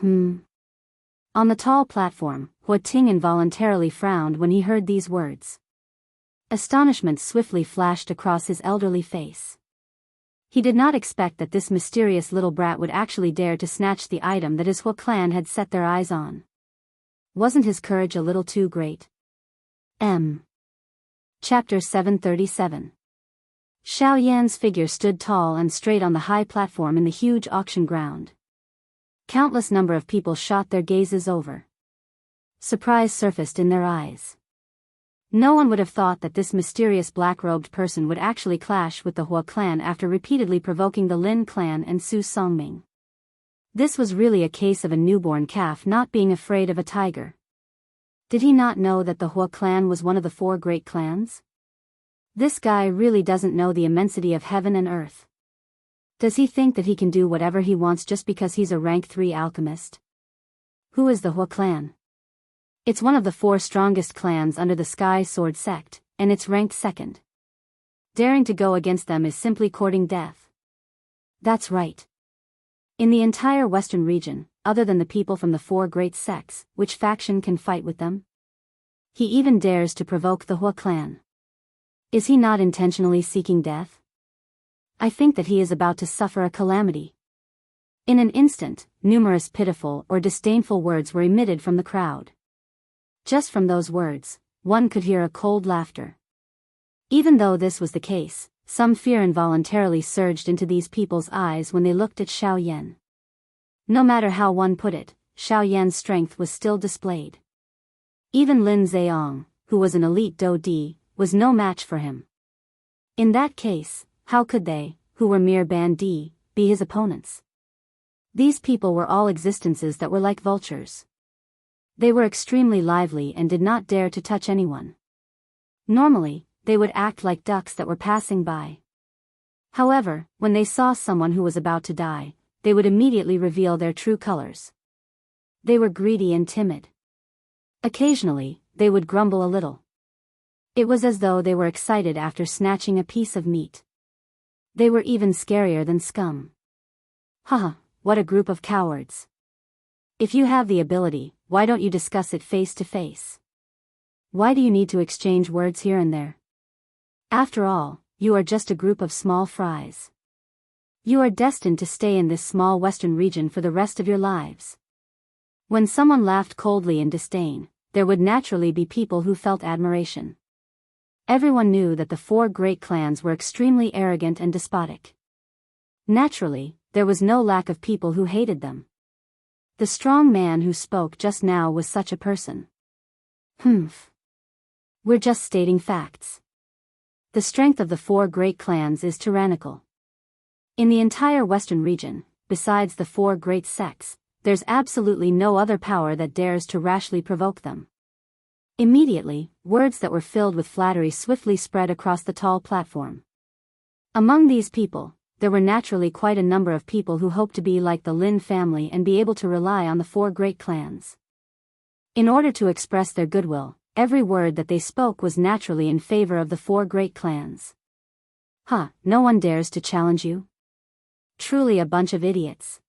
On the tall platform, Hua Ting involuntarily frowned when he heard these words. Astonishment swiftly flashed across his elderly face. He did not expect that this mysterious little brat would actually dare to snatch the item that his Hua clan had set their eyes on. Wasn't his courage a little too great? Chapter 737. Xiao Yan's figure stood tall and straight on the high platform in the huge auction ground. Countless number of people shot their gazes over. Surprise surfaced in their eyes. No one would have thought that this mysterious black-robed person would actually clash with the Hua clan after repeatedly provoking the Lin clan and Su Songming. This was really a case of a newborn calf not being afraid of a tiger. Did he not know that the Hua clan was one of the 4 great clans? This guy really doesn't know the immensity of heaven and earth. Does he think that he can do whatever he wants just because he's a rank 3 alchemist? Who is the Hua clan? It's one of the 4 strongest clans under the Sky Sword sect, and it's ranked 2nd. Daring to go against them is simply courting death. That's right. In the entire western region, other than the people from the 4 great sects, which faction can fight with them? He even dares to provoke the Hua clan. Is he not intentionally seeking death? I think that he is about to suffer a calamity. In an instant, numerous pitiful or disdainful words were emitted from the crowd. Just from those words, one could hear a cold laughter. Even though this was the case, some fear involuntarily surged into these people's eyes when they looked at Xiao Yan. No matter how one put it, Xiao Yan's strength was still displayed. Even Lin Zheong, who was an elite Do Di, was no match for him. In that case, how could they, who were mere Ban Di, be his opponents? These people were all existences that were like vultures. They were extremely lively and did not dare to touch anyone. Normally, they would act like ducks that were passing by. However, when they saw someone who was about to die, they would immediately reveal their true colors. They were greedy and timid. Occasionally, they would grumble a little. It was as though they were excited after snatching a piece of meat. They were even scarier than scum. Haha, what a group of cowards. If you have the ability, why don't you discuss it face to face? Why do you need to exchange words here and there? After all, you are just a group of small fries. You are destined to stay in this small western region for the rest of your lives. When someone laughed coldly in disdain, there would naturally be people who felt admiration. Everyone knew that the 4 great clans were extremely arrogant and despotic. Naturally, there was no lack of people who hated them. The strong man who spoke just now was such a person. We're just stating facts. The strength of the 4 great clans is tyrannical. In the entire western region, besides the 4 great sects, there's absolutely no other power that dares to rashly provoke them. Immediately, words that were filled with flattery swiftly spread across the tall platform. Among these people, there were naturally quite a number of people who hoped to be like the Lin family and be able to rely on the 4 great clans. In order to express their goodwill, every word that they spoke was naturally in favor of the 4 great clans. No one dares to challenge you? Truly a bunch of idiots.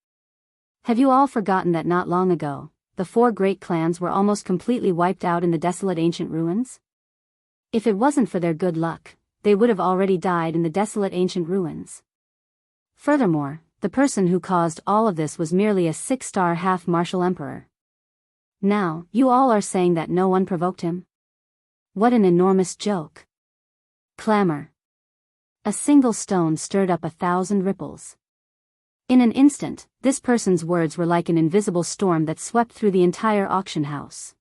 Have you all forgotten that not long ago, the 4 great clans were almost completely wiped out in the desolate ancient ruins? If it wasn't for their good luck, they would have already died in the desolate ancient ruins. Furthermore, the person who caused all of this was merely a 6-star half-martial emperor. Now, you all are saying that no one provoked him? What an enormous joke. Clamor. A single stone stirred up 1,000 ripples. In an instant, this person's words were like an invisible storm that swept through the entire auction house.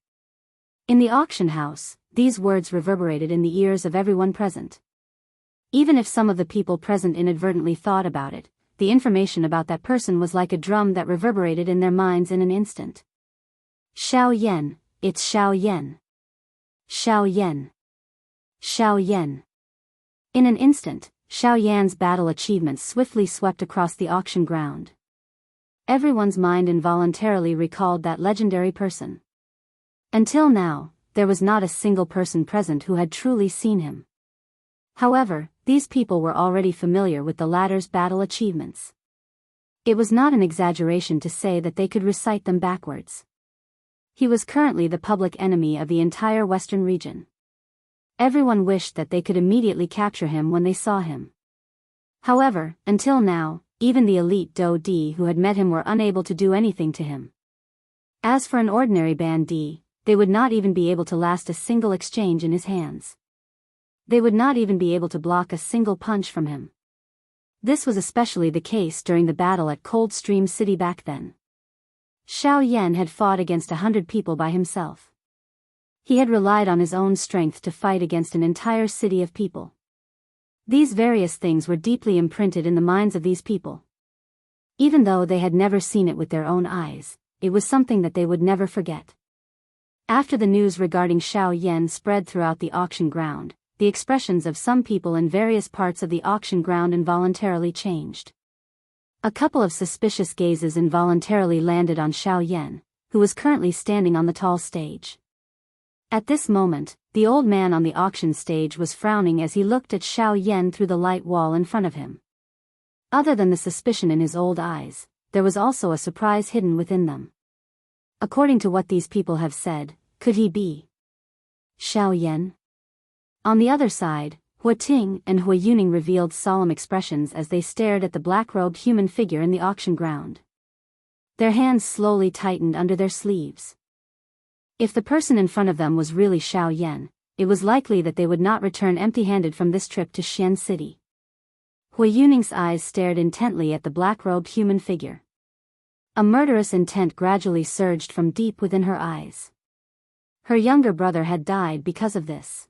In the auction house, these words reverberated in the ears of everyone present. Even if some of the people present inadvertently thought about it, the information about that person was like a drum that reverberated in their minds in an instant. Xiao Yan, it's Xiao Yan. Xiao Yan. Xiao Yan. In an instant, Xiao Yan's battle achievements swiftly swept across the auction ground. Everyone's mind involuntarily recalled that legendary person. Until now, there was not a single person present who had truly seen him. However, these people were already familiar with the latter's battle achievements. It was not an exaggeration to say that they could recite them backwards. He was currently the public enemy of the entire western region. Everyone wished that they could immediately capture him when they saw him. However, until now, even the elite Do Di who had met him were unable to do anything to him. As for an ordinary bandit, they would not even be able to last a single exchange in his hands. They would not even be able to block a single punch from him. This was especially the case during the battle at Cold Stream City back then. Xiao Yan had fought against 100 people by himself. He had relied on his own strength to fight against an entire city of people. These various things were deeply imprinted in the minds of these people. Even though they had never seen it with their own eyes, it was something that they would never forget. After the news regarding Xiao Yan spread throughout the auction ground, the expressions of some people in various parts of the auction ground involuntarily changed. A couple of suspicious gazes involuntarily landed on Xiao Yan, who was currently standing on the tall stage. At this moment, the old man on the auction stage was frowning as he looked at Xiao Yan through the light wall in front of him. Other than the suspicion in his old eyes, there was also a surprise hidden within them. According to what these people have said, could he be Xiao Yan? On the other side, Hua Ting and Hua Yuning revealed solemn expressions as they stared at the black-robed human figure in the auction ground. Their hands slowly tightened under their sleeves. If the person in front of them was really Xiao Yan, it was likely that they would not return empty-handed from this trip to Xian City. Hua Yuning's eyes stared intently at the black-robed human figure. A murderous intent gradually surged from deep within her eyes. Her younger brother had died because of this.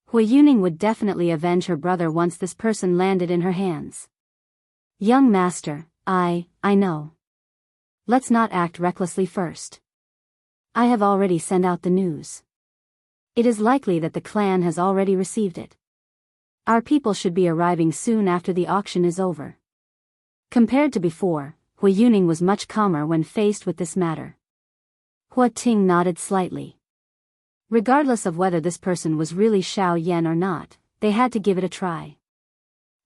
Hua Yuning would definitely avenge her brother once this person landed in her hands. Young master, I know. Let's not act recklessly first. I have already sent out the news. It is likely that the clan has already received it. Our people should be arriving soon after the auction is over. Compared to before, Hua Yuning was much calmer when faced with this matter. Hua Ting nodded slightly. Regardless of whether this person was really Xiao Yan or not, they had to give it a try.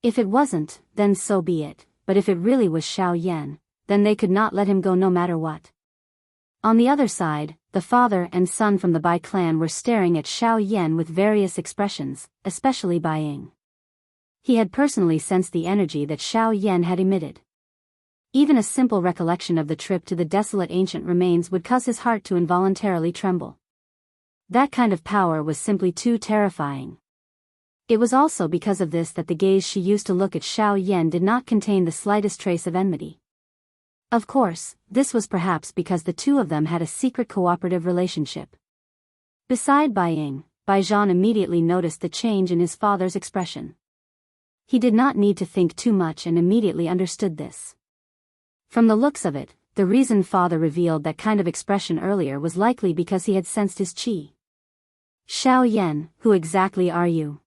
If it wasn't, then so be it, but if it really was Xiao Yan, then they could not let him go no matter what. On the other side, the father and son from the Bai clan were staring at Xiao Yan with various expressions, especially Bai Ying. He had personally sensed the energy that Xiao Yan had emitted. Even a simple recollection of the trip to the desolate ancient remains would cause his heart to involuntarily tremble. That kind of power was simply too terrifying. It was also because of this that the gaze she used to look at Xiao Yan did not contain the slightest trace of enmity. Of course, this was perhaps because the two of them had a secret cooperative relationship. Beside Bai Ying, Bai Zhan immediately noticed the change in his father's expression. He did not need to think too much and immediately understood this. From the looks of it, the reason father revealed that kind of expression earlier was likely because he had sensed his qi. Xiao Yan, who exactly are you?